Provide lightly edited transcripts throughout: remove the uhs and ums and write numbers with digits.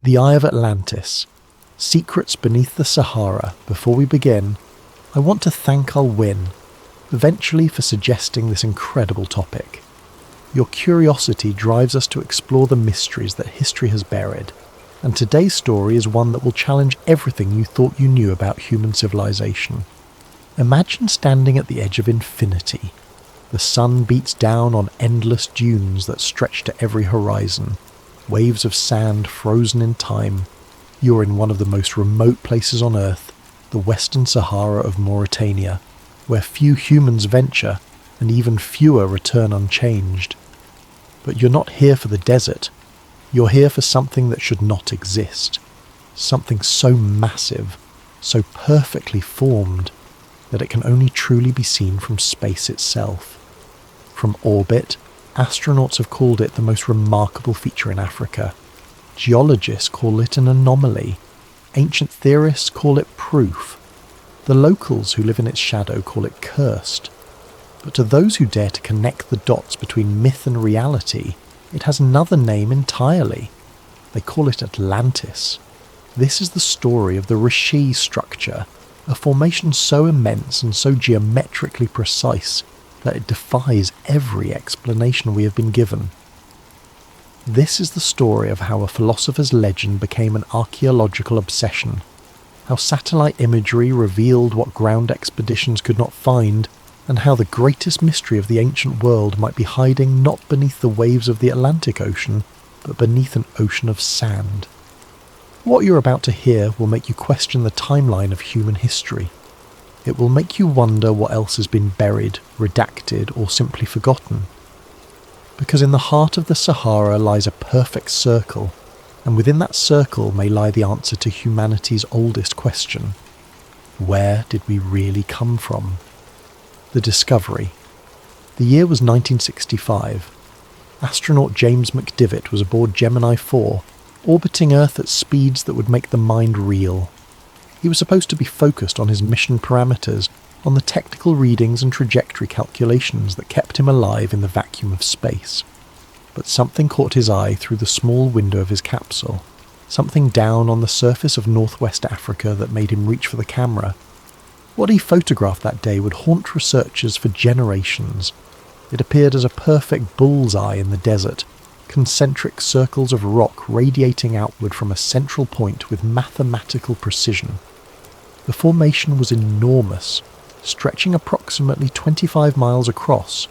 The Eye of Atlantis, Secrets Beneath the Sahara. Before we begin, I want to thank Alwyn, eventually, for suggesting this incredible topic. Your curiosity drives us to explore the mysteries that history has buried, and today's story is one that will challenge everything you thought you knew about human civilization. Imagine standing at the edge of infinity. The sun beats down on endless dunes that stretch to every horizon. Waves of sand frozen in time. You're in one of the most remote places on Earth, the Western Sahara of Mauritania, where few humans venture and even fewer return unchanged. But you're not here for the desert. You're here for something that should not exist. Something so massive, so perfectly formed, that it can only truly be seen from space itself. From orbit, astronauts have called it the most remarkable feature in Africa. Geologists call it an anomaly. Ancient theorists call it proof. The locals who live in its shadow call it cursed. But to those who dare to connect the dots between myth and reality, it has another name entirely. They call it Atlantis. This is the story of the Rishi structure, a formation so immense and so geometrically precise that it defies every explanation we have been given. This is the story of how a philosopher's legend became an archaeological obsession, how satellite imagery revealed what ground expeditions could not find, and how the greatest mystery of the ancient world might be hiding not beneath the waves of the Atlantic Ocean, but beneath an ocean of sand. What you're about to hear will make you question the timeline of human history. It will make you wonder what else has been buried, redacted, or simply forgotten. Because in the heart of the Sahara lies a perfect circle, and within that circle may lie the answer to humanity's oldest question. Where did we really come from? The discovery. The year was 1965. Astronaut James McDivitt was aboard Gemini 4, orbiting Earth at speeds that would make the mind reel. He was supposed to be focused on his mission parameters, on the technical readings and trajectory calculations that kept him alive in the vacuum of space. But something caught his eye through the small window of his capsule, something down on the surface of northwest Africa that made him reach for the camera. What he photographed that day would haunt researchers for generations. It appeared as a perfect bullseye in the desert, concentric circles of rock radiating outward from a central point with mathematical precision. The formation was enormous, stretching approximately 25 miles across,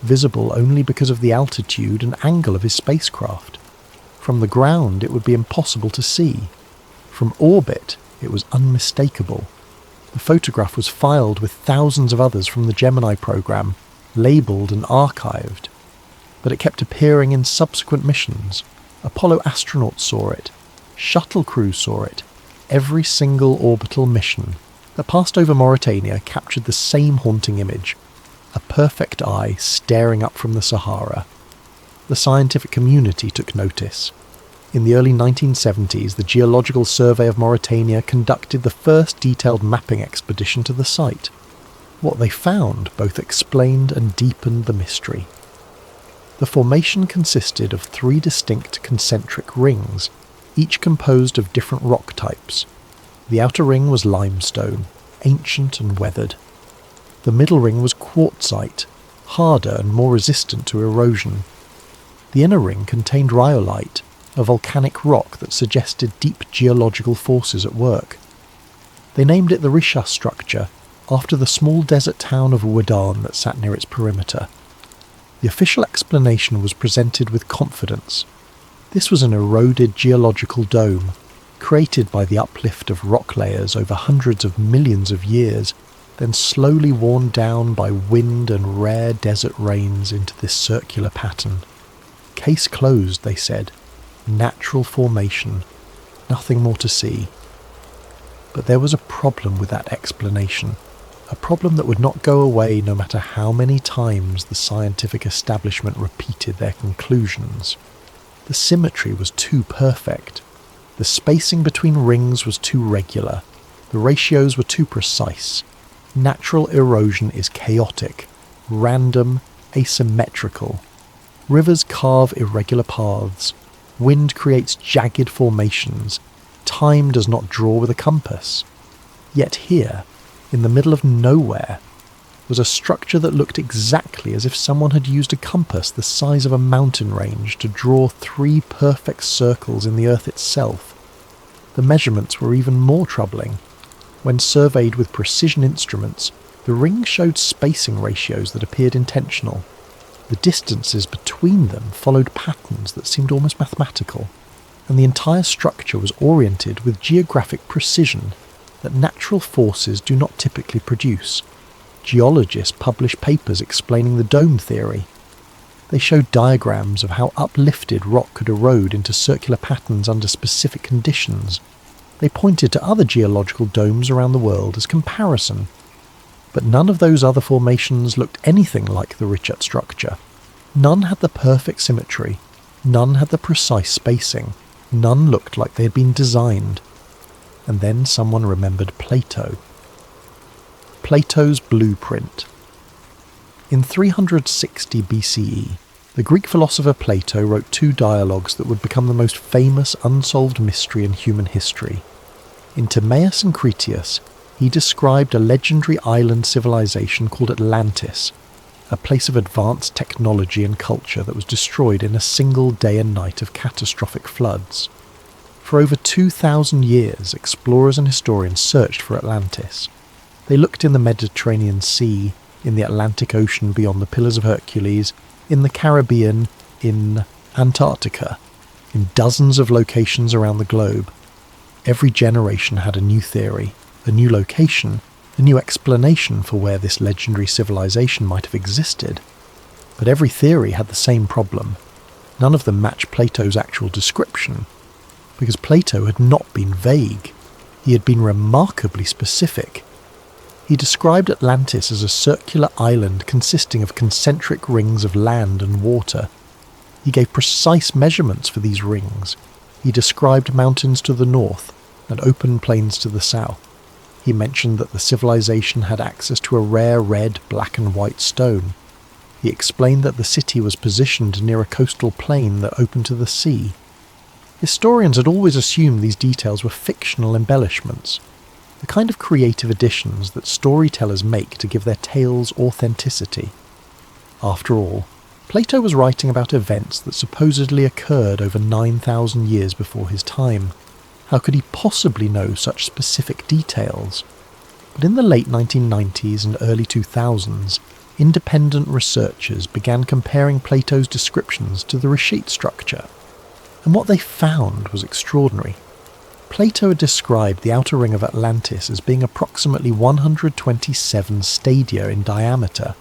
visible only because of the altitude and angle of his spacecraft. From the ground it would be impossible to see. From orbit it was unmistakable. The photograph was filed with thousands of others from the Gemini program, labelled and archived. But it kept appearing in subsequent missions. Apollo astronauts saw it. Shuttle crews saw it. Every single orbital mission that passed over Mauritania captured the same haunting image. A perfect eye staring up from the Sahara. The scientific community took notice. In the early 1970s, the Geological Survey of Mauritania conducted the first detailed mapping expedition to the site. What they found both explained and deepened the mystery. The formation consisted of 3 distinct concentric rings, each composed of different rock types. The outer ring was limestone, ancient and weathered. The middle ring was quartzite, harder and more resistant to erosion. The inner ring contained rhyolite, a volcanic rock that suggested deep geological forces at work. They named it the Rishi structure, after the small desert town of Ouadan that sat near its perimeter. The official explanation was presented with confidence. This was an eroded geological dome, created by the uplift of rock layers over hundreds of millions of years, then slowly worn down by wind and rare desert rains into this circular pattern. Case closed, they said. Natural formation. Nothing more to see. But there was a problem with that explanation. A problem that would not go away no matter how many times the scientific establishment repeated their conclusions. The symmetry was too perfect. The spacing between rings was too regular. The ratios were too precise. Natural erosion is chaotic, random, asymmetrical. Rivers carve irregular paths. Wind creates jagged formations. Time does not draw with a compass. Yet here, in the middle of nowhere, was a structure that looked exactly as if someone had used a compass the size of a mountain range to draw 3 perfect circles in the earth itself. The measurements were even more troubling. When surveyed with precision instruments, the rings showed spacing ratios that appeared intentional. The distances between them followed patterns that seemed almost mathematical, and the entire structure was oriented with geographic precision that natural forces do not typically produce. Geologists published papers explaining the dome theory. They showed diagrams of how uplifted rock could erode into circular patterns under specific conditions. They pointed to other geological domes around the world as comparison. But none of those other formations looked anything like the Richat structure. None had the perfect symmetry. None had the precise spacing. None looked like they had been designed. And then someone remembered Plato. Plato's blueprint. In 360 BCE, the Greek philosopher Plato wrote 2 dialogues that would become the most famous unsolved mystery in human history. In Timaeus and Critias, he described a legendary island civilization called Atlantis, a place of advanced technology and culture that was destroyed in a single day and night of catastrophic floods. For over 2,000 years, explorers and historians searched for Atlantis. They looked in the Mediterranean Sea, in the Atlantic Ocean beyond the Pillars of Hercules, in the Caribbean, in Antarctica, in dozens of locations around the globe. Every generation had a new theory, a new location, a new explanation for where this legendary civilization might have existed. But every theory had the same problem. None of them matched Plato's actual description, because Plato had not been vague. He had been remarkably specific. He described Atlantis as a circular island consisting of concentric rings of land and water. He gave precise measurements for these rings. He described mountains to the north and open plains to the south. He mentioned that the civilization had access to a rare red, black and white stone. He explained that the city was positioned near a coastal plain that opened to the sea. Historians had always assumed these details were fictional embellishments, the kind of creative additions that storytellers make to give their tales authenticity. After all, Plato was writing about events that supposedly occurred over 9,000 years before his time. How could he possibly know such specific details? But in the late 1990s and early 2000s, independent researchers began comparing Plato's descriptions to the Richat structure. And what they found was extraordinary. Plato had described the outer ring of Atlantis as being approximately 127 stadia in diameter.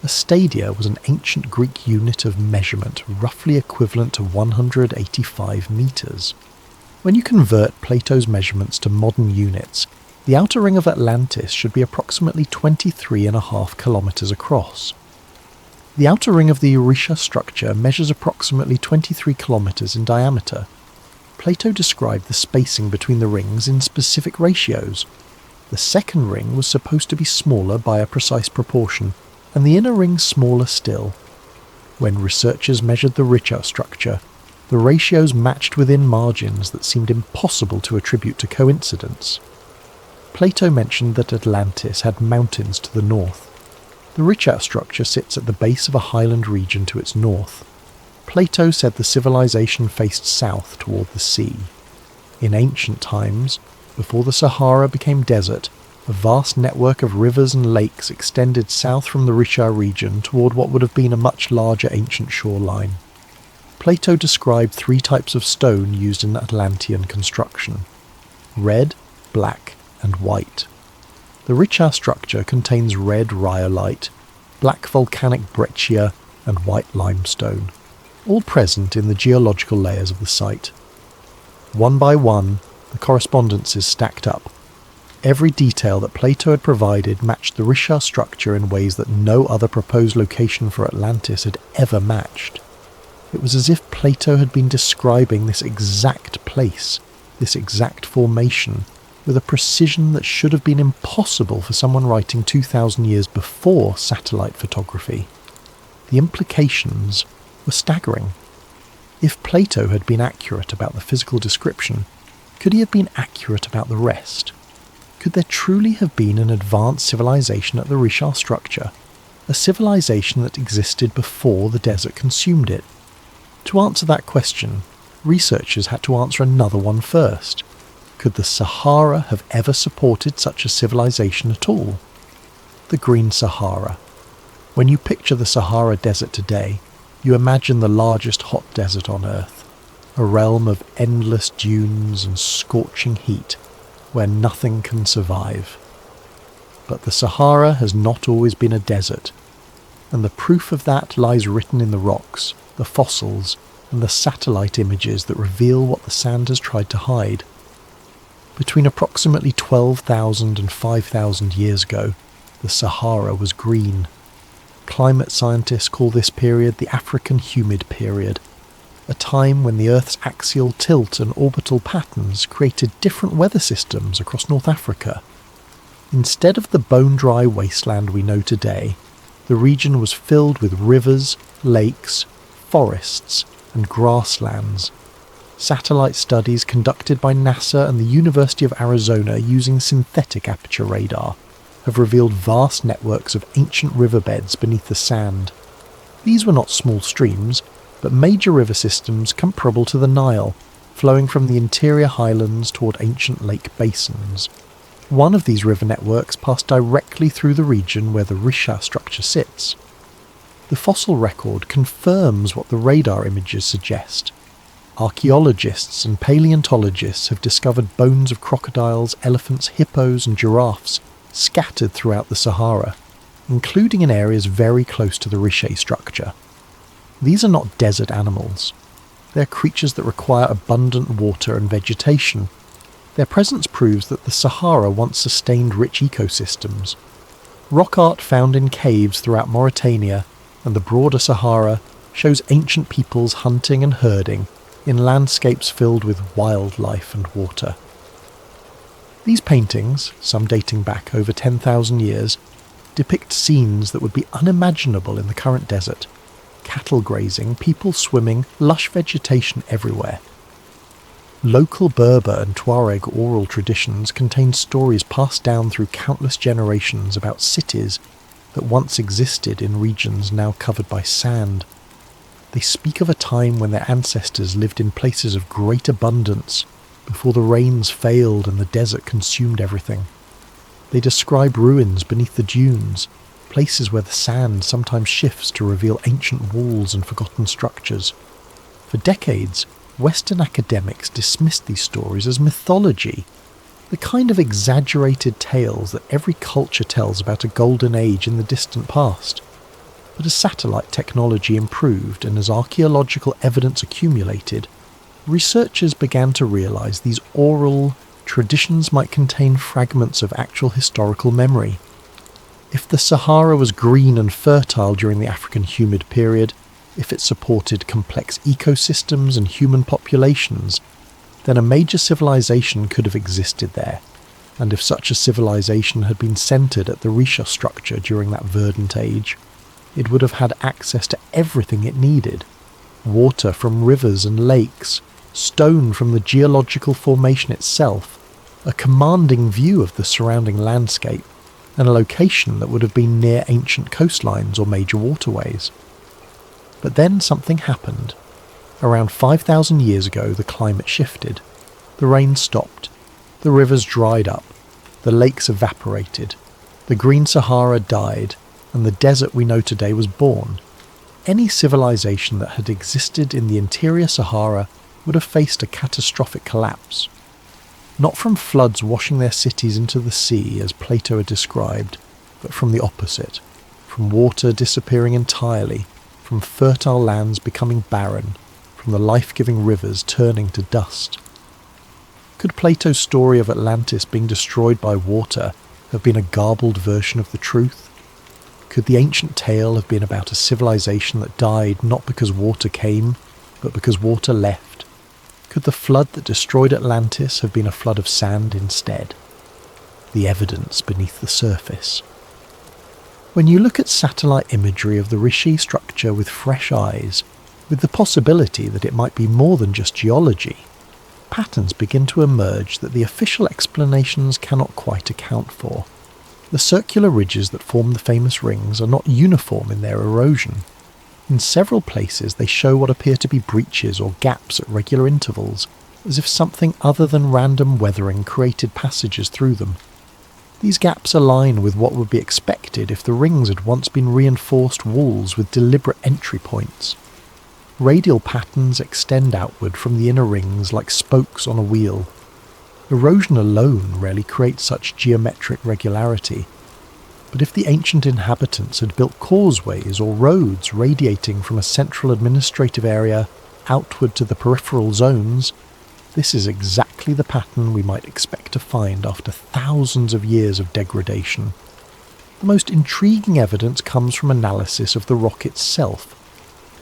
A stadia was an ancient Greek unit of measurement roughly equivalent to 185 meters. When you convert Plato's measurements to modern units, the outer ring of Atlantis should be approximately 23.5 kilometers across. The outer ring of the Orisha structure measures approximately 23 kilometers in diameter. Plato described the spacing between the rings in specific ratios. The second ring was supposed to be smaller by a precise proportion, and the inner ring smaller still. When researchers measured the Richat structure, the ratios matched within margins that seemed impossible to attribute to coincidence. Plato mentioned that Atlantis had mountains to the north. The Richat structure sits at the base of a highland region to its north. Plato said the civilization faced south toward the sea. In ancient times, before the Sahara became desert, a vast network of rivers and lakes extended south from the Richat region toward what would have been a much larger ancient shoreline. Plato described 3 types of stone used in Atlantean construction: red, black, and white. The Richat structure contains red rhyolite, black volcanic breccia, and white limestone, all present in the geological layers of the site. One by one, the correspondences stacked up. Every detail that Plato had provided matched the Richat structure in ways that no other proposed location for Atlantis had ever matched. It was as if Plato had been describing this exact place, this exact formation, with a precision that should have been impossible for someone writing 2,000 years before satellite photography. The implications were staggering. If Plato had been accurate about the physical description, could he have been accurate about the rest? Could there truly have been an advanced civilization at the Richard structure, a civilization that existed before the desert consumed it? To answer that question, researchers had to answer another one first. Could the Sahara have ever supported such a civilization at all? The Green Sahara. When you picture the Sahara Desert today, you imagine the largest hot desert on Earth, a realm of endless dunes and scorching heat where nothing can survive. But the Sahara has not always been a desert, and the proof of that lies written in the rocks, the fossils, and the satellite images that reveal what the sand has tried to hide. Between approximately 12,000 and 5,000 years ago, the Sahara was green. Climate scientists call this period the African Humid Period, a time when the Earth's axial tilt and orbital patterns created different weather systems across North Africa. Instead of the bone-dry wasteland we know today, the region was filled with rivers, lakes, forests, and grasslands. Satellite studies conducted by NASA and the University of Arizona using synthetic aperture radar have revealed vast networks of ancient riverbeds beneath the sand. These were not small streams, but major river systems comparable to the Nile, flowing from the interior highlands toward ancient lake basins. One of these river networks passed directly through the region where the Richat structure sits. The fossil record confirms what the radar images suggest. Archaeologists and paleontologists have discovered bones of crocodiles, elephants, hippos, and giraffes scattered throughout the Sahara, including in areas very close to the Richat structure. These are not desert animals. They're creatures that require abundant water and vegetation. Their presence proves that the Sahara once sustained rich ecosystems. Rock art found in caves throughout Mauritania and the broader Sahara shows ancient peoples hunting and herding in landscapes filled with wildlife and water. These paintings, some dating back over 10,000 years, depict scenes that would be unimaginable in the current desert. Cattle grazing, people swimming, lush vegetation everywhere. Local Berber and Tuareg oral traditions contain stories passed down through countless generations about cities that once existed in regions now covered by sand. They speak of a time when their ancestors lived in places of great abundance, before the rains failed and the desert consumed everything. They describe ruins beneath the dunes, places where the sand sometimes shifts to reveal ancient walls and forgotten structures. For decades, Western academics dismissed these stories as mythology, the kind of exaggerated tales that every culture tells about a golden age in the distant past. But as satellite technology improved and as archaeological evidence accumulated, researchers began to realize these oral traditions might contain fragments of actual historical memory. If the Sahara was green and fertile during the African humid period, if it supported complex ecosystems and human populations, then a major civilization could have existed there. And if such a civilization had been centered at the Richat structure during that verdant age, it would have had access to everything it needed: water from rivers and lakes, stone from the geological formation itself, a commanding view of the surrounding landscape, and a location that would have been near ancient coastlines or major waterways. But then something happened. Around 5,000 years ago, the climate shifted. The rain stopped. The rivers dried up. The lakes evaporated. The Green Sahara died, and the desert we know today was born. Any civilization that had existed in the interior Sahara would have faced a catastrophic collapse. Not from floods washing their cities into the sea, as Plato had described, but from the opposite, from water disappearing entirely, from fertile lands becoming barren, from the life-giving rivers turning to dust. Could Plato's story of Atlantis being destroyed by water have been a garbled version of the truth? Could the ancient tale have been about a civilization that died not because water came, but because water left? Could the flood that destroyed Atlantis have been a flood of sand instead? The evidence beneath the surface. When you look at satellite imagery of the Rishi structure with fresh eyes, With the possibility that it might be more than just geology, patterns begin to emerge that the official explanations cannot quite account for. The circular ridges that form the famous rings are not uniform in their erosion. In several places they show what appear to be breaches or gaps at regular intervals, as if something other than random weathering created passages through them. These gaps align with what would be expected if the rings had once been reinforced walls with deliberate entry points. Radial patterns extend outward from the inner rings like spokes on a wheel. Erosion alone rarely creates such geometric regularity, but if the ancient inhabitants had built causeways or roads radiating from a central administrative area outward to the peripheral zones, this is exactly the pattern we might expect to find after thousands of years of degradation. The most intriguing evidence comes from analysis of the rock itself.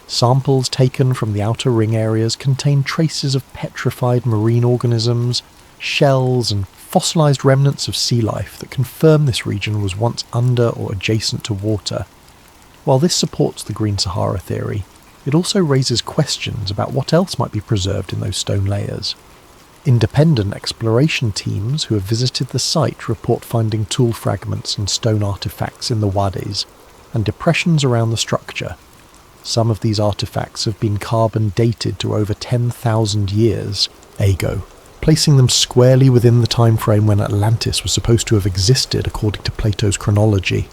Samples taken from the outer ring areas contain traces of petrified marine organisms, shells and fossilised remnants of sea life that confirm this region was once under or adjacent to water. While this supports the Green Sahara theory, it also raises questions about what else might be preserved in those stone layers. Independent exploration teams who have visited the site report finding tool fragments and stone artefacts in the wadis and depressions around the structure. Some of these artefacts have been carbon dated to over 10,000 years ago, placing them squarely within the time frame when Atlantis was supposed to have existed according to Plato's chronology.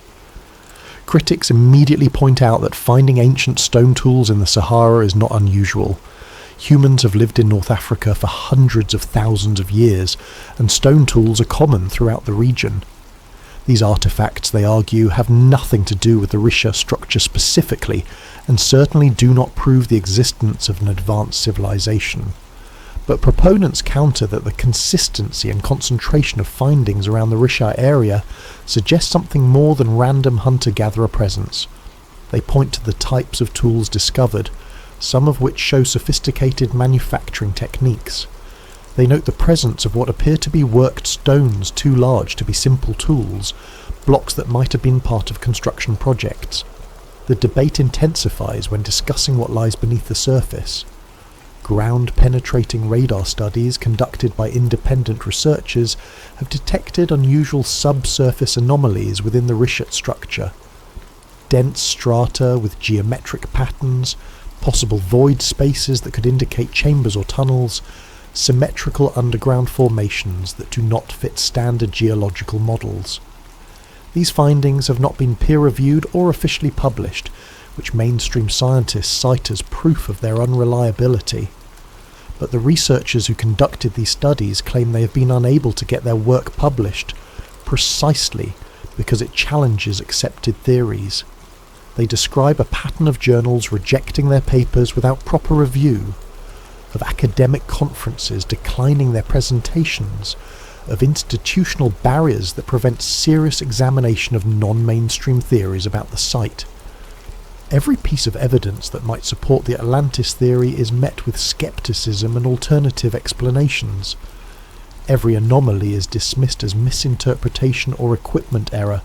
Critics immediately point out that finding ancient stone tools in the Sahara is not unusual. Humans have lived in North Africa for hundreds of thousands of years, and stone tools are common throughout the region. These artefacts, they argue, have nothing to do with the Risha structure specifically, and certainly do not prove the existence of an advanced civilization. But proponents counter that the consistency and concentration of findings around the Risha area suggest something more than random hunter-gatherer presence. They point to the types of tools discovered, some of which show sophisticated manufacturing techniques. They note the presence of what appear to be worked stones too large to be simple tools, blocks that might have been part of construction projects. The debate intensifies when discussing what lies beneath the surface. Ground-penetrating radar studies conducted by independent researchers have detected unusual subsurface anomalies within the Rishat structure. Dense strata with geometric patterns, possible void spaces that could indicate chambers or tunnels, symmetrical underground formations that do not fit standard geological models. These findings have not been peer-reviewed or officially published, which mainstream scientists cite as proof of their unreliability. But the researchers who conducted these studies claim they have been unable to get their work published, precisely because it challenges accepted theories. They describe a pattern of journals rejecting their papers without proper review, of academic conferences declining their presentations, of institutional barriers that prevent serious examination of non-mainstream theories about the site. Every piece of evidence that might support the Atlantis theory is met with skepticism and alternative explanations. Every anomaly is dismissed as misinterpretation or equipment error.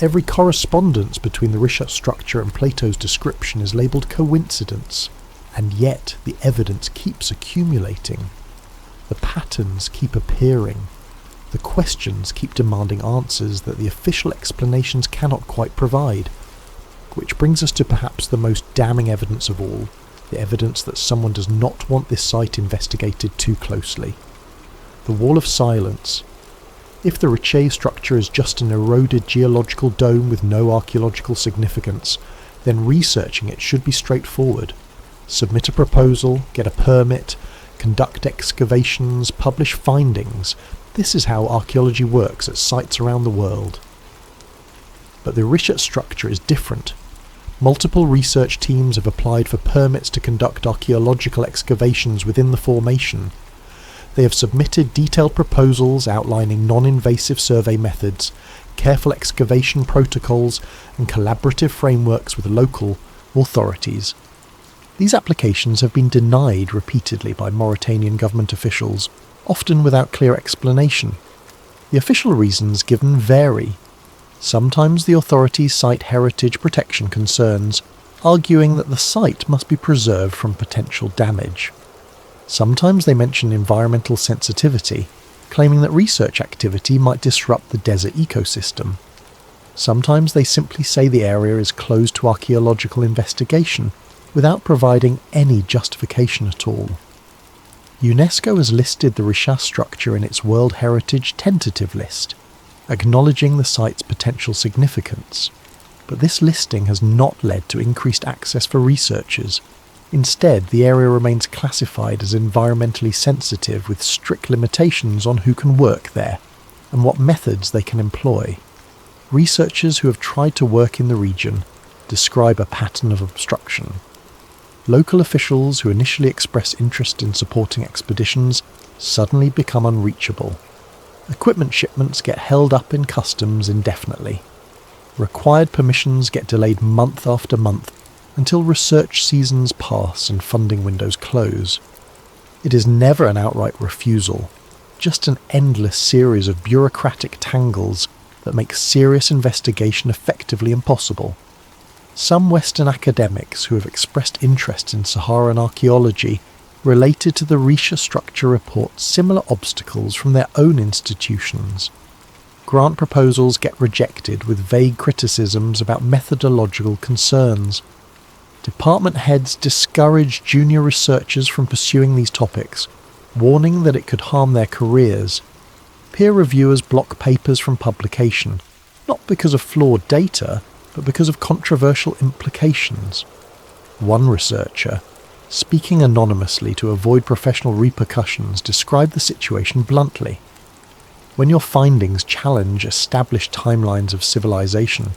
Every correspondence between the Rishat structure and Plato's description is labelled coincidence. And yet the evidence keeps accumulating. The patterns keep appearing. The questions keep demanding answers that the official explanations cannot quite provide. Which brings us to perhaps the most damning evidence of all, the evidence that someone does not want this site investigated too closely. The Wall of Silence. If the Riche structure is just an eroded geological dome with no archaeological significance, then researching it should be straightforward. Submit a proposal, get a permit, conduct excavations, publish findings. This is how archaeology works at sites around the world. But the Rishat structure is different. Multiple research teams have applied for permits to conduct archaeological excavations within the formation. They have submitted detailed proposals outlining non-invasive survey methods, careful excavation protocols, and collaborative frameworks with local authorities. These applications have been denied repeatedly by Mauritanian government officials, often without clear explanation. The official reasons given vary. Sometimes the authorities cite heritage protection concerns, arguing that the site must be preserved from potential damage. Sometimes they mention environmental sensitivity, claiming that research activity might disrupt the desert ecosystem. Sometimes they simply say the area is closed to archaeological investigation, without providing any justification at all. UNESCO has listed the Risha structure in its World Heritage Tentative List, acknowledging the site's potential significance, but this listing has not led to increased access for researchers. Instead, the area remains classified as environmentally sensitive with strict limitations on who can work there and what methods they can employ. Researchers who have tried to work in the region describe a pattern of obstruction. Local officials who initially express interest in supporting expeditions suddenly become unreachable. Equipment shipments get held up in customs indefinitely. Required permissions get delayed month after month until research seasons pass and funding windows close. It is never an outright refusal, just an endless series of bureaucratic tangles that make serious investigation effectively impossible. Some Western academics who have expressed interest in Saharan archaeology related to the Risha structure report similar obstacles from their own institutions. Grant proposals get rejected with vague criticisms about methodological concerns. Department heads discourage junior researchers from pursuing these topics, warning that it could harm their careers. Peer reviewers block papers from publication, not because of flawed data, but because of controversial implications. One researcher, speaking anonymously to avoid professional repercussions, described the situation bluntly. When your findings challenge established timelines of civilization,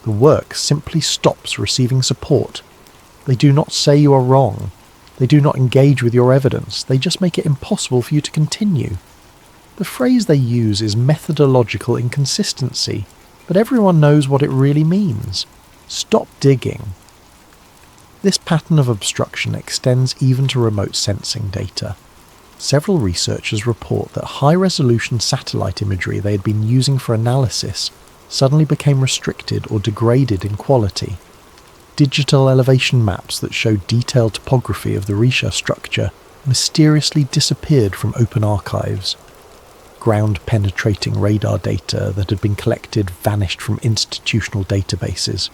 the work simply stops receiving support. They do not say you are wrong. They do not engage with your evidence. They just make it impossible for you to continue. The phrase they use is methodological inconsistency, but everyone knows what it really means. Stop digging. This pattern of obstruction extends even to remote sensing data. Several researchers report that high-resolution satellite imagery they had been using for analysis suddenly became restricted or degraded in quality. Digital elevation maps that showed detailed topography of the Risha structure mysteriously disappeared from open archives. Ground-penetrating radar data that had been collected vanished from institutional databases.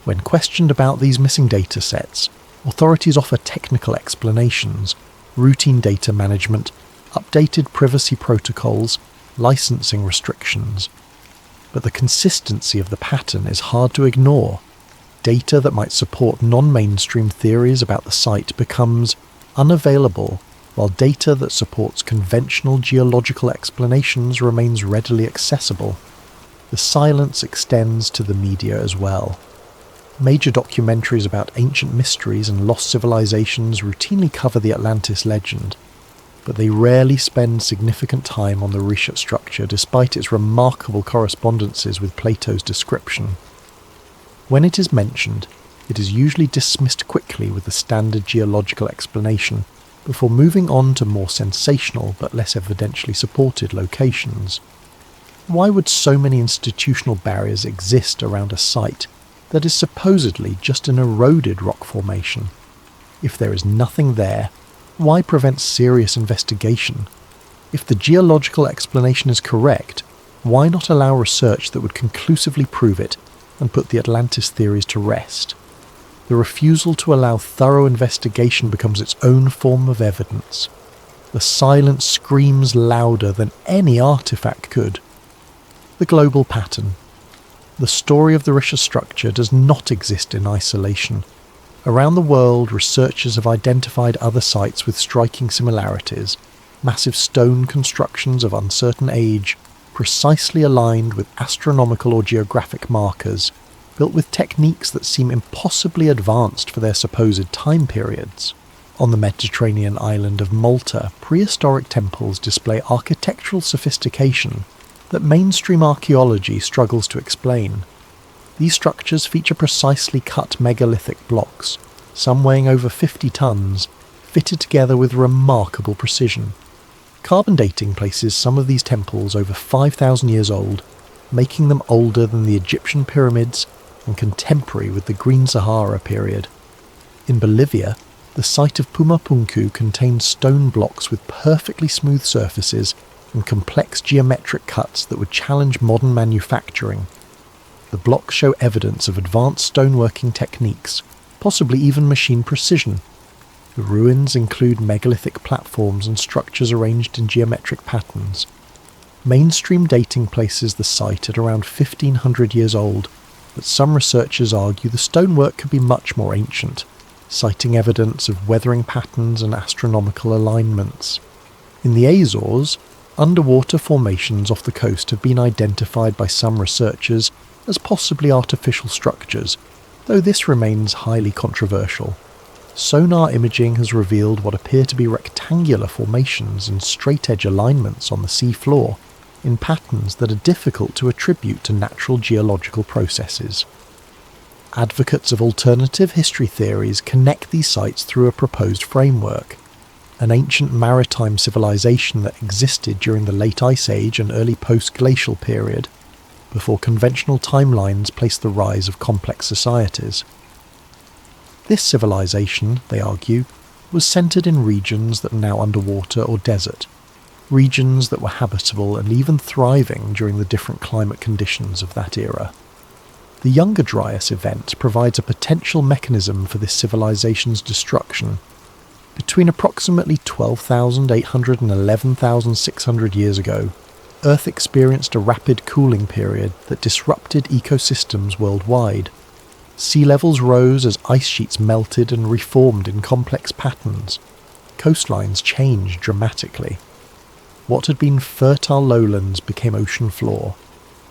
When questioned about these missing data sets, authorities offer technical explanations: routine data management, updated privacy protocols, licensing restrictions. But the consistency of the pattern is hard to ignore. Data that might support non-mainstream theories about the site becomes unavailable, while data that supports conventional geological explanations remains readily accessible. The silence extends to the media as well. Major documentaries about ancient mysteries and lost civilizations routinely cover the Atlantis legend, but they rarely spend significant time on the Risha structure despite its remarkable correspondences with Plato's description. When it is mentioned, it is usually dismissed quickly with the standard geological explanation, before moving on to more sensational but less evidentially supported locations. Why would so many institutional barriers exist around a site that is supposedly just an eroded rock formation? If there is nothing there, why prevent serious investigation? If the geological explanation is correct, why not allow research that would conclusively prove it and put the Atlantis theories to rest? The refusal to allow thorough investigation becomes its own form of evidence. The silence screams louder than any artifact could. The global pattern. The story of the Risha structure does not exist in isolation. Around the world, researchers have identified other sites with striking similarities: massive stone constructions of uncertain age, precisely aligned with astronomical or geographic markers, built with techniques that seem impossibly advanced for their supposed time periods. On the Mediterranean island of Malta, prehistoric temples display architectural sophistication that mainstream archaeology struggles to explain. These structures feature precisely cut megalithic blocks, some weighing over 50 tons, fitted together with remarkable precision. Carbon dating places some of these temples over 5,000 years old, making them older than the Egyptian pyramids and contemporary with the Green Sahara period. In Bolivia, the site of Pumapunku contains stone blocks with perfectly smooth surfaces and complex geometric cuts that would challenge modern manufacturing. The blocks show evidence of advanced stoneworking techniques, possibly even machine precision. The ruins include megalithic platforms and structures arranged in geometric patterns. Mainstream dating places the site at around 1500 years old, but some researchers argue the stonework could be much more ancient, citing evidence of weathering patterns and astronomical alignments. In the Azores, underwater formations off the coast have been identified by some researchers as possibly artificial structures, though this remains highly controversial. Sonar imaging has revealed what appear to be rectangular formations and straight-edge alignments on the sea floor, in patterns that are difficult to attribute to natural geological processes. Advocates of alternative history theories connect these sites through a proposed framework. An ancient maritime civilization that existed during the late Ice Age and early post-glacial period, before conventional timelines placed the rise of complex societies. This civilization, they argue, was centered in regions that are now underwater or desert, regions that were habitable and even thriving during the different climate conditions of that era. The Younger Dryas event provides a potential mechanism for this civilization's destruction. Between approximately 12,800 and 11,600 years ago, Earth experienced a rapid cooling period that disrupted ecosystems worldwide. Sea levels rose as ice sheets melted and reformed in complex patterns. Coastlines changed dramatically. What had been fertile lowlands became ocean floor.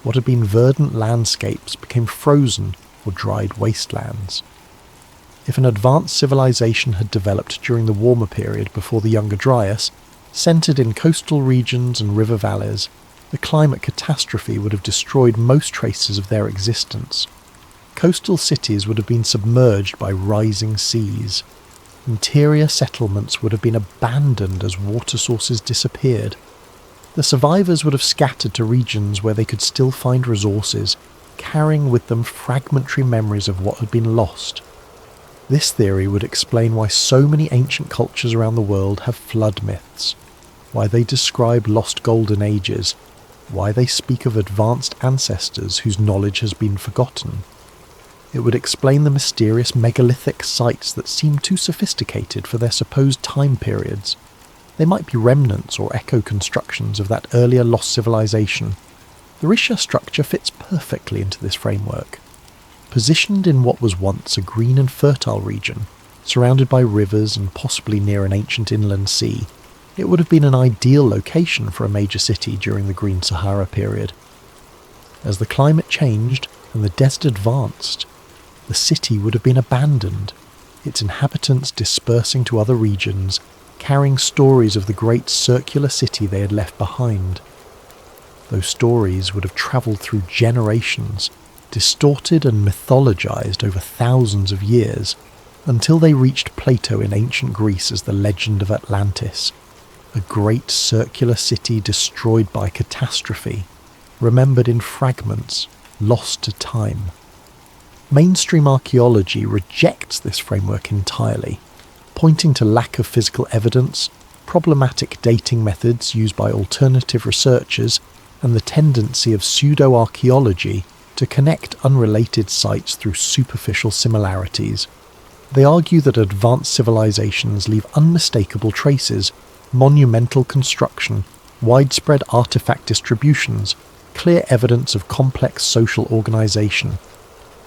What had been verdant landscapes became frozen or dried wastelands. If an advanced civilization had developed during the warmer period before the Younger Dryas, centered in coastal regions and river valleys, the climate catastrophe would have destroyed most traces of their existence. Coastal cities would have been submerged by rising seas. Interior settlements would have been abandoned as water sources disappeared. The survivors would have scattered to regions where they could still find resources, carrying with them fragmentary memories of what had been lost. This theory would explain why so many ancient cultures around the world have flood myths, why they describe lost golden ages, why they speak of advanced ancestors whose knowledge has been forgotten. It would explain the mysterious megalithic sites that seem too sophisticated for their supposed time periods. They might be remnants or echo constructions of that earlier lost civilization. The Risha structure fits perfectly into this framework. Positioned in what was once a green and fertile region, surrounded by rivers and possibly near an ancient inland sea, it would have been an ideal location for a major city during the Green Sahara period. As the climate changed and the desert advanced, the city would have been abandoned, its inhabitants dispersing to other regions, carrying stories of the great circular city they had left behind. Those stories would have travelled through generations, distorted and mythologized over thousands of years, until they reached Plato in ancient Greece as the legend of Atlantis, a great circular city destroyed by catastrophe, remembered in fragments, lost to time. Mainstream archaeology rejects this framework entirely, pointing to lack of physical evidence, problematic dating methods used by alternative researchers, and the tendency of pseudo-archaeology to connect unrelated sites through superficial similarities. They argue that advanced civilizations leave unmistakable traces, monumental construction, widespread artifact distributions, clear evidence of complex social organization.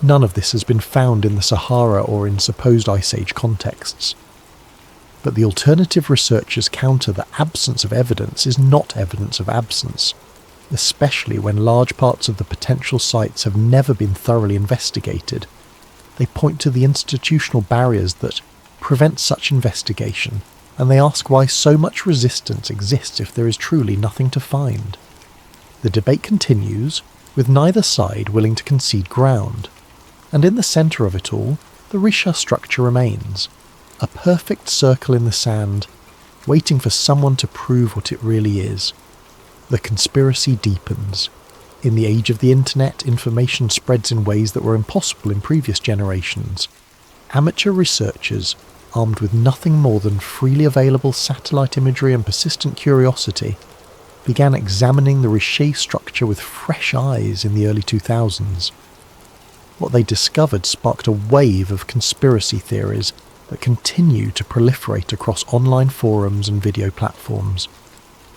None of this has been found in the Sahara or in supposed Ice Age contexts. But the alternative researchers counter that absence of evidence is not evidence of absence, especially when large parts of the potential sites have never been thoroughly investigated. They point to the institutional barriers that prevent such investigation, and they ask why so much resistance exists if there is truly nothing to find. The debate continues, with neither side willing to concede ground. And in the centre of it all, the Risha structure remains, a perfect circle in the sand, waiting for someone to prove what it really is. The conspiracy deepens. In the age of the internet, information spreads in ways that were impossible in previous generations. Amateur researchers, armed with nothing more than freely available satellite imagery and persistent curiosity, began examining the Richer structure with fresh eyes in the early 2000s. What they discovered sparked a wave of conspiracy theories that continue to proliferate across online forums and video platforms.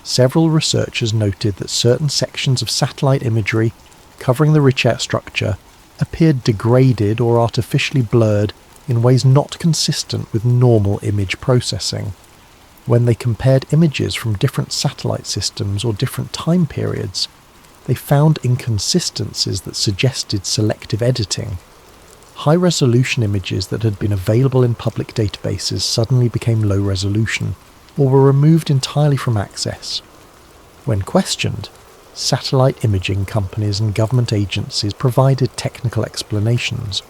Several researchers noted that certain sections of satellite imagery covering the Richer structure appeared degraded or artificially blurred in ways not consistent with normal image processing. When they compared images from different satellite systems or different time periods, they found inconsistencies that suggested selective editing. High-resolution images that had been available in public databases suddenly became low-resolution, or were removed entirely from access. When questioned, satellite imaging companies and government agencies provided technical explanations,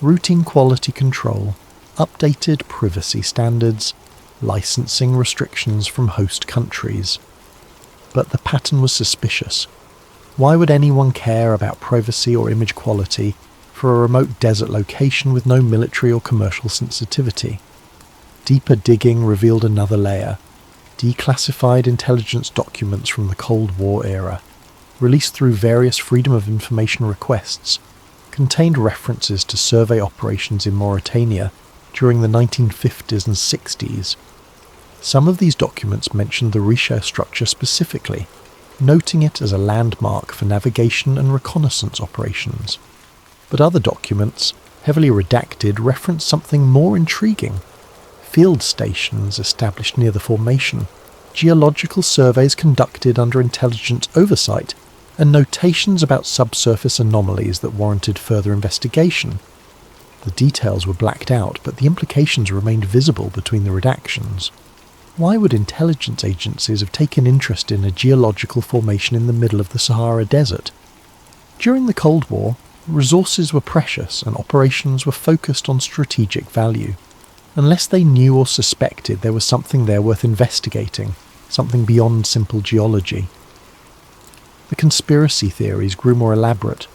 routine quality control, updated privacy standards, licensing restrictions from host countries. But the pattern was suspicious. Why would anyone care about privacy or image quality for a remote desert location with no military or commercial sensitivity? Deeper digging revealed another layer. Declassified intelligence documents from the Cold War era, released through various Freedom of Information requests, contained references to survey operations in Mauritania during the 1950s and 60s. Some of these documents mentioned the Richer structure specifically, noting it as a landmark for navigation and reconnaissance operations. But other documents, heavily redacted, reference something more intriguing. Field stations established near the formation, geological surveys conducted under intelligence oversight, and notations about subsurface anomalies that warranted further investigation. The details were blacked out, but the implications remained visible between the redactions. Why would intelligence agencies have taken interest in a geological formation in the middle of the Sahara Desert? During the Cold War, resources were precious and operations were focused on strategic value. Unless they knew or suspected there was something there worth investigating, something beyond simple geology. The conspiracy theories grew more elaborate.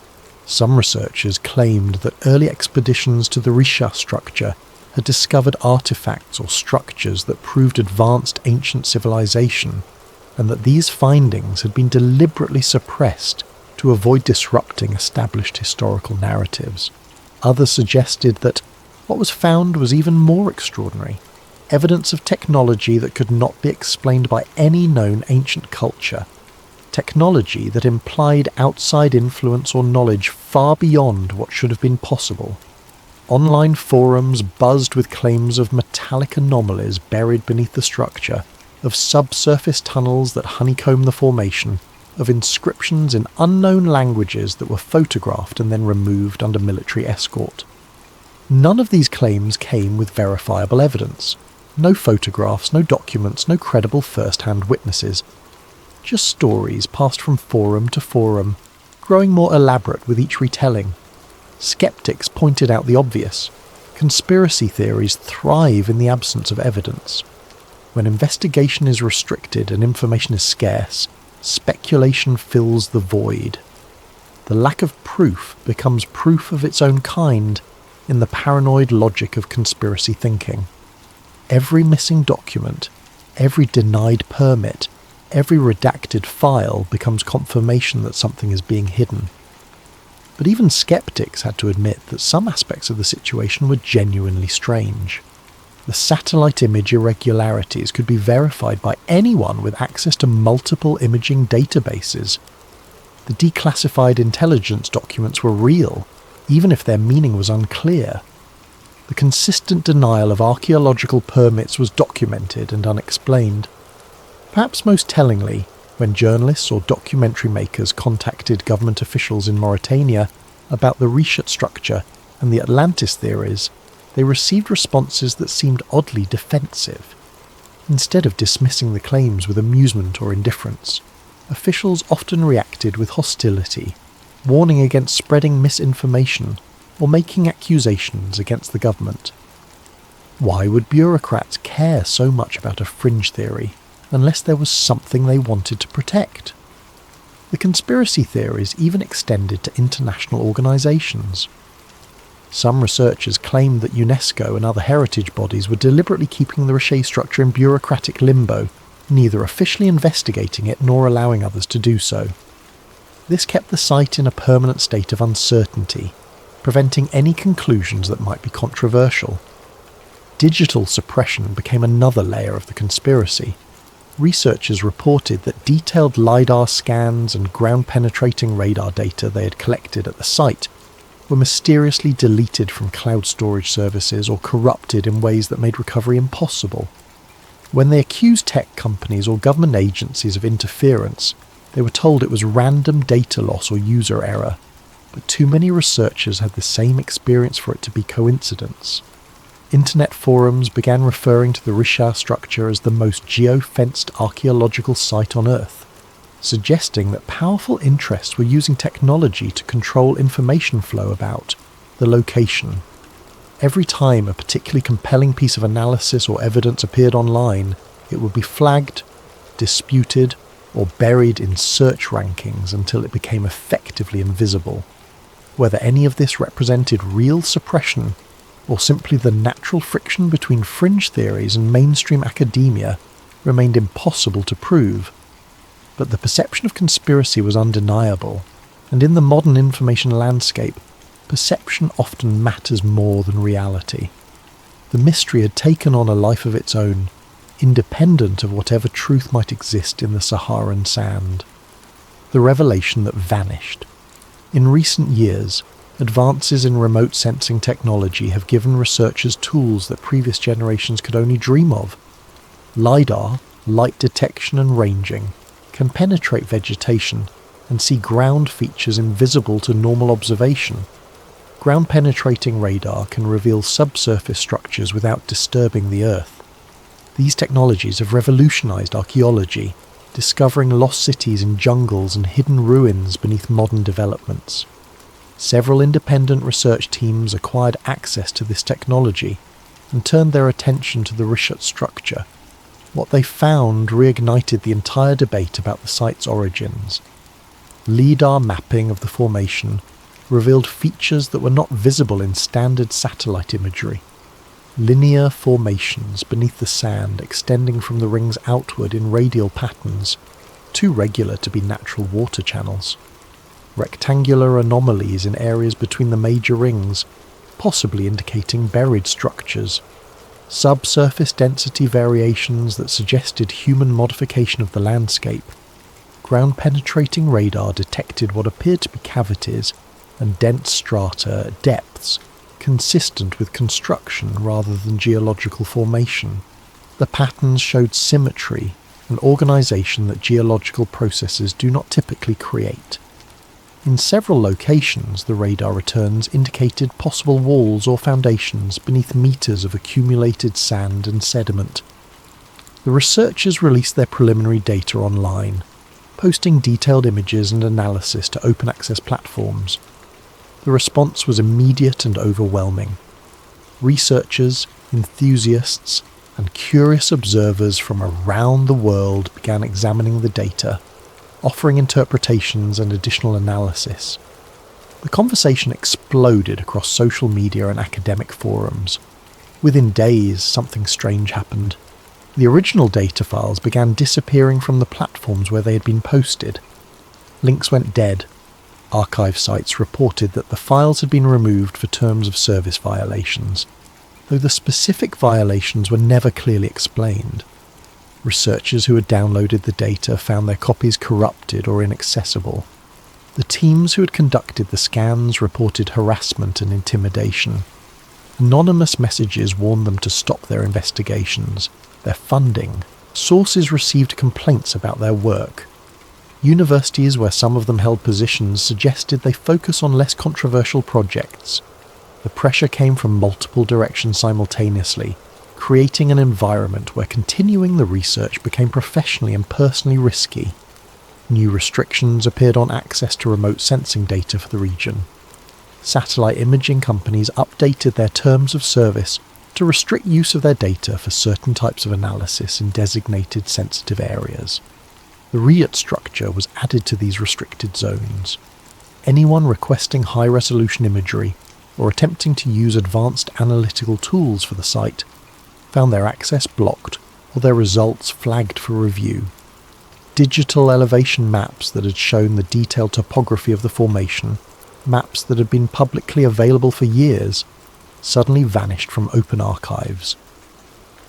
Some researchers claimed that early expeditions to the Richer structure had discovered artifacts or structures that proved advanced ancient civilization, and that these findings had been deliberately suppressed to avoid disrupting established historical narratives. Others suggested that what was found was even more extraordinary, evidence of technology that could not be explained by any known ancient culture, technology that implied outside influence or knowledge far beyond what should have been possible. Online forums buzzed with claims of metallic anomalies buried beneath the structure, of subsurface tunnels that honeycomb the formation, of inscriptions in unknown languages that were photographed and then removed under military escort. None of these claims came with verifiable evidence. No photographs, no documents, no credible first-hand witnesses. Just stories passed from forum to forum, growing more elaborate with each retelling. Skeptics pointed out the obvious. Conspiracy theories thrive in the absence of evidence. When investigation is restricted and information is scarce, speculation fills the void. The lack of proof becomes proof of its own kind in the paranoid logic of conspiracy thinking. Every missing document, every denied permit, every redacted file becomes confirmation that something is being hidden. But even skeptics had to admit that some aspects of the situation were genuinely strange. The satellite image irregularities could be verified by anyone with access to multiple imaging databases. The declassified intelligence documents were real, even if their meaning was unclear. The consistent denial of archaeological permits was documented and unexplained. Perhaps most tellingly, when journalists or documentary makers contacted government officials in Mauritania about the Richer structure and the Atlantis theories, they received responses that seemed oddly defensive. Instead of dismissing the claims with amusement or indifference, officials often reacted with hostility, warning against spreading misinformation or making accusations against the government. Why would bureaucrats care so much about a fringe theory unless there was something they wanted to protect? The conspiracy theories even extended to international organisations. Some researchers claimed that UNESCO and other heritage bodies were deliberately keeping the Richer structure in bureaucratic limbo, neither officially investigating it nor allowing others to do so. This kept the site in a permanent state of uncertainty, preventing any conclusions that might be controversial. Digital suppression became another layer of the conspiracy. Researchers reported that detailed LiDAR scans and ground-penetrating radar data they had collected at the site were mysteriously deleted from cloud storage services or corrupted in ways that made recovery impossible. When they accused tech companies or government agencies of interference, they were told it was random data loss or user error, but too many researchers had the same experience for it to be coincidence. Internet forums began referring to the Richer structure as the most geo-fenced archaeological site on Earth, suggesting that powerful interests were using technology to control information flow about the location. Every time a particularly compelling piece of analysis or evidence appeared online, it would be flagged, disputed, or buried in search rankings until it became effectively invisible. Whether any of this represented real suppression or simply the natural friction between fringe theories and mainstream academia remained impossible to prove. But the perception of conspiracy was undeniable, and in the modern information landscape, perception often matters more than reality. The mystery had taken on a life of its own, independent of whatever truth might exist in the Saharan sand. The revelation that vanished. In recent years, advances in remote sensing technology have given researchers tools that previous generations could only dream of. LiDAR, light detection and ranging, can penetrate vegetation and see ground features invisible to normal observation. Ground-penetrating radar can reveal subsurface structures without disturbing the Earth. These technologies have revolutionized archaeology, discovering lost cities in jungles and hidden ruins beneath modern developments. Several independent research teams acquired access to this technology and turned their attention to the Richer structure. What they found reignited the entire debate about the site's origins. LiDAR mapping of the formation revealed features that were not visible in standard satellite imagery. Linear formations beneath the sand extending from the rings outward in radial patterns, too regular to be natural water channels. Rectangular anomalies in areas between the major rings, possibly indicating buried structures. Subsurface density variations that suggested human modification of the landscape. Ground-penetrating radar detected what appeared to be cavities and dense strata at depths, consistent with construction rather than geological formation. The patterns showed symmetry, an organisation that geological processes do not typically create. In several locations, the radar returns indicated possible walls or foundations beneath meters of accumulated sand and sediment. The researchers released their preliminary data online, posting detailed images and analysis to open access platforms. The response was immediate and overwhelming. Researchers, enthusiasts, and curious observers from around the world began examining the data, offering interpretations and additional analysis. The conversation exploded across social media and academic forums. Within days, something strange happened. The original data files began disappearing from the platforms where they had been posted. Links went dead. Archive sites reported that the files had been removed for terms of service violations, though the specific violations were never clearly explained. Researchers who had downloaded the data found their copies corrupted or inaccessible. The teams who had conducted the scans reported harassment and intimidation. Anonymous messages warned them to stop their investigations, their funding. Sources received complaints about their work. Universities where some of them held positions suggested they focus on less controversial projects. The pressure came from multiple directions simultaneously, creating an environment where continuing the research became professionally and personally risky. New restrictions appeared on access to remote sensing data for the region. Satellite imaging companies updated their terms of service to restrict use of their data for certain types of analysis in designated sensitive areas. The Riyat structure was added to these restricted zones. Anyone requesting high-resolution imagery or attempting to use advanced analytical tools for the site found their access blocked or their results flagged for review. Digital elevation maps that had shown the detailed topography of the formation, maps that had been publicly available for years, suddenly vanished from open archives.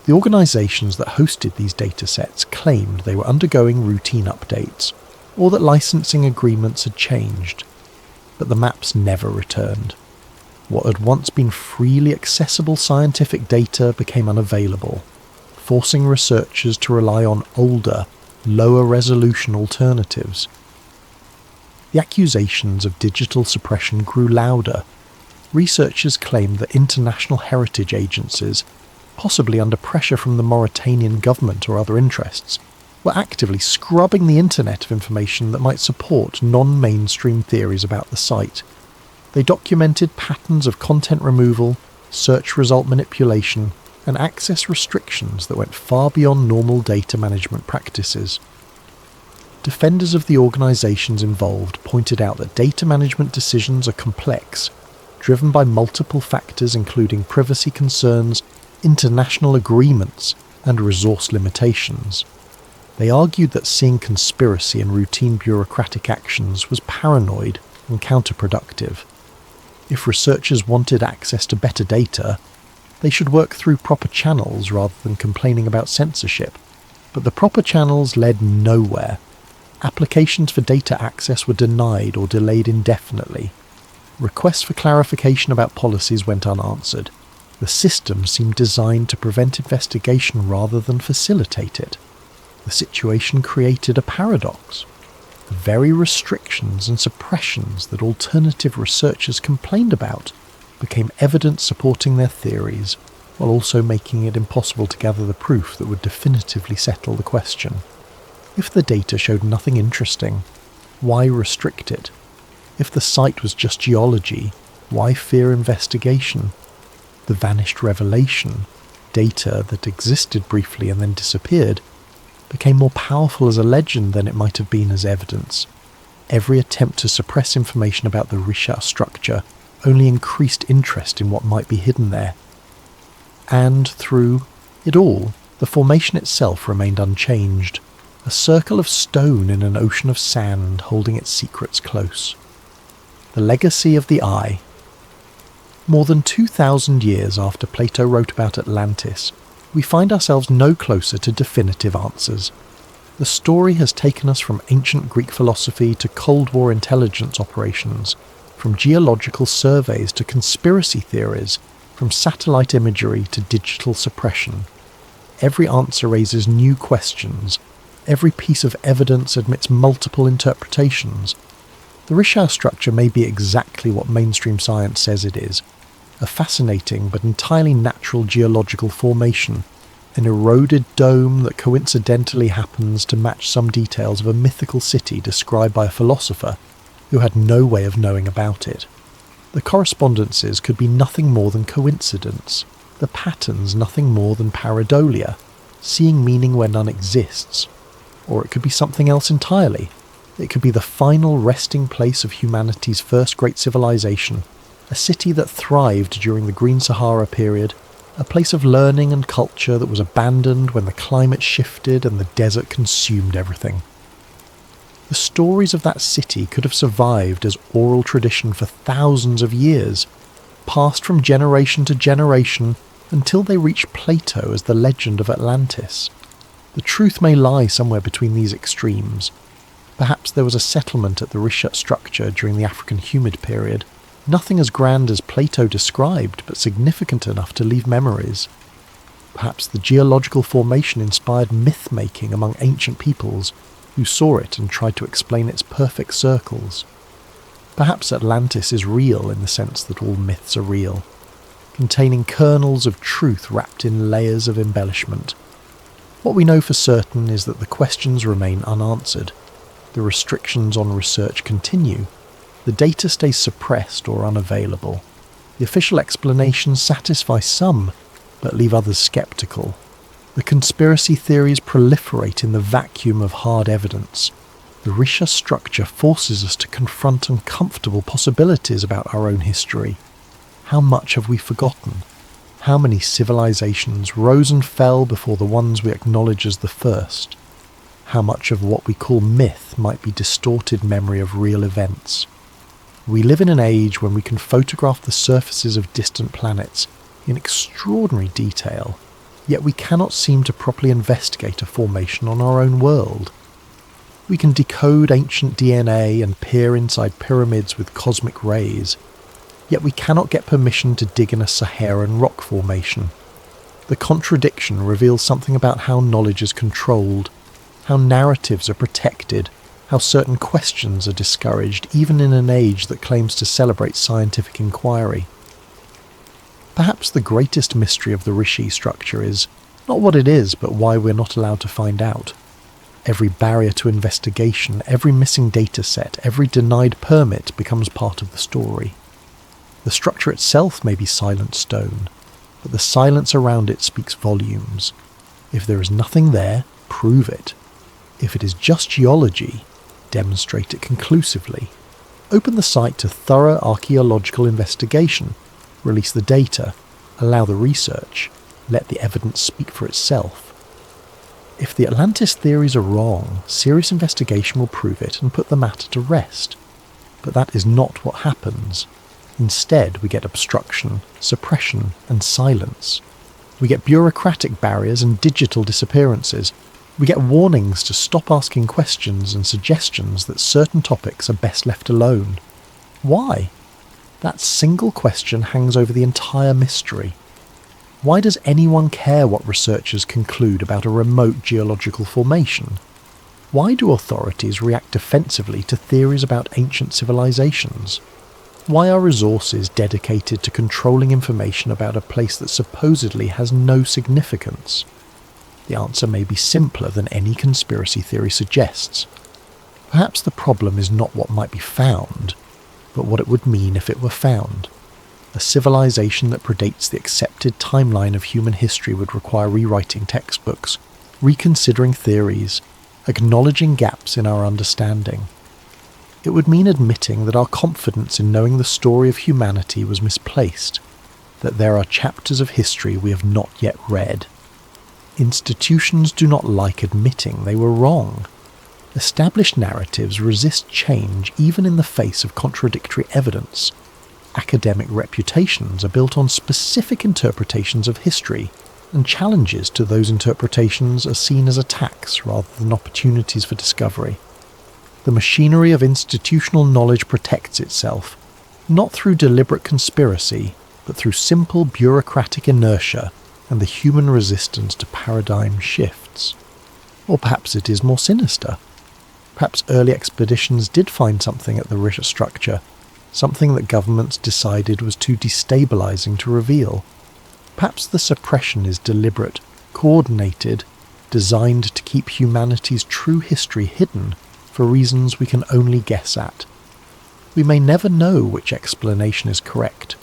The organisations that hosted these datasets claimed they were undergoing routine updates, or that licensing agreements had changed, but the maps never returned. What had once been freely accessible scientific data became unavailable, forcing researchers to rely on older, lower resolution alternatives. The accusations of digital suppression grew louder. Researchers claimed that international heritage agencies, possibly under pressure from the Mauritanian government or other interests, were actively scrubbing the internet of information that might support non-mainstream theories about the site. They documented patterns of content removal, search result manipulation, and access restrictions that went far beyond normal data management practices. Defenders of the organisations involved pointed out that data management decisions are complex, driven by multiple factors including privacy concerns, international agreements, and resource limitations. They argued that seeing conspiracy in routine bureaucratic actions was paranoid and counterproductive. If researchers wanted access to better data, they should work through proper channels rather than complaining about censorship. But the proper channels led nowhere. Applications for data access were denied or delayed indefinitely. Requests for clarification about policies went unanswered. The system seemed designed to prevent investigation rather than facilitate it. The situation created a paradox. The very restrictions and suppressions that alternative researchers complained about became evidence supporting their theories, while also making it impossible to gather the proof that would definitively settle the question. If the data showed nothing interesting, why restrict it? If the site was just geology, why fear investigation? The vanished revelation, data that existed briefly and then disappeared, became more powerful as a legend than it might have been as evidence. Every attempt to suppress information about the Risha structure only increased interest in what might be hidden there. And through it all, the formation itself remained unchanged, a circle of stone in an ocean of sand holding its secrets close. The legacy of the eye. More than 2,000 years after Plato wrote about Atlantis, we find ourselves no closer to definitive answers. The story has taken us from ancient Greek philosophy to Cold War intelligence operations, from geological surveys to conspiracy theories, from satellite imagery to digital suppression. Every answer raises new questions. Every piece of evidence admits multiple interpretations. The Risha structure may be exactly what mainstream science says it is, a fascinating but entirely natural geological formation, an eroded dome that coincidentally happens to match some details of a mythical city described by a philosopher who had no way of knowing about it. The correspondences could be nothing more than coincidence, the patterns nothing more than pareidolia, seeing meaning where none exists. Or it could be something else entirely. It could be the final resting place of humanity's first great civilization, a city that thrived during the Green Sahara period, a place of learning and culture that was abandoned when the climate shifted and the desert consumed everything. The stories of that city could have survived as oral tradition for thousands of years, passed from generation to generation until they reached Plato as the legend of Atlantis. The truth may lie somewhere between these extremes. Perhaps there was a settlement at the Risha structure during the African humid period, nothing as grand as Plato described, but significant enough to leave memories. Perhaps the geological formation inspired myth-making among ancient peoples who saw it and tried to explain its perfect circles. Perhaps Atlantis is real in the sense that all myths are real, containing kernels of truth wrapped in layers of embellishment. What we know for certain is that the questions remain unanswered. The restrictions on research continue. The data stays suppressed or unavailable. The official explanations satisfy some, but leave others skeptical. The conspiracy theories proliferate in the vacuum of hard evidence. The Risha structure forces us to confront uncomfortable possibilities about our own history. How much have we forgotten? How many civilizations rose and fell before the ones we acknowledge as the first? How much of what we call myth might be distorted memory of real events? We live in an age when we can photograph the surfaces of distant planets in extraordinary detail, yet we cannot seem to properly investigate a formation on our own world. We can decode ancient DNA and peer inside pyramids with cosmic rays, yet we cannot get permission to dig in a Saharan rock formation. The contradiction reveals something about how knowledge is controlled, how narratives are protected, how certain questions are discouraged even in an age that claims to celebrate scientific inquiry. Perhaps the greatest mystery of the Rishi structure is not what it is, but why we're not allowed to find out. Every barrier to investigation, every missing data set, every denied permit becomes part of the story. The structure itself may be silent stone, but the silence around it speaks volumes. If there is nothing there, prove it. If it is just geology, demonstrate it conclusively. Open the site to thorough archaeological investigation. Release the data. Allow the research. Let the evidence speak for itself. If the Atlantis theories are wrong, serious investigation will prove it and put the matter to rest. But that is not what happens. Instead, we get obstruction, suppression, and silence. We get bureaucratic barriers and digital disappearances. We get warnings to stop asking questions and suggestions that certain topics are best left alone. Why? That single question hangs over the entire mystery. Why does anyone care what researchers conclude about a remote geological formation? Why do authorities react defensively to theories about ancient civilizations? Why are resources dedicated to controlling information about a place that supposedly has no significance? The answer may be simpler than any conspiracy theory suggests. Perhaps the problem is not what might be found, but what it would mean if it were found. A civilization that predates the accepted timeline of human history would require rewriting textbooks, reconsidering theories, acknowledging gaps in our understanding. It would mean admitting that our confidence in knowing the story of humanity was misplaced, that there are chapters of history we have not yet read. Institutions do not like admitting they were wrong. Established narratives resist change even in the face of contradictory evidence. Academic reputations are built on specific interpretations of history, and challenges to those interpretations are seen as attacks rather than opportunities for discovery. The machinery of institutional knowledge protects itself, not through deliberate conspiracy, but through simple bureaucratic inertia and the human resistance to paradigm shifts. Or perhaps it is more sinister. Perhaps early expeditions did find something at the Risha structure, something that governments decided was too destabilizing to reveal. Perhaps the suppression is deliberate, coordinated, designed to keep humanity's true history hidden for reasons we can only guess at. We may never know which explanation is correct.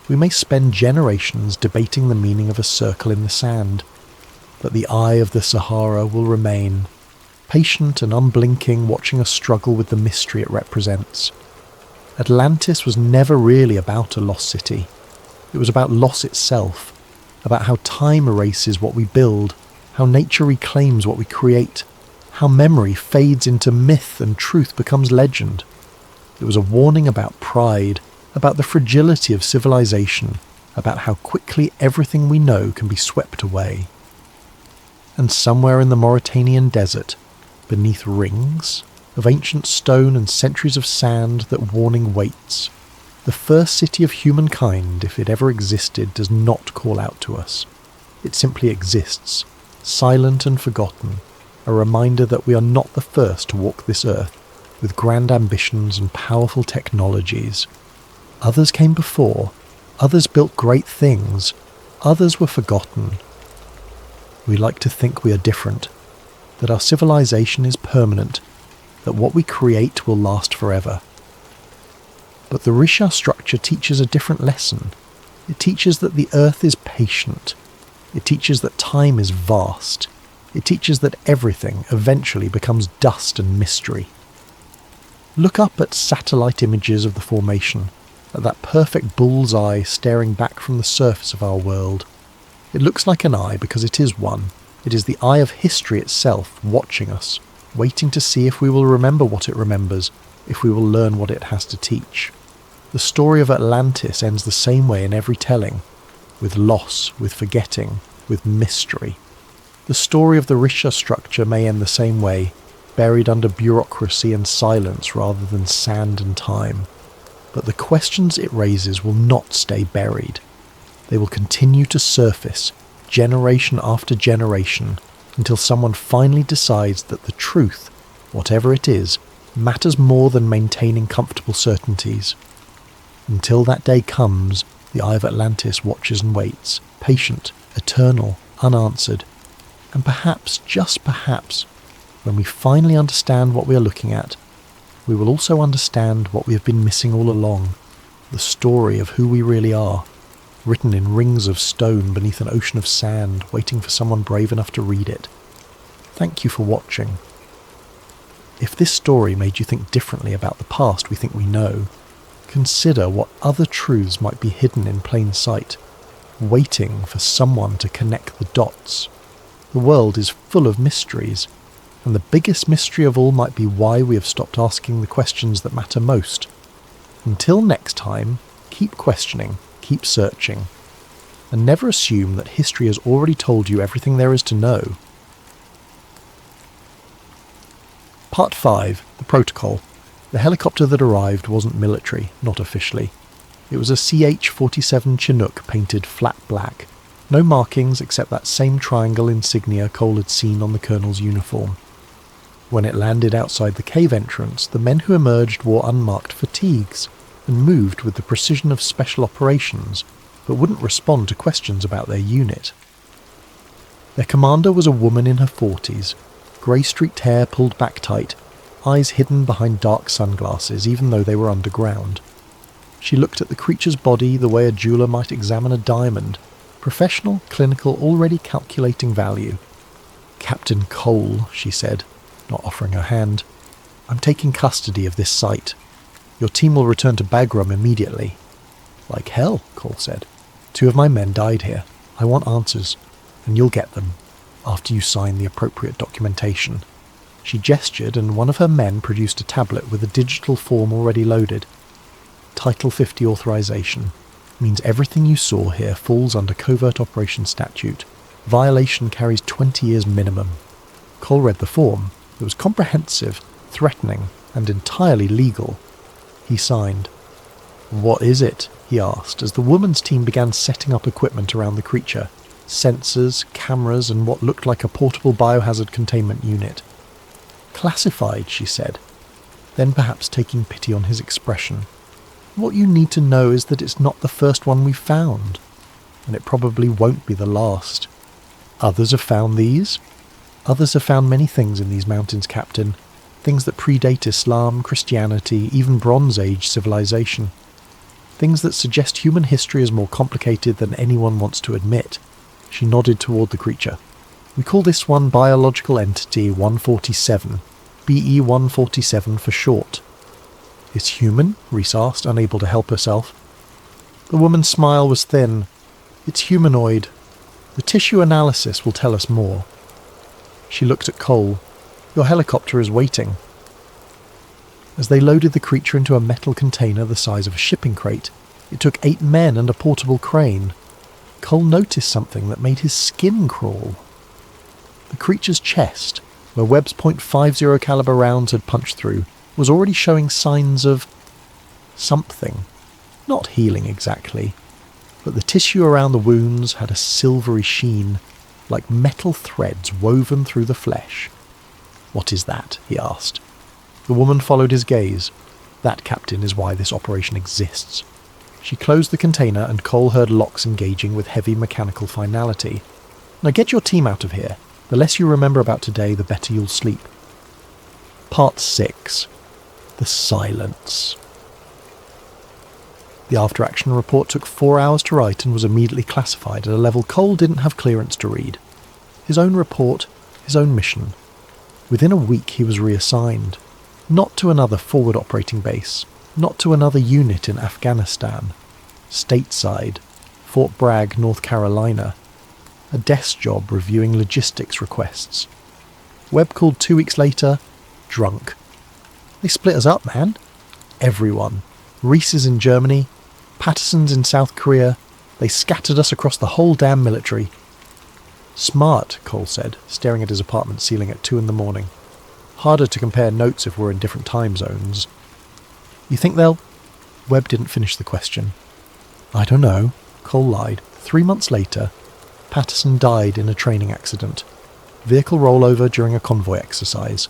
We may spend generations debating the meaning of a circle in the sand, but the eye of the Sahara will remain, patient and unblinking, watching us struggle with the mystery it represents. Atlantis was never really about a lost city. It was about loss itself, about how time erases what we build, how nature reclaims what we create, how memory fades into myth and truth becomes legend. It was a warning about pride, about the fragility of civilization, about how quickly everything we know can be swept away. And somewhere in the Mauritanian desert, beneath rings of ancient stone and centuries of sand, that warning waits. The first city of humankind, if it ever existed, does not call out to us. It simply exists, silent and forgotten, a reminder that we are not the first to walk this earth with grand ambitions and powerful technologies. Others came before, others built great things, others were forgotten. We like to think we are different, that our civilization is permanent, that what we create will last forever. But the Risha structure teaches a different lesson. It teaches that the earth is patient. It teaches that time is vast. It teaches that everything eventually becomes dust and mystery. Look up at satellite images of the formation, at that perfect bull's eye staring back from the surface of our world. It looks like an eye because it is one. It is the eye of history itself watching us, waiting to see if we will remember what it remembers, if we will learn what it has to teach. The story of Atlantis ends the same way in every telling, with loss, with forgetting, with mystery. The story of the Risha structure may end the same way, buried under bureaucracy and silence rather than sand and time. But the questions it raises will not stay buried. They will continue to surface, generation after generation, until someone finally decides that the truth, whatever it is, matters more than maintaining comfortable certainties. Until that day comes, the Eye of Atlantis watches and waits, patient, eternal, unanswered. And perhaps, just perhaps, when we finally understand what we are looking at, we will also understand what we have been missing all along, the story of who we really are, written in rings of stone beneath an ocean of sand, waiting for someone brave enough to read it. Thank you for watching. If this story made you think differently about the past we think we know, consider what other truths might be hidden in plain sight, waiting for someone to connect the dots. The world is full of mysteries, and the biggest mystery of all might be why we have stopped asking the questions that matter most. Until next time, keep questioning, keep searching, and never assume that history has already told you everything there is to know. Part 5. The Protocol. The helicopter that arrived wasn't military, not officially. It was a CH-47 Chinook painted flat black. No markings except that same triangle insignia Cole had seen on the colonel's uniform. When it landed outside the cave entrance, the men who emerged wore unmarked fatigues and moved with the precision of special operations, but wouldn't respond to questions about their unit. Their commander was a woman in her 40s, grey-streaked hair pulled back tight, eyes hidden behind dark sunglasses even though they were underground. She looked at the creature's body the way a jeweller might examine a diamond, professional, clinical, already calculating value. "Captain Cole," she said, not offering her hand, "I'm taking custody of this site. Your team will return to Bagram immediately." "Like hell," Cole said. "2 of my men died here. I want answers, and you'll get them, after you sign the appropriate documentation." She gestured, and one of her men produced a tablet with a digital form already loaded. Title 50 authorization. Means everything you saw here falls under Covert Operations Statute. Violation carries 20 years minimum. Cole read the form. It was comprehensive, threatening, and entirely legal. He signed. "What is it?" he asked, as the woman's team began setting up equipment around the creature. Sensors, cameras, and what looked like a portable biohazard containment unit. "Classified," she said, then perhaps taking pity on his expression. "What you need to know is that it's not the first one we've found, and it probably won't be the last. Others have found these. Others have found many things in these mountains, Captain. Things that predate Islam, Christianity, even Bronze Age civilization. Things that suggest human history is more complicated than anyone wants to admit." She nodded toward the creature. "We call this one biological entity 147, BE-147 for short." "It's human?" Reese asked, unable to help herself. The woman's smile was thin. "It's humanoid. The tissue analysis will tell us more." She looked at Cole. "Your helicopter is waiting." As they loaded the creature into a metal container the size of a shipping crate, it took 8 men and a portable crane. Cole noticed something that made his skin crawl. The creature's chest, where Webb's .50 caliber rounds had punched through, was already showing signs of something. Not healing exactly, but the tissue around the wounds had a silvery sheen, like metal threads woven through the flesh. "What is that?" he asked. The woman followed his gaze. "That, Captain, is why this operation exists." She closed the container, and Cole heard locks engaging with heavy mechanical finality. "Now get your team out of here. The less you remember about today, the better you'll sleep." Part 6. The Silence. The after-action report took 4 hours to write and was immediately classified at a level Cole didn't have clearance to read. His own report, his own mission. Within a week he was reassigned. Not to another forward operating base, not to another unit in Afghanistan. Stateside, Fort Bragg, North Carolina. A desk job reviewing logistics requests. Webb called 2 weeks later, drunk. They split us up, man. Everyone. Reese is in Germany, Patterson's in South Korea. They scattered us across the whole damn military. Smart, Cole said, staring at his apartment ceiling at 2 a.m. Harder to compare notes if we're in different time zones. You think they'll... Webb didn't finish the question. I don't know, Cole lied. 3 months later, Patterson died in a training accident. Vehicle rollover during a convoy exercise.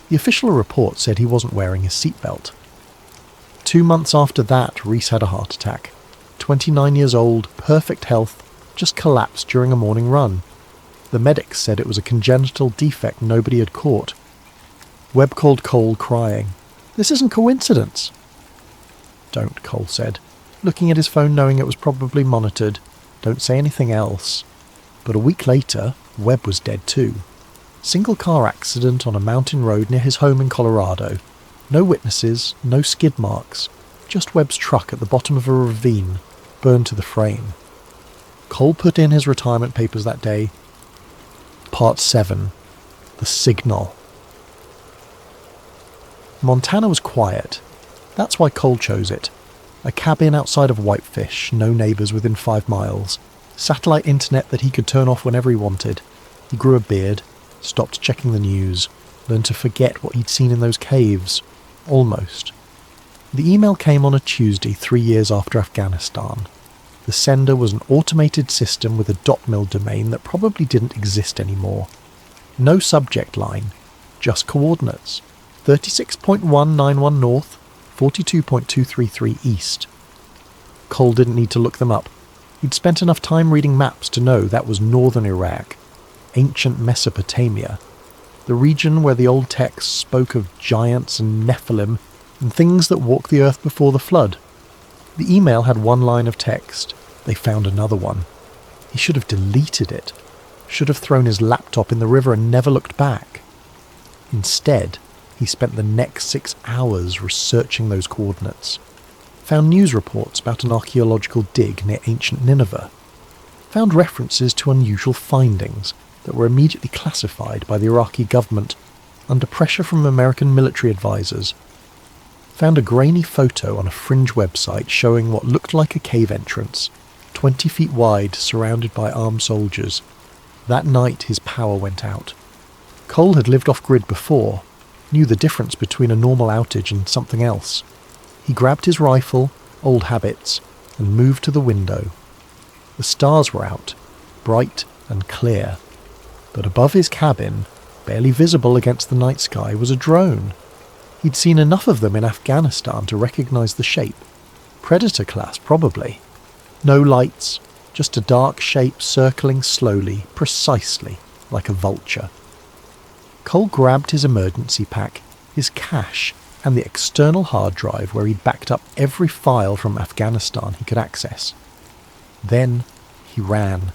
The official report said he wasn't wearing his seatbelt. 2 months after that, Reese had a heart attack. 29 years old, perfect health, just collapsed during a morning run. The medics said it was a congenital defect nobody had caught. Webb called Cole, crying. This isn't coincidence. Don't, Cole said, looking at his phone knowing it was probably monitored. Don't say anything else. But a week later, Webb was dead too. Single car accident on a mountain road near his home in Colorado. No witnesses, no skid marks. Just Webb's truck at the bottom of a ravine, burned to the frame. Cole put in his retirement papers that day. Part 7. The Signal. Montana was quiet. That's why Cole chose it. A cabin outside of Whitefish, no neighbours within 5 miles. Satellite internet that he could turn off whenever he wanted. He grew a beard, stopped checking the news, learned to forget what he'd seen in those caves. Almost. The email came on a Tuesday 3 years after Afghanistan. The sender was an automated system with a .mil domain that probably didn't exist anymore. No subject line, just coordinates. 36.191 north, 42.233 east. Cole didn't need to look them up. He'd spent enough time reading maps to know that was northern Iraq, ancient Mesopotamia, the region where the old texts spoke of giants and Nephilim and things that walked the earth before the flood. The email had 1 line of text. They found another one. He should have deleted it. Should have thrown his laptop in the river and never looked back. Instead, he spent the next 6 hours researching those coordinates. Found news reports about an archaeological dig near ancient Nineveh. Found references to unusual findings that were immediately classified by the Iraqi government under pressure from American military advisors. Found a grainy photo on a fringe website showing what looked like a cave entrance, 20 feet wide, surrounded by armed soldiers. That night his power went out. Cole had lived off-grid before, knew the difference between a normal outage and something else. He grabbed his rifle, old habits, and moved to the window. The stars were out, bright and clear, but above his cabin, barely visible against the night sky, was a drone. He'd seen enough of them in Afghanistan to recognise the shape. Predator class, probably. No lights, just a dark shape circling slowly, precisely, like a vulture. Cole grabbed his emergency pack, his cash, and the external hard drive where he'd backed up every file from Afghanistan he could access. Then he ran.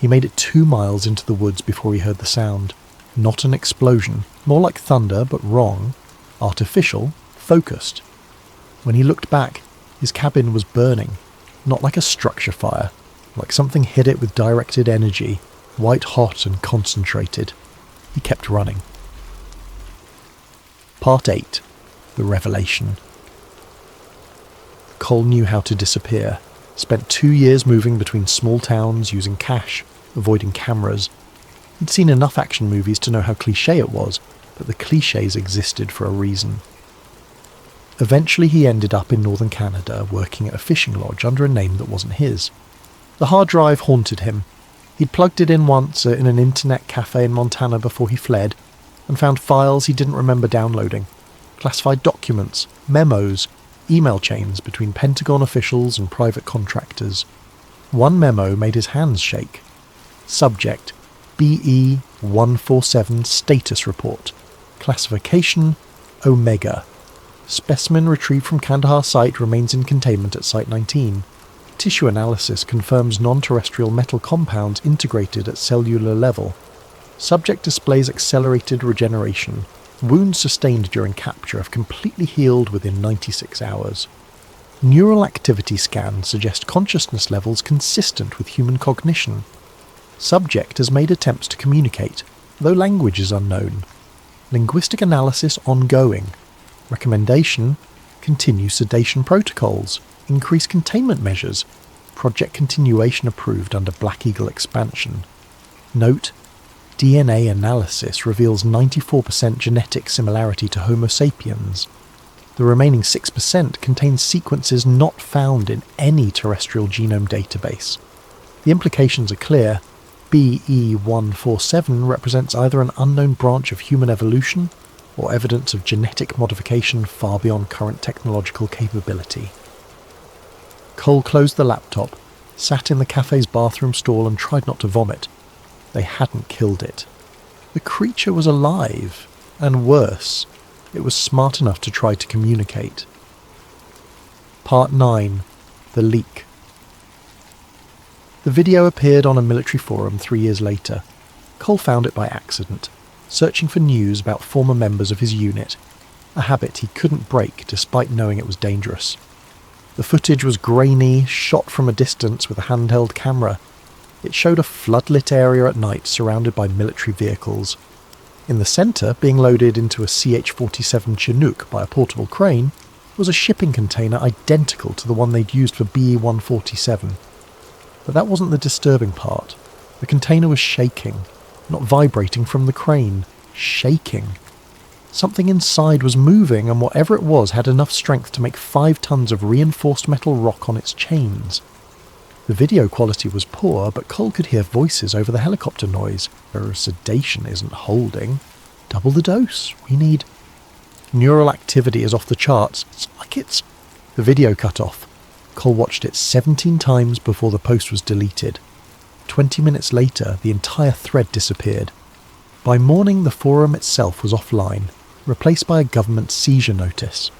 He made it 2 miles into the woods before he heard the sound. Not an explosion, more like thunder, but wrong. Artificial, focused. When he looked back, his cabin was burning, not like a structure fire, like something hit it with directed energy, white hot and concentrated. He kept running. Part 8. The Revelation. Cole knew how to disappear. Spent 2 years moving between small towns using cash, avoiding cameras. He'd seen enough action movies to know how cliché it was, but the clichés existed for a reason. Eventually he ended up in northern Canada working at a fishing lodge under a name that wasn't his. The hard drive haunted him. He'd plugged it in once in an internet cafe in Montana before he fled, and found files he didn't remember downloading. Classified documents, memos, email chains between Pentagon officials and private contractors. One memo made his hands shake. Subject: BE-147 Status Report. Classification: Omega. Specimen retrieved from Kandahar site remains in containment at Site 19. Tissue analysis confirms non-terrestrial metal compounds integrated at cellular level. Subject displays accelerated regeneration. Wounds sustained during capture have completely healed within 96 hours. Neural activity scans suggest consciousness levels consistent with human cognition. Subject has made attempts to communicate, though language is unknown. Linguistic analysis ongoing. Recommendation: continue sedation protocols, increase containment measures. Project continuation approved under Black Eagle expansion. Note: DNA analysis reveals 94% genetic similarity to Homo sapiens. The remaining 6% contains sequences not found in any terrestrial genome database. The implications are clear. BE147 represents either an unknown branch of human evolution or evidence of genetic modification far beyond current technological capability. Cole closed the laptop, sat in the cafe's bathroom stall and tried not to vomit. They hadn't killed it. The creature was alive, and worse, it was smart enough to try to communicate. Part 9. The Leak. The video appeared on a military forum 3 years later. Cole found it by accident, searching for news about former members of his unit, a habit he couldn't break despite knowing it was dangerous. The footage was grainy, shot from a distance with a handheld camera. It showed a floodlit area at night surrounded by military vehicles. In the centre, being loaded into a CH-47 Chinook by a portable crane, was a shipping container identical to the one they'd used for BE-147. But that wasn't the disturbing part. The container was shaking, not vibrating from the crane, shaking. Something inside was moving, and whatever it was had enough strength to make 5 tons of reinforced metal rock on its chains. The video quality was poor, but Cole could hear voices over the helicopter noise. Sedation isn't holding. Double the dose. We need... Neural activity is off the charts. It's like it's... The video cut off. Cole watched it 17 times before the post was deleted. 20 minutes later, the entire thread disappeared. By morning, the forum itself was offline, replaced by a government seizure notice.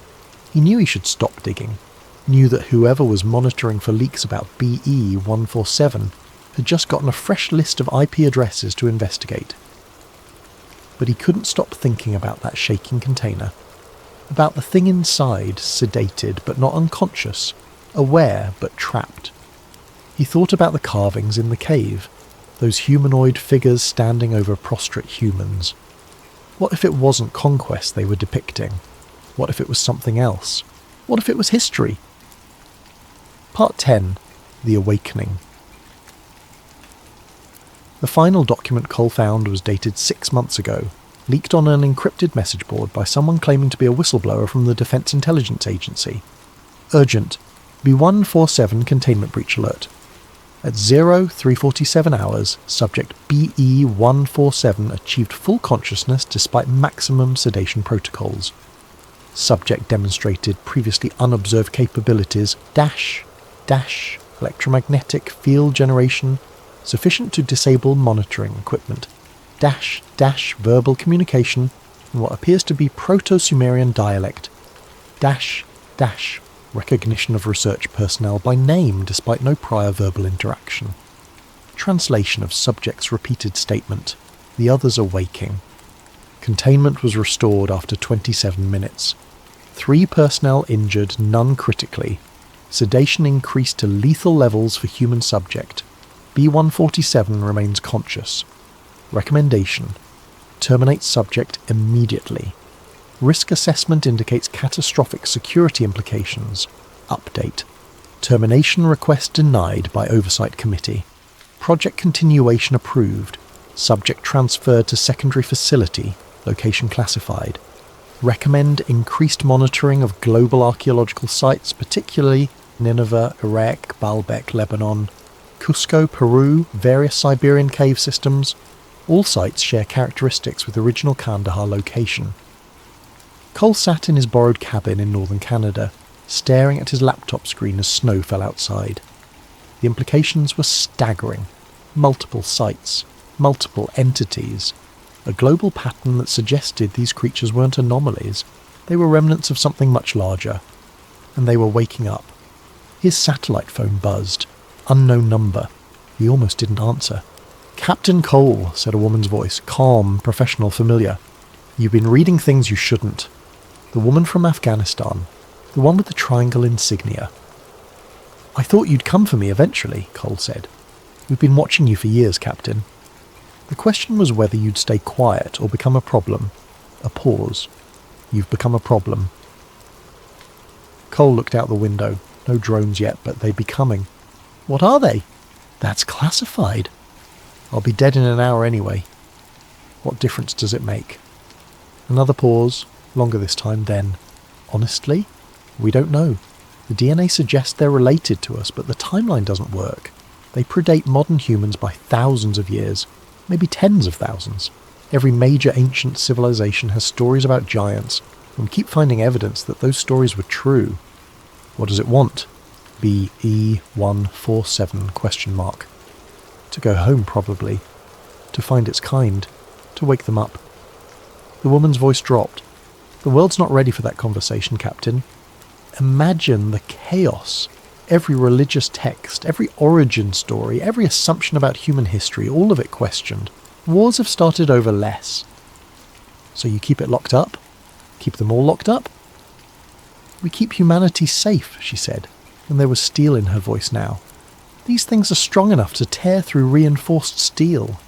He knew he should stop digging. Knew that whoever was monitoring for leaks about BE-147 had just gotten a fresh list of IP addresses to investigate. But he couldn't stop thinking about that shaking container, about the thing inside, sedated but not unconscious, aware but trapped. He thought about the carvings in the cave, those humanoid figures standing over prostrate humans. What if it wasn't conquest they were depicting? What if it was something else? What if it was history? Part 10. The Awakening. The final document Cole found was dated 6 months ago, leaked on an encrypted message board by someone claiming to be a whistleblower from the Defense Intelligence Agency. Urgent. B147 containment breach alert. At 0347 hours, subject BE147 achieved full consciousness despite maximum sedation protocols. Subject demonstrated previously unobserved capabilities dash electromagnetic field generation sufficient to disable monitoring equipment dash verbal communication in what appears to be Proto-Sumerian dialect dash recognition of research personnel by name despite no prior verbal interaction. Translation of subject's repeated statement: the others are waking. Containment was restored after 27 minutes. 3 personnel injured, none critically. Sedation increased to lethal levels for human subject. B147 remains conscious. Recommendation: terminate subject immediately. Risk assessment indicates catastrophic security implications. Update: termination request denied by Oversight Committee. Project continuation approved. Subject transferred to secondary facility. Location classified. Recommend increased monitoring of global archaeological sites, particularly Nineveh, Iraq, Baalbek, Lebanon, Cusco, Peru, various Siberian cave systems. All sites share characteristics with original Kandahar location. Cole sat in his borrowed cabin in northern Canada, staring at his laptop screen as snow fell outside. The implications were staggering. Multiple sites, multiple entities, a global pattern that suggested these creatures weren't anomalies. They were remnants of something much larger, and they were waking up. His satellite phone buzzed. Unknown number. He almost didn't answer. "Captain Cole," said a woman's voice, calm, professional, familiar. "You've been reading things you shouldn't. The woman from Afghanistan. The one with the triangle insignia." "I thought you'd come for me eventually," Cole said. "We've been watching you for years, Captain." The question was whether you'd stay quiet or become a problem. A pause. "You've become a problem." Cole looked out the window. No drones yet, but they'd be coming. "What are they?" "That's classified." "I'll be dead in an hour anyway." "What difference does it make?" Another pause, longer this time, then, "Honestly, we don't know. The DNA suggests they're related to us, but the timeline doesn't work. They predate modern humans by thousands of years, maybe tens of thousands. Every major ancient civilization has stories about giants, and we keep finding evidence that those stories were true. What does it want? BE147? To go home, probably. To find its kind. To wake them up." The woman's voice dropped. "The world's not ready for that conversation, Captain. Imagine the chaos. Every religious text, every origin story, every assumption about human history, all of it questioned. Wars have started over less. So you keep it locked up? Keep them all locked up?" "We keep humanity safe," she said, and there was steel in her voice now. "These things are strong enough to tear through reinforced steel.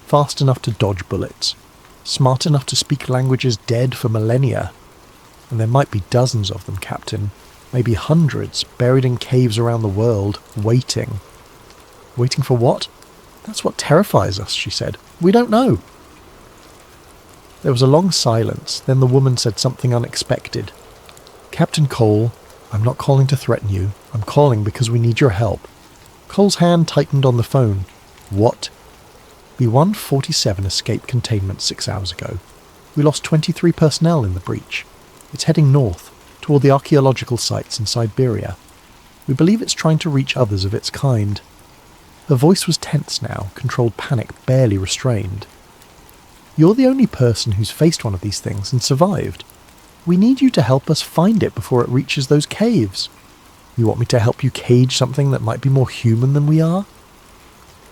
Fast enough to dodge bullets. Smart enough to speak languages dead for millennia. And there might be dozens of them, Captain. Maybe hundreds, buried in caves around the world, waiting." "Waiting for what?" "That's what terrifies us," she said. "We don't know." There was a long silence, then the woman said something unexpected. "Captain Cole, I'm not calling to threaten you. I'm calling because we need your help." Cole's hand tightened on the phone. "What?" "B147 escaped containment 6 hours ago. We lost 23 personnel in the breach. It's heading north, toward the archaeological sites in Siberia. We believe it's trying to reach others of its kind." Her voice was tense now, controlled panic barely restrained. "You're the only person who's faced one of these things and survived. We need you to help us find it before it reaches those caves. You want me to help you cage something that might be more human than we are?"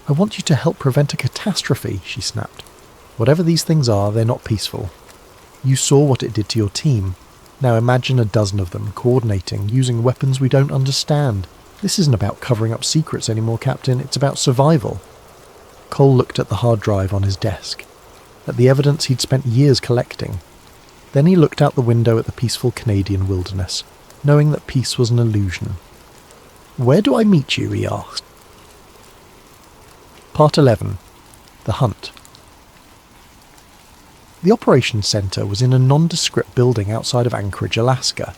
"I want you to help prevent a catastrophe," she snapped. "Whatever these things are, they're not peaceful. You saw what it did to your team. Now imagine a dozen of them, coordinating, using weapons we don't understand. This isn't about covering up secrets anymore, Captain. It's about survival." Cole looked at the hard drive on his desk, at the evidence he'd spent years collecting. Then he looked out the window at the peaceful Canadian wilderness, knowing that peace was an illusion. "Where do I meet you?" he asked. Part 11. The Hunt. The operations center was in a nondescript building outside of Anchorage, Alaska,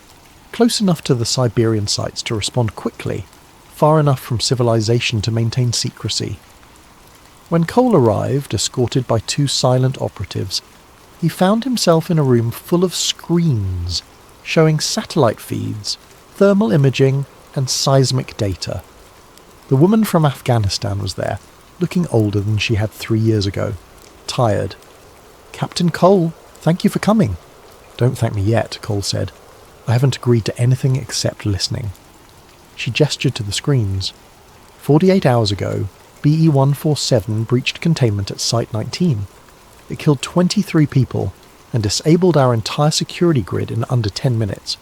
close enough to the Siberian sites to respond quickly, far enough from civilization to maintain secrecy. When Cole arrived, escorted by 2 silent operatives, he found himself in a room full of screens, showing satellite feeds, thermal imaging, and seismic data. The woman from Afghanistan was there, looking older than she had 3 years ago, tired. "Captain Cole, thank you for coming." "Don't thank me yet," Cole said. "I haven't agreed to anything except listening." She gestured to the screens. 48 hours ago, BE147 breached containment at Site 19. It killed 23 people and disabled our entire security grid in under 10 minutes.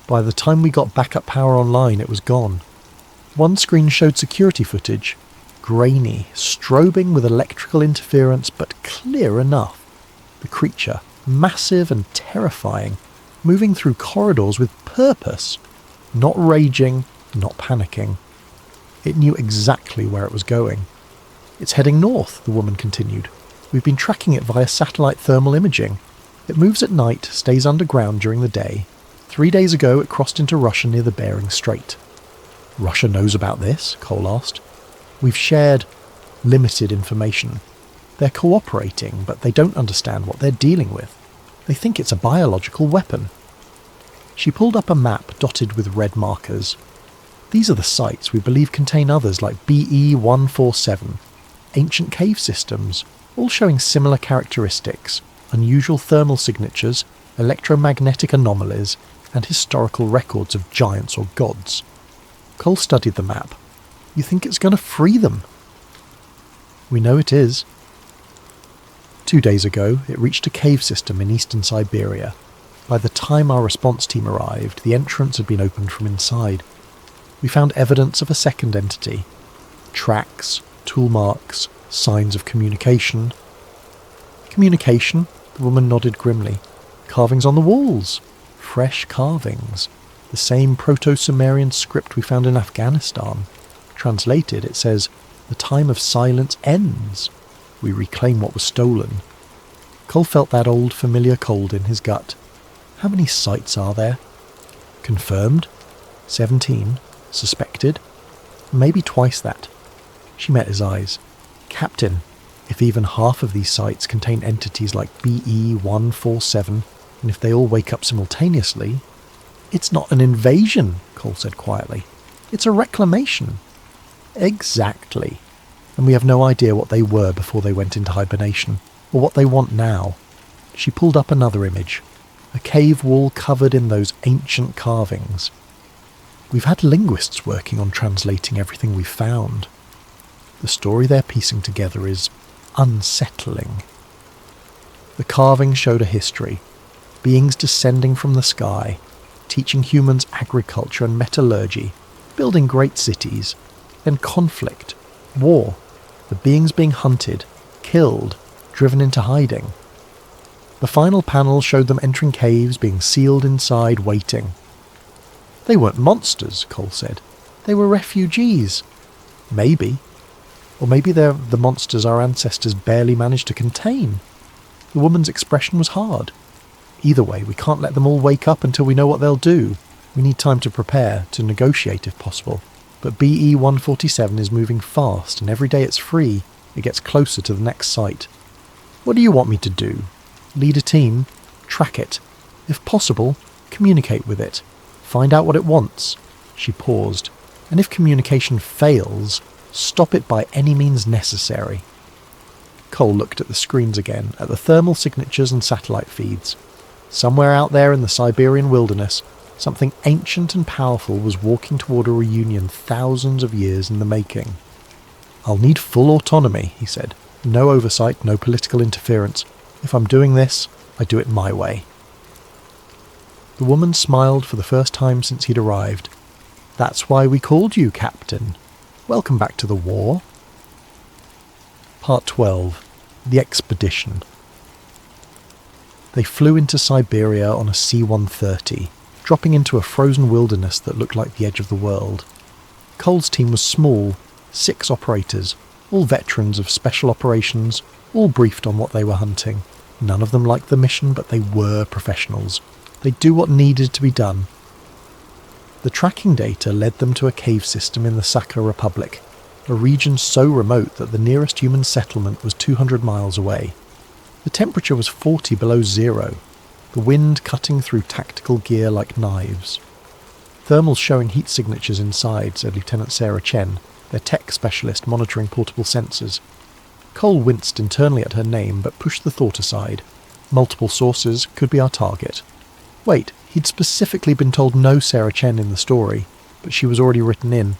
By the time we got backup power online, it was gone. One screen showed security footage, grainy, strobing with electrical interference, but clear enough. The creature, massive and terrifying, moving through corridors with purpose, not raging, not panicking. It knew exactly where it was going. "It's heading north," the woman continued. "We've been tracking it via satellite thermal imaging. It moves at night, stays underground during the day. 3 days ago it crossed into Russia near the Bering Strait." "Russia knows about this?" Cole asked. "We've shared limited information. They're cooperating, but they don't understand what they're dealing with. They think it's a biological weapon." She pulled up a map dotted with red markers. "These are the sites we believe contain others like BE147. Ancient cave systems, all showing similar characteristics, unusual thermal signatures, electromagnetic anomalies, and historical records of giants or gods. Cole studied the map. You think it's going to free them? We know it is. 2 days ago, it reached a cave system in eastern Siberia. By the time our response team arrived, the entrance had been opened from inside. We found evidence of a second entity. Tracks, tool marks, signs of communication. Communication? The woman nodded grimly. Carvings on the walls. Fresh carvings. The same Proto-Sumerian script we found in Afghanistan. Translated, it says, "The time of silence ends. We reclaim what was stolen." Cole felt that old familiar cold in his gut. How many sites are there? Confirmed? 17. Suspected? Maybe twice that. She met his eyes. Captain, if even half of these sites contain entities like BE-147, and if they all wake up simultaneously... It's not an invasion, Cole said quietly. It's a reclamation. Exactly. And we have no idea what they were before they went into hibernation, or what they want now. She pulled up another image. A cave wall covered in those ancient carvings. We've had linguists working on translating everything we've found. The story they're piecing together is unsettling. The carvings showed a history. Beings descending from the sky, teaching humans agriculture and metallurgy, building great cities, then conflict, war, the beings being hunted, killed, driven into hiding. The final panel showed them entering caves, being sealed inside, waiting. They weren't monsters, Cole said. They were refugees. Maybe. Or maybe they're the monsters our ancestors barely managed to contain. The woman's expression was hard. Either way, we can't let them all wake up until we know what they'll do. We need time to prepare, to negotiate if possible. But BE-147 is moving fast, and every day it's free, it gets closer to the next site. What do you want me to do? Lead a team? Track it? If possible, communicate with it. Find out what it wants. She paused. And if communication fails, stop it by any means necessary. Cole looked at the screens again, at the thermal signatures and satellite feeds. Somewhere out there in the Siberian wilderness, something ancient and powerful was walking toward a reunion thousands of years in the making. I'll need full autonomy, he said. No oversight, no political interference. If I'm doing this, I do it my way. The woman smiled for the first time since he'd arrived. That's why we called you, Captain. Welcome back to the war. Part 12. The Expedition. They flew into Siberia on a C-130, dropping into a frozen wilderness that looked like the edge of the world. Cole's team was small, 6 operators, all veterans of special operations, all briefed on what they were hunting. None of them liked the mission, but they were professionals. They'd do what needed to be done. The tracking data led them to a cave system in the Sakha Republic, a region so remote that the nearest human settlement was 200 miles away. The temperature was 40 below zero, the wind cutting through tactical gear like knives. Thermals showing heat signatures inside, said Lieutenant Sarah Chen, their tech specialist monitoring portable sensors. Cole winced internally at her name, but pushed the thought aside. Multiple sources could be our target. Wait, he'd specifically been told no Sarah Chen in the story, but she was already written in.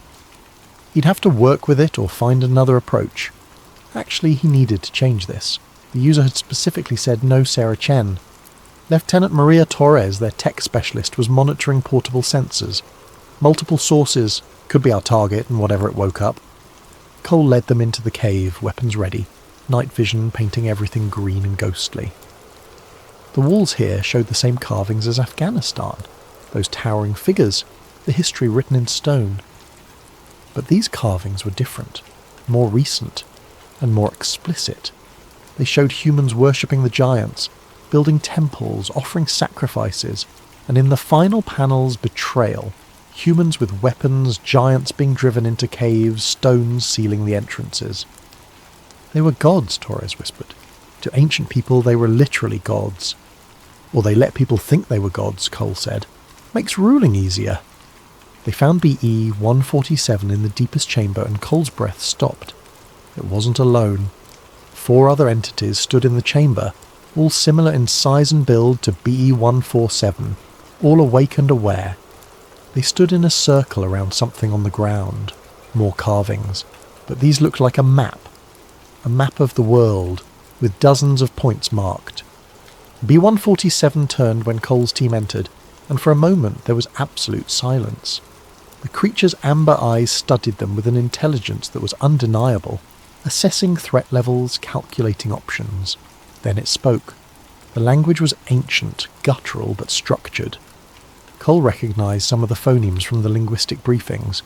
He'd have to work with it or find another approach. Actually, he needed to change this. The user had specifically said no Sarah Chen. Lieutenant Maria Torres, their tech specialist, was monitoring portable sensors. Multiple sources could be our target and whatever it woke up. Cole led them into the cave, weapons ready, night vision painting everything green and ghostly. The walls here showed the same carvings as Afghanistan, those towering figures, the history written in stone. But these carvings were different, more recent, and more explicit. They showed humans worshipping the giants, building temples, offering sacrifices, and in the final panel's betrayal, humans with weapons, giants being driven into caves, stones sealing the entrances. They were gods, Torres whispered. To ancient people, they were literally gods. Or they let people think they were gods, Cole said. Makes ruling easier. They found BE-147 in the deepest chamber, and Cole's breath stopped. It wasn't alone. 4 other entities stood in the chamber, all similar in size and build to BE-147, all awake and aware. They stood in a circle around something on the ground, more carvings, but these looked like a map of the world, with dozens of points marked. B-147 turned when Cole's team entered, and for a moment there was absolute silence. The creature's amber eyes studied them with an intelligence that was undeniable, assessing threat levels, calculating options. Then it spoke. The language was ancient, guttural but structured. Cole recognised some of the phonemes from the linguistic briefings.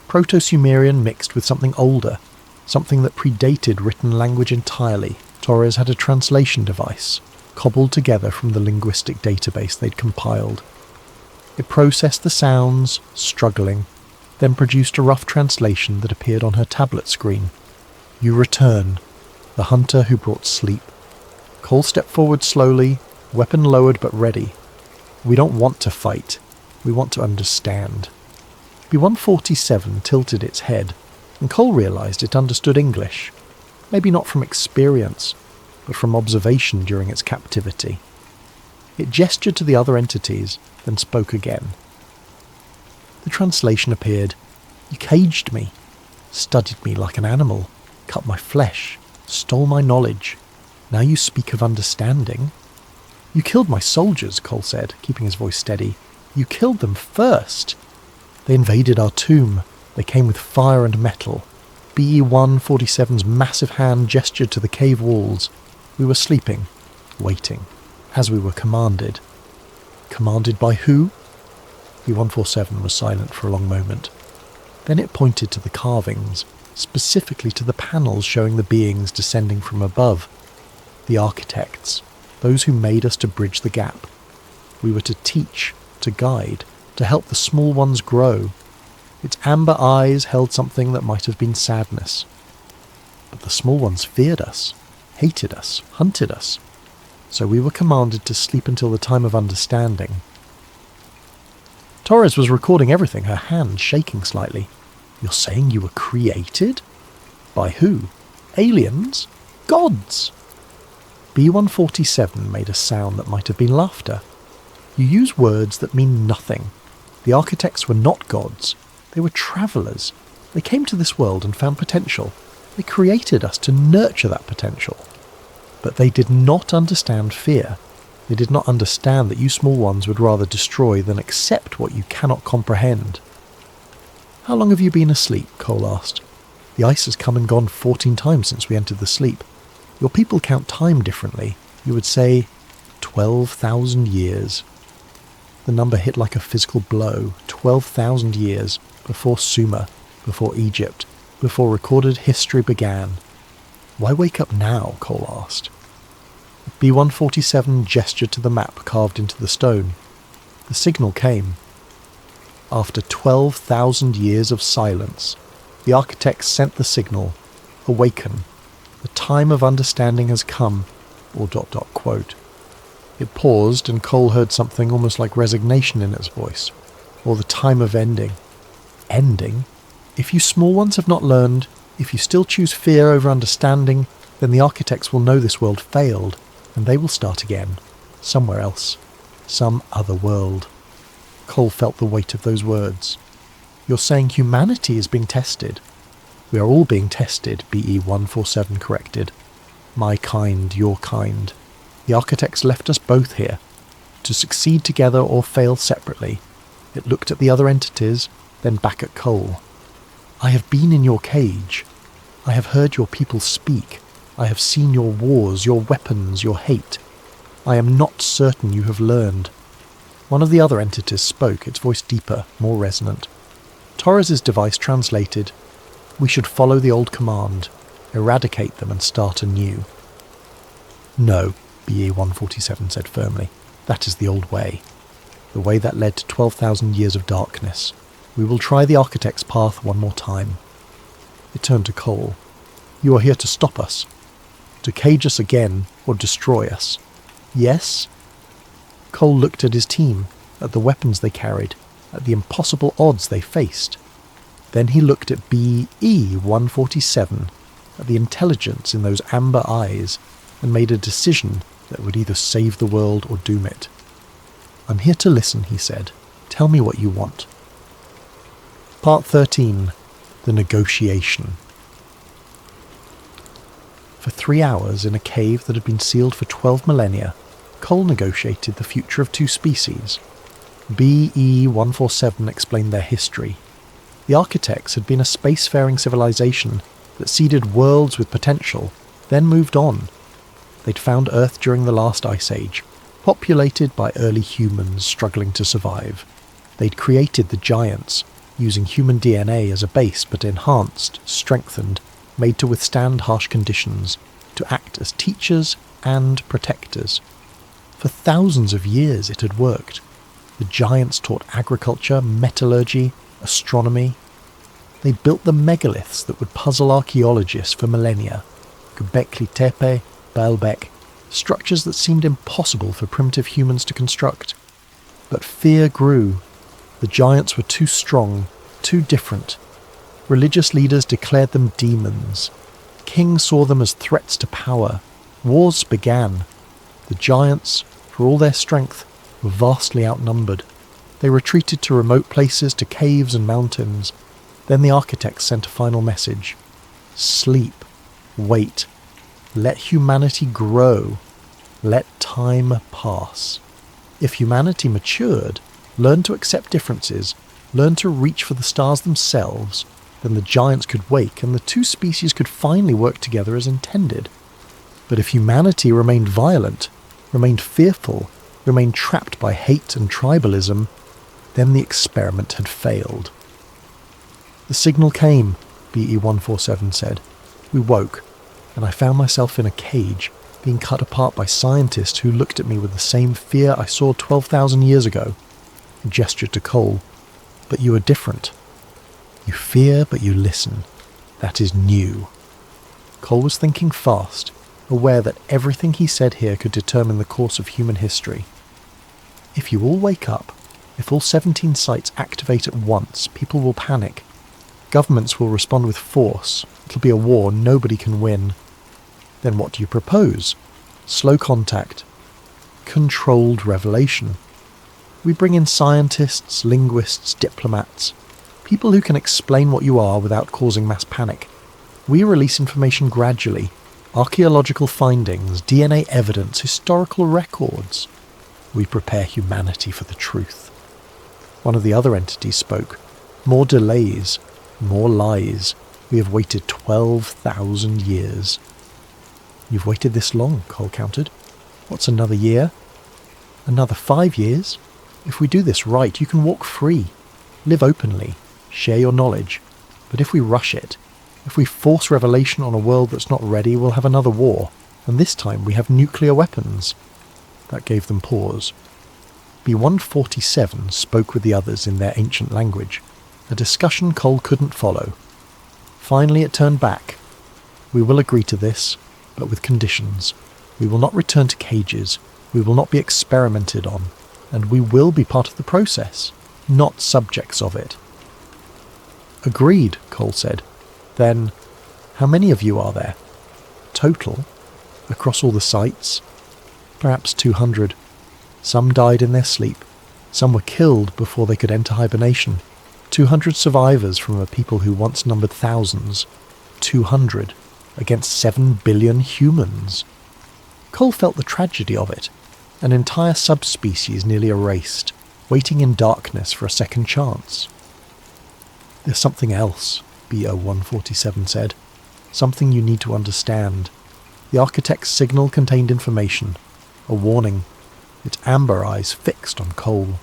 Proto-Sumerian mixed with something older, something that predated written language entirely. Torres had a translation device, cobbled together from the linguistic database they'd compiled. It processed the sounds, struggling, then produced a rough translation that appeared on her tablet screen. "You return, the hunter who brought sleep." Cole stepped forward slowly, weapon lowered but ready. "We don't want to fight, we want to understand." B-147 tilted its head, and Cole realised it understood English. Maybe not from experience, but from observation during its captivity. It gestured to the other entities, then spoke again. The translation appeared. "You caged me, studied me like an animal, cut my flesh, stole my knowledge. Now you speak of understanding." "You killed my soldiers," Cole said, keeping his voice steady. "You killed them first. They invaded our tomb. They came with fire and metal." BE-147's massive hand gestured to the cave walls. "We were sleeping, waiting, as we were commanded." "Commanded by who?" B-147 was silent for a long moment. Then it pointed to the carvings, specifically to the panels showing the beings descending from above. "The architects, those who made us to bridge the gap. We were to teach, to guide, to help the small ones grow." Its amber eyes held something that might have been sadness. "But the small ones feared us, hated us, hunted us. So we were commanded to sleep until the time of understanding." Torres was recording everything, her hand shaking slightly. "You're saying you were created? By who? Aliens? Gods?" B-147 made a sound that might have been laughter. "You use words that mean nothing. The architects were not gods. They were travellers. They came to this world and found potential. They created us to nurture that potential. But they did not understand fear. They did not understand that you small ones would rather destroy than accept what you cannot comprehend." "How long have you been asleep?" Cole asked. "The ice has come and gone 14 times since we entered the sleep. Your people count time differently. You would say 12,000 years." The number hit like a physical blow. 12,000 years, before Sumer, before Egypt, before recorded history began. "Why wake up now?" Cole asked. B-147 gestured to the map carved into the stone. The signal came. After 12,000 years of silence, the architects sent the signal, "Awaken. The time of understanding has come," or ... quote. It paused, and Cole heard something almost like resignation in its voice, or the time of ending. Ending? If you small ones have not learned, if you still choose fear over understanding, then the architects will know this world failed, and they will start again, somewhere else, some other world. Cole felt the weight of those words. "You're saying humanity is being tested?" "We are all being tested," BE-147 corrected. "My kind, your kind. The architects left us both here, to succeed together or fail separately." It looked at the other entities, then back at Cole. "I have been in your cage. I have heard your people speak. I have seen your wars, your weapons, your hate. I am not certain you have learned." One of the other entities spoke, its voice deeper, more resonant. Torres's device translated, "We should follow the old command, eradicate them and start anew." "No," BE-147 said firmly. "That is the old way. The way that led to 12,000 years of darkness. We will try the architect's path one more time." It turned to Cole. "You are here to stop us. To cage us again, or destroy us. Yes?" Cole looked at his team, at the weapons they carried, at the impossible odds they faced. Then he looked at BE-147, at the intelligence in those amber eyes, and made a decision that would either save the world or doom it. "I'm here to listen," he said. "Tell me what you want." Part 13. The Negotiation. For 3 hours in a cave that had been sealed for 12 millennia, Cole negotiated the future of two species. BE-147 explained their history. The architects had been a spacefaring civilization that seeded worlds with potential, then moved on. They'd found Earth during the last ice age, populated by early humans struggling to survive. They'd created the Giants, using human DNA as a base but enhanced, strengthened, made to withstand harsh conditions, to act as teachers and protectors. For thousands of years it had worked. The Giants taught agriculture, metallurgy, astronomy. They built the megaliths that would puzzle archaeologists for millennia. Göbekli Tepe, Baalbek, structures that seemed impossible for primitive humans to construct. But fear grew. The Giants were too strong, too different. Religious leaders declared them demons. Kings saw them as threats to power. Wars began. The Giants, for all their strength, were vastly outnumbered. They retreated to remote places, to caves and mountains. Then the architects sent a final message. Sleep. Wait. Let humanity grow. Let time pass. If humanity matured, learned to accept differences, learned to reach for the stars themselves, then the Giants could wake and the two species could finally work together as intended. But if humanity remained violent, remained fearful, remained trapped by hate and tribalism, then the experiment had failed. The signal came, BE-147 said. We woke, and I found myself in a cage, being cut apart by scientists who looked at me with the same fear I saw 12,000 years ago. He gestured to Cole. But you are different. You fear, but you listen. That is new. Cole was thinking fast, aware that everything he said here could determine the course of human history. If you all wake up, if all 17 sites activate at once, people will panic. Governments will respond with force. It'll be a war nobody can win. Then what do you propose? Slow contact. Controlled revelation. We bring in scientists, linguists, diplomats, people who can explain what you are without causing mass panic. We release information gradually. Archaeological findings, DNA evidence, historical records. We prepare humanity for the truth. One of the other entities spoke. More delays, more lies. We have waited 12,000 years. You've waited this long, Cole counted. What's another year? Another 5 years? If we do this right, you can walk free. Live openly. Share your knowledge. But if we rush it, if we force revelation on a world that's not ready, we'll have another war. And this time we have nuclear weapons. That gave them pause. B-147 spoke with the others in their ancient language, a discussion Cole couldn't follow. Finally it turned back. We will agree to this, but with conditions. We will not return to cages. We will not be experimented on. And we will be part of the process, not subjects of it. Agreed, Cole said. Then, how many of you are there? Total? Across all the sites? Perhaps 200. Some died in their sleep. Some were killed before they could enter hibernation. 200 survivors from a people who once numbered thousands. 200 against 7 billion humans. Cole felt the tragedy of it. An entire subspecies nearly erased, waiting in darkness for a second chance. There's something else, BO-147 said. Something you need to understand. The architect's signal contained information. A warning. Its amber eyes fixed on Cole.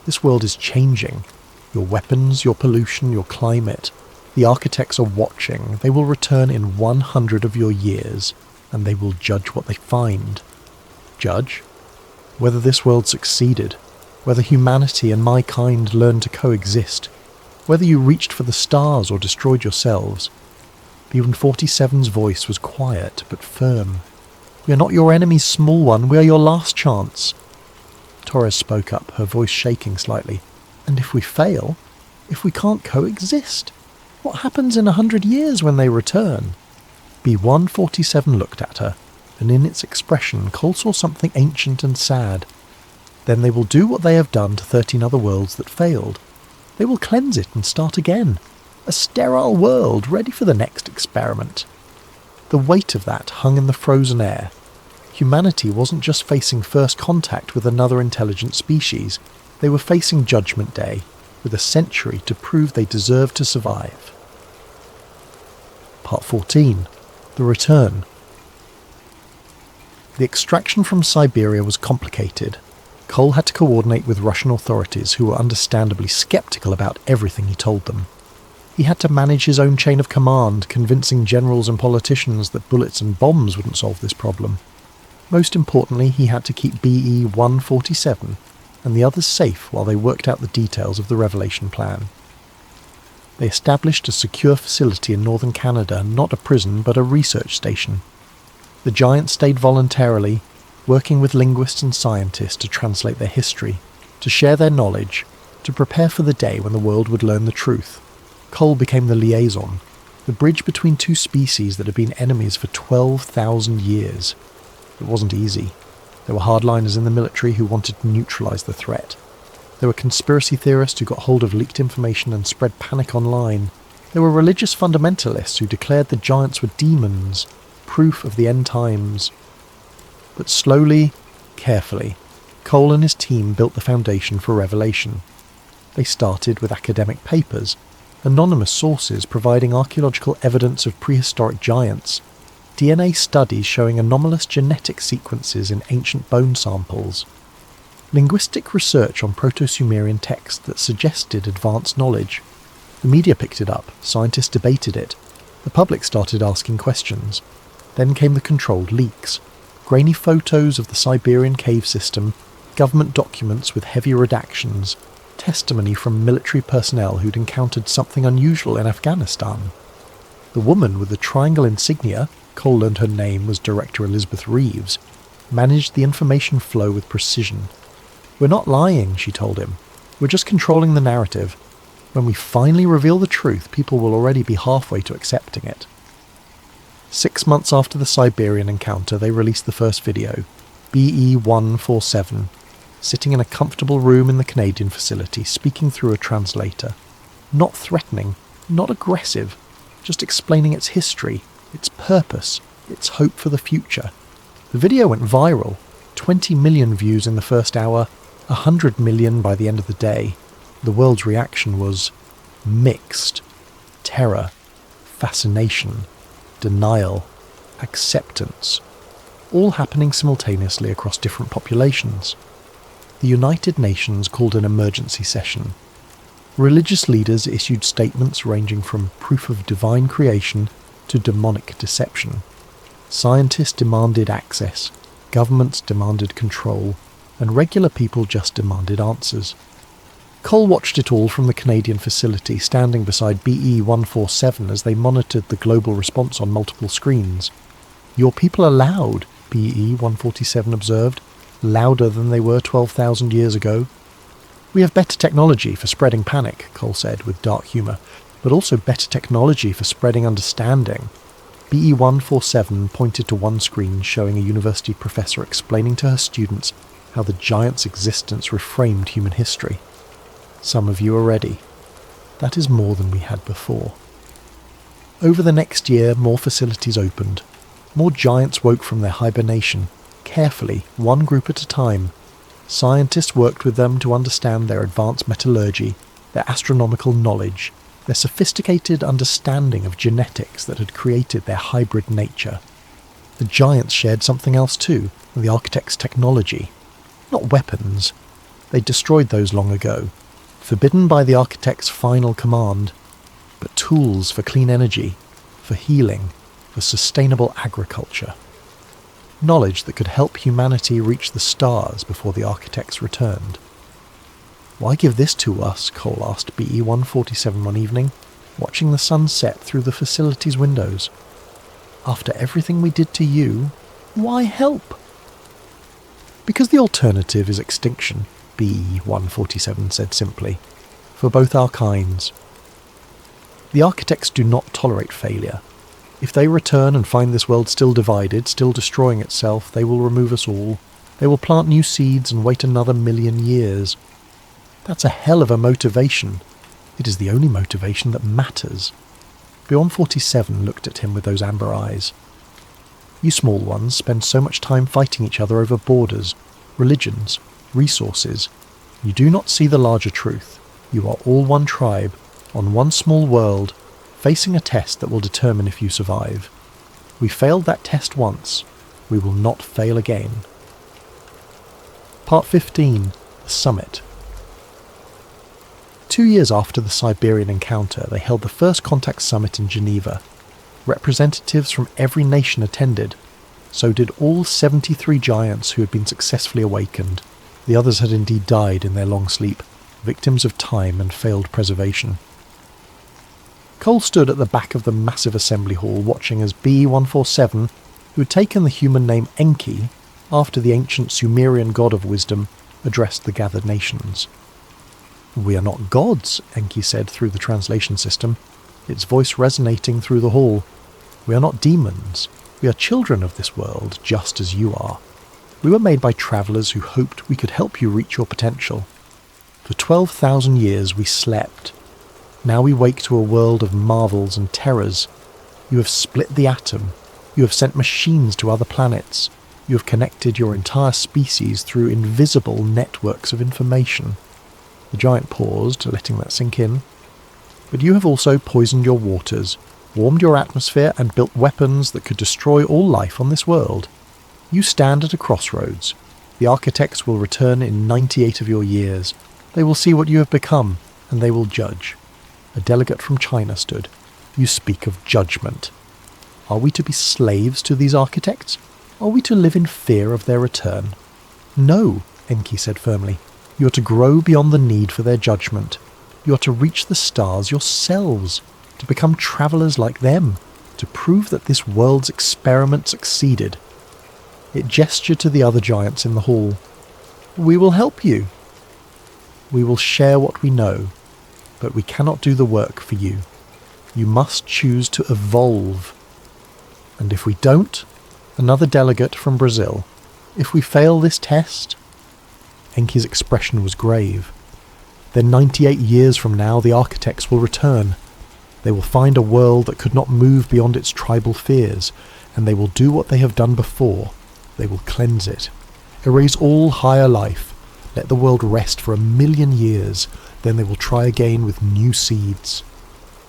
This world is changing. Your weapons, your pollution, your climate. The architects are watching. They will return in 100 of your years, and they will judge what they find. Judge? Whether this world succeeded. Whether humanity and my kind learned to coexist. Whether you reached for the stars or destroyed yourselves. B-147's voice was quiet but firm. We are not your enemy, small one. We are your last chance. Torres spoke up, her voice shaking slightly. And if we fail, if we can't coexist, what happens in 100 years when they return? B-147 looked at her. and in its expression Cole saw something ancient and sad. Then they will do what they have done to 13 other worlds that failed. They will cleanse it and start again. A sterile world ready for the next experiment. The weight of that hung in the frozen air. Humanity wasn't just facing first contact with another intelligent species. They were facing Judgment Day, with a century to prove they deserved to survive. Part 14. The Return. The extraction from Siberia was complicated. Cole had to coordinate with Russian authorities who were understandably sceptical about everything he told them. He had to manage his own chain of command, convincing generals and politicians that bullets and bombs wouldn't solve this problem. Most importantly, he had to keep BE-147 and the others safe while they worked out the details of the Revelation plan. They established a secure facility in northern Canada, not a prison but a research station. The Giants stayed voluntarily, working with linguists and scientists to translate their history, to share their knowledge, to prepare for the day when the world would learn the truth. Cole became the liaison, the bridge between two species that had been enemies for 12,000 years. It wasn't easy. There were hardliners in the military who wanted to neutralize the threat. There were conspiracy theorists who got hold of leaked information and spread panic online. There were religious fundamentalists who declared the Giants were demons, proof of the end times. But slowly, carefully, Cole and his team built the foundation for Revelation. They started with academic papers, anonymous sources providing archaeological evidence of prehistoric giants, DNA studies showing anomalous genetic sequences in ancient bone samples, linguistic research on Proto-Sumerian texts that suggested advanced knowledge. The media picked it up, scientists debated it, the public started asking questions. Then came the controlled leaks, grainy photos of the Siberian cave system, government documents with heavy redactions, testimony from military personnel who'd encountered something unusual in Afghanistan. The woman with the triangle insignia, Cole learned her name was Director Elizabeth Reeves, managed the information flow with precision. "We're not lying," she told him. "We're just controlling the narrative. When we finally reveal the truth, people will already be halfway to accepting it." 6 months after the Siberian encounter, they released the first video, BE-147, sitting in a comfortable room in the Canadian facility, speaking through a translator. Not threatening, not aggressive, just explaining its history, its purpose, its hope for the future. The video went viral, 20 million views in the first hour, 100 million by the end of the day. The world's reaction was mixed. Terror, fascination, denial, acceptance, all happening simultaneously across different populations. The United Nations called an emergency session. Religious leaders issued statements ranging from proof of divine creation to demonic deception. Scientists demanded access, governments demanded control, and regular people just demanded answers. Cole watched it all from the Canadian facility, standing beside BE-147 as they monitored the global response on multiple screens. "Your people are loud," BE-147 observed, "louder than they were 12,000 years ago." "We have better technology for spreading panic," Cole said with dark humour, "but also better technology for spreading understanding." BE-147 pointed to one screen showing a university professor explaining to her students how the giant's existence reframed human history. "Some of you are ready. That is more than we had before." Over the next year, more facilities opened. More giants woke from their hibernation, carefully, one group at a time. Scientists worked with them to understand their advanced metallurgy, their astronomical knowledge, their sophisticated understanding of genetics that had created their hybrid nature. The giants shared something else too, the architect's technology. Not weapons. They destroyed those long ago, forbidden by the architect's final command, but tools for clean energy, for healing, for sustainable agriculture. Knowledge that could help humanity reach the stars before the architects returned. "Why give this to us?" Cole asked BE-147 one evening, watching the sun set through the facility's windows. "After everything we did to you, why help?" "Because the alternative is extinction," BE-147 said simply, "for both our kinds. The architects do not tolerate failure. If they return and find this world still divided, still destroying itself, they will remove us all. They will plant new seeds and wait another 1,000,000 years. That's a hell of a motivation. It is the only motivation that matters. Beyond 47 looked at him with those amber eyes. You small ones spend so much time fighting each other over borders, religions, resources. You do not see the larger truth. You are all one tribe, on one small world, facing a test that will determine if you survive. We failed that test once. We will not fail again. Part 15. The Summit. 2 years after the Siberian encounter, they held the first contact summit in Geneva. Representatives from every nation attended. So did all 73 giants who had been successfully awakened. The others had indeed died in their long sleep, victims of time and failed preservation. Cole stood at the back of the massive assembly hall watching as B-147, who had taken the human name Enki, after the ancient Sumerian god of wisdom, addressed the gathered nations. "We are not gods," Enki said through the translation system, its voice resonating through the hall. "We are not demons. We are children of this world, just as you are. We were made by travellers who hoped we could help you reach your potential. For 12,000 years we slept. Now we wake to a world of marvels and terrors. You have split the atom. You have sent machines to other planets. You have connected your entire species through invisible networks of information." The giant paused, letting that sink in. "But you have also poisoned your waters, warmed your atmosphere, and built weapons that could destroy all life on this world. You stand at a crossroads. The architects will return in 98 of your years. They will see what you have become, and they will judge." A delegate from China stood. "You speak of judgment. Are we to be slaves to these architects? Are we to live in fear of their return?" "No," Enki said firmly. "You are to grow beyond the need for their judgment. You are to reach the stars yourselves, to become travellers like them, to prove that this world's experiment succeeded." It gestured to the other giants in the hall. "We will help you. We will share what we know, but we cannot do the work for you. You must choose to evolve. And if we don't," another delegate from Brazil, "if we fail this test..." Enki's expression was grave. "Then 98 years from now the architects will return. They will find a world that could not move beyond its tribal fears, and they will do what they have done before. They will cleanse it. Erase all higher life. Let the world rest for 1,000,000 years. Then they will try again with new seeds."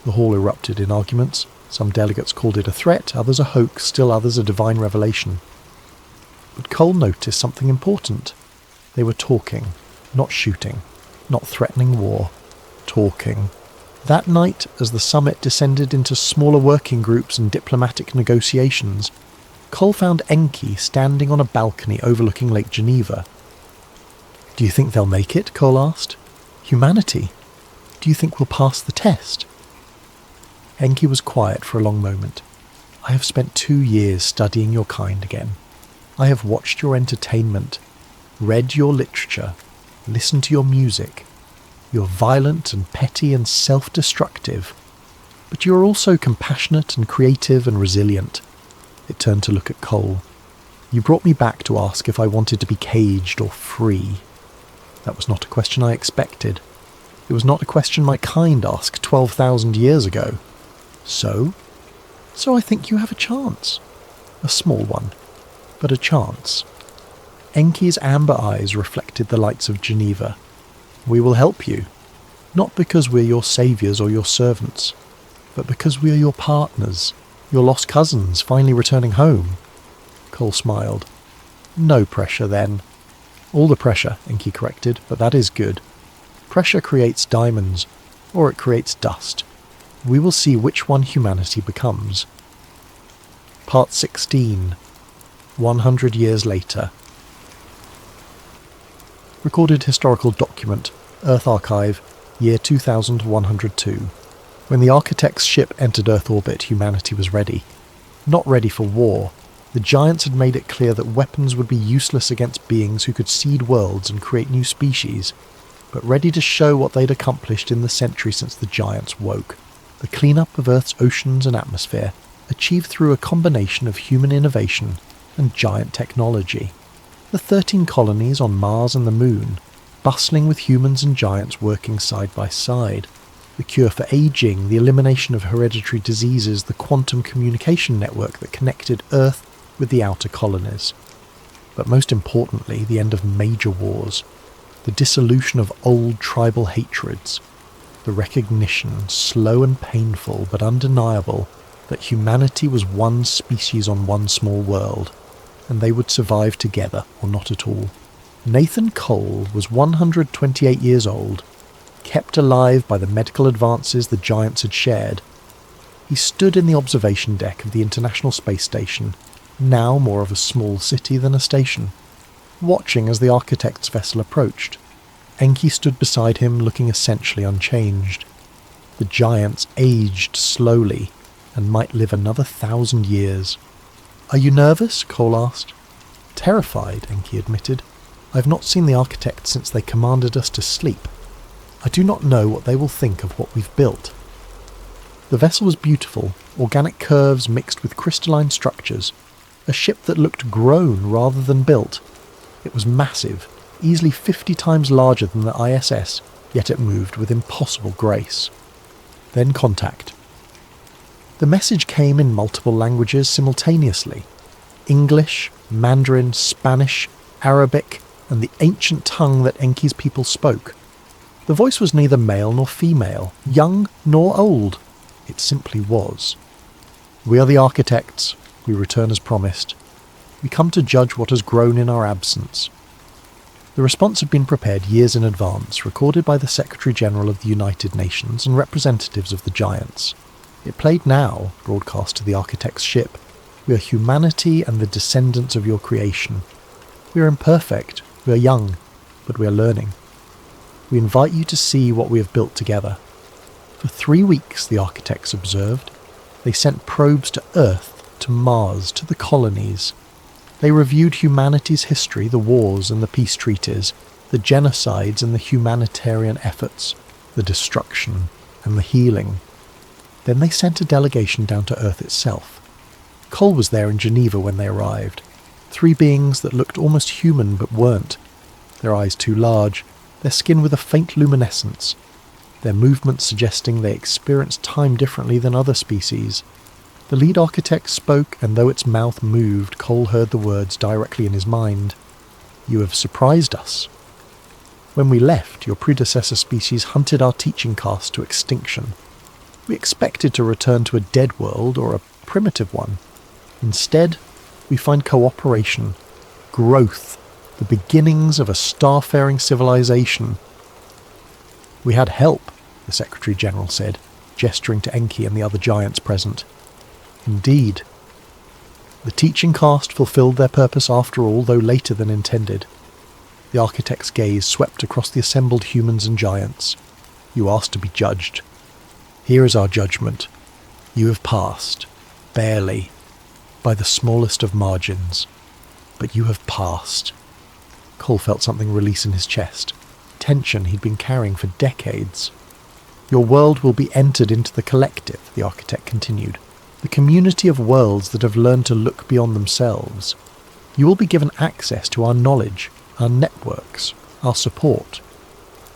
The hall erupted in arguments. Some delegates called it a threat, others a hoax, still others a divine revelation. But Cole noticed something important. They were talking, not shooting, not threatening war. Talking. That night, as the summit descended into smaller working groups and diplomatic negotiations, Cole found Enki standing on a balcony overlooking Lake Geneva. "Do you think they'll make it?" Cole asked. "Humanity? Do you think we'll pass the test?" Enki was quiet for a long moment. "I have spent 2 years studying your kind again. I have watched your entertainment, read your literature, listened to your music. You're violent and petty and self-destructive, but you are also compassionate and creative and resilient." It turned to look at Cole. "You brought me back to ask if I wanted to be caged or free. That was not a question I expected. It was not a question my kind asked 12,000 years ago. So I think you have a chance. A small one, but a chance." Enki's amber eyes reflected the lights of Geneva. "We will help you, not because we're your saviours or your servants, but because we are your partners, your lost cousins finally returning home." Cole smiled. "No pressure then." "All the pressure," Enki corrected, "but that is good. Pressure creates diamonds, or it creates dust. We will see which one humanity becomes." Part 16. 100 years later. Recorded historical document, Earth Archive, year 2102. When the architect's ship entered Earth orbit, humanity was ready. Not ready for war. The giants had made it clear that weapons would be useless against beings who could seed worlds and create new species, but ready to show what they'd accomplished in the century since the giants woke. The cleanup of Earth's oceans and atmosphere, achieved through a combination of human innovation and giant technology. The 13 colonies on Mars and the Moon, bustling with humans and giants working side by side. The cure for aging, the elimination of hereditary diseases, the quantum communication network that connected Earth with the outer colonies. But most importantly, the end of major wars, the dissolution of old tribal hatreds, the recognition, slow and painful but undeniable, that humanity was one species on one small world, and they would survive together or not at all. Nathan Cole was 128 years old, kept alive by the medical advances the giants had shared. He stood in the observation deck of the International Space Station, now more of a small city than a station, watching as the architect's vessel approached. Enki stood beside him, looking essentially unchanged. The giants aged slowly and might live another 1,000 years. "Are you nervous?" Cole asked. "Terrified," Enki admitted. "I've not seen the architect since they commanded us to sleep. I do not know what they will think of what we've built." The vessel was beautiful, organic curves mixed with crystalline structures, a ship that looked grown rather than built. It was massive, easily 50 times larger than the ISS, yet it moved with impossible grace. Then contact. The message came in multiple languages simultaneously: English, Mandarin, Spanish, Arabic, and the ancient tongue that Enki's people spoke. The voice was neither male nor female, young nor old. It simply was. "We are the architects. We return as promised. We come to judge what has grown in our absence." The response had been prepared years in advance, recorded by the Secretary-General of the United Nations and representatives of the giants. It played now, broadcast to the architect's ship. "We are humanity and the descendants of your creation. We are imperfect, we are young, but we are learning. We invite you to see what we have built together." For 3 weeks, the architects observed. They sent probes to Earth, to Mars, to the colonies. They reviewed humanity's history, the wars and the peace treaties, the genocides and the humanitarian efforts, the destruction and the healing. Then they sent a delegation down to Earth itself. Cole was there in Geneva when they arrived. 3 beings that looked almost human but weren't. Their eyes too large, their skin with a faint luminescence, their movements suggesting they experienced time differently than other species. The lead architect spoke, and though its mouth moved, Cole heard the words directly in his mind. "You have surprised us. When we left, your predecessor species hunted our teaching caste to extinction. We expected to return to a dead world or a primitive one. Instead, we find cooperation, growth, the beginnings of a starfaring civilization." "We had help," the Secretary-General said, gesturing to Enki and the other giants present. "Indeed. The teaching caste fulfilled their purpose after all, though later than intended." The architect's gaze swept across the assembled humans and giants. "You asked to be judged. Here is our judgment. You have passed, barely, by the smallest of margins, but you have passed." Cole felt something release in his chest, tension he'd been carrying for decades. "Your world will be entered into the collective," the architect continued. "The community of worlds that have learned to look beyond themselves. You will be given access to our knowledge, our networks, our support.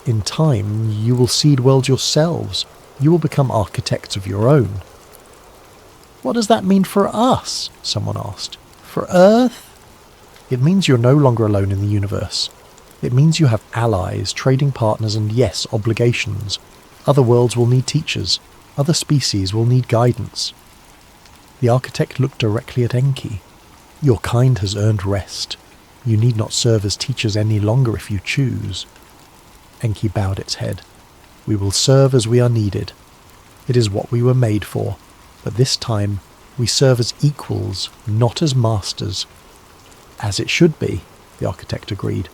In time, you will seed worlds yourselves. You will become architects of your own." "What does that mean for us?" someone asked. "For Earth?" "It means you're no longer alone in the universe. It means you have allies, trading partners, and yes, obligations. Other worlds will need teachers. Other species will need guidance." The architect looked directly at Enki. "Your kind has earned rest. You need not serve as teachers any longer if you choose." Enki bowed its head. "We will serve as we are needed. It is what we were made for, but this time we serve as equals, not as masters." "As it should be," the architect agreed.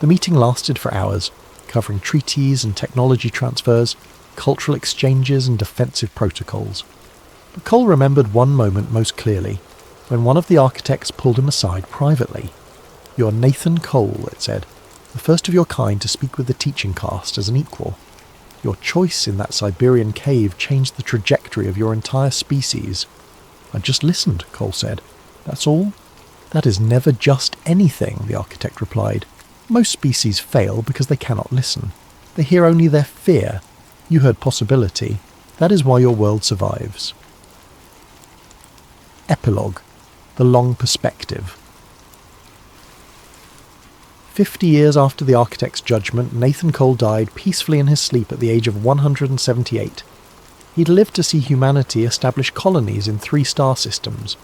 The meeting lasted for hours, covering treaties and technology transfers, cultural exchanges and defensive protocols. But Cole remembered one moment most clearly, when one of the architects pulled him aside privately. "You are Nathan Cole," it said, "the first of your kind to speak with the teaching caste as an equal. Your choice in that Siberian cave changed the trajectory of your entire species. "I just listened," Cole said. "That's all?" "That is never just anything," the architect replied. "Most species fail because they cannot listen. They hear only their fear. You heard possibility. That is why your world survives." Epilogue: The Long Perspective. 50 years after the architect's judgment, Nathan Cole died peacefully in his sleep at the age of 178. He'd lived to see humanity establish colonies in 3 star systems.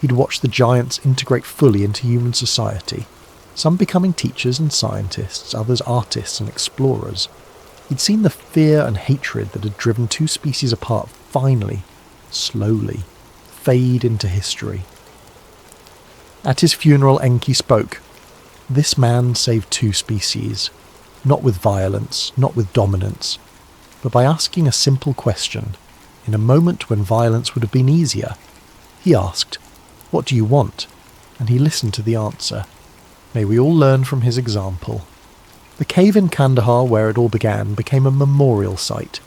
He'd watched the giants integrate fully into human society, some becoming teachers and scientists, others artists and explorers. He'd seen the fear and hatred that had driven 2 species apart finally, slowly, fade into history. At his funeral, Enki spoke. "This man saved 2 species, not with violence, not with dominance, but by asking a simple question, in a moment when violence would have been easier. He asked, 'What do you want?' And he listened to the answer. May we all learn from his example." The cave in Kandahar where it all began became a memorial site.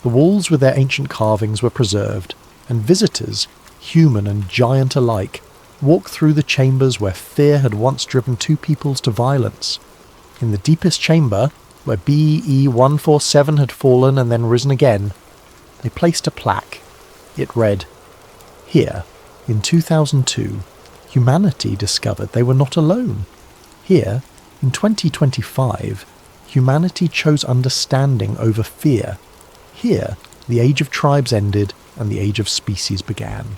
The walls with their ancient carvings were preserved, and visitors, human and giant alike, walked through the chambers where fear had once driven 2 peoples to violence. In the deepest chamber, where BE-147 had fallen and then risen again, they placed a plaque. It read, "Here, in 2002, humanity discovered they were not alone. Here, in 2025, humanity chose understanding over fear. Here, the age of tribes ended and the age of species began."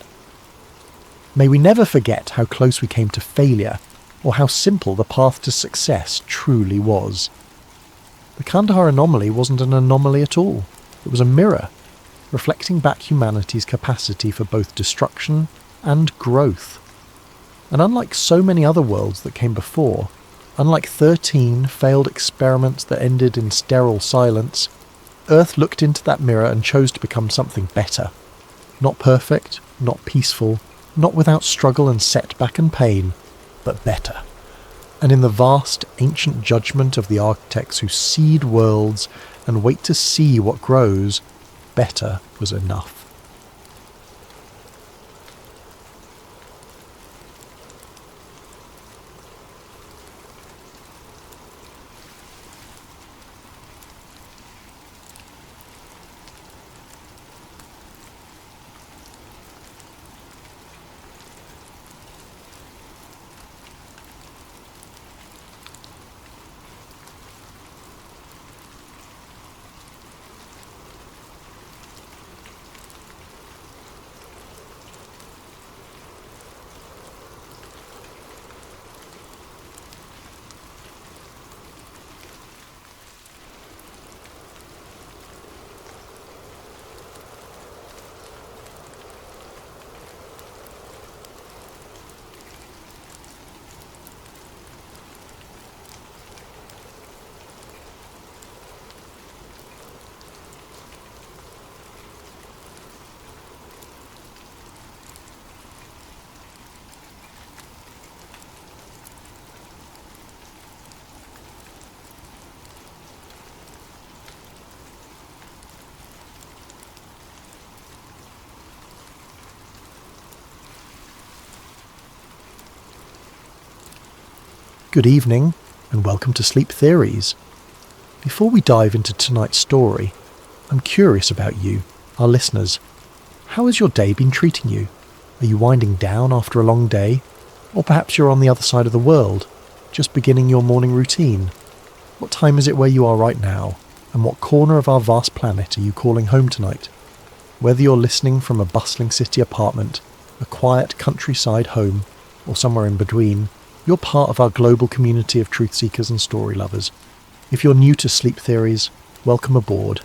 May we never forget how close we came to failure, or how simple the path to success truly was. The Kandahar anomaly wasn't an anomaly at all. It was a mirror, reflecting back humanity's capacity for both destruction and growth. And unlike so many other worlds that came before, unlike 13 failed experiments that ended in sterile silence, Earth looked into that mirror and chose to become something better. Not perfect, not peaceful, not without struggle and setback and pain, but better. And in the vast, ancient judgment of the architects who seed worlds and wait to see what grows, better was enough. Good evening, and welcome to Sleep Theories. Before we dive into tonight's story, I'm curious about you, our listeners. How has your day been treating you? Are you winding down after a long day? Or perhaps you're on the other side of the world, just beginning your morning routine. What time is it where you are right now? And what corner of our vast planet are you calling home tonight? Whether you're listening from a bustling city apartment, a quiet countryside home, or somewhere in between, you're part of our global community of truth seekers and story lovers. If you're new to Sleep Theories, welcome aboard.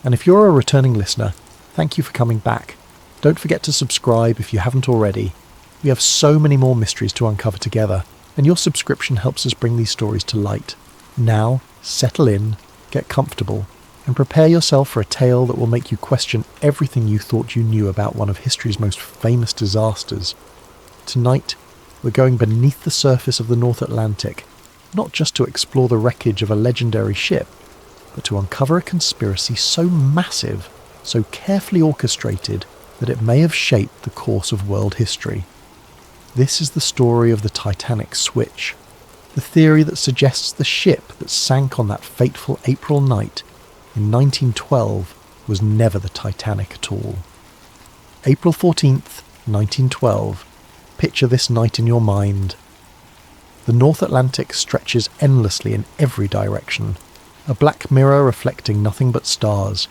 And if you're a returning listener, thank you for coming back. Don't forget to subscribe if you haven't already. We have so many more mysteries to uncover together, and your subscription helps us bring these stories to light. Now, settle in, get comfortable, and prepare yourself for a tale that will make you question everything you thought you knew about one of history's most famous disasters. Tonight, we're going beneath the surface of the North Atlantic, not just to explore the wreckage of a legendary ship, but to uncover a conspiracy so massive, so carefully orchestrated, that it may have shaped the course of world history. This is the story of the Titanic switch, the theory that suggests the ship that sank on that fateful April night in 1912 was never the Titanic at all. April 14th, 1912. Picture this night in your mind. The North Atlantic stretches endlessly in every direction, a black mirror reflecting nothing but stars.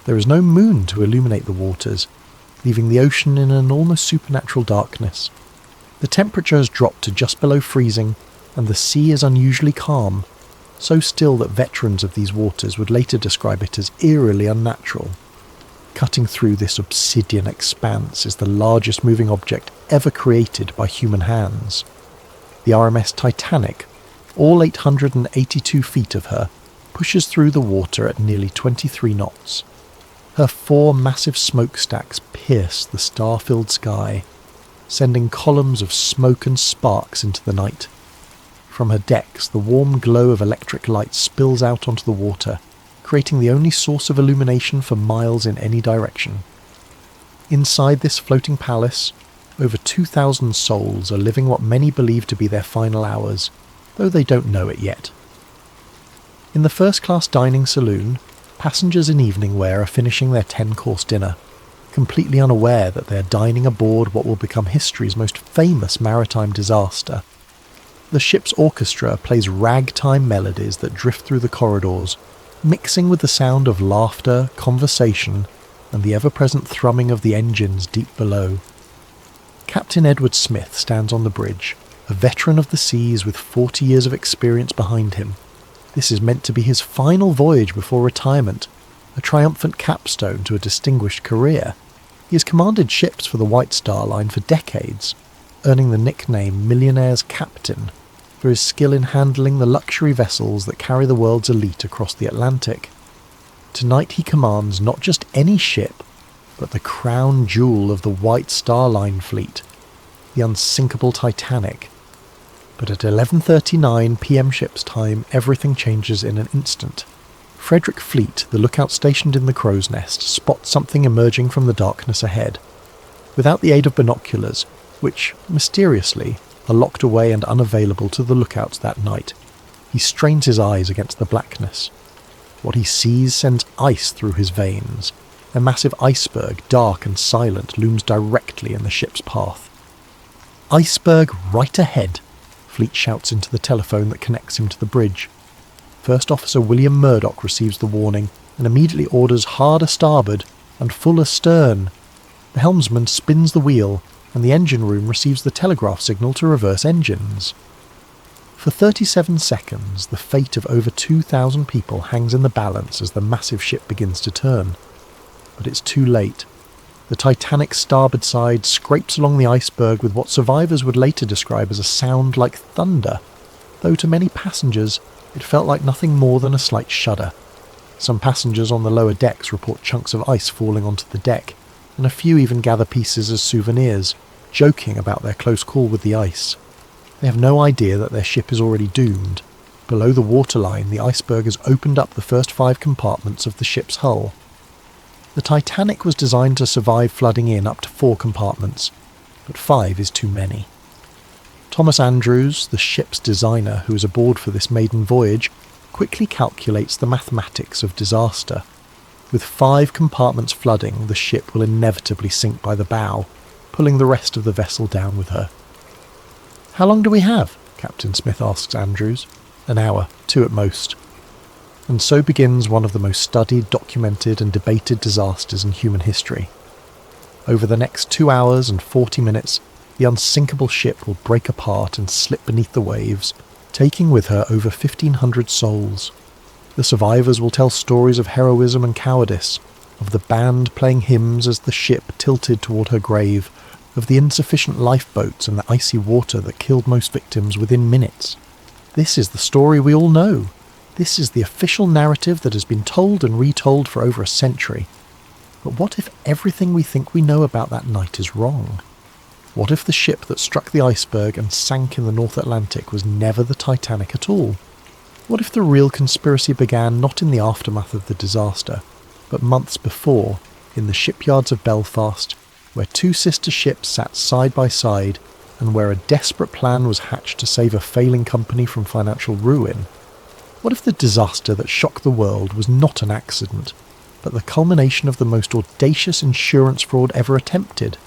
There is no moon to illuminate the waters, leaving the ocean in an almost supernatural darkness. The temperature has dropped to just below freezing, and the sea is unusually calm, so still that veterans of these waters would later describe it as eerily unnatural. Cutting through this obsidian expanse is the largest moving object ever created by human hands. The RMS Titanic, all 882 feet of her, pushes through the water at nearly 23 knots. Her 4 massive smokestacks pierce the star-filled sky, sending columns of smoke and sparks into the night. From her decks, the warm glow of electric light spills out onto the water, creating the only source of illumination for miles in any direction. Inside this floating palace, over 2,000 souls are living what many believe to be their final hours, though they don't know it yet. In the first-class dining saloon, passengers in evening wear are finishing their 10-course dinner, completely unaware that they are dining aboard what will become history's most famous maritime disaster. The ship's orchestra plays ragtime melodies that drift through the corridors, mixing with the sound of laughter, conversation, and the ever-present thrumming of the engines deep below. Captain Edward Smith stands on the bridge, a veteran of the seas with 40 years of experience behind him. This is meant to be his final voyage before retirement, a triumphant capstone to a distinguished career. He has commanded ships for the White Star Line for decades, earning the nickname Millionaire's Captain for his skill in handling the luxury vessels that carry the world's elite across the Atlantic. Tonight he commands not just any ship, but the crown jewel of the White Star Line fleet, the unsinkable Titanic. But at 11:39 p.m. ship's time, everything changes in an instant. Frederick Fleet, the lookout stationed in the crow's nest, spots something emerging from the darkness ahead. Without the aid of binoculars, which, mysteriously, are locked away and unavailable to the lookouts that night, he strains his eyes against the blackness. What he sees sends ice through his veins. A massive iceberg, dark and silent, looms directly in the ship's path. "Iceberg right ahead," Fleet shouts into the telephone that connects him to the bridge. First Officer William Murdoch receives the warning and immediately orders hard a starboard and full astern. The helmsman spins the wheel, and the engine room receives the telegraph signal to reverse engines. For 37 seconds, the fate of over 2,000 people hangs in the balance as the massive ship begins to turn. But it's too late. The Titanic's starboard side scrapes along the iceberg with what survivors would later describe as a sound like thunder, though to many passengers it felt like nothing more than a slight shudder. Some passengers on the lower decks report chunks of ice falling onto the deck, and a few even gather pieces as souvenirs, joking about their close call with the ice. They have no idea that their ship is already doomed. Below the waterline, the iceberg has opened up the first 5 compartments of the ship's hull. The Titanic was designed to survive flooding in up to 4 compartments, but 5 is too many. Thomas Andrews, the ship's designer who is aboard for this maiden voyage, quickly calculates the mathematics of disaster. With 5 compartments flooding, the ship will inevitably sink by the bow, pulling the rest of the vessel down with her. "How long do we have?" Captain Smith asks Andrews. "An hour, 2 at most." And so begins one of the most studied, documented and debated disasters in human history. Over the next 2 hours and 40 minutes, the unsinkable ship will break apart and slip beneath the waves, taking with her over 1,500 souls. The survivors will tell stories of heroism and cowardice, of the band playing hymns as the ship tilted toward her grave, of the insufficient lifeboats and the icy water that killed most victims within minutes. This is the story we all know. This is the official narrative that has been told and retold for over a century. But what if everything we think we know about that night is wrong? What if the ship that struck the iceberg and sank in the North Atlantic was never the Titanic at all? What if the real conspiracy began not in the aftermath of the disaster, but months before, in the shipyards of Belfast, where two sister ships sat side by side and where a desperate plan was hatched to save a failing company from financial ruin? What if the disaster that shocked the world was not an accident, but the culmination of the most audacious insurance fraud ever attempted?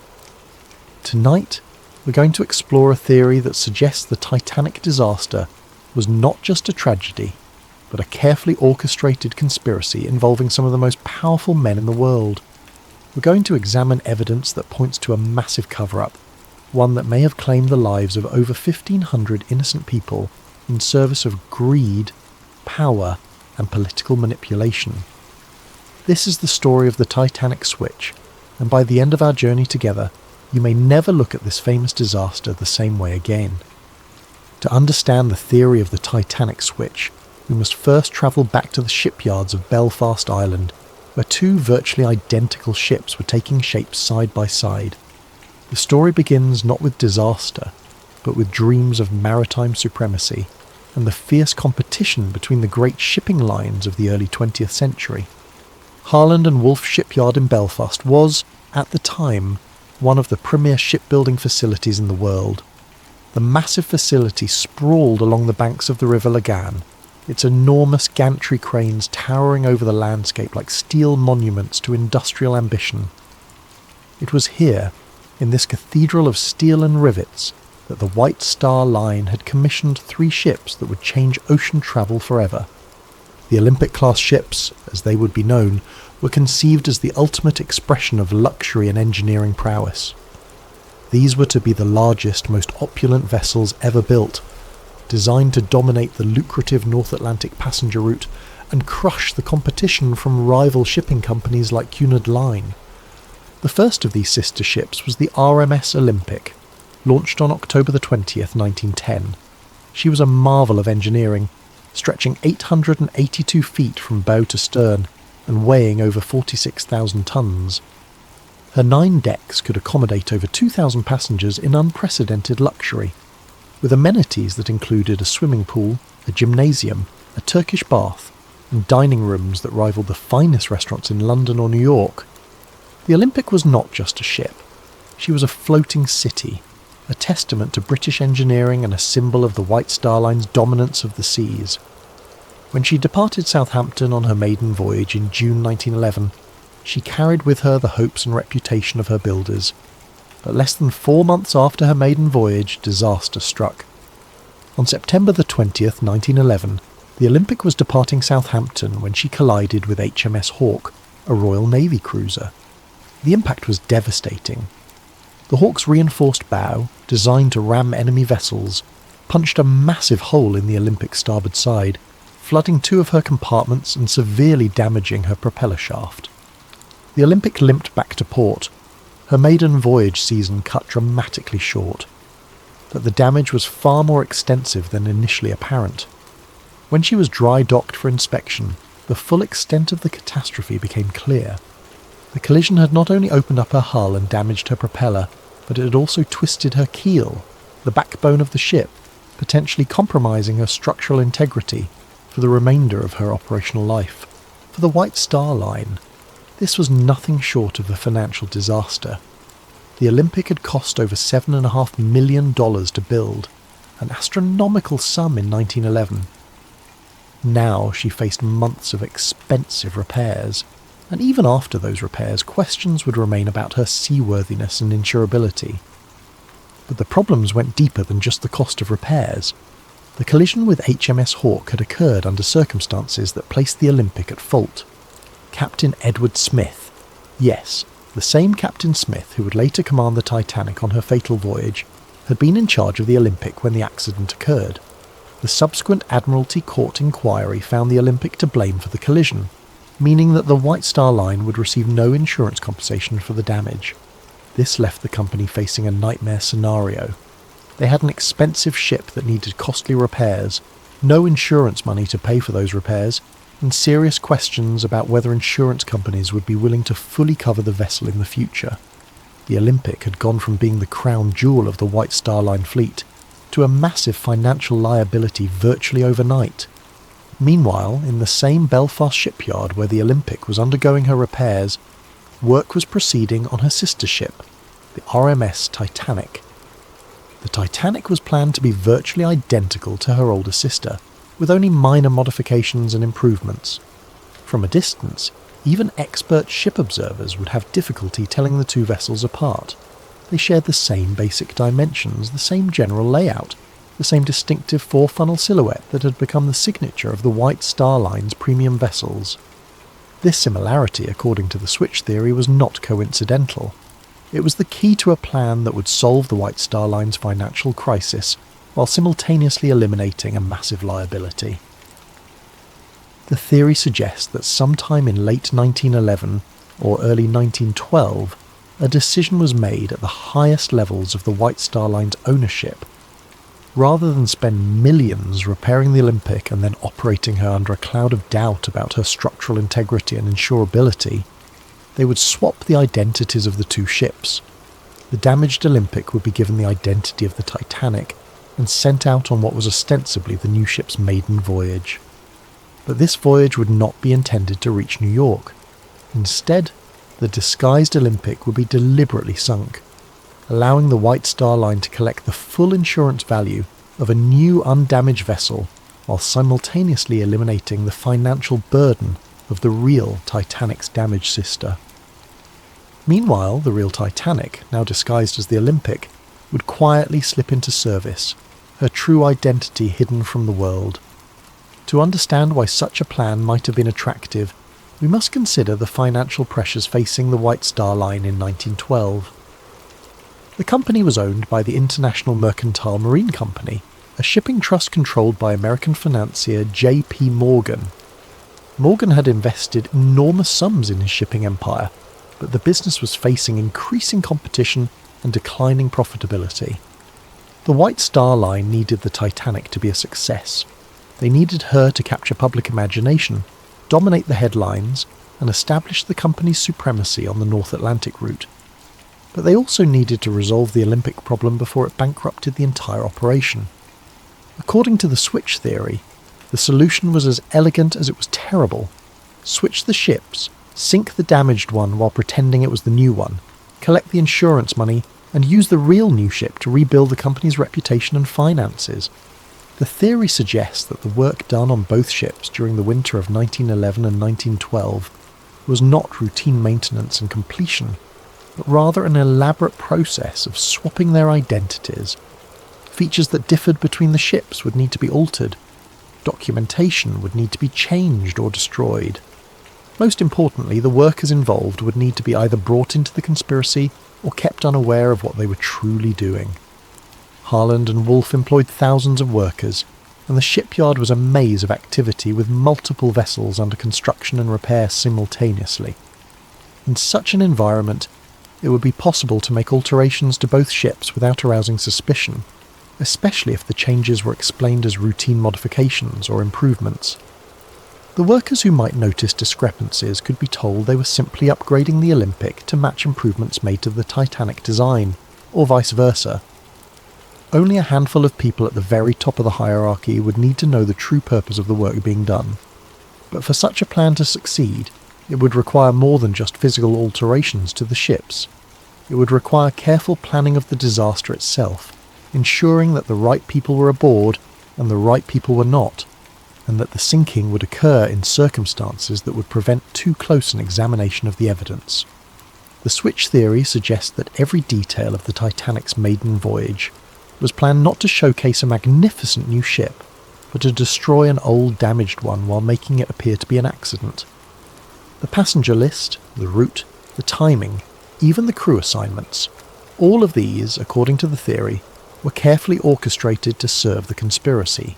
Tonight, we're going to explore a theory that suggests the Titanic disaster was not just a tragedy, but a carefully orchestrated conspiracy involving some of the most powerful men in the world. We're going to examine evidence that points to a massive cover-up, one that may have claimed the lives of over 1,500 innocent people in service of greed, power, and political manipulation. This is the story of the Titanic switch, and by the end of our journey together, you may never look at this famous disaster the same way again. To understand the theory of the Titanic switch, we must first travel back to the shipyards of Belfast, Ireland, where two virtually identical ships were taking shape side by side. The story begins not with disaster, but with dreams of maritime supremacy and the fierce competition between the great shipping lines of the early 20th century. Harland and Wolff Shipyard in Belfast was, at the time, one of the premier shipbuilding facilities in the world. The massive facility sprawled along the banks of the River Lagan, its enormous gantry cranes towering over the landscape like steel monuments to industrial ambition. It was here, in this cathedral of steel and rivets, that the White Star Line had commissioned 3 ships that would change ocean travel forever. The Olympic-class ships, as they would be known, were conceived as the ultimate expression of luxury and engineering prowess. These were to be the largest, most opulent vessels ever built, designed to dominate the lucrative North Atlantic passenger route and crush the competition from rival shipping companies like Cunard Line. The first of these sister ships was the RMS Olympic, launched on October the 20th, 1910. She was a marvel of engineering, stretching 882 feet from bow to stern and weighing over 46,000 tons. Her 9 decks could accommodate over 2,000 passengers in unprecedented luxury, with amenities that included a swimming pool, a gymnasium, a Turkish bath, and dining rooms that rivaled the finest restaurants in London or New York. The Olympic was not just a ship. She was a floating city, a testament to British engineering and a symbol of the White Star Line's dominance of the seas. When she departed Southampton on her maiden voyage in June 1911, she carried with her the hopes and reputation of her builders. But less than 4 months after her maiden voyage, disaster struck. On September the 20th, 1911, the Olympic was departing Southampton when she collided with HMS Hawke, a Royal Navy cruiser. The impact was devastating. The Hawke's reinforced bow, designed to ram enemy vessels, punched a massive hole in the Olympic's starboard side, flooding 2 of her compartments and severely damaging her propeller shaft. The Olympic limped back to port, her maiden voyage season cut dramatically short. But the damage was far more extensive than initially apparent. When she was dry docked for inspection, the full extent of the catastrophe became clear. The collision had not only opened up her hull and damaged her propeller, but it had also twisted her keel, the backbone of the ship, potentially compromising her structural integrity for the remainder of her operational life. For the White Star Line, this was nothing short of a financial disaster. The Olympic had cost over $7.5 million to build, an astronomical sum in 1911. Now she faced months of expensive repairs, and even after those repairs, questions would remain about her seaworthiness and insurability. But the problems went deeper than just the cost of repairs. The collision with HMS Hawke had occurred under circumstances that placed the Olympic at fault. Captain Edward Smith, yes, the same Captain Smith who would later command the Titanic on her fatal voyage, had been in charge of the Olympic when the accident occurred. The subsequent Admiralty Court inquiry found the Olympic to blame for the collision, meaning that the White Star Line would receive no insurance compensation for the damage. This left the company facing a nightmare scenario. They had an expensive ship that needed costly repairs, no insurance money to pay for those repairs, and serious questions about whether insurance companies would be willing to fully cover the vessel in the future. The Olympic had gone from being the crown jewel of the White Star Line fleet to a massive financial liability virtually overnight. Meanwhile, in the same Belfast shipyard where the Olympic was undergoing her repairs, work was proceeding on her sister ship, the RMS Titanic. The Titanic was planned to be virtually identical to her older sister, with only minor modifications and improvements. From a distance, even expert ship observers would have difficulty telling the two vessels apart. They shared the same basic dimensions, the same general layout, the same distinctive four-funnel silhouette that had become the signature of the White Star Line's premium vessels. This similarity, according to the switch theory, was not coincidental. It was the key to a plan that would solve the White Star Line's financial crisis, while simultaneously eliminating a massive liability. The theory suggests that sometime in late 1911 or early 1912, a decision was made at the highest levels of the White Star Line's ownership. Rather than spend millions repairing the Olympic and then operating her under a cloud of doubt about her structural integrity and insurability, they would swap the identities of the two ships. The damaged Olympic would be given the identity of the Titanic and sent out on what was ostensibly the new ship's maiden voyage. But this voyage would not be intended to reach New York. Instead, the disguised Olympic would be deliberately sunk, allowing the White Star Line to collect the full insurance value of a new undamaged vessel while simultaneously eliminating the financial burden of the real Titanic's damaged sister. Meanwhile, the real Titanic, now disguised as the Olympic, would quietly slip into service, her true identity hidden from the world. To understand why such a plan might have been attractive, we must consider the financial pressures facing the White Star Line in 1912. The company was owned by the International Mercantile Marine Company, a shipping trust controlled by American financier J.P. Morgan. Morgan had invested enormous sums in his shipping empire, but the business was facing increasing competition and declining profitability. The White Star Line needed the Titanic to be a success. They needed her to capture public imagination, dominate the headlines, and establish the company's supremacy on the North Atlantic route. But they also needed to resolve the Olympic problem before it bankrupted the entire operation. According to the switch theory, the solution was as elegant as it was terrible. Switch the ships, sink the damaged one while pretending it was the new one, collect the insurance money, and use the real new ship to rebuild the company's reputation and finances. The theory suggests that the work done on both ships during the winter of 1911 and 1912 was not routine maintenance and completion, but rather an elaborate process of swapping their identities. Features that differed between the ships would need to be altered. Documentation would need to be changed or destroyed. Most importantly, the workers involved would need to be either brought into the conspiracy or kept unaware of what they were truly doing. Harland and Wolff employed thousands of workers, and the shipyard was a maze of activity with multiple vessels under construction and repair simultaneously. In such an environment, it would be possible to make alterations to both ships without arousing suspicion, especially if the changes were explained as routine modifications or improvements. The workers who might notice discrepancies could be told they were simply upgrading the Olympic to match improvements made to the Titanic design, or vice versa. Only a handful of people at the very top of the hierarchy would need to know the true purpose of the work being done. But for such a plan to succeed, it would require more than just physical alterations to the ships. It would require careful planning of the disaster itself, ensuring that the right people were aboard and the right people were not, and that the sinking would occur in circumstances that would prevent too close an examination of the evidence. The switch theory suggests that every detail of the Titanic's maiden voyage was planned not to showcase a magnificent new ship, but to destroy an old damaged one while making it appear to be an accident. The passenger list, the route, the timing, even the crew assignments, all of these, according to the theory, were carefully orchestrated to serve the conspiracy.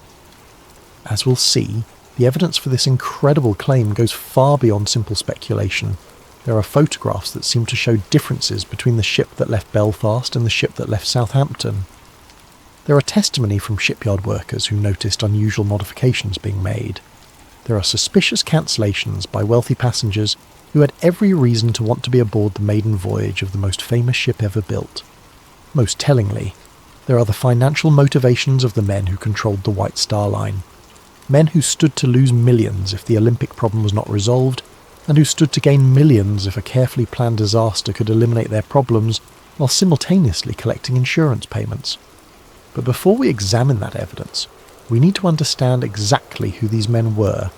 As we'll see, the evidence for this incredible claim goes far beyond simple speculation. There are photographs that seem to show differences between the ship that left Belfast and the ship that left Southampton. There are testimony from shipyard workers who noticed unusual modifications being made. There are suspicious cancellations by wealthy passengers who had every reason to want to be aboard the maiden voyage of the most famous ship ever built. Most tellingly, there are the financial motivations of the men who controlled the White Star Line. Men who stood to lose millions if the Olympic problem was not resolved, and who stood to gain millions if a carefully planned disaster could eliminate their problems while simultaneously collecting insurance payments. But before we examine that evidence, we need to understand exactly who these men were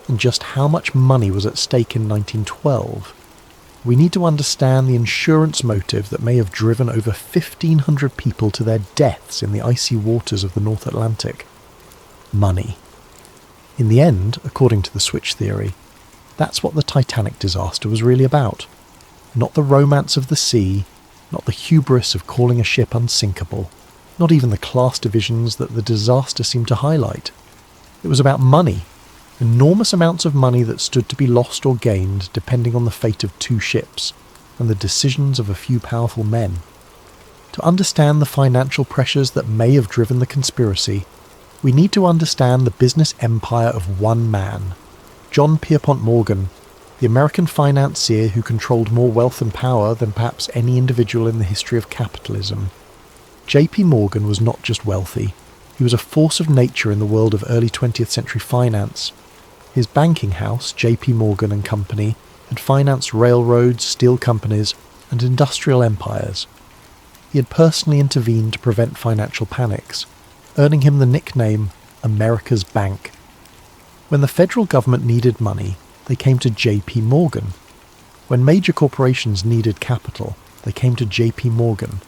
and just how much money was at stake in 1912. We need to understand the insurance motive that may have driven over 1,500 people to their deaths in the icy waters of the North Atlantic. Money. In the end, according to the switch theory, that's what the Titanic disaster was really about. Not the romance of the sea, not the hubris of calling a ship unsinkable, not even the class divisions that the disaster seemed to highlight. It was about money. Enormous amounts of money that stood to be lost or gained depending on the fate of two ships and the decisions of a few powerful men. To understand the financial pressures that may have driven the conspiracy, we need to understand the business empire of one man, John Pierpont Morgan, the American financier who controlled more wealth and power than perhaps any individual in the history of capitalism. J.P. Morgan was not just wealthy, he was a force of nature in the world of early 20th century finance. His banking house, J.P. Morgan and Company, had financed railroads, steel companies, and industrial empires. He had personally intervened to prevent financial panics, earning him the nickname America's Bank. When the federal government needed money, they came to J.P. Morgan. When major corporations needed capital, they came to J.P. Morgan.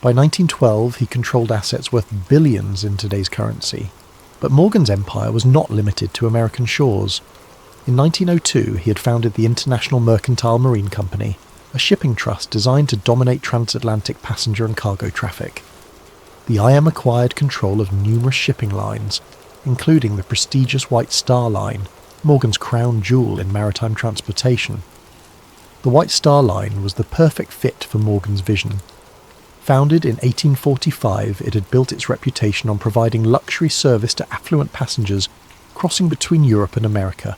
By 1912, he controlled assets worth billions in today's currency. But Morgan's empire was not limited to American shores. In 1902, he had founded the International Mercantile Marine Company, a shipping trust designed to dominate transatlantic passenger and cargo traffic. The IM acquired control of numerous shipping lines, including the prestigious White Star Line, Morgan's crown jewel in maritime transportation. The White Star Line was the perfect fit for Morgan's vision. Founded in 1845, it had built its reputation on providing luxury service to affluent passengers crossing between Europe and America.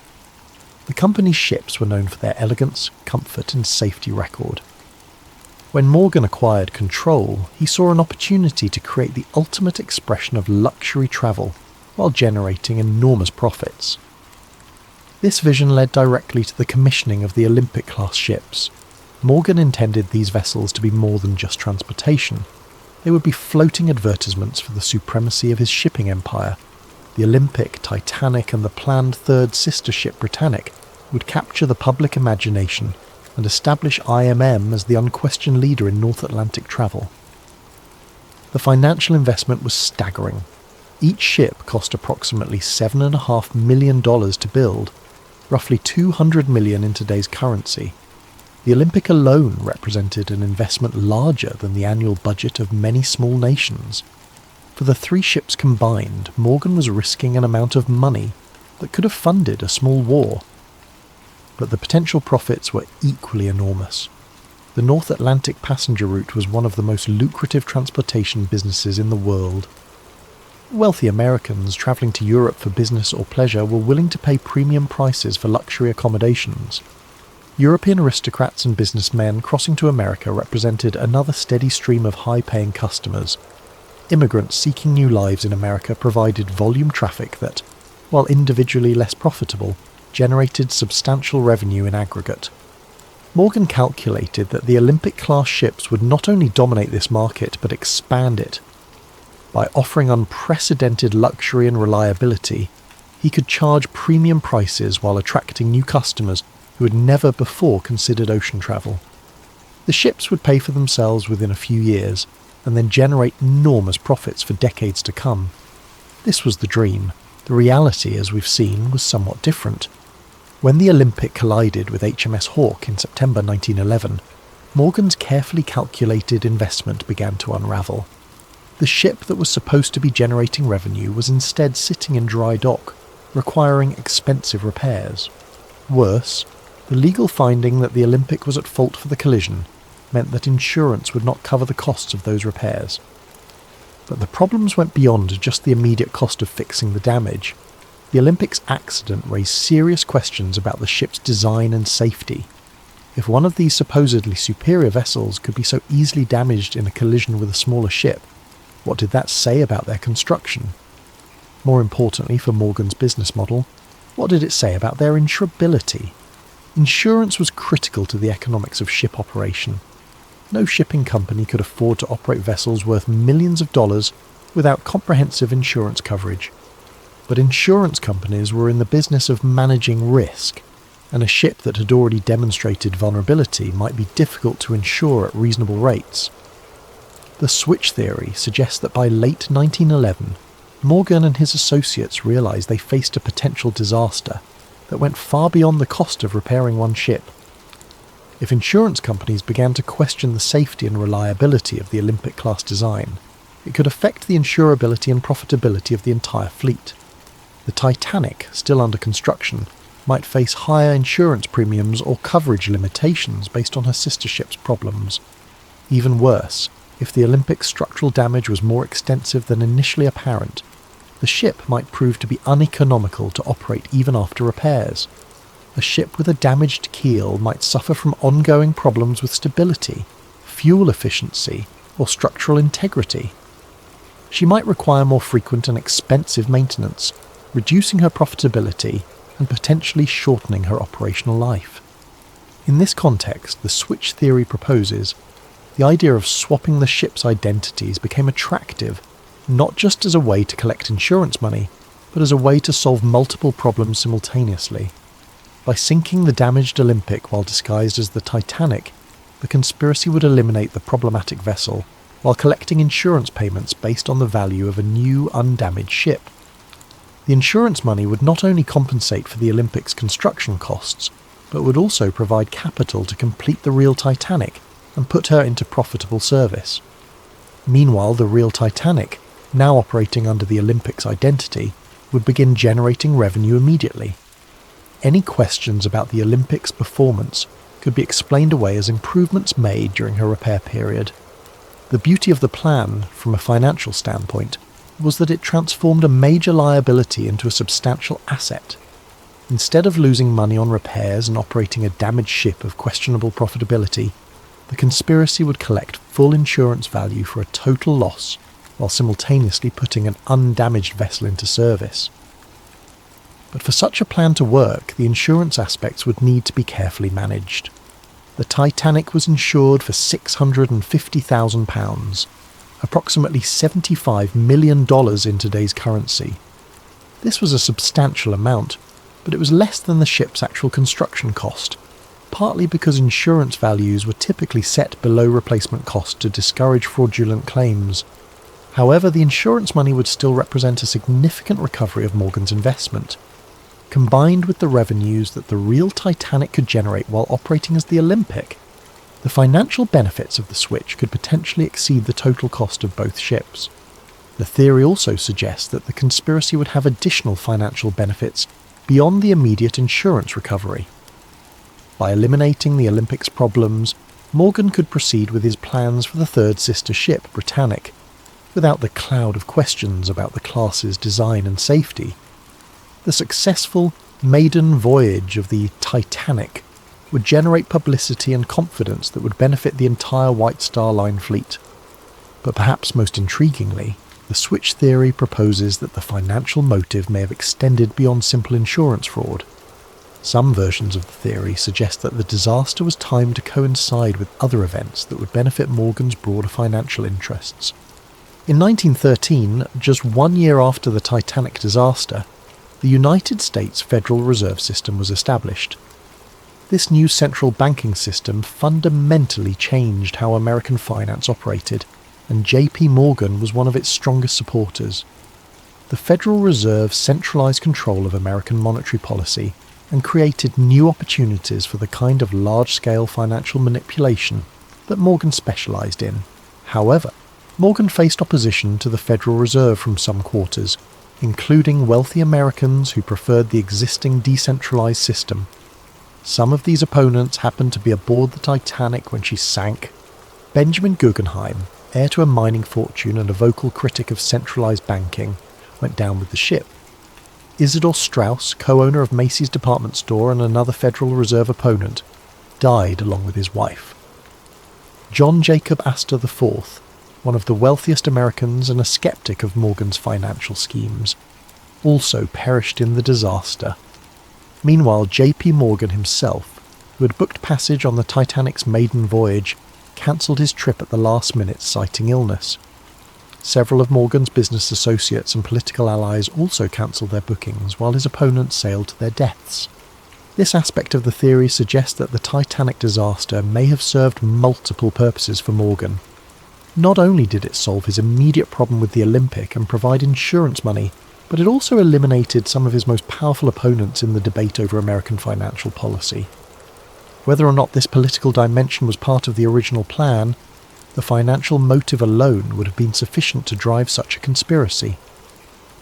The company's ships were known for their elegance, comfort, and safety record. When Morgan acquired control, he saw an opportunity to create the ultimate expression of luxury travel while generating enormous profits. This vision led directly to the commissioning of the Olympic-class ships. Morgan intended these vessels to be more than just transportation. They would be floating advertisements for the supremacy of his shipping empire. The Olympic, Titanic, and the planned third sister ship Britannic would capture the public imagination and establish IMM as the unquestioned leader in North Atlantic travel. The financial investment was staggering. Each ship cost approximately $7.5 million to build, roughly $200 million in today's currency. The Olympic alone represented an investment larger than the annual budget of many small nations. For the three ships combined, Morgan was risking an amount of money that could have funded a small war. But the potential profits were equally enormous. The North Atlantic passenger route was one of the most lucrative transportation businesses in the world. Wealthy Americans travelling to Europe for business or pleasure were willing to pay premium prices for luxury accommodations. European aristocrats and businessmen crossing to America represented another steady stream of high-paying customers. Immigrants seeking new lives in America provided volume traffic that, while individually less profitable, generated substantial revenue in aggregate. Morgan calculated that the Olympic-class ships would not only dominate this market but expand it. By offering unprecedented luxury and reliability, he could charge premium prices while attracting new customers who had never before considered ocean travel. The ships would pay for themselves within a few years, and then generate enormous profits for decades to come. This was the dream. The reality, as we've seen, was somewhat different. When the Olympic collided with HMS Hawke in September 1911, Morgan's carefully calculated investment began to unravel. The ship that was supposed to be generating revenue was instead sitting in dry dock, requiring expensive repairs. Worse, the legal finding that the Olympic was at fault for the collision meant that insurance would not cover the costs of those repairs. But the problems went beyond just the immediate cost of fixing the damage. The Olympic's accident raised serious questions about the ship's design and safety. If one of these supposedly superior vessels could be so easily damaged in a collision with a smaller ship, what did that say about their construction? More importantly for Morgan's business model, what did it say about their insurability? Insurance was critical to the economics of ship operation. No shipping company could afford to operate vessels worth millions of dollars without comprehensive insurance coverage. But insurance companies were in the business of managing risk, and a ship that had already demonstrated vulnerability might be difficult to insure at reasonable rates. The switch theory suggests that by late 1911, Morgan and his associates realised they faced a potential disaster that went far beyond the cost of repairing one ship. If insurance companies began to question the safety and reliability of the Olympic-class design, it could affect the insurability and profitability of the entire fleet. The Titanic, still under construction, might face higher insurance premiums or coverage limitations based on her sister ship's problems. Even worse, if the Olympic's structural damage was more extensive than initially apparent, the ship might prove to be uneconomical to operate even after repairs. A ship with a damaged keel might suffer from ongoing problems with stability, fuel efficiency, or structural integrity. She might require more frequent and expensive maintenance, reducing her profitability and potentially shortening her operational life. In this context, the switch theory proposes the idea of swapping the ship's identities became attractive, not just as a way to collect insurance money, but as a way to solve multiple problems simultaneously. By sinking the damaged Olympic while disguised as the Titanic, the conspiracy would eliminate the problematic vessel while collecting insurance payments based on the value of a new, undamaged ship. The insurance money would not only compensate for the Olympic's construction costs, but would also provide capital to complete the real Titanic and put her into profitable service. Meanwhile, the real Titanic, now operating under the Olympic's identity, would begin generating revenue immediately. Any questions about the Olympic's performance could be explained away as improvements made during her repair period. The beauty of the plan, from a financial standpoint, was that it transformed a major liability into a substantial asset. Instead of losing money on repairs and operating a damaged ship of questionable profitability, the conspiracy would collect full insurance value for a total loss, while simultaneously putting an undamaged vessel into service. But for such a plan to work, the insurance aspects would need to be carefully managed. The Titanic was insured for £650,000, approximately $75 million in today's currency. This was a substantial amount, but it was less than the ship's actual construction cost, partly because insurance values were typically set below replacement cost to discourage fraudulent claims. However, the insurance money would still represent a significant recovery of Morgan's investment. Combined with the revenues that the real Titanic could generate while operating as the Olympic, the financial benefits of the switch could potentially exceed the total cost of both ships. The theory also suggests that the conspiracy would have additional financial benefits beyond the immediate insurance recovery. By eliminating the Olympic's problems, Morgan could proceed with his plans for the third sister ship, Britannic, without the cloud of questions about the class's design and safety. The successful maiden voyage of the Titanic would generate publicity and confidence that would benefit the entire White Star Line fleet. But perhaps most intriguingly, the switch theory proposes that the financial motive may have extended beyond simple insurance fraud. Some versions of the theory suggest that the disaster was timed to coincide with other events that would benefit Morgan's broader financial interests. In 1913, just 1 year after the Titanic disaster, the United States Federal Reserve System was established. This new central banking system fundamentally changed how American finance operated, and J.P. Morgan was one of its strongest supporters. The Federal Reserve centralized control of American monetary policy and created new opportunities for the kind of large-scale financial manipulation that Morgan specialized in. However, Morgan faced opposition to the Federal Reserve from some quarters, including wealthy Americans who preferred the existing decentralized system. Some of these opponents happened to be aboard the Titanic when she sank. Benjamin Guggenheim, heir to a mining fortune and a vocal critic of centralized banking, went down with the ship. Isidor Straus, co-owner of Macy's department store and another Federal Reserve opponent, died along with his wife. John Jacob Astor IV, one of the wealthiest Americans and a skeptic of Morgan's financial schemes, also perished in the disaster. Meanwhile, J.P. Morgan himself, who had booked passage on the Titanic's maiden voyage, cancelled his trip at the last minute, citing illness. Several of Morgan's business associates and political allies also cancelled their bookings, while his opponents sailed to their deaths. This aspect of the theory suggests that the Titanic disaster may have served multiple purposes for Morgan. Not only did it solve his immediate problem with the Olympic and provide insurance money, but it also eliminated some of his most powerful opponents in the debate over American financial policy. Whether or not this political dimension was part of the original plan, the financial motive alone would have been sufficient to drive such a conspiracy.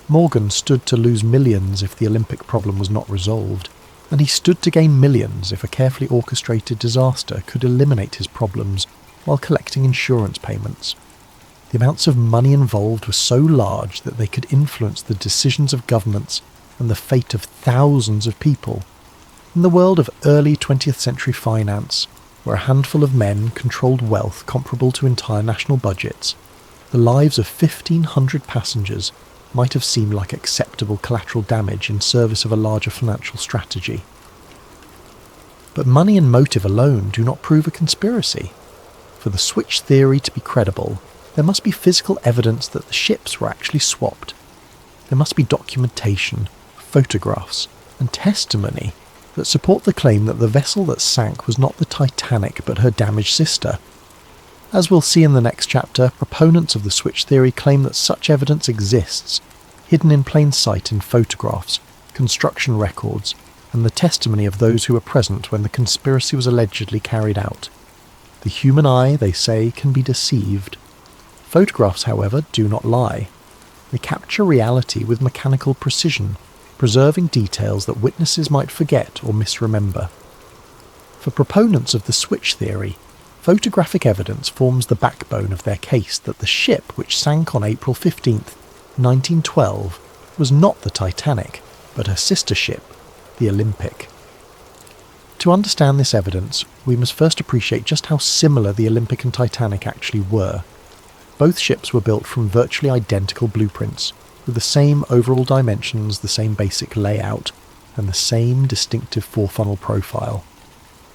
Morgan stood to lose millions if the Olympic problem was not resolved, and he stood to gain millions if a carefully orchestrated disaster could eliminate his problems while collecting insurance payments. The amounts of money involved were so large that they could influence the decisions of governments and the fate of thousands of people. In the world of early 20th century finance, where a handful of men controlled wealth comparable to entire national budgets, the lives of 1,500 passengers might have seemed like acceptable collateral damage in service of a larger financial strategy. But money and motive alone do not prove a conspiracy. For the switch theory to be credible, there must be physical evidence that the ships were actually swapped. There must be documentation, photographs, and testimony that support the claim that the vessel that sank was not the Titanic but her damaged sister. As we'll see in the next chapter, proponents of the switch theory claim that such evidence exists, hidden in plain sight in photographs, construction records, and the testimony of those who were present when the conspiracy was allegedly carried out. The human eye, they say, can be deceived. Photographs, however, do not lie. They capture reality with mechanical precision, preserving details that witnesses might forget or misremember. For proponents of the switch theory, photographic evidence forms the backbone of their case that the ship which sank on April 15, 1912, was not the Titanic, but her sister ship, the Olympic. To understand this evidence, we must first appreciate just how similar the Olympic and Titanic actually were. Both ships were built from virtually identical blueprints, with the same overall dimensions, the same basic layout, and the same distinctive four-funnel profile.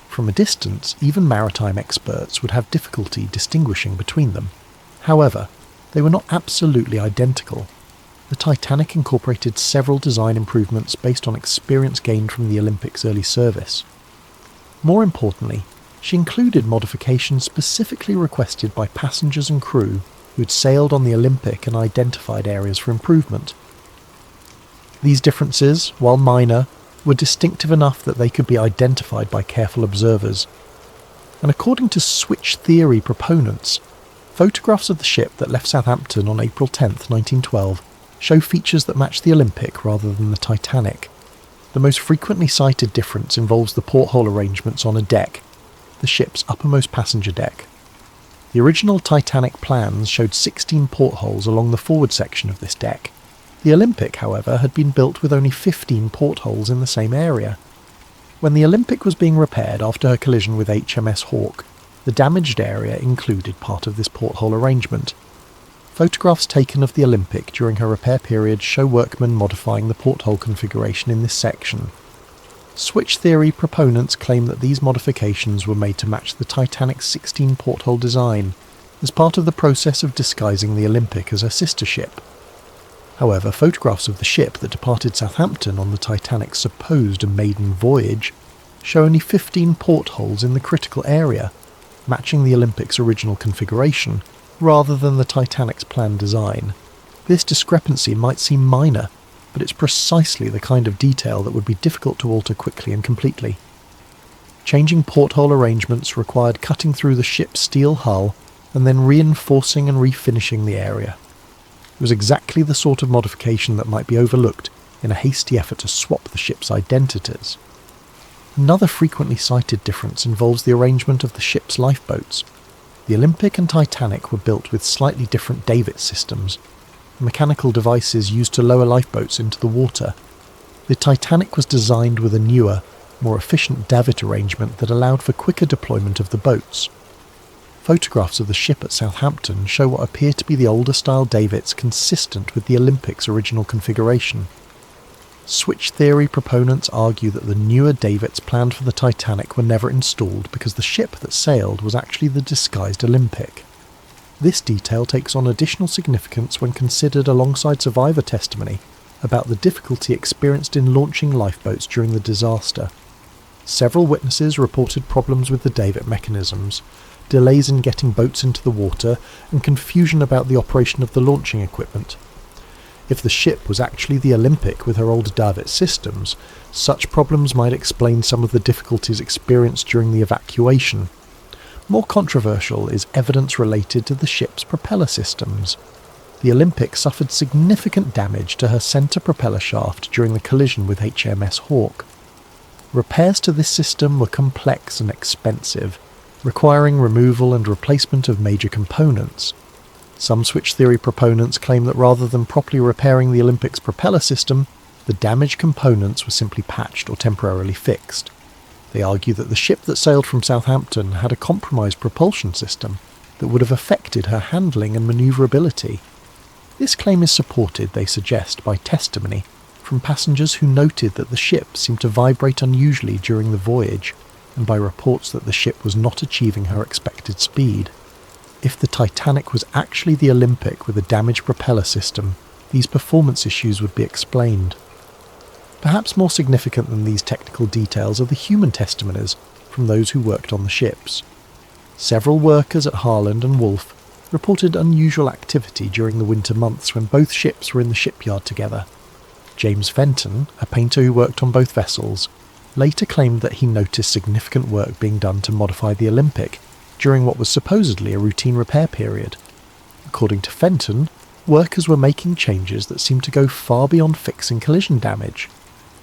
From a distance, even maritime experts would have difficulty distinguishing between them. However, they were not absolutely identical. The Titanic incorporated several design improvements based on experience gained from the Olympic's early service. More importantly, she included modifications specifically requested by passengers and crew who had sailed on the Olympic and identified areas for improvement. These differences, while minor, were distinctive enough that they could be identified by careful observers. And according to switch theory proponents, photographs of the ship that left Southampton on April 10, 1912, show features that match the Olympic rather than the Titanic. The most frequently cited difference involves the porthole arrangements on a deck, the ship's uppermost passenger deck. The original Titanic plans showed 16 portholes along the forward section of this deck. The Olympic, however, had been built with only 15 portholes in the same area. When the Olympic was being repaired after her collision with HMS Hawke, the damaged area included part of this porthole arrangement. Photographs taken of the Olympic during her repair period show workmen modifying the porthole configuration in this section. Switch theory proponents claim that these modifications were made to match the Titanic's 16 porthole design, as part of the process of disguising the Olympic as her sister ship. However, photographs of the ship that departed Southampton on the Titanic's supposed maiden voyage show only 15 portholes in the critical area, matching the Olympic's original configuration, rather than the Titanic's planned design. This discrepancy might seem minor, but it's precisely the kind of detail that would be difficult to alter quickly and completely. Changing porthole arrangements required cutting through the ship's steel hull and then reinforcing and refinishing the area. It was exactly the sort of modification that might be overlooked in a hasty effort to swap the ship's identities. Another frequently cited difference involves the arrangement of the ship's lifeboats. The Olympic and Titanic were built with slightly different davit systems, mechanical devices used to lower lifeboats into the water. The Titanic was designed with a newer, more efficient davit arrangement that allowed for quicker deployment of the boats. Photographs of the ship at Southampton show what appear to be the older style davits consistent with the Olympic's original configuration. Switch theory proponents argue that the newer davits planned for the Titanic were never installed because the ship that sailed was actually the disguised Olympic. This detail takes on additional significance when considered alongside survivor testimony about the difficulty experienced in launching lifeboats during the disaster. Several witnesses reported problems with the davit mechanisms, delays in getting boats into the water, and confusion about the operation of the launching equipment. If the ship was actually the Olympic with her old davit systems, such problems might explain some of the difficulties experienced during the evacuation. More controversial is evidence related to the ship's propeller systems. The Olympic suffered significant damage to her centre propeller shaft during the collision with HMS Hawke. Repairs to this system were complex and expensive, requiring removal and replacement of major components. Some switch theory proponents claim that rather than properly repairing the Olympic's propeller system, the damaged components were simply patched or temporarily fixed. They argue that the ship that sailed from Southampton had a compromised propulsion system that would have affected her handling and manoeuvrability. This claim is supported, they suggest, by testimony from passengers who noted that the ship seemed to vibrate unusually during the voyage, and by reports that the ship was not achieving her expected speed. If the Titanic was actually the Olympic with a damaged propeller system, these performance issues would be explained. Perhaps more significant than these technical details are the human testimonies from those who worked on the ships. Several workers at Harland and Wolff reported unusual activity during the winter months when both ships were in the shipyard together. James Fenton, a painter who worked on both vessels, later claimed that he noticed significant work being done to modify the Olympic during what was supposedly a routine repair period. According to Fenton, workers were making changes that seemed to go far beyond fixing collision damage.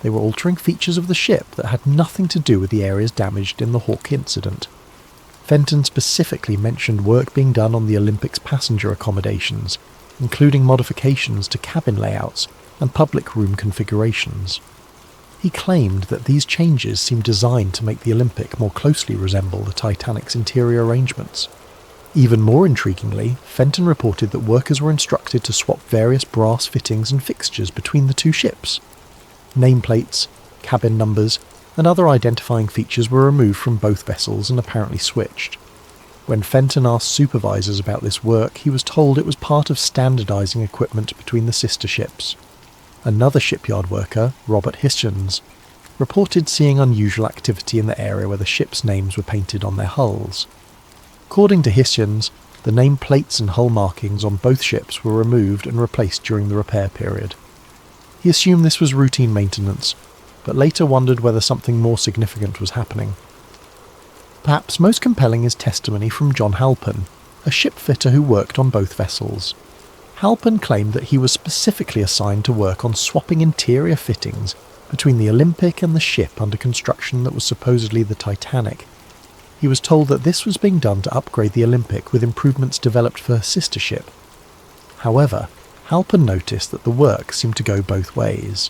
They were altering features of the ship that had nothing to do with the areas damaged in the Hawke incident. Fenton specifically mentioned work being done on the Olympic's passenger accommodations, including modifications to cabin layouts and public room configurations. He claimed that these changes seemed designed to make the Olympic more closely resemble the Titanic's interior arrangements. Even more intriguingly, Fenton reported that workers were instructed to swap various brass fittings and fixtures between the two ships. Nameplates, cabin numbers, and other identifying features were removed from both vessels and apparently switched. When Fenton asked supervisors about this work, he was told it was part of standardising equipment between the sister ships. Another shipyard worker, Robert Hichens, reported seeing unusual activity in the area where the ships' names were painted on their hulls. According to Hichens, the name plates and hull markings on both ships were removed and replaced during the repair period. He assumed this was routine maintenance, but later wondered whether something more significant was happening. Perhaps most compelling is testimony from John Halpin, a ship fitter who worked on both vessels. Halpin claimed that he was specifically assigned to work on swapping interior fittings between the Olympic and the ship under construction that was supposedly the Titanic. He was told that this was being done to upgrade the Olympic with improvements developed for her sister ship. However, Halpin noticed that the work seemed to go both ways.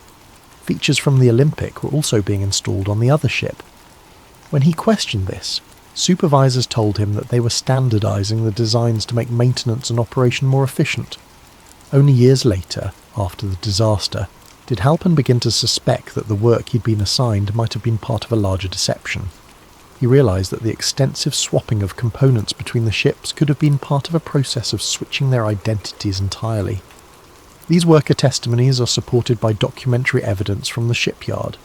Features from the Olympic were also being installed on the other ship. When he questioned this, supervisors told him that they were standardising the designs to make maintenance and operation more efficient. Only years later, after the disaster, did Halpin begin to suspect that the work he'd been assigned might have been part of a larger deception. He realised that the extensive swapping of components between the ships could have been part of a process of switching their identities entirely. These worker testimonies are supported by documentary evidence from the shipyard.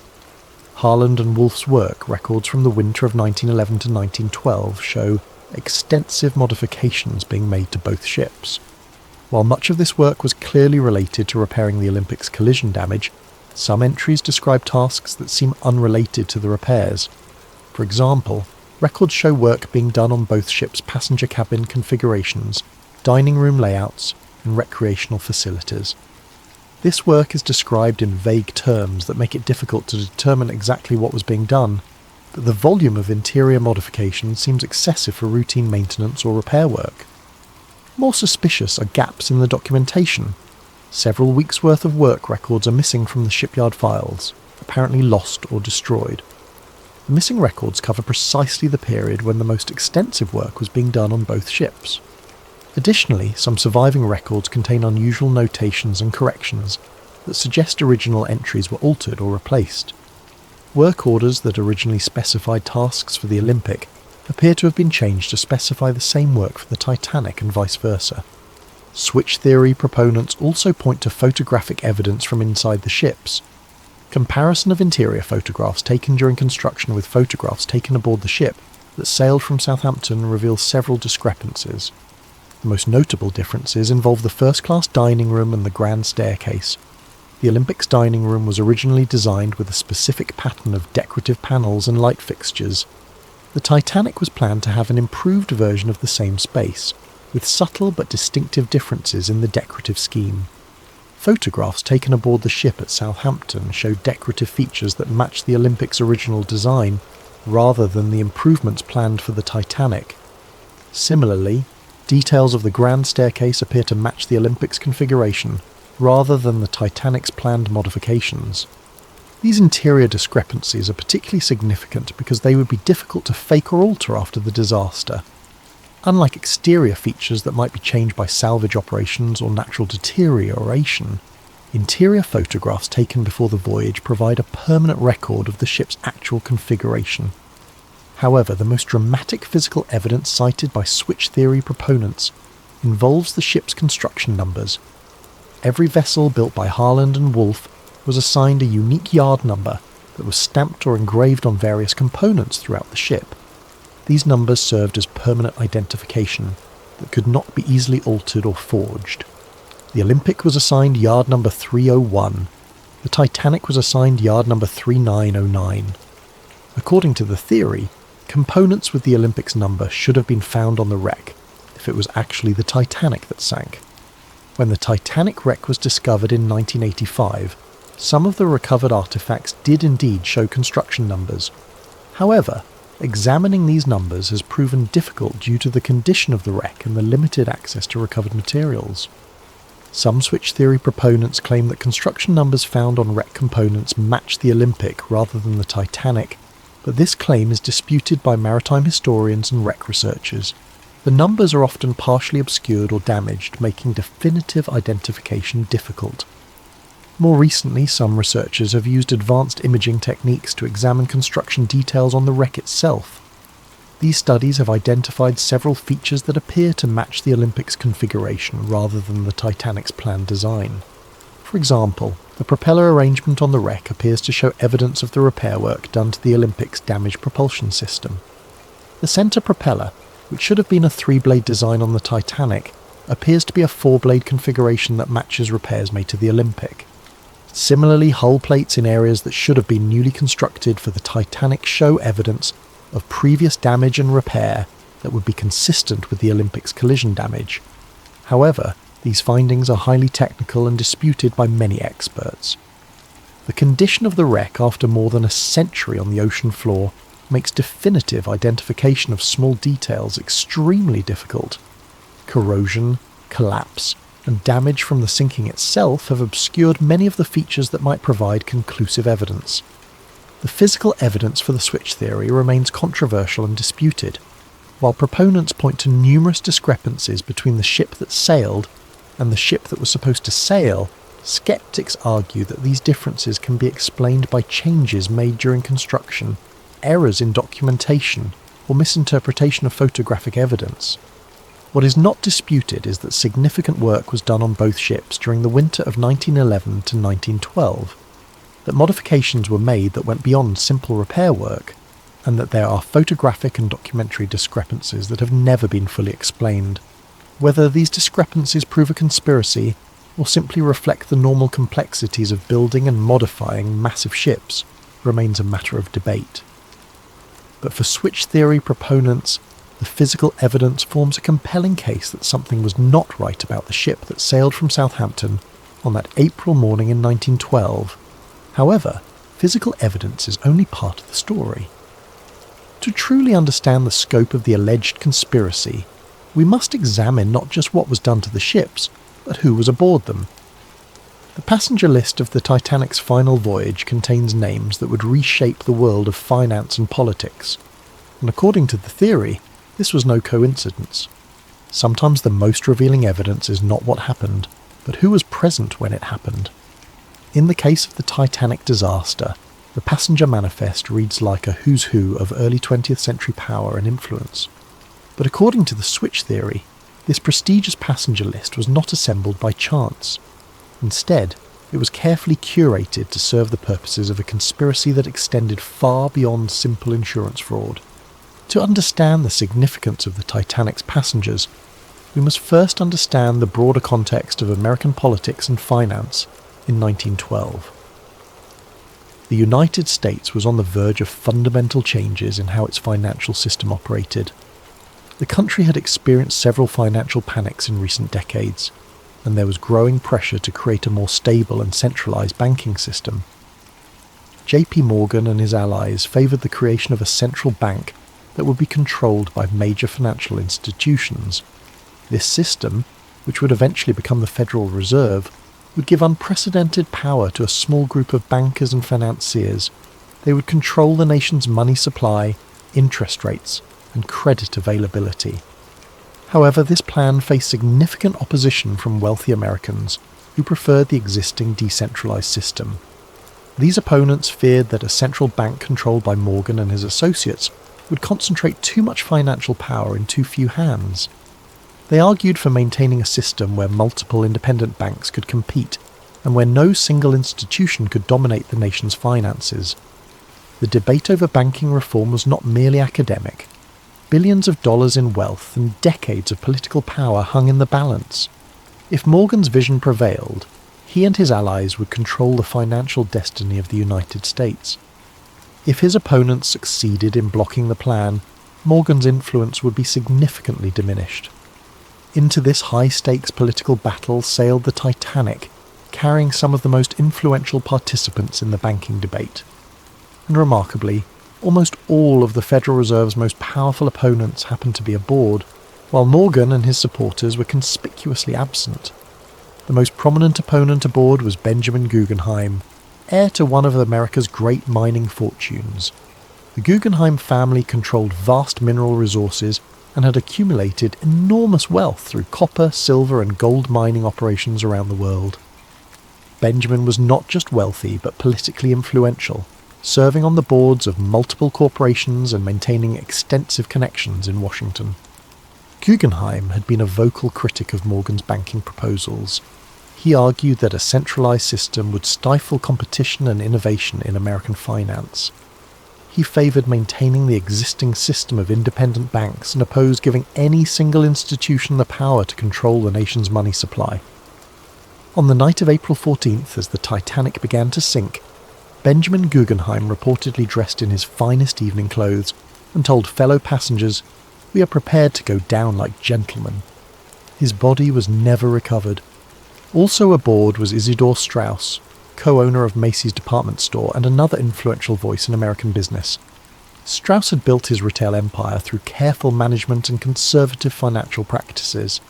Harland and Wolff's work records from the winter of 1911 to 1912 show extensive modifications being made to both ships. While much of this work was clearly related to repairing the Olympic's collision damage, some entries describe tasks that seem unrelated to the repairs. For example, records show work being done on both ships' passenger cabin configurations, dining room layouts, and recreational facilities. This work is described in vague terms that make it difficult to determine exactly what was being done, but the volume of interior modification seems excessive for routine maintenance or repair work. More suspicious are gaps in the documentation. Several weeks' worth of work records are missing from the shipyard files, apparently lost or destroyed. The missing records cover precisely the period when the most extensive work was being done on both ships. Additionally, some surviving records contain unusual notations and corrections, that suggest original entries were altered or replaced. Work orders that originally specified tasks for the Olympic appear to have been changed to specify the same work for the Titanic and vice versa. Switch theory proponents also point to photographic evidence from inside the ships. Comparison of interior photographs taken during construction with photographs taken aboard the ship that sailed from Southampton reveals several discrepancies. The most notable differences involve the first-class dining room and the grand staircase. The Olympic's dining room was originally designed with a specific pattern of decorative panels and light fixtures. The Titanic was planned to have an improved version of the same space, with subtle but distinctive differences in the decorative scheme. Photographs taken aboard the ship at Southampton show decorative features that match the Olympic's original design, rather than the improvements planned for the Titanic. Similarly, details of the grand staircase appear to match the Olympic's configuration, rather than the Titanic's planned modifications. These interior discrepancies are particularly significant because they would be difficult to fake or alter after the disaster. Unlike exterior features that might be changed by salvage operations or natural deterioration, interior photographs taken before the voyage provide a permanent record of the ship's actual configuration. However, the most dramatic physical evidence cited by switch theory proponents involves the ship's construction numbers. Every vessel built by Harland and Wolff was assigned a unique yard number that was stamped or engraved on various components throughout the ship. These numbers served as permanent identification that could not be easily altered or forged. The Olympic was assigned yard number 301. The Titanic was assigned yard number 3909. According to the theory, components with the Olympic's number should have been found on the wreck if it was actually the Titanic that sank. When the Titanic wreck was discovered in 1985, some of the recovered artifacts did indeed show construction numbers. However, examining these numbers has proven difficult due to the condition of the wreck and the limited access to recovered materials. Some switch theory proponents claim that construction numbers found on wreck components match the Olympic rather than the Titanic, but this claim is disputed by maritime historians and wreck researchers. The numbers are often partially obscured or damaged, making definitive identification difficult. More recently, some researchers have used advanced imaging techniques to examine construction details on the wreck itself. These studies have identified several features that appear to match the Olympic's configuration rather than the Titanic's planned design. For example, the propeller arrangement on the wreck appears to show evidence of the repair work done to the Olympic's damaged propulsion system. The centre propeller, which should have been a 3-blade design on the Titanic, appears to be a 4-blade configuration that matches repairs made to the Olympic. Similarly, hull plates in areas that should have been newly constructed for the Titanic show evidence of previous damage and repair that would be consistent with the Olympic's collision damage. However, these findings are highly technical and disputed by many experts. The condition of the wreck after more than a century on the ocean floor makes definitive identification of small details extremely difficult. Corrosion, collapse, and damage from the sinking itself have obscured many of the features that might provide conclusive evidence. The physical evidence for the switch theory remains controversial and disputed. While proponents point to numerous discrepancies between the ship that sailed and the ship that was supposed to sail, skeptics argue that these differences can be explained by changes made during construction, errors in documentation, or misinterpretation of photographic evidence. What is not disputed is that significant work was done on both ships during the winter of 1911 to 1912, that modifications were made that went beyond simple repair work, and that there are photographic and documentary discrepancies that have never been fully explained. Whether these discrepancies prove a conspiracy or simply reflect the normal complexities of building and modifying massive ships remains a matter of debate. But for switch theory proponents, the physical evidence forms a compelling case that something was not right about the ship that sailed from Southampton on that April morning in 1912. However, physical evidence is only part of the story. To truly understand the scope of the alleged conspiracy, we must examine not just what was done to the ships, but who was aboard them. The passenger list of the Titanic's final voyage contains names that would reshape the world of finance and politics, and according to the theory, this was no coincidence. Sometimes the most revealing evidence is not what happened, but who was present when it happened. In the case of the Titanic disaster, the passenger manifest reads like a who's who of early 20th century power and influence. But according to the switch theory, this prestigious passenger list was not assembled by chance. Instead, it was carefully curated to serve the purposes of a conspiracy that extended far beyond simple insurance fraud. To understand the significance of the Titanic's passengers, we must first understand the broader context of American politics and finance in 1912. The United States was on the verge of fundamental changes in how its financial system operated. The country had experienced several financial panics in recent decades, and there was growing pressure to create a more stable and centralized banking system. J.P. Morgan and his allies favored the creation of a central bank that would be controlled by major financial institutions. This system, which would eventually become the Federal Reserve, would give unprecedented power to a small group of bankers and financiers. They would control the nation's money supply, interest rates, and credit availability. However, this plan faced significant opposition from wealthy Americans who preferred the existing decentralized system. These opponents feared that a central bank controlled by Morgan and his associates would concentrate too much financial power in too few hands. They argued for maintaining a system where multiple independent banks could compete and where no single institution could dominate the nation's finances. The debate over banking reform was not merely academic. Billions of dollars in wealth and decades of political power hung in the balance. If Morgan's vision prevailed, he and his allies would control the financial destiny of the United States. If his opponents succeeded in blocking the plan, Morgan's influence would be significantly diminished. Into this high-stakes political battle sailed the Titanic, carrying some of the most influential participants in the banking debate. And remarkably, almost all of the Federal Reserve's most powerful opponents happened to be aboard, while Morgan and his supporters were conspicuously absent. The most prominent opponent aboard was Benjamin Guggenheim, heir to one of America's great mining fortunes. The Guggenheim family controlled vast mineral resources and had accumulated enormous wealth through copper, silver and gold mining operations around the world. Benjamin was not just wealthy but politically influential, serving on the boards of multiple corporations and maintaining extensive connections in Washington. Guggenheim had been a vocal critic of Morgan's banking proposals. He argued that a centralized system would stifle competition and innovation in American finance. He favored maintaining the existing system of independent banks and opposed giving any single institution the power to control the nation's money supply. On the night of April 14th, as the Titanic began to sink, Benjamin Guggenheim reportedly dressed in his finest evening clothes and told fellow passengers, "We are prepared to go down like gentlemen." His body was never recovered. Also aboard was Isidor Straus, co-owner of Macy's department store and another influential voice in American business. Straus had built his retail empire through careful management and conservative financial practices.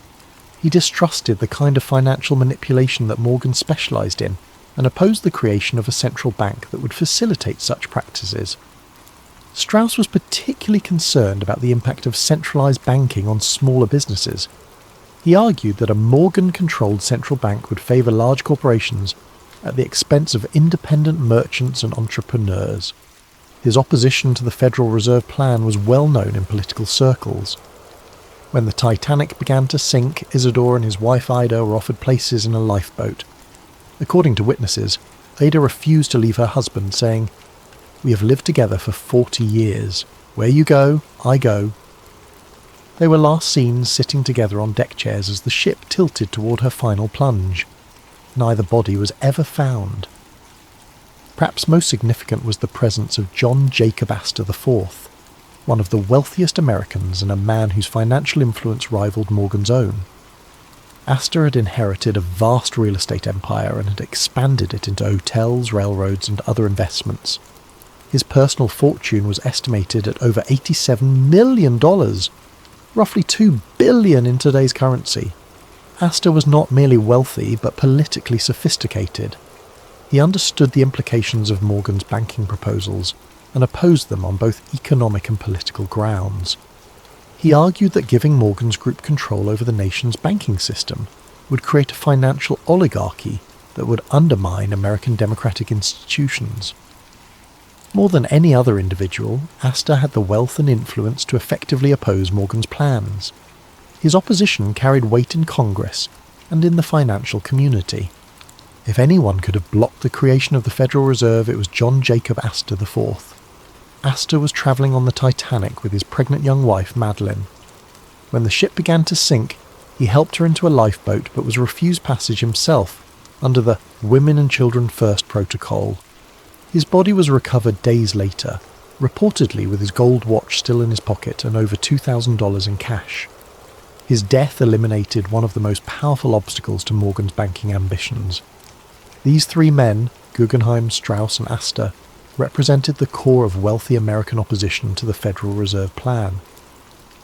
He distrusted the kind of financial manipulation that Morgan specialized in and opposed the creation of a central bank that would facilitate such practices. Straus was particularly concerned about the impact of centralized banking on smaller businesses. He argued that a Morgan-controlled central bank would favor large corporations at the expense of independent merchants and entrepreneurs. His opposition to the Federal Reserve Plan was well known in political circles. When the Titanic began to sink, Isidore and his wife Ida were offered places in a lifeboat. According to witnesses, Ida refused to leave her husband, saying, "We have lived together for 40 years. Where you go, I go." They were last seen sitting together on deck chairs as the ship tilted toward her final plunge. Neither body was ever found. Perhaps most significant was the presence of John Jacob Astor IV, one of the wealthiest Americans and a man whose financial influence rivaled Morgan's own. Astor had inherited a vast real estate empire and had expanded it into hotels, railroads, and other investments. His personal fortune was estimated at over $87 million, roughly $2 billion in today's currency. Astor was not merely wealthy, but politically sophisticated. He understood the implications of Morgan's banking proposals and opposed them on both economic and political grounds. He argued that giving Morgan's group control over the nation's banking system would create a financial oligarchy that would undermine American democratic institutions. More than any other individual, Astor had the wealth and influence to effectively oppose Morgan's plans. His opposition carried weight in Congress and in the financial community. If anyone could have blocked the creation of the Federal Reserve, it was John Jacob Astor IV. Astor was travelling on the Titanic with his pregnant young wife, Madeline. When the ship began to sink, he helped her into a lifeboat but was refused passage himself under the Women and Children First protocol. His body was recovered days later, reportedly with his gold watch still in his pocket and over $2,000 in cash. His death eliminated one of the most powerful obstacles to Morgan's banking ambitions. These three men, Guggenheim, Strauss and Astor, represented the core of wealthy American opposition to the Federal Reserve Plan.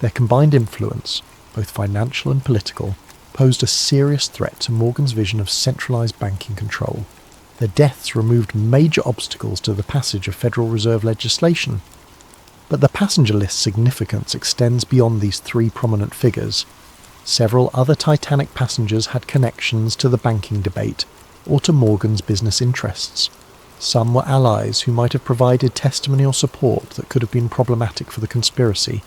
Their combined influence, both financial and political, posed a serious threat to Morgan's vision of centralized banking control. Their deaths removed major obstacles to the passage of Federal Reserve legislation. But the passenger list's significance extends beyond these three prominent figures. Several other Titanic passengers had connections to the banking debate or to Morgan's business interests. Some were allies who might have provided testimony or support that could have been problematic for the conspiracy.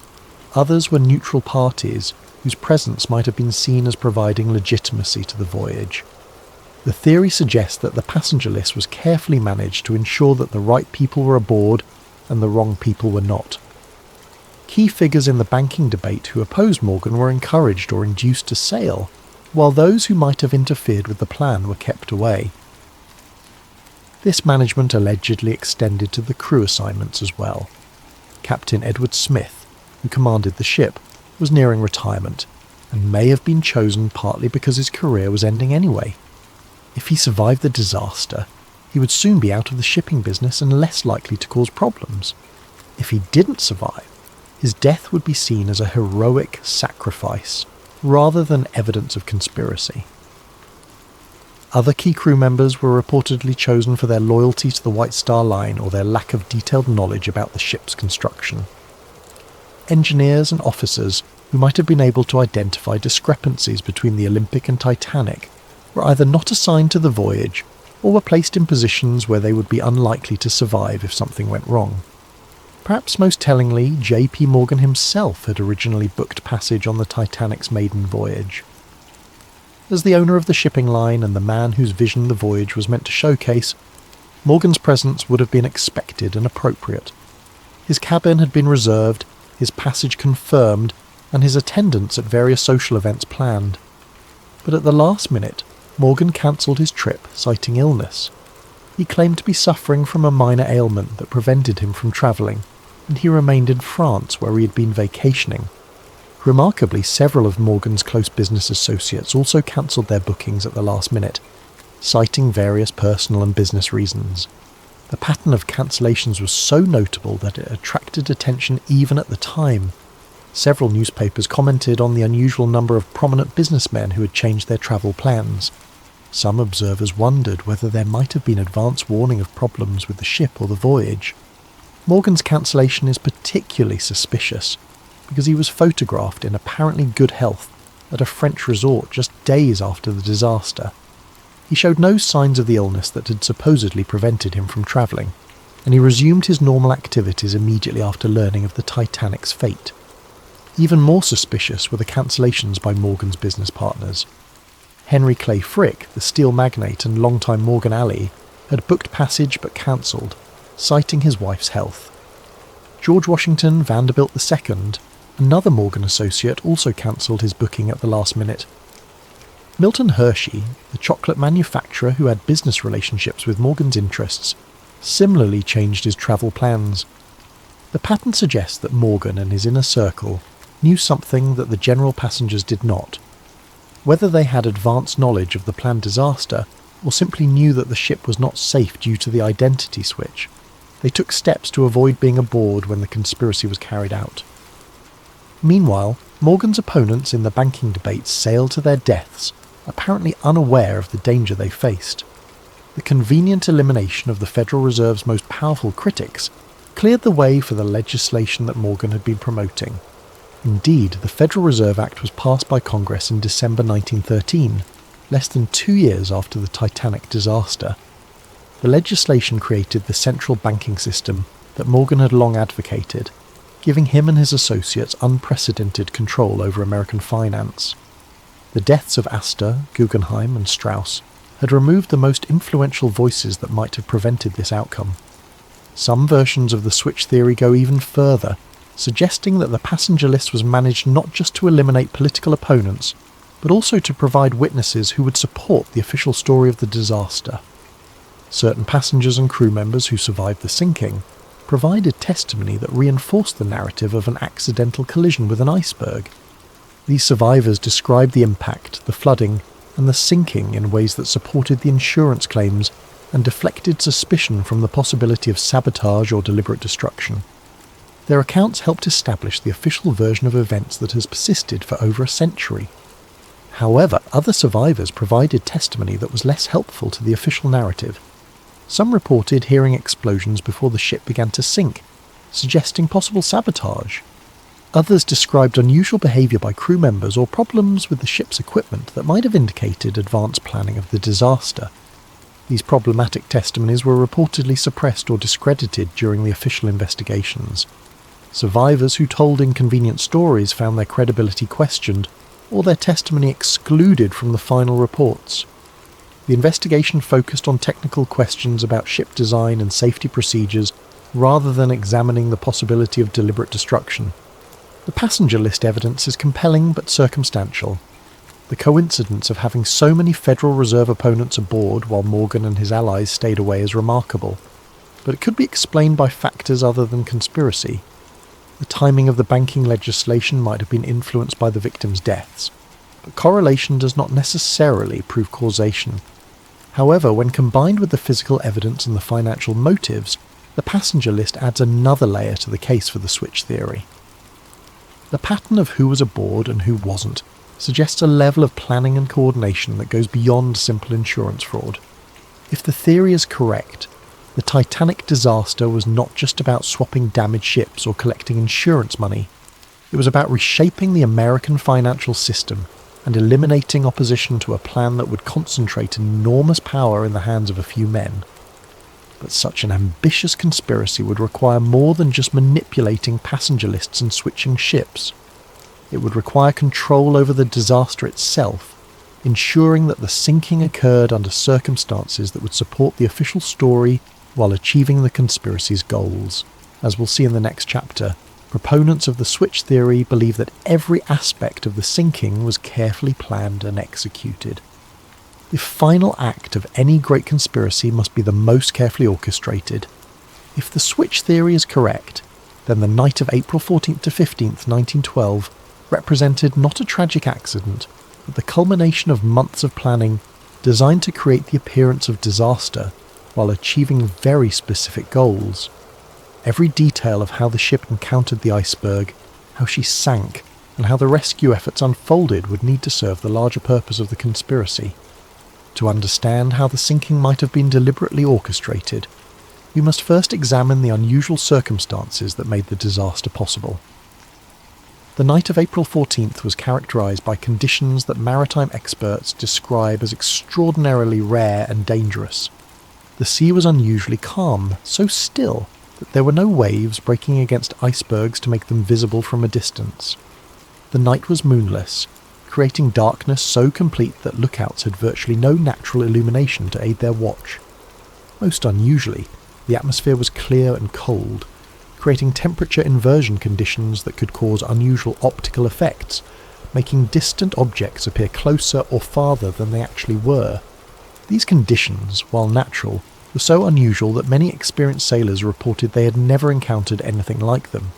Others were neutral parties whose presence might have been seen as providing legitimacy to the voyage. The theory suggests that the passenger list was carefully managed to ensure that the right people were aboard and the wrong people were not. Key figures in the banking debate who opposed Morgan were encouraged or induced to sail, while those who might have interfered with the plan were kept away. This management allegedly extended to the crew assignments as well. Captain Edward Smith, who commanded the ship, was nearing retirement, and may have been chosen partly because his career was ending anyway. If he survived the disaster, he would soon be out of the shipping business and less likely to cause problems. If he didn't survive, his death would be seen as a heroic sacrifice, rather than evidence of conspiracy. Other key crew members were reportedly chosen for their loyalty to the White Star Line or their lack of detailed knowledge about the ship's construction. Engineers and officers who might have been able to identify discrepancies between the Olympic and Titanic were either not assigned to the voyage or were placed in positions where they would be unlikely to survive if something went wrong. Perhaps most tellingly, J.P. Morgan himself had originally booked passage on the Titanic's maiden voyage. As the owner of the shipping line and the man whose vision the voyage was meant to showcase, Morgan's presence would have been expected and appropriate. His cabin had been reserved, his passage confirmed, and his attendance at various social events planned. But at the last minute, Morgan cancelled his trip, citing illness. He claimed to be suffering from a minor ailment that prevented him from travelling, and he remained in France where he had been vacationing. Remarkably, several of Morgan's close business associates also cancelled their bookings at the last minute, citing various personal and business reasons. The pattern of cancellations was so notable that it attracted attention even at the time. Several newspapers commented on the unusual number of prominent businessmen who had changed their travel plans. Some observers wondered whether there might have been advance warning of problems with the ship or the voyage. Morgan's cancellation is particularly suspicious because he was photographed in apparently good health at a French resort just days after the disaster. He showed no signs of the illness that had supposedly prevented him from travelling, and he resumed his normal activities immediately after learning of the Titanic's fate. Even more suspicious were the cancellations by Morgan's business partners. Henry Clay Frick, the steel magnate and longtime Morgan ally, had booked passage but cancelled, citing his wife's health. George Washington Vanderbilt II, another Morgan associate, also cancelled his booking at the last minute. Milton Hershey, the chocolate manufacturer who had business relationships with Morgan's interests, similarly changed his travel plans. The pattern suggests that Morgan and his inner circle knew something that the general passengers did not. Whether they had advanced knowledge of the planned disaster or simply knew that the ship was not safe due to the identity switch, they took steps to avoid being aboard when the conspiracy was carried out. Meanwhile, Morgan's opponents in the banking debate sailed to their deaths, apparently unaware of the danger they faced. The convenient elimination of the Federal Reserve's most powerful critics cleared the way for the legislation that Morgan had been promoting. Indeed, the Federal Reserve Act was passed by Congress in December 1913, less than 2 years after the Titanic disaster. The legislation created the central banking system that Morgan had long advocated, giving him and his associates unprecedented control over American finance. The deaths of Astor, Guggenheim and Strauss had removed the most influential voices that might have prevented this outcome. Some versions of the switch theory go even further, suggesting that the passenger list was managed not just to eliminate political opponents, but also to provide witnesses who would support the official story of the disaster. Certain passengers and crew members who survived the sinking provided testimony that reinforced the narrative of an accidental collision with an iceberg. These survivors described the impact, the flooding, and the sinking in ways that supported the insurance claims and deflected suspicion from the possibility of sabotage or deliberate destruction. Their accounts helped establish the official version of events that has persisted for over a century. However, other survivors provided testimony that was less helpful to the official narrative. Some reported hearing explosions before the ship began to sink, suggesting possible sabotage. Others described unusual behaviour by crew members or problems with the ship's equipment that might have indicated advanced planning of the disaster. These problematic testimonies were reportedly suppressed or discredited during the official investigations. Survivors who told inconvenient stories found their credibility questioned, or their testimony excluded from the final reports. The investigation focused on technical questions about ship design and safety procedures rather than examining the possibility of deliberate destruction. The passenger list evidence is compelling but circumstantial. The coincidence of having so many Federal Reserve opponents aboard while Morgan and his allies stayed away is remarkable, but it could be explained by factors other than conspiracy. The timing of the banking legislation might have been influenced by the victims' deaths, but correlation does not necessarily prove causation. However, when combined with the physical evidence and the financial motives, the passenger list adds another layer to the case for the switch theory. The pattern of who was aboard and who wasn't suggests a level of planning and coordination that goes beyond simple insurance fraud. If the theory is correct, the Titanic disaster was not just about swapping damaged ships or collecting insurance money. It was about reshaping the American financial system and eliminating opposition to a plan that would concentrate enormous power in the hands of a few men. But such an ambitious conspiracy would require more than just manipulating passenger lists and switching ships. It would require control over the disaster itself, ensuring that the sinking occurred under circumstances that would support the official story while achieving the conspiracy's goals. As we'll see in the next chapter, proponents of the switch theory believe that every aspect of the sinking was carefully planned and executed. The final act of any great conspiracy must be the most carefully orchestrated. If the switch theory is correct, then the night of April 14th to 15th, 1912 represented not a tragic accident, but the culmination of months of planning designed to create the appearance of disaster while achieving very specific goals. Every detail of how the ship encountered the iceberg, how she sank, and how the rescue efforts unfolded would need to serve the larger purpose of the conspiracy. To understand how the sinking might have been deliberately orchestrated, we must first examine the unusual circumstances that made the disaster possible. The night of April 14th was characterised by conditions that maritime experts describe as extraordinarily rare and dangerous. The sea was unusually calm, so still that there were no waves breaking against icebergs to make them visible from a distance. The night was moonless, creating darkness so complete that lookouts had virtually no natural illumination to aid their watch. Most unusually, the atmosphere was clear and cold, creating temperature inversion conditions that could cause unusual optical effects, making distant objects appear closer or farther than they actually were. These conditions, while natural, were so unusual that many experienced sailors reported they had never encountered anything like them.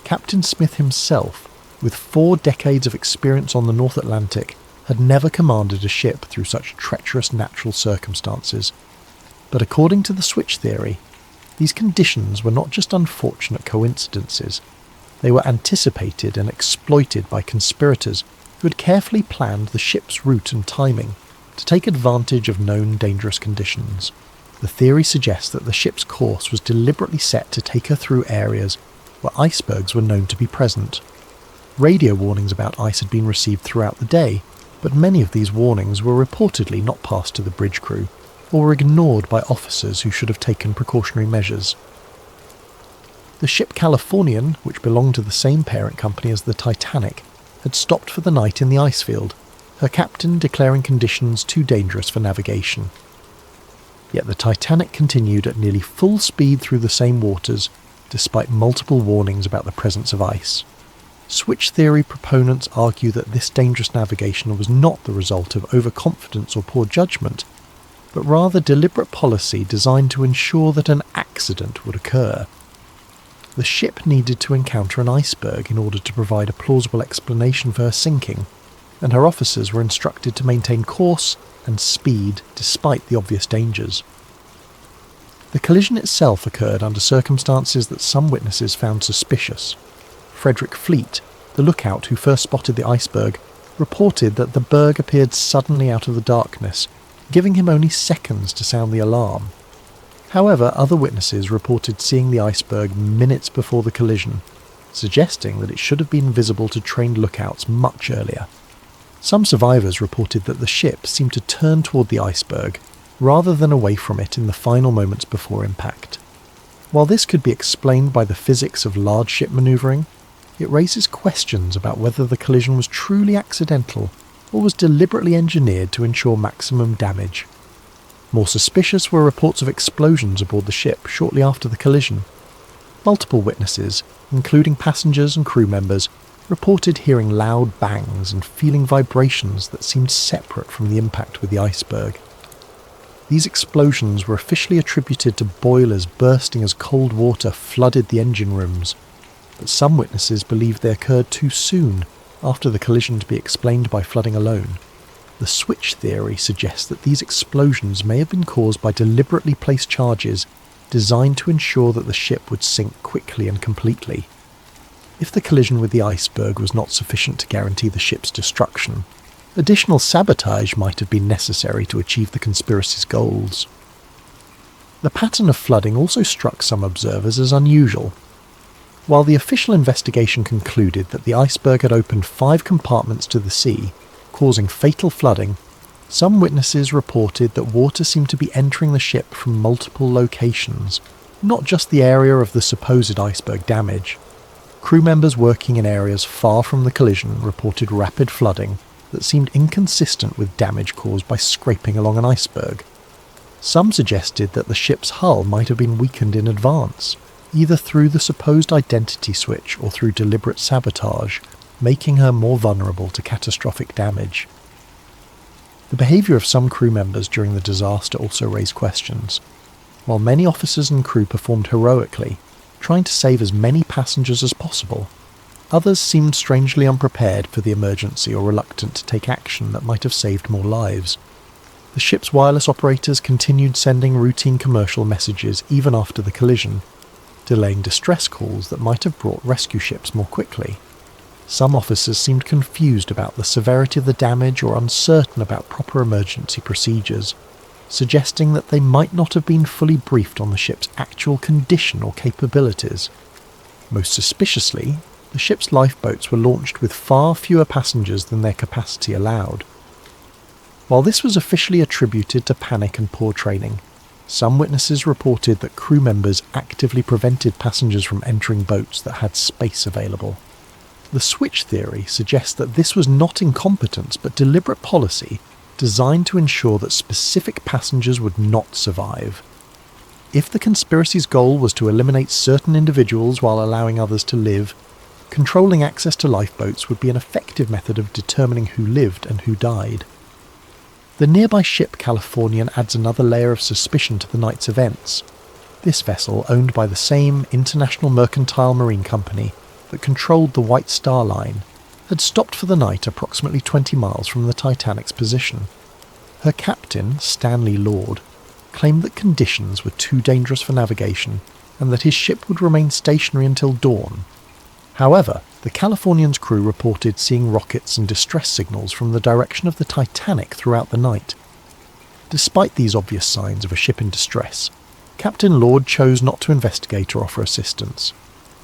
Captain Smith himself, with 4 decades of experience on the North Atlantic, had never commanded a ship through such treacherous natural circumstances. But according to the switch theory, these conditions were not just unfortunate coincidences. They were anticipated and exploited by conspirators who had carefully planned the ship's route and timing to take advantage of known dangerous conditions. The theory suggests that the ship's course was deliberately set to take her through areas where icebergs were known to be present. Radio warnings about ice had been received throughout the day, but many of these warnings were reportedly not passed to the bridge crew, or were ignored by officers who should have taken precautionary measures. The ship Californian, which belonged to the same parent company as the Titanic, had stopped for the night in the ice field, her captain declaring conditions too dangerous for navigation. Yet the Titanic continued at nearly full speed through the same waters, despite multiple warnings about the presence of ice. Switch theory proponents argue that this dangerous navigation was not the result of overconfidence or poor judgment, but rather deliberate policy designed to ensure that an accident would occur. The ship needed to encounter an iceberg in order to provide a plausible explanation for her sinking, and her officers were instructed to maintain course and speed despite the obvious dangers. The collision itself occurred under circumstances that some witnesses found suspicious. Frederick Fleet, the lookout who first spotted the iceberg, reported that the berg appeared suddenly out of the darkness, giving him only seconds to sound the alarm. However, other witnesses reported seeing the iceberg minutes before the collision, suggesting that it should have been visible to trained lookouts much earlier. Some survivors reported that the ship seemed to turn toward the iceberg rather than away from it in the final moments before impact. While this could be explained by the physics of large ship manoeuvring, it raises questions about whether the collision was truly accidental or was deliberately engineered to ensure maximum damage. More suspicious were reports of explosions aboard the ship shortly after the collision. Multiple witnesses, including passengers and crew members, reported hearing loud bangs and feeling vibrations that seemed separate from the impact with the iceberg. These explosions were officially attributed to boilers bursting as cold water flooded the engine rooms, but some witnesses believed they occurred too soon after the collision to be explained by flooding alone. The switch theory suggests that these explosions may have been caused by deliberately placed charges designed to ensure that the ship would sink quickly and completely. If the collision with the iceberg was not sufficient to guarantee the ship's destruction, additional sabotage might have been necessary to achieve the conspiracy's goals. The pattern of flooding also struck some observers as unusual. While the official investigation concluded that the iceberg had opened 5 compartments to the sea, causing fatal flooding, some witnesses reported that water seemed to be entering the ship from multiple locations, not just the area of the supposed iceberg damage. Crew members working in areas far from the collision reported rapid flooding that seemed inconsistent with damage caused by scraping along an iceberg. Some suggested that the ship's hull might have been weakened in advance, either through the supposed identity switch or through deliberate sabotage, making her more vulnerable to catastrophic damage. The behaviour of some crew members during the disaster also raised questions. While many officers and crew performed heroically, trying to save as many passengers as possible, others seemed strangely unprepared for the emergency or reluctant to take action that might have saved more lives. The ship's wireless operators continued sending routine commercial messages even after the collision, delaying distress calls that might have brought rescue ships more quickly. Some officers seemed confused about the severity of the damage or uncertain about proper emergency procedures, suggesting that they might not have been fully briefed on the ship's actual condition or capabilities. Most suspiciously, the ship's lifeboats were launched with far fewer passengers than their capacity allowed. While this was officially attributed to panic and poor training, some witnesses reported that crew members actively prevented passengers from entering boats that had space available. The switch theory suggests that this was not incompetence but deliberate policy designed to ensure that specific passengers would not survive. If the conspiracy's goal was to eliminate certain individuals while allowing others to live, controlling access to lifeboats would be an effective method of determining who lived and who died. The nearby ship Californian adds another layer of suspicion to the night's events. This vessel, owned by the same International Mercantile Marine Company that controlled the White Star Line, had stopped for the night approximately 20 miles from the Titanic's position. Her captain, Stanley Lord, claimed that conditions were too dangerous for navigation and that his ship would remain stationary until dawn. However, the Californian's crew reported seeing rockets and distress signals from the direction of the Titanic throughout the night. Despite these obvious signs of a ship in distress, Captain Lord chose not to investigate or offer assistance.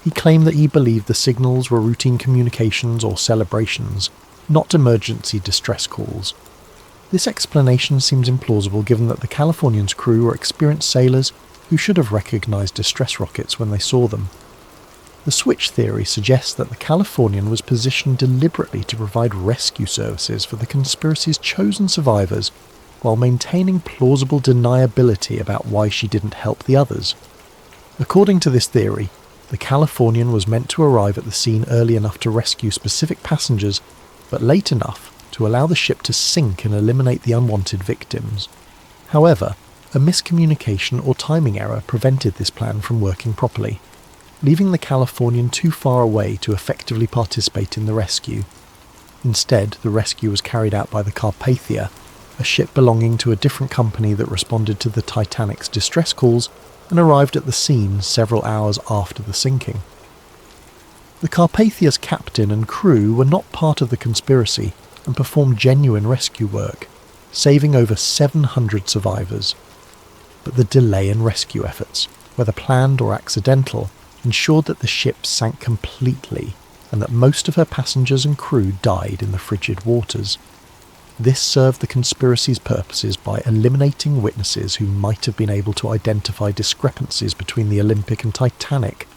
He claimed that he believed the signals were routine communications or celebrations, not emergency distress calls. This explanation seems implausible given that the Californian's crew were experienced sailors who should have recognized distress rockets when they saw them. The switch theory suggests that the Californian was positioned deliberately to provide rescue services for the conspiracy's chosen survivors while maintaining plausible deniability about why she didn't help the others. According to this theory, the Californian was meant to arrive at the scene early enough to rescue specific passengers, but late enough to allow the ship to sink and eliminate the unwanted victims. However, a miscommunication or timing error prevented this plan from working properly, leaving the Californian too far away to effectively participate in the rescue. Instead, the rescue was carried out by the Carpathia, a ship belonging to a different company that responded to the Titanic's distress calls and arrived at the scene several hours after the sinking. The Carpathia's captain and crew were not part of the conspiracy and performed genuine rescue work, saving over 700 survivors. But the delay in rescue efforts, whether planned or accidental, ensured that the ship sank completely and that most of her passengers and crew died in the frigid waters. This served the conspiracy's purposes by eliminating witnesses who might have been able to identify discrepancies between the Olympic and Titanic,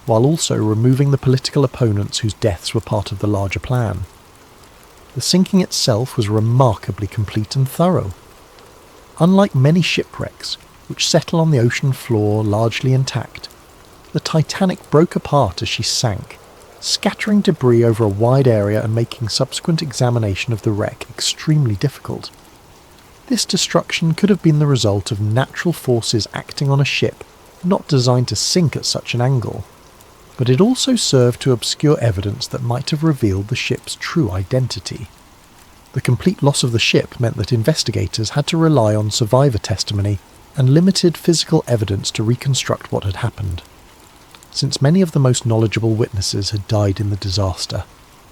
while also removing the political opponents whose deaths were part of the larger plan. The sinking itself was remarkably complete and thorough. Unlike many shipwrecks, which settle on the ocean floor largely intact, the Titanic broke apart as she sank, scattering debris over a wide area and making subsequent examination of the wreck extremely difficult. This destruction could have been the result of natural forces acting on a ship not designed to sink at such an angle, but it also served to obscure evidence that might have revealed the ship's true identity. The complete loss of the ship meant that investigators had to rely on survivor testimony and limited physical evidence to reconstruct what had happened. Since many of the most knowledgeable witnesses had died in the disaster,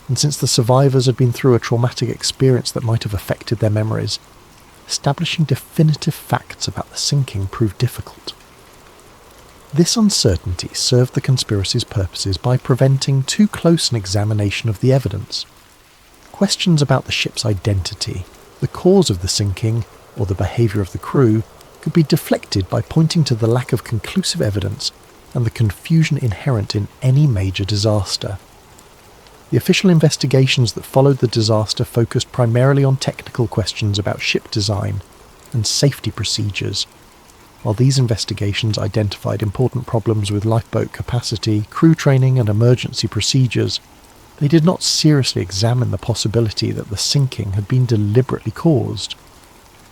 and since the survivors had been through a traumatic experience that might have affected their memories, establishing definitive facts about the sinking proved difficult. This uncertainty served the conspiracy's purposes by preventing too close an examination of the evidence. Questions about the ship's identity, the cause of the sinking, or the behaviour of the crew could be deflected by pointing to the lack of conclusive evidence and the confusion inherent in any major disaster. The official investigations that followed the disaster focused primarily on technical questions about ship design and safety procedures. While these investigations identified important problems with lifeboat capacity, crew training and emergency procedures, they did not seriously examine the possibility that the sinking had been deliberately caused.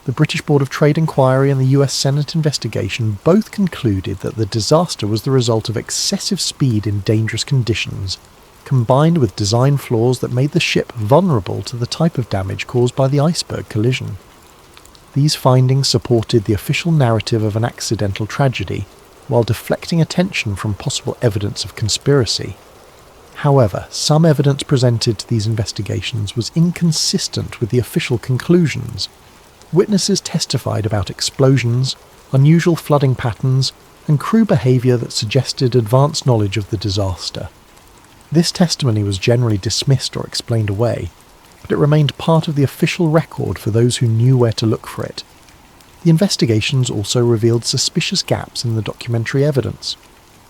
The British Board of Trade Inquiry and the US Senate investigation both concluded that the disaster was the result of excessive speed in dangerous conditions, combined with design flaws that made the ship vulnerable to the type of damage caused by the iceberg collision. These findings supported the official narrative of an accidental tragedy, while deflecting attention from possible evidence of conspiracy. However, some evidence presented to these investigations was inconsistent with the official conclusions. Witnesses testified about explosions, unusual flooding patterns, and crew behaviour that suggested advanced knowledge of the disaster. This testimony was generally dismissed or explained away, but it remained part of the official record for those who knew where to look for it. The investigations also revealed suspicious gaps in the documentary evidence.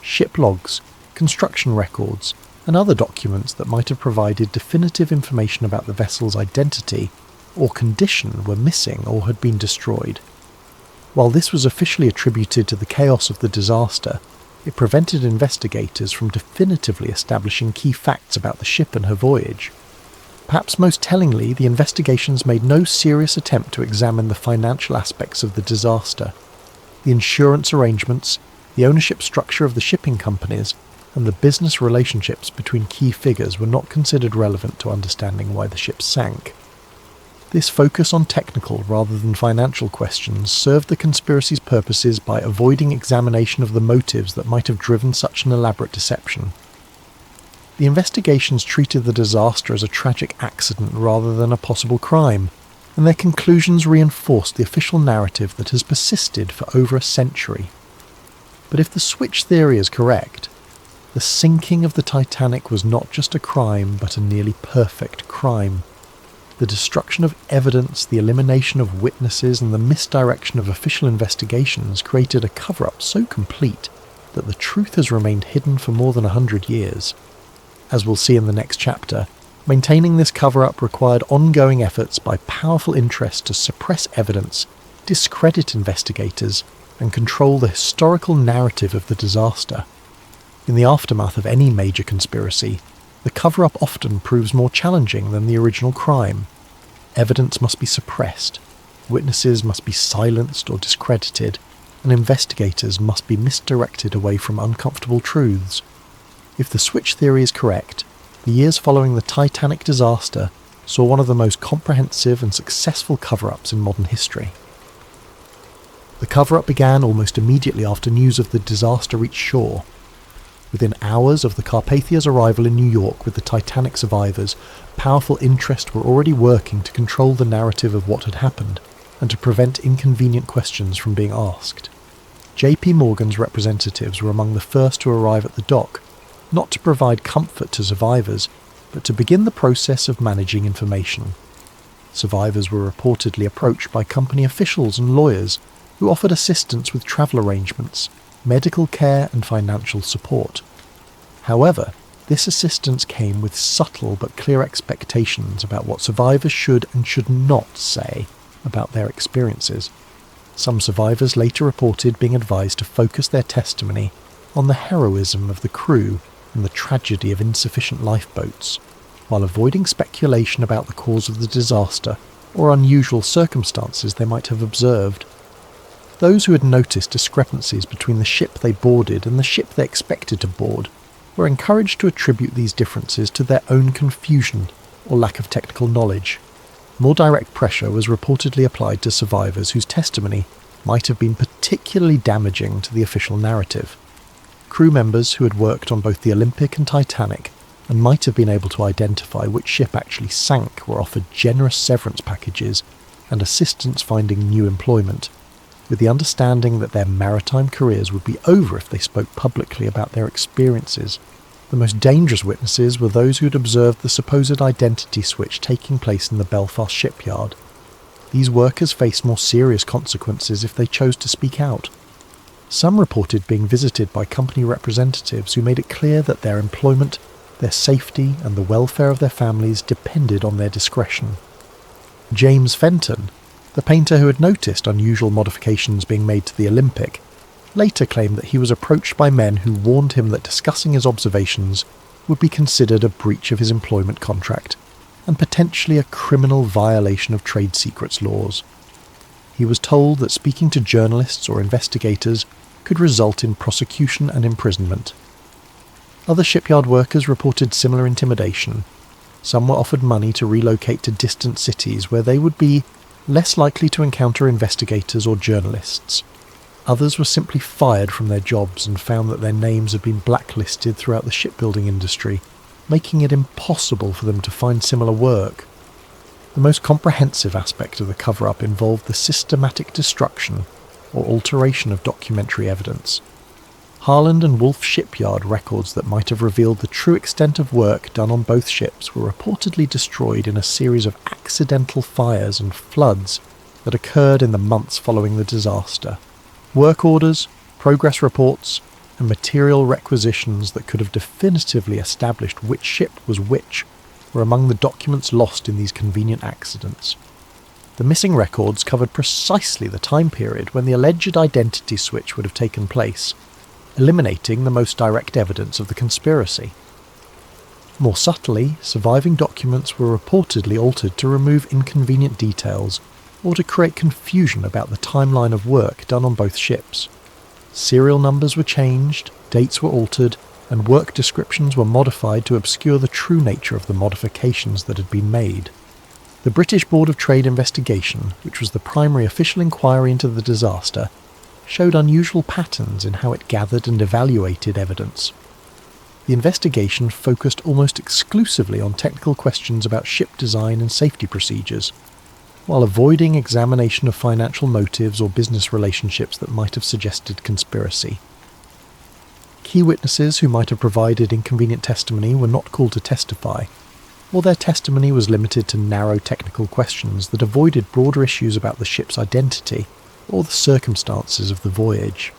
Ship logs, construction records, and other documents that might have provided definitive information about the vessel's identity or condition were missing or had been destroyed. While this was officially attributed to the chaos of the disaster, it prevented investigators from definitively establishing key facts about the ship and her voyage. Perhaps most tellingly, the investigations made no serious attempt to examine the financial aspects of the disaster. The insurance arrangements, the ownership structure of the shipping companies, and the business relationships between key figures were not considered relevant to understanding why the ship sank. This focus on technical rather than financial questions served the conspiracy's purposes by avoiding examination of the motives that might have driven such an elaborate deception. The investigations treated the disaster as a tragic accident rather than a possible crime, and their conclusions reinforced the official narrative that has persisted for over a century. But if the switch theory is correct, the sinking of the Titanic was not just a crime but a nearly perfect crime. The destruction of evidence, the elimination of witnesses, and the misdirection of official investigations created a cover-up so complete that the truth has remained hidden for more than 100 years. As we'll see in the next chapter, maintaining this cover-up required ongoing efforts by powerful interests to suppress evidence, discredit investigators, and control the historical narrative of the disaster. In the aftermath of any major conspiracy, the cover-up often proves more challenging than the original crime. Evidence must be suppressed, witnesses must be silenced or discredited, and investigators must be misdirected away from uncomfortable truths. If the switch theory is correct, the years following the Titanic disaster saw one of the most comprehensive and successful cover-ups in modern history. The cover-up began almost immediately after news of the disaster reached shore. Within hours of the Carpathia's arrival in New York with the Titanic survivors, powerful interests were already working to control the narrative of what had happened and to prevent inconvenient questions from being asked. J.P. Morgan's representatives were among the first to arrive at the dock, not to provide comfort to survivors, but to begin the process of managing information. Survivors were reportedly approached by company officials and lawyers who offered assistance with travel arrangements, medical care and financial support. However, this assistance came with subtle but clear expectations about what survivors should and should not say about their experiences. Some survivors later reported being advised to focus their testimony on the heroism of the crew and the tragedy of insufficient lifeboats, while avoiding speculation about the cause of the disaster or unusual circumstances they might have observed. Those who had noticed discrepancies between the ship they boarded and the ship they expected to board were encouraged to attribute these differences to their own confusion or lack of technical knowledge. More direct pressure was reportedly applied to survivors whose testimony might have been particularly damaging to the official narrative. Crew members who had worked on both the Olympic and Titanic and might have been able to identify which ship actually sank were offered generous severance packages and assistance finding new employment, with the understanding that their maritime careers would be over if they spoke publicly about their experiences. The most dangerous witnesses were those who had observed the supposed identity switch taking place in the Belfast shipyard. These workers faced more serious consequences if they chose to speak out. Some reported being visited by company representatives who made it clear that their employment, their safety, and the welfare of their families depended on their discretion. James Fenton, the painter who had noticed unusual modifications being made to the Olympic, later claimed that he was approached by men who warned him that discussing his observations would be considered a breach of his employment contract and potentially a criminal violation of trade secrets laws. He was told that speaking to journalists or investigators could result in prosecution and imprisonment. Other shipyard workers reported similar intimidation. Some were offered money to relocate to distant cities where they would be less likely to encounter investigators or journalists. Others were simply fired from their jobs and found that their names had been blacklisted throughout the shipbuilding industry, making it impossible for them to find similar work. The most comprehensive aspect of the cover-up involved the systematic destruction or alteration of documentary evidence. Harland and Wolff shipyard records that might have revealed the true extent of work done on both ships were reportedly destroyed in a series of accidental fires and floods that occurred in the months following the disaster. Work orders, progress reports, and material requisitions that could have definitively established which ship was which were among the documents lost in these convenient accidents. The missing records covered precisely the time period when the alleged identity switch would have taken place, eliminating the most direct evidence of the conspiracy. More subtly, surviving documents were reportedly altered to remove inconvenient details or to create confusion about the timeline of work done on both ships. Serial numbers were changed, dates were altered, and work descriptions were modified to obscure the true nature of the modifications that had been made. The British Board of Trade investigation, which was the primary official inquiry into the disaster, showed unusual patterns in how it gathered and evaluated evidence. The investigation focused almost exclusively on technical questions about ship design and safety procedures, while avoiding examination of financial motives or business relationships that might have suggested conspiracy. Key witnesses who might have provided inconvenient testimony were not called to testify. or their testimony was limited to narrow technical questions that avoided broader issues about the ship's identity or the circumstances of the voyage.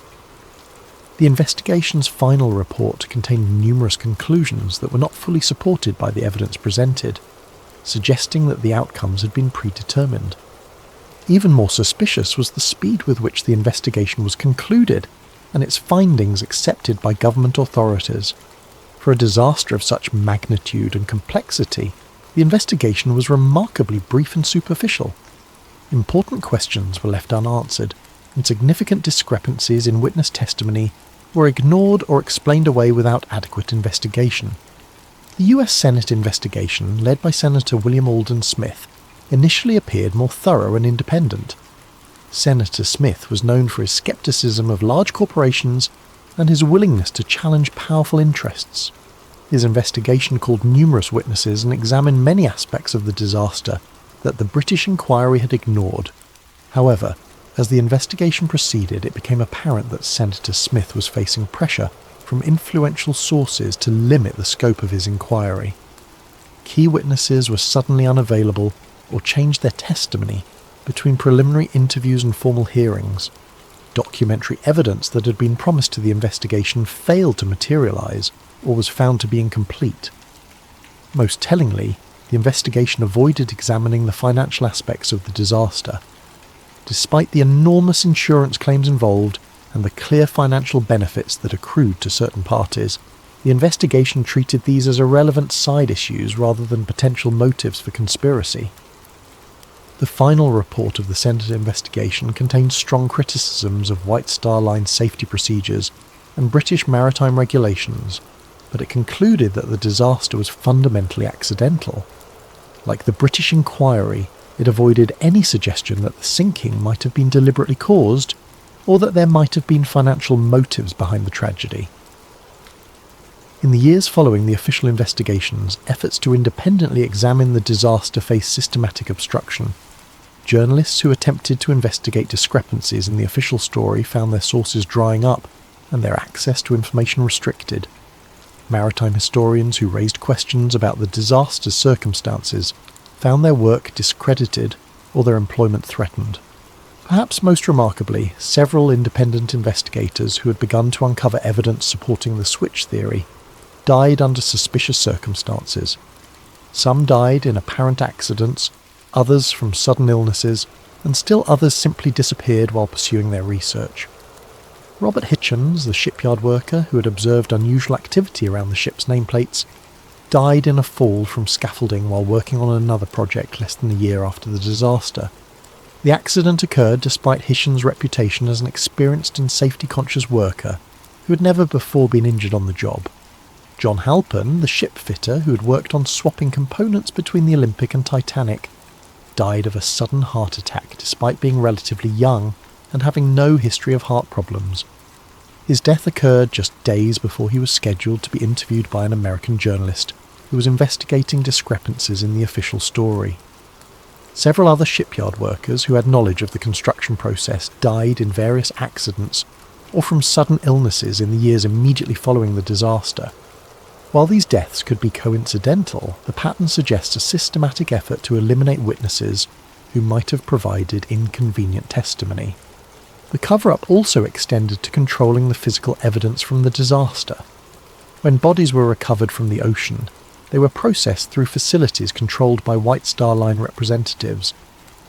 The investigation's final report contained numerous conclusions that were not fully supported by the evidence presented, suggesting that the outcomes had been predetermined. Even more suspicious was the speed with which the investigation was concluded and its findings accepted by government authorities. For a disaster of such magnitude and complexity, the investigation was remarkably brief and superficial. Important questions were left unanswered, and significant discrepancies in witness testimony were ignored or explained away without adequate investigation. The US Senate investigation, led by Senator William Alden Smith, initially appeared more thorough and independent. Senator Smith was known for his skepticism of large corporations and his willingness to challenge powerful interests. His investigation called numerous witnesses and examined many aspects of the disaster that the British inquiry had ignored. However, as the investigation proceeded, it became apparent that Senator Smith was facing pressure from influential sources to limit the scope of his inquiry. Key witnesses were suddenly unavailable or changed their testimony between preliminary interviews and formal hearings. Documentary evidence that had been promised to the investigation failed to materialise or was found to be incomplete. Most tellingly, the investigation avoided examining the financial aspects of the disaster. Despite the enormous insurance claims involved and the clear financial benefits that accrued to certain parties, the investigation treated these as irrelevant side issues rather than potential motives for conspiracy. The final report of the Senate investigation contained strong criticisms of White Star Line's safety procedures and British maritime regulations, but it concluded that the disaster was fundamentally accidental. Like the British inquiry, it avoided any suggestion that the sinking might have been deliberately caused, or that there might have been financial motives behind the tragedy. In the years following the official investigations, efforts to independently examine the disaster faced systematic obstruction. Journalists who attempted to investigate discrepancies in the official story found their sources drying up and their access to information restricted. Maritime historians who raised questions about the disaster's circumstances found their work discredited or their employment threatened. Perhaps most remarkably, several independent investigators who had begun to uncover evidence supporting the switch theory died under suspicious circumstances. Some died in apparent accidents, others from sudden illnesses, and still others simply disappeared while pursuing their research. Robert Hitchens, the shipyard worker who had observed unusual activity around the ship's nameplates, died in a fall from scaffolding while working on another project less than a year after the disaster. The accident occurred despite Hitchens' reputation as an experienced and safety-conscious worker who had never before been injured on the job. John Halpern, the ship fitter who had worked on swapping components between the Olympic and Titanic, died of a sudden heart attack despite being relatively young and having no history of heart problems. His death occurred just days before he was scheduled to be interviewed by an American journalist who was investigating discrepancies in the official story. Several other shipyard workers who had knowledge of the construction process died in various accidents or from sudden illnesses in the years immediately following the disaster. While these deaths could be coincidental, the pattern suggests a systematic effort to eliminate witnesses who might have provided inconvenient testimony. The cover-up also extended to controlling the physical evidence from the disaster. When bodies were recovered from the ocean, they were processed through facilities controlled by White Star Line representatives.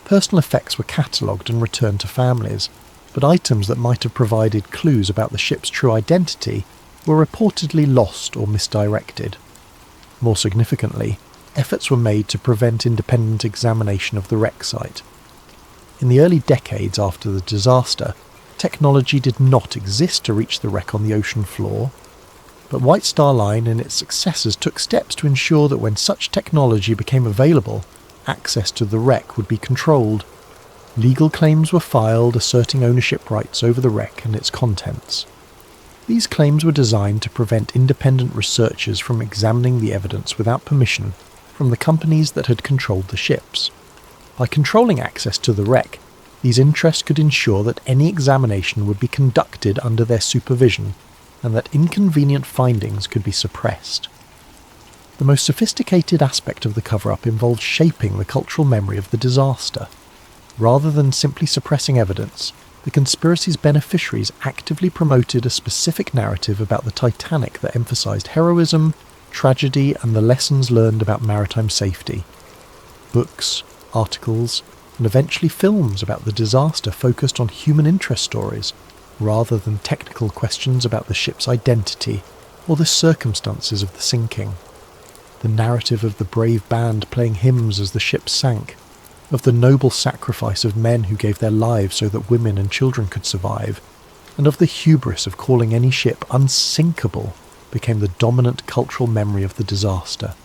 Personal effects were catalogued and returned to families, but items that might have provided clues about the ship's true identity were reportedly lost or misdirected. More significantly, efforts were made to prevent independent examination of the wreck site. In the early decades after the disaster, technology did not exist to reach the wreck on the ocean floor, but White Star Line and its successors took steps to ensure that when such technology became available, access to the wreck would be controlled. Legal claims were filed asserting ownership rights over the wreck and its contents. These claims were designed to prevent independent researchers from examining the evidence without permission from the companies that had controlled the ships. By controlling access to the wreck, these interests could ensure that any examination would be conducted under their supervision and that inconvenient findings could be suppressed. The most sophisticated aspect of the cover-up involved shaping the cultural memory of the disaster. Rather than simply suppressing evidence, the conspiracy's beneficiaries actively promoted a specific narrative about the Titanic that emphasized heroism, tragedy, and the lessons learned about maritime safety. Books, articles, and eventually films about the disaster focused on human interest stories, rather than technical questions about the ship's identity or the circumstances of the sinking. The narrative of the brave band playing hymns as the ship sank, of the noble sacrifice of men who gave their lives so that women and children could survive, and of the hubris of calling any ship unsinkable, became the dominant cultural memory of the disaster.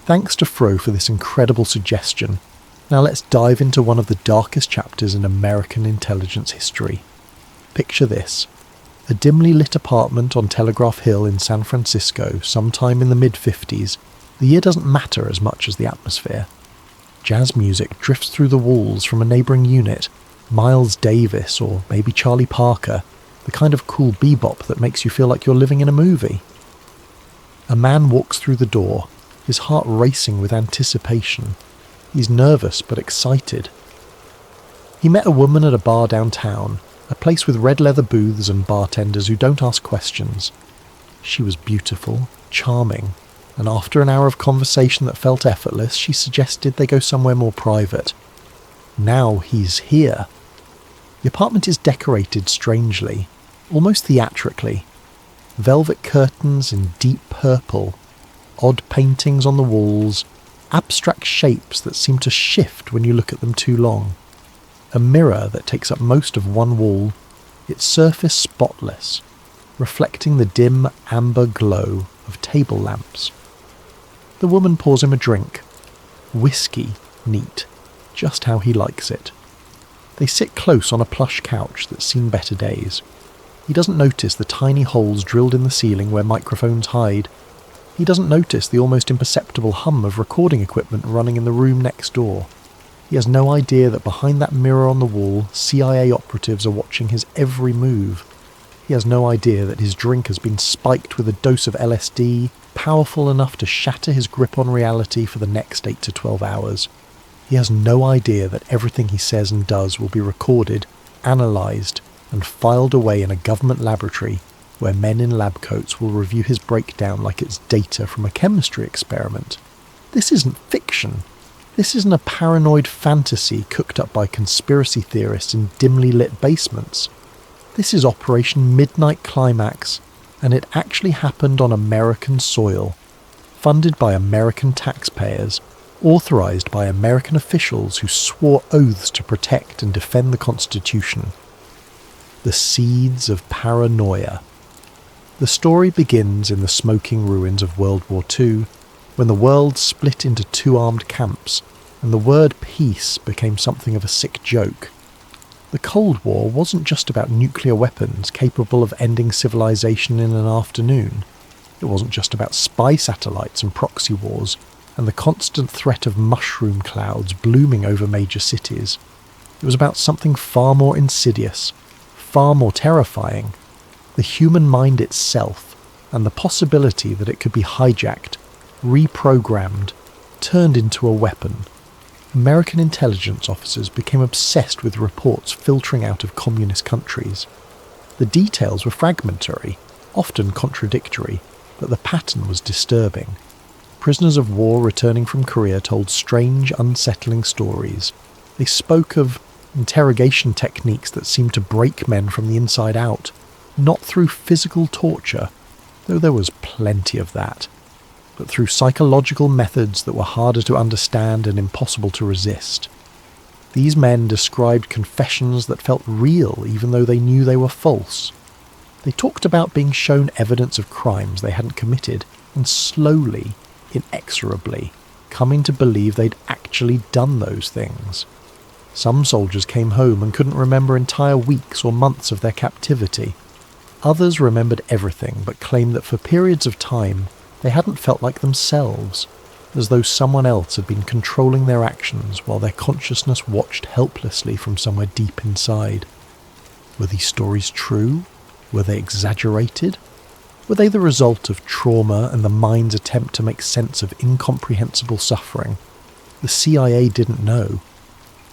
Thanks to Fro for this incredible suggestion. Now let's dive into one of the darkest chapters in American intelligence history. Picture this. A dimly lit apartment on Telegraph Hill in San Francisco sometime in the mid-50s. The year doesn't matter as much as the atmosphere. Jazz music drifts through the walls from a neighbouring unit, Miles Davis or maybe Charlie Parker, the kind of cool bebop that makes you feel like you're living in a movie. A man walks through the door, his heart racing with anticipation. He's nervous but excited. He met a woman at a bar downtown, a place with red leather booths and bartenders who don't ask questions. She was beautiful, charming, and after an hour of conversation that felt effortless, she suggested they go somewhere more private. Now he's here. The apartment is decorated strangely, almost theatrically. Velvet curtains in deep purple, odd paintings on the walls, abstract shapes that seem to shift when you look at them too long. A mirror that takes up most of one wall, its surface spotless, reflecting the dim amber glow of table lamps. The woman pours him a drink. Whiskey, neat, just how he likes it. They sit close on a plush couch that's seen better days. He doesn't notice the tiny holes drilled in the ceiling where microphones hide. He doesn't notice the almost imperceptible hum of recording equipment running in the room next door. He has no idea that behind that mirror on the wall, CIA operatives are watching his every move. He has no idea that his drink has been spiked with a dose of LSD, powerful enough to shatter his grip on reality for the next 8 to 12 hours. He has no idea that everything he says and does will be recorded, analysed, and filed away in a government laboratory where men in lab coats will review his breakdown like it's data from a chemistry experiment. This isn't fiction. This isn't a paranoid fantasy cooked up by conspiracy theorists in dimly lit basements. This is Operation Midnight Climax, and it actually happened on American soil, funded by American taxpayers, authorised by American officials who swore oaths to protect and defend the Constitution. The seeds of paranoia. The story begins in the smoking ruins of World War II, when the world split into two armed camps, and the word peace became something of a sick joke. The Cold War wasn't just about nuclear weapons capable of ending civilization in an afternoon. It wasn't just about spy satellites and proxy wars, and the constant threat of mushroom clouds blooming over major cities. It was about something far more insidious, far more terrifying, the human mind itself, and the possibility that it could be hijacked, reprogrammed, turned into a weapon. American intelligence officers became obsessed with reports filtering out of communist countries. The details were fragmentary, often contradictory, but the pattern was disturbing. Prisoners of war returning from Korea told strange, unsettling stories. They spoke of interrogation techniques that seemed to break men from the inside out, not through physical torture, though there was plenty of that, but through psychological methods that were harder to understand and impossible to resist. These men described confessions that felt real even though they knew they were false. They talked about being shown evidence of crimes they hadn't committed, and slowly, inexorably, coming to believe they'd actually done those things. Some soldiers came home and couldn't remember entire weeks or months of their captivity. Others remembered everything but claimed that for periods of time they hadn't felt like themselves, as though someone else had been controlling their actions while their consciousness watched helplessly from somewhere deep inside. Were these stories true? Were they exaggerated? Were they the result of trauma and the mind's attempt to make sense of incomprehensible suffering? The CIA didn't know.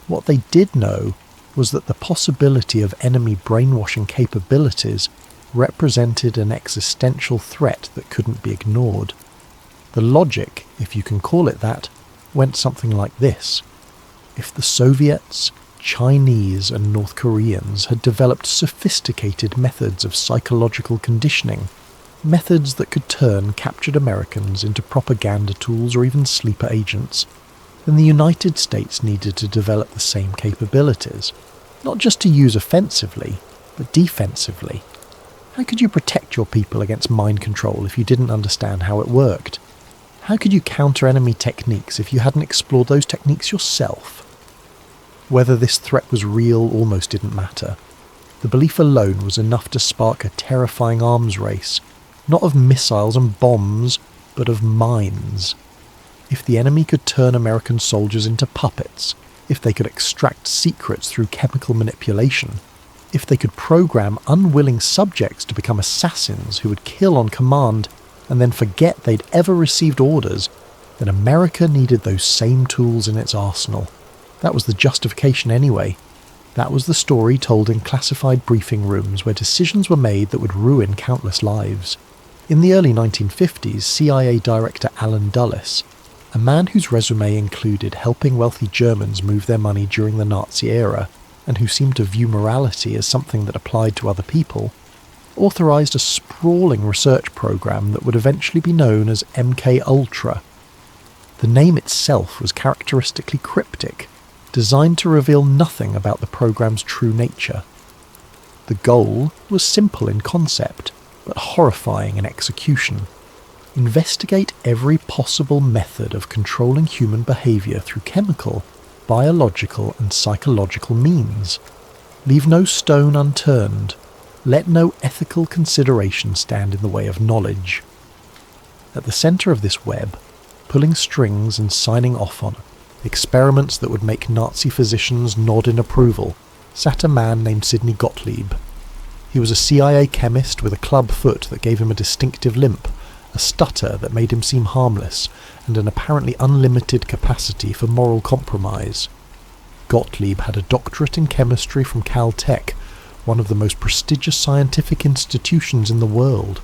What they did know was that the possibility of enemy brainwashing capabilities represented an existential threat that couldn't be ignored. The logic, if you can call it that, went something like this. If the Soviets, Chinese and North Koreans had developed sophisticated methods of psychological conditioning, methods that could turn captured Americans into propaganda tools or even sleeper agents, then the United States needed to develop the same capabilities, not just to use offensively, but defensively. How could you protect your people against mind control if you didn't understand how it worked? How could you counter enemy techniques if you hadn't explored those techniques yourself? Whether this threat was real almost didn't matter. The belief alone was enough to spark a terrifying arms race, not of missiles and bombs, but of minds. If the enemy could turn American soldiers into puppets, if they could extract secrets through chemical manipulation, if they could program unwilling subjects to become assassins who would kill on command and then forget they'd ever received orders, then America needed those same tools in its arsenal. That was the justification anyway. That was the story told in classified briefing rooms where decisions were made that would ruin countless lives. In the early 1950s, CIA Director Alan Dulles, a man whose resume included helping wealthy Germans move their money during the Nazi era, and who seemed to view morality as something that applied to other people, authorised a sprawling research programme that would eventually be known as MK-Ultra. The name itself was characteristically cryptic, designed to reveal nothing about the programme's true nature. The goal was simple in concept, but horrifying in execution. Investigate every possible method of controlling human behaviour through chemical, biological and psychological means. Leave no stone unturned. Let no ethical consideration stand in the way of knowledge. At the centre of this web, pulling strings and signing off on experiments that would make Nazi physicians nod in approval, sat a man named Sidney Gottlieb. He was a CIA chemist with a club foot that gave him a distinctive limp, a stutter that made him seem harmless, and an apparently unlimited capacity for moral compromise. Gottlieb had a doctorate in chemistry from Caltech, one of the most prestigious scientific institutions in the world.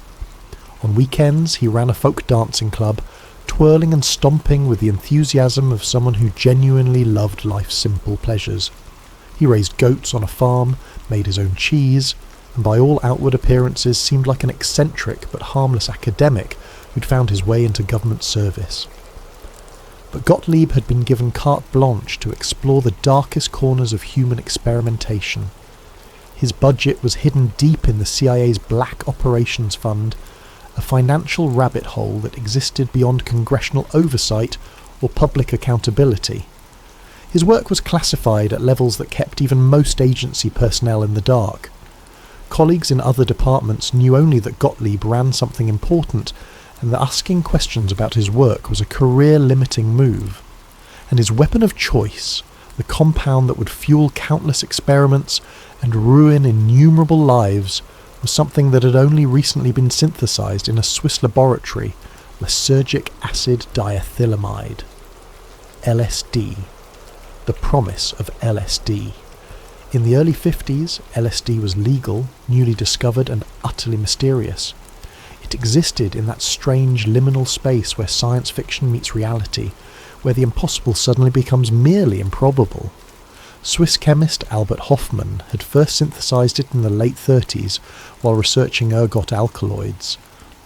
On weekends he ran a folk dancing club, twirling and stomping with the enthusiasm of someone who genuinely loved life's simple pleasures. He raised goats on a farm, made his own cheese, and by all outward appearances seemed like an eccentric but harmless academic who'd found his way into government service. But Gottlieb had been given carte blanche to explore the darkest corners of human experimentation. His budget was hidden deep in the CIA's Black Operations Fund, a financial rabbit hole that existed beyond congressional oversight or public accountability. His work was classified at levels that kept even most agency personnel in the dark. Colleagues in other departments knew only that Gottlieb ran something important, and that asking questions about his work was a career-limiting move. And his weapon of choice, the compound that would fuel countless experiments and ruin innumerable lives, was something that had only recently been synthesized in a Swiss laboratory, lysergic acid diethylamide. LSD. The promise of LSD. In the early 50s, LSD was legal, newly discovered and utterly mysterious. It existed in that strange liminal space where science fiction meets reality, where the impossible suddenly becomes merely improbable. Swiss chemist Albert Hofmann had first synthesized it in the late 30s while researching ergot alkaloids,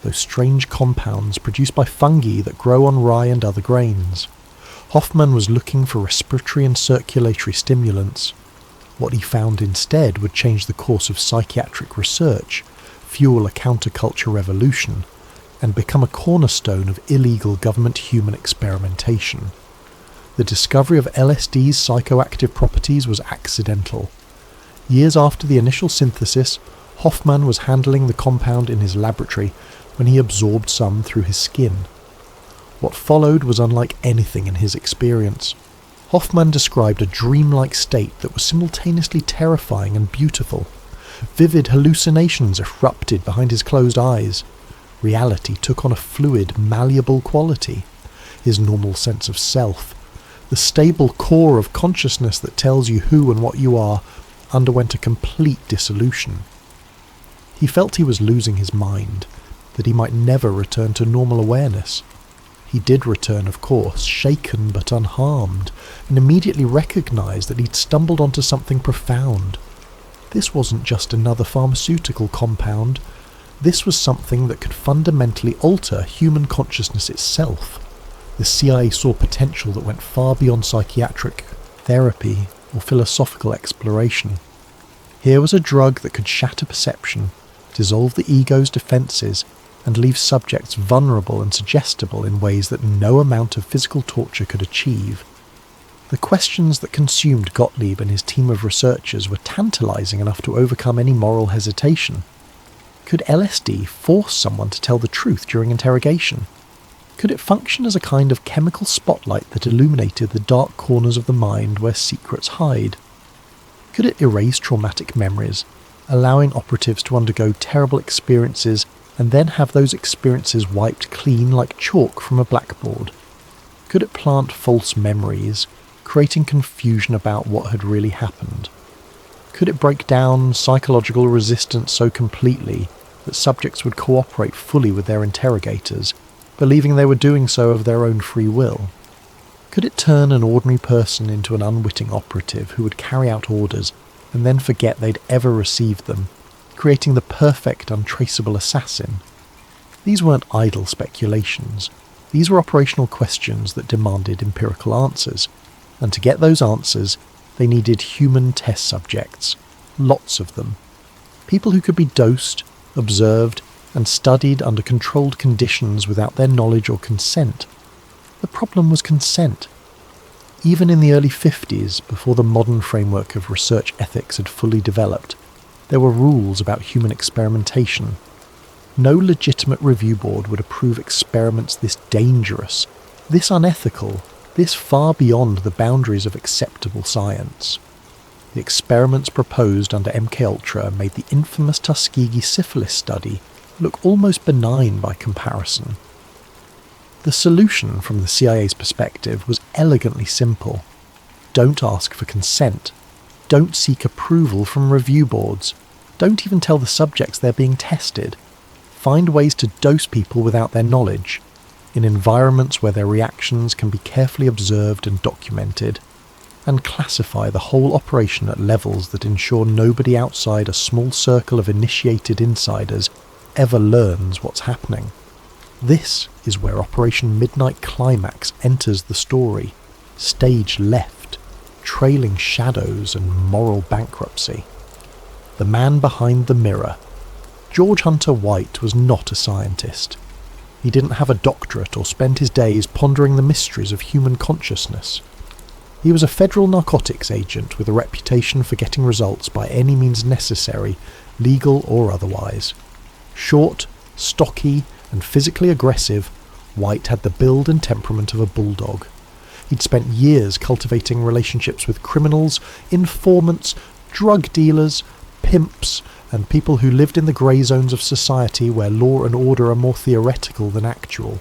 those strange compounds produced by fungi that grow on rye and other grains. Hofmann was looking for respiratory and circulatory stimulants. What he found instead would change the course of psychiatric research, fuel a counterculture revolution, and become a cornerstone of illegal government human experimentation. The discovery of LSD's psychoactive properties was accidental. Years after the initial synthesis, Hofmann was handling the compound in his laboratory when he absorbed some through his skin. What followed was unlike anything in his experience. Hofmann described a dreamlike state that was simultaneously terrifying and beautiful. Vivid hallucinations erupted behind his closed eyes. Reality took on a fluid, malleable quality. His normal sense of self, the stable core of consciousness that tells you who and what you are, underwent a complete dissolution. He felt he was losing his mind, that he might never return to normal awareness. He did return, of course, shaken but unharmed, and immediately recognised that he'd stumbled onto something profound. This wasn't just another pharmaceutical compound. This was something that could fundamentally alter human consciousness itself. The CIA saw potential that went far beyond psychiatric therapy or philosophical exploration. Here was a drug that could shatter perception, dissolve the ego's defences, and leave subjects vulnerable and suggestible in ways that no amount of physical torture could achieve. The questions that consumed Gottlieb and his team of researchers were tantalising enough to overcome any moral hesitation. Could LSD force someone to tell the truth during interrogation? Could it function as a kind of chemical spotlight that illuminated the dark corners of the mind where secrets hide? Could it erase traumatic memories, allowing operatives to undergo terrible experiences and then have those experiences wiped clean like chalk from a blackboard? Could it plant false memories, creating confusion about what had really happened? Could it break down psychological resistance so completely that subjects would cooperate fully with their interrogators, believing they were doing so of their own free will? Could it turn an ordinary person into an unwitting operative who would carry out orders and then forget they'd ever received them, creating the perfect untraceable assassin? These weren't idle speculations. These were operational questions that demanded empirical answers, and to get those answers, they needed human test subjects, lots of them. People who could be dosed, observed, and studied under controlled conditions without their knowledge or consent. The problem was consent. Even in the early 50s, before the modern framework of research ethics had fully developed, there were rules about human experimentation. No legitimate review board would approve experiments this dangerous, this unethical, this far beyond the boundaries of acceptable science. The experiments proposed under MKUltra made the infamous Tuskegee syphilis study look almost benign by comparison. The solution from the CIA's perspective was elegantly simple. Don't ask for consent. Don't seek approval from review boards. Don't even tell the subjects they're being tested. Find ways to dose people without their knowledge, in environments where their reactions can be carefully observed and documented, and classify the whole operation at levels that ensure nobody outside a small circle of initiated insiders ever learns what's happening. This is where Operation Midnight Climax enters the story, stage left, trailing shadows and moral bankruptcy. The man behind the mirror. George Hunter White was not a scientist. He didn't have a doctorate or spend his days pondering the mysteries of human consciousness. He was a federal narcotics agent with a reputation for getting results by any means necessary, legal or otherwise. Short, stocky, and physically aggressive, White had the build and temperament of a bulldog. He'd spent years cultivating relationships with criminals, informants, drug dealers, pimps, and people who lived in the grey zones of society where law and order are more theoretical than actual.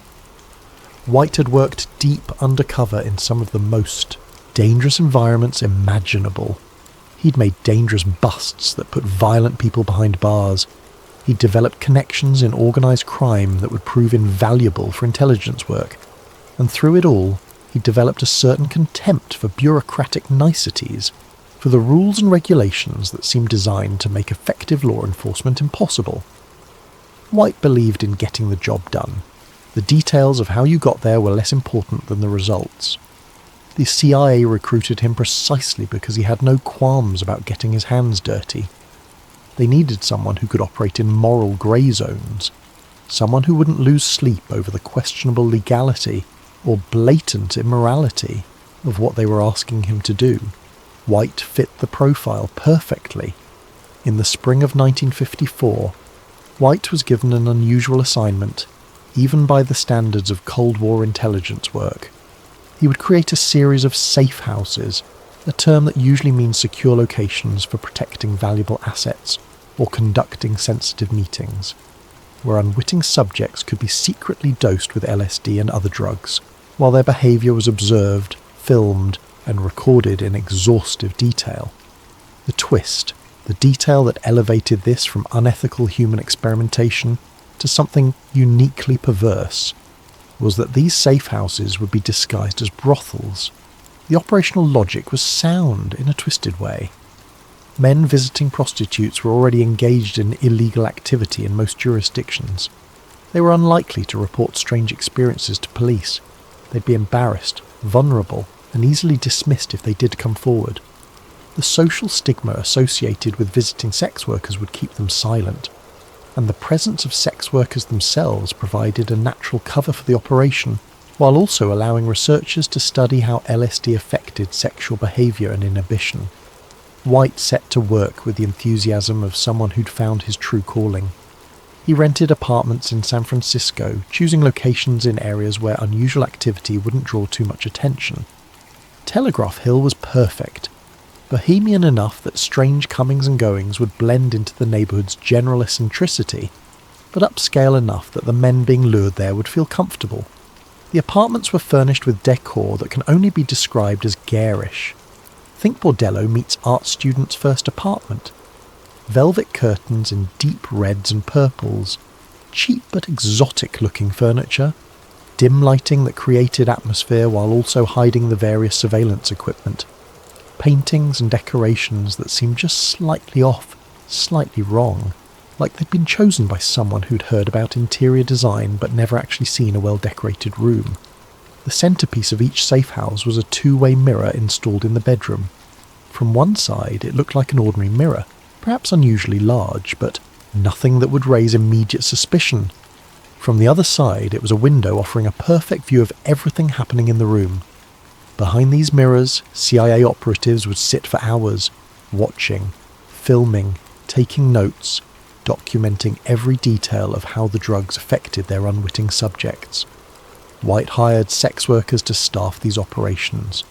White had worked deep undercover in some of the most dangerous environments imaginable. He'd made dangerous busts that put violent people behind bars. He'd developed connections in organised crime that would prove invaluable for intelligence work. And through it all, he'd developed a certain contempt for bureaucratic niceties, for the rules and regulations that seemed designed to make effective law enforcement impossible. White believed in getting the job done. The details of how you got there were less important than the results. The CIA recruited him precisely because he had no qualms about getting his hands dirty. They needed someone who could operate in moral grey zones, someone who wouldn't lose sleep over the questionable legality or blatant immorality of what they were asking him to do. White fit the profile perfectly. In the spring of 1954, White was given an unusual assignment, even by the standards of Cold War intelligence work. He would create a series of safe houses, a term that usually means secure locations for protecting valuable assets or conducting sensitive meetings, where unwitting subjects could be secretly dosed with LSD and other drugs, while their behaviour was observed, filmed, and recorded in exhaustive detail. The twist, the detail that elevated this from unethical human experimentation to something uniquely perverse, was that these safe houses would be disguised as brothels. The operational logic was sound in a twisted way. Men visiting prostitutes were already engaged in illegal activity in most jurisdictions. They were unlikely to report strange experiences to police. They'd be embarrassed, vulnerable, and easily dismissed if they did come forward. The social stigma associated with visiting sex workers would keep them silent, and the presence of sex workers themselves provided a natural cover for the operation, while also allowing researchers to study how LSD affected sexual behaviour and inhibition. White set to work with the enthusiasm of someone who'd found his true calling. He rented apartments in San Francisco, choosing locations in areas where unusual activity wouldn't draw too much attention. Telegraph Hill was perfect, bohemian enough that strange comings and goings would blend into the neighbourhood's general eccentricity, but upscale enough that the men being lured there would feel comfortable. The apartments were furnished with decor that can only be described as garish. Think Bordello meets art student's first apartment. Velvet curtains in deep reds and purples, cheap but exotic-looking furniture, dim lighting that created atmosphere while also hiding the various surveillance equipment, paintings and decorations that seemed just slightly off, slightly wrong, like they'd been chosen by someone who'd heard about interior design but never actually seen a well-decorated room. The centrepiece of each safe house was a two-way mirror installed in the bedroom. From one side it looked like an ordinary mirror, perhaps unusually large, but nothing that would raise immediate suspicion. From the other side it was a window offering a perfect view of everything happening in the room. Behind these mirrors, CIA operatives would sit for hours, watching, filming, taking notes, documenting every detail of how the drugs affected their unwitting subjects. White hired sex workers to staff these operations.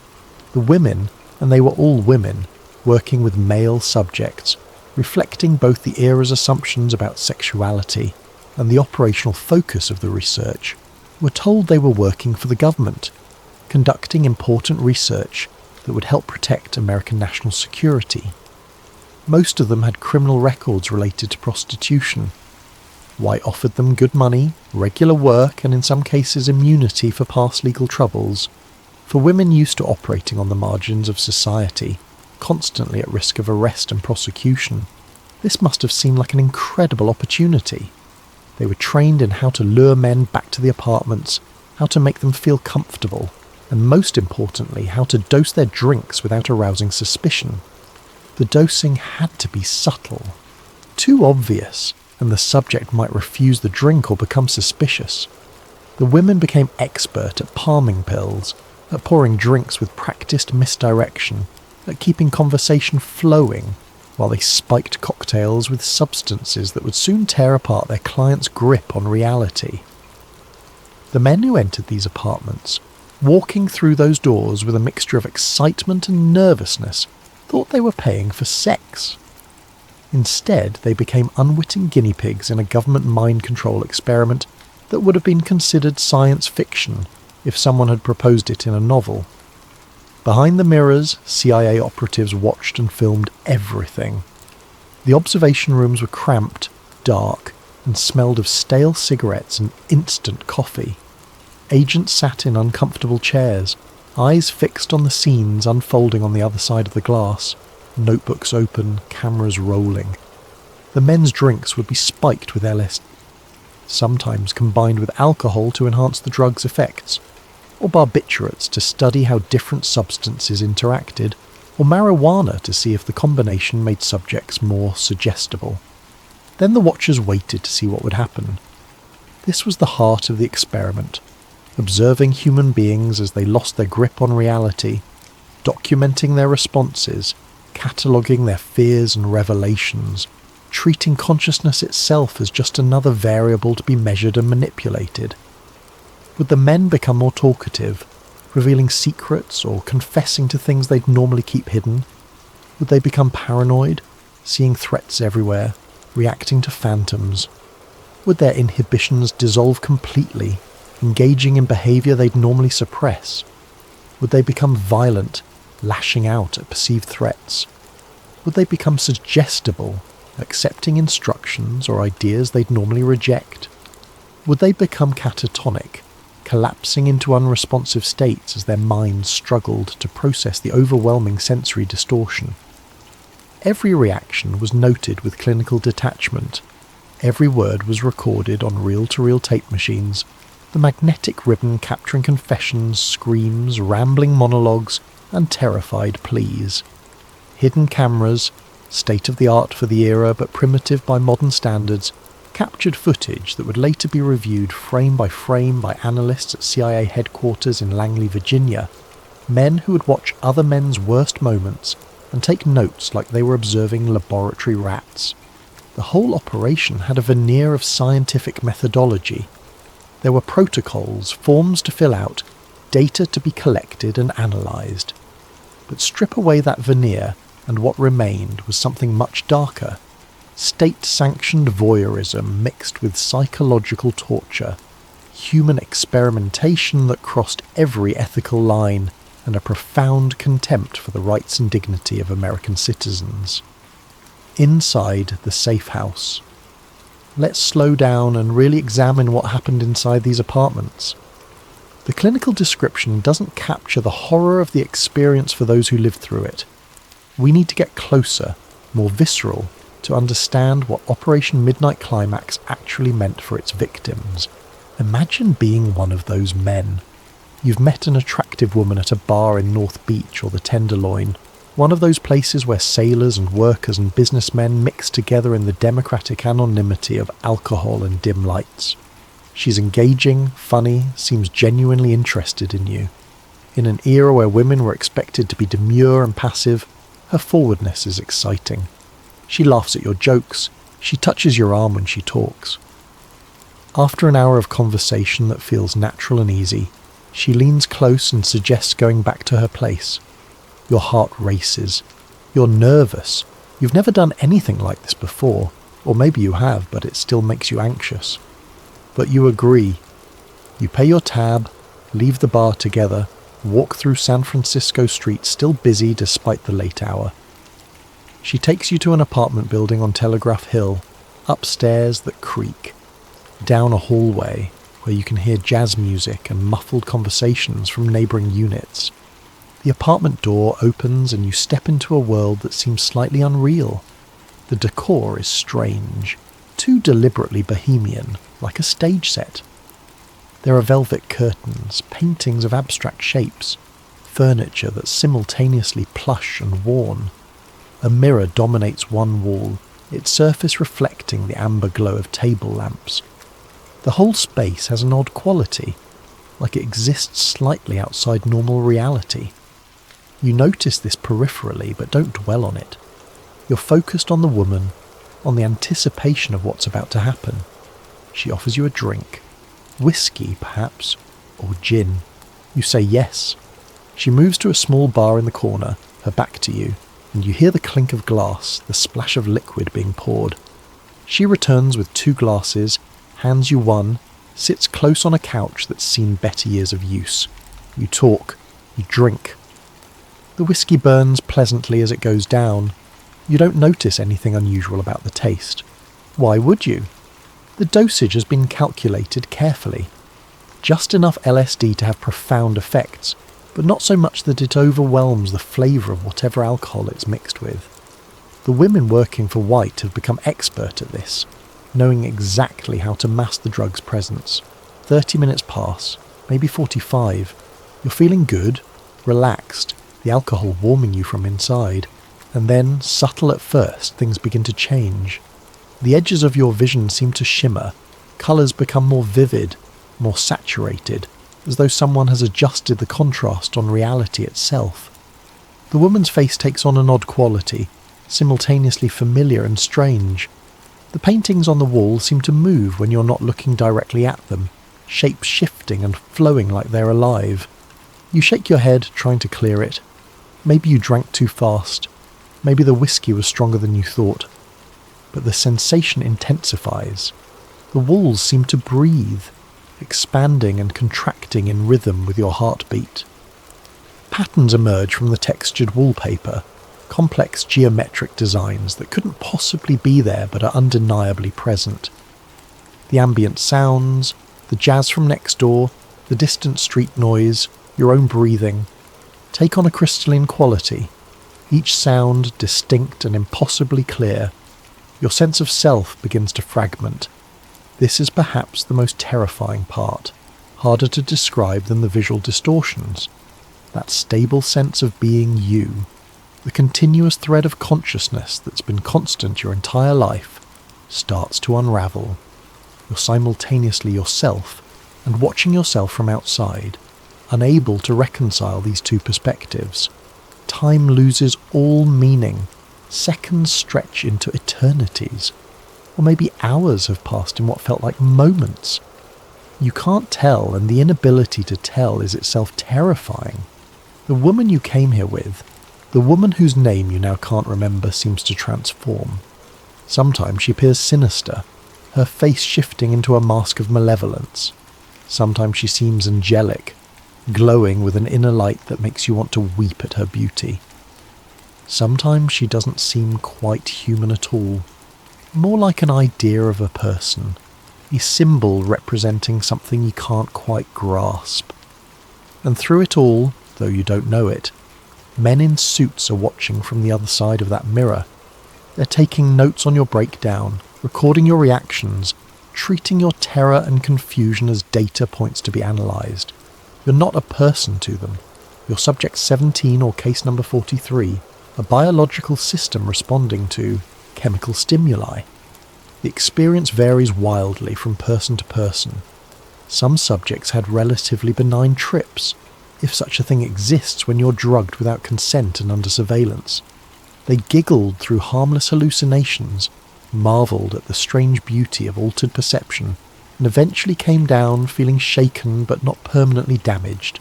The women, and they were all women, working with male subjects, reflecting both the era's assumptions about sexuality and the operational focus of the research, were told they were working for the government, conducting important research that would help protect American national security. Most of them had criminal records related to prostitution. White offered them good money, regular work, and in some cases immunity for past legal troubles. For women used to operating on the margins of society, constantly at risk of arrest and prosecution, this must have seemed like an incredible opportunity. They were trained in how to lure men back to the apartments, how to make them feel comfortable, and most importantly, how to dose their drinks without arousing suspicion. The dosing had to be subtle. Too obvious, and the subject might refuse the drink or become suspicious. The women became expert at palming pills, at pouring drinks with practiced misdirection, at keeping conversation flowing, while they spiked cocktails with substances that would soon tear apart their client's grip on reality. The men who entered these apartments, walking through those doors with a mixture of excitement and nervousness, thought they were paying for sex. Instead, they became unwitting guinea pigs in a government mind control experiment that would have been considered science fiction if someone had proposed it in a novel. Behind the mirrors, CIA operatives watched and filmed everything. The observation rooms were cramped, dark, and smelled of stale cigarettes and instant coffee. Agents sat in uncomfortable chairs, eyes fixed on the scenes unfolding on the other side of the glass, notebooks open, cameras rolling. The men's drinks would be spiked with LSD, sometimes combined with alcohol to enhance the drug's effects, or barbiturates to study how different substances interacted, or marijuana to see if the combination made subjects more suggestible. Then the watchers waited to see what would happen. This was the heart of the experiment, observing human beings as they lost their grip on reality, documenting their responses, cataloguing their fears and revelations, treating consciousness itself as just another variable to be measured and manipulated. Would the men become more talkative, revealing secrets or confessing to things they'd normally keep hidden? Would they become paranoid, seeing threats everywhere, reacting to phantoms? Would their inhibitions dissolve completely, engaging in behaviour they'd normally suppress? Would they become violent, lashing out at perceived threats? Would they become suggestible, accepting instructions or ideas they'd normally reject? Would they become catatonic, collapsing into unresponsive states as their minds struggled to process the overwhelming sensory distortion? Every reaction was noted with clinical detachment. Every word was recorded on reel-to-reel tape machines, the magnetic ribbon capturing confessions, screams, rambling monologues, and terrified pleas. Hidden cameras, state-of-the-art for the era but primitive by modern standards, captured footage that would later be reviewed frame by frame by analysts at CIA headquarters in Langley, Virginia, men who would watch other men's worst moments and take notes like they were observing laboratory rats. The whole operation had a veneer of scientific methodology. There were protocols, forms to fill out, data to be collected and analysed. But strip away that veneer and what remained was something much darker. State-sanctioned voyeurism mixed with psychological torture, human experimentation that crossed every ethical line, and a profound contempt for the rights and dignity of American citizens. Inside the safe house. Let's slow down and really examine what happened inside these apartments. The clinical description doesn't capture the horror of the experience for those who lived through it. We need to get closer, more visceral, to understand what Operation Midnight Climax actually meant for its victims. Imagine being one of those men. You've met an attractive woman at a bar in North Beach or the Tenderloin, one of those places where sailors and workers and businessmen mix together in the democratic anonymity of alcohol and dim lights. She's engaging, funny, seems genuinely interested in you. In an era where women were expected to be demure and passive, her forwardness is exciting. She laughs at your jokes. She touches your arm when she talks. After an hour of conversation that feels natural and easy, she leans close and suggests going back to her place. Your heart races. You're nervous. You've never done anything like this before, or maybe you have, but it still makes you anxious. But you agree. You pay your tab, leave the bar together, walk through San Francisco streets still busy despite the late hour. She takes you to an apartment building on Telegraph Hill, up stairs that creak, down a hallway where you can hear jazz music and muffled conversations from neighbouring units. The apartment door opens and you step into a world that seems slightly unreal. The decor is strange, too deliberately bohemian, like a stage set. There are velvet curtains, paintings of abstract shapes, furniture that's simultaneously plush and worn. A mirror dominates one wall, its surface reflecting the amber glow of table lamps. The whole space has an odd quality, like it exists slightly outside normal reality. You notice this peripherally, but don't dwell on it. You're focused on the woman, on the anticipation of what's about to happen. She offers you a drink. Whiskey, perhaps, or gin. You say yes. She moves to a small bar in the corner, her back to you, and you hear the clink of glass, the splash of liquid being poured. She returns with 2 glasses, hands you one, sits close on a couch that's seen better years of use. You talk, you drink. The whiskey burns pleasantly as it goes down. You don't notice anything unusual about the taste. Why would you? The dosage has been calculated carefully. Just enough LSD to have profound effects, but not so much that it overwhelms the flavour of whatever alcohol it's mixed with. The women working for White have become expert at this, knowing exactly how to mask the drug's presence. 30 minutes pass, maybe 45. You're feeling good, relaxed, the alcohol warming you from inside, and then, subtle at first, things begin to change. The edges of your vision seem to shimmer, colours become more vivid, more saturated, as though someone has adjusted the contrast on reality itself. The woman's face takes on an odd quality, simultaneously familiar and strange. The paintings on the wall seem to move when you're not looking directly at them, shapes shifting and flowing like they're alive. You shake your head, trying to clear it. Maybe you drank too fast. Maybe the whiskey was stronger than you thought. But the sensation intensifies. The walls seem to breathe, expanding and contracting in rhythm with your heartbeat. Patterns emerge from the textured wallpaper, complex geometric designs that couldn't possibly be there but are undeniably present. The ambient sounds, the jazz from next door, the distant street noise, your own breathing, take on a crystalline quality, each sound distinct and impossibly clear. Your sense of self begins to fragment. This is perhaps the most terrifying part, harder to describe than the visual distortions. That stable sense of being you, the continuous thread of consciousness that's been constant your entire life, starts to unravel. You're simultaneously yourself and watching yourself from outside, unable to reconcile these two perspectives. Time loses all meaning. Seconds stretch into eternities. Or maybe hours have passed in what felt like moments. You can't tell, and the inability to tell is itself terrifying. The woman you came here with, the woman whose name you now can't remember, seems to transform. Sometimes she appears sinister, her face shifting into a mask of malevolence. Sometimes she seems angelic, glowing with an inner light that makes you want to weep at her beauty. Sometimes she doesn't seem quite human at all, more like an idea of a person, a symbol representing something you can't quite grasp. And through it all, though you don't know it, men in suits are watching from the other side of that mirror. They're taking notes on your breakdown, recording your reactions, treating your terror and confusion as data points to be analysed. You're not a person to them. You're subject 17 or case number 43, a biological system responding to chemical stimuli. The experience varies wildly from person to person. Some subjects had relatively benign trips, if such a thing exists when you're drugged without consent and under surveillance. They giggled through harmless hallucinations, marvelled at the strange beauty of altered perception, and eventually came down feeling shaken but not permanently damaged.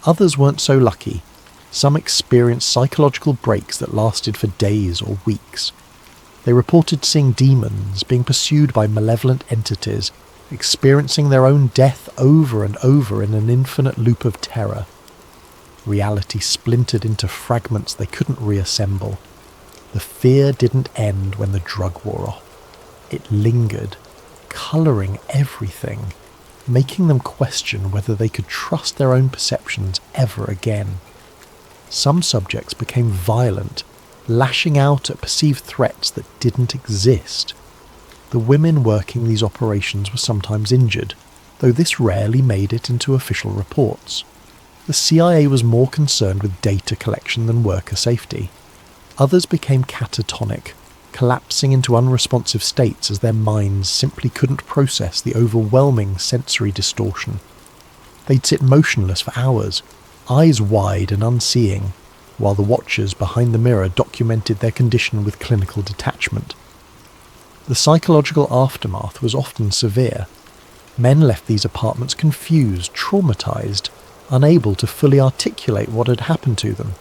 Others weren't so lucky. Some experienced psychological breaks that lasted for days or weeks. They reported seeing demons, being pursued by malevolent entities, experiencing their own death over and over in an infinite loop of terror. Reality splintered into fragments they couldn't reassemble. The fear didn't end when the drug wore off. It lingered, colouring everything, making them question whether they could trust their own perceptions ever again. Some subjects became violent, lashing out at perceived threats that didn't exist. The women working these operations were sometimes injured, though this rarely made it into official reports. The CIA was more concerned with data collection than worker safety. Others became catatonic, collapsing into unresponsive states as their minds simply couldn't process the overwhelming sensory distortion. They'd sit motionless for hours, eyes wide and unseeing, while the watchers behind the mirror documented their condition with clinical detachment. The psychological aftermath was often severe. Men left these apartments confused, traumatised, unable to fully articulate what had happened to them.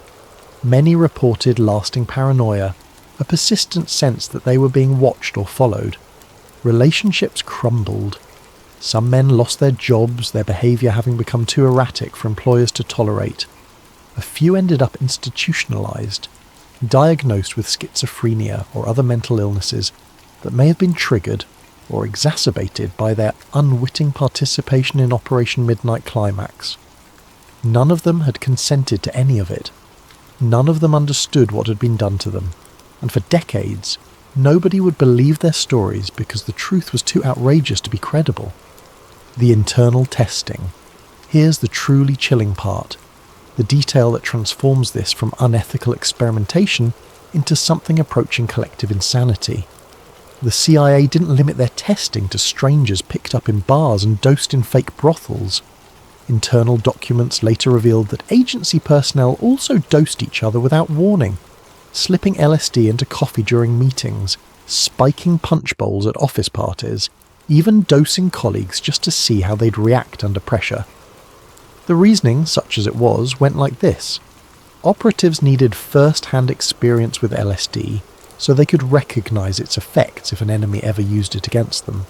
Many reported lasting paranoia, a persistent sense that they were being watched or followed. Relationships crumbled. Some men lost their jobs, their behaviour having become too erratic for employers to tolerate. A few ended up institutionalised, diagnosed with schizophrenia or other mental illnesses that may have been triggered or exacerbated by their unwitting participation in Operation Midnight Climax. None of them had consented to any of it. None of them understood what had been done to them, and for decades, nobody would believe their stories because the truth was too outrageous to be credible. The internal testing. Here's the truly chilling part, the detail that transforms this from unethical experimentation into something approaching collective insanity. The CIA didn't limit their testing to strangers picked up in bars and dosed in fake brothels. Internal documents later revealed that agency personnel also dosed each other without warning, slipping LSD into coffee during meetings, spiking punch bowls at office parties, even dosing colleagues just to see how they'd react under pressure. The reasoning, such as it was, went like this. Operatives needed first-hand experience with LSD so they could recognise its effects if an enemy ever used it against them.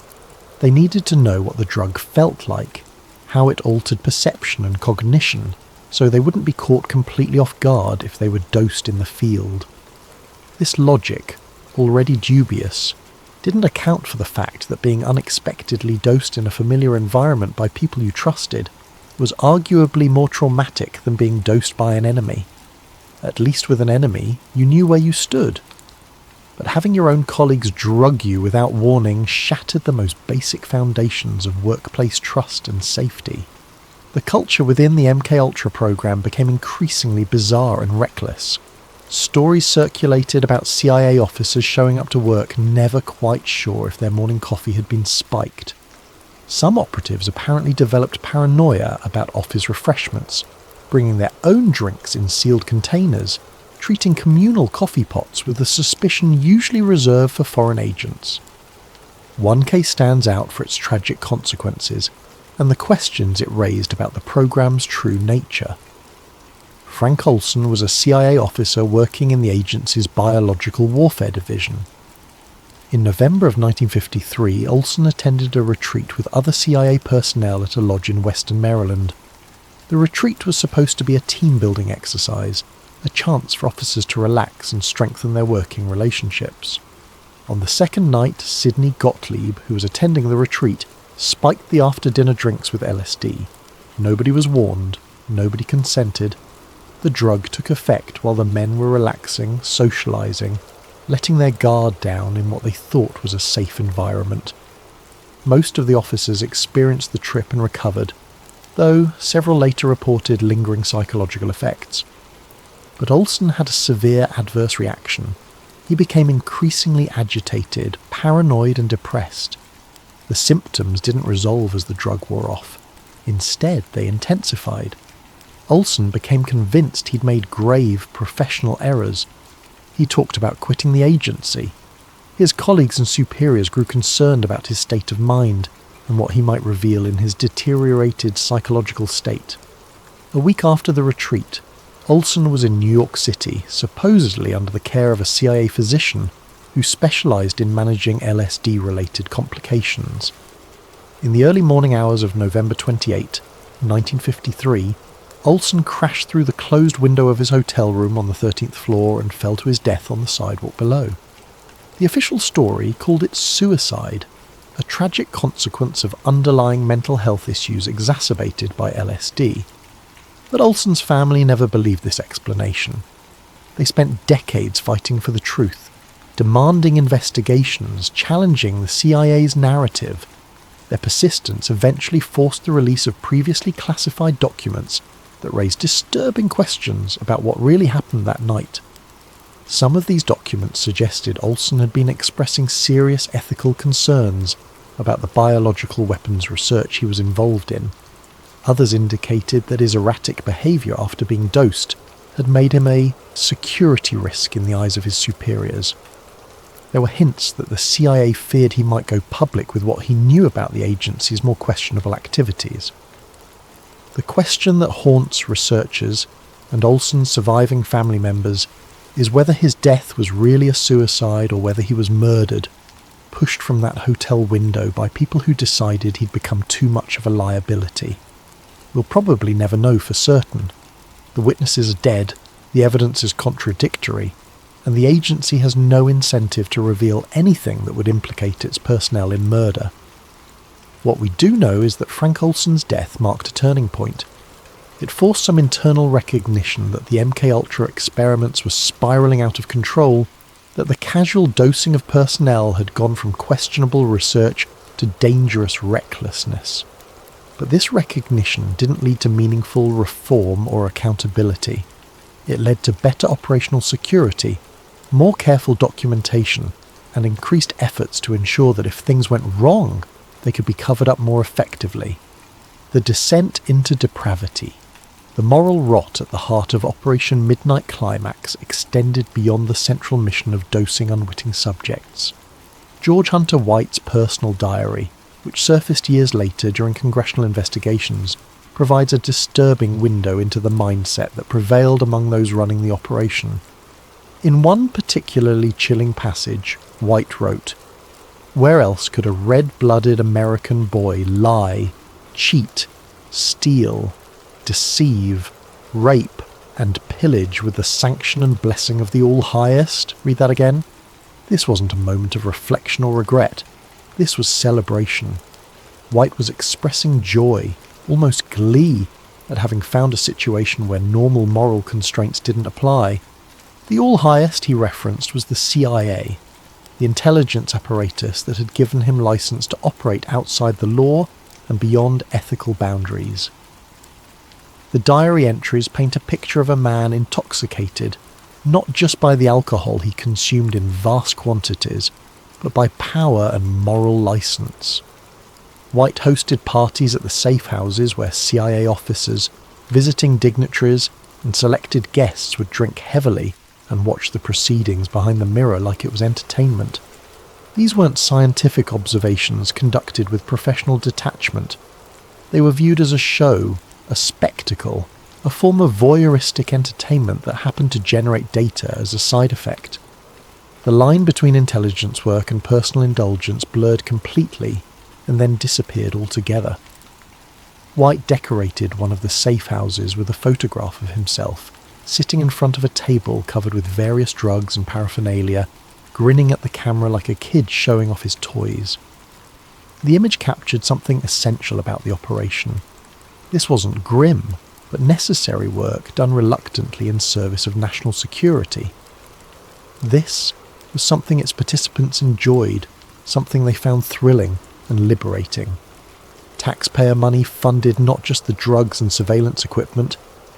They needed to know what the drug felt like, how it altered perception and cognition, so they wouldn't be caught completely off guard if they were dosed in the field. This logic, already dubious, didn't account for the fact that being unexpectedly dosed in a familiar environment by people you trusted was arguably more traumatic than being dosed by an enemy. At least with an enemy, you knew where you stood. But having your own colleagues drug you without warning shattered the most basic foundations of workplace trust and safety. The culture within the MKUltra program became increasingly bizarre and reckless. Stories circulated about CIA officers showing up to work never quite sure if their morning coffee had been spiked. Some operatives apparently developed paranoia about office refreshments, bringing their own drinks in sealed containers, treating communal coffee pots with a suspicion usually reserved for foreign agents. One case stands out for its tragic consequences and the questions it raised about the program's true nature. Frank Olson was a CIA officer working in the agency's Biological Warfare Division. In November of 1953, Olson attended a retreat with other CIA personnel at a lodge in Western Maryland. The retreat was supposed to be a team-building exercise, a chance for officers to relax and strengthen their working relationships. On the second night, Sidney Gottlieb, who was attending the retreat, spiked the after-dinner drinks with LSD. Nobody was warned, nobody consented, the drug took effect while the men were relaxing, socialising, letting their guard down in what they thought was a safe environment. Most of the officers experienced the trip and recovered, though several later reported lingering psychological effects. But Olson had a severe adverse reaction. He became increasingly agitated, paranoid and depressed. The symptoms didn't resolve as the drug wore off. Instead, they intensified. Olson became convinced he'd made grave professional errors. He talked about quitting the agency. His colleagues and superiors grew concerned about his state of mind and what he might reveal in his deteriorated psychological state. A week after the retreat, Olson was in New York City, supposedly under the care of a CIA physician who specialised in managing LSD-related complications. In the early morning hours of November 28, 1953, Olson crashed through the closed window of his hotel room on the 13th floor and fell to his death on the sidewalk below. The official story called it suicide, a tragic consequence of underlying mental health issues exacerbated by LSD. But Olson's family never believed this explanation. They spent decades fighting for the truth, demanding investigations, challenging the CIA's narrative. Their persistence eventually forced the release of previously classified documents that raised disturbing questions about what really happened that night. Some of these documents suggested Olson had been expressing serious ethical concerns about the biological weapons research he was involved in. Others indicated that his erratic behaviour after being dosed had made him a security risk in the eyes of his superiors. There were hints that the CIA feared he might go public with what he knew about the agency's more questionable activities. The question that haunts researchers and Olson's surviving family members is whether his death was really a suicide or whether he was murdered, pushed from that hotel window by people who decided he'd become too much of a liability. We'll probably never know for certain. The witnesses are dead, the evidence is contradictory, and the agency has no incentive to reveal anything that would implicate its personnel in murder. What we do know is that Frank Olson's death marked a turning point. It forced some internal recognition that the MKUltra experiments were spiralling out of control, that the casual dosing of personnel had gone from questionable research to dangerous recklessness. But this recognition didn't lead to meaningful reform or accountability. It led to better operational security, more careful documentation, and increased efforts to ensure that if things went wrong, they could be covered up more effectively. The descent into depravity, the moral rot at the heart of Operation Midnight Climax extended beyond the central mission of dosing unwitting subjects. George Hunter White's personal diary, which surfaced years later during congressional investigations, provides a disturbing window into the mindset that prevailed among those running the operation. In one particularly chilling passage, White wrote, "Where else could a red-blooded American boy lie, cheat, steal, deceive, rape, and pillage with the sanction and blessing of the All-Highest?" Read that again. This wasn't a moment of reflection or regret. This was celebration. White was expressing joy, almost glee, at having found a situation where normal moral constraints didn't apply. The All-Highest he referenced was the CIA, the intelligence apparatus that had given him license to operate outside the law and beyond ethical boundaries. The diary entries paint a picture of a man intoxicated, not just by the alcohol he consumed in vast quantities, but by power and moral license. White hosted parties at the safe houses where CIA officers, visiting dignitaries, and selected guests would drink heavily and watch the proceedings behind the mirror like it was entertainment. These weren't scientific observations conducted with professional detachment. They were viewed as a show, a spectacle, a form of voyeuristic entertainment that happened to generate data as a side effect. The line between intelligence work and personal indulgence blurred completely and then disappeared altogether. White decorated one of the safe houses with a photograph of himself, sitting in front of a table covered with various drugs and paraphernalia, grinning at the camera like a kid showing off his toys. The image captured something essential about the operation. This wasn't grim. but necessary work done reluctantly in service of national security. This was something its participants enjoyed, something they found thrilling and liberating. Taxpayer money funded not just the drugs and surveillance equipment,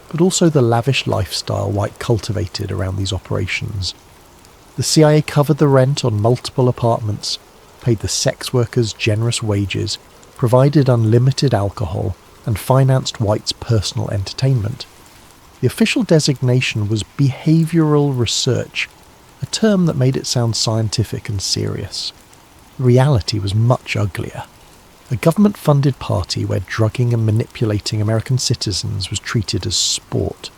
but also the lavish lifestyle White cultivated around these operations. The CIA covered the rent on multiple apartments, paid the sex workers generous wages, provided unlimited alcohol, and financed White's personal entertainment. The official designation was behavioral research, a term that made it sound scientific and serious. The reality was much uglier. A government-funded party where drugging and manipulating American citizens was treated as sport.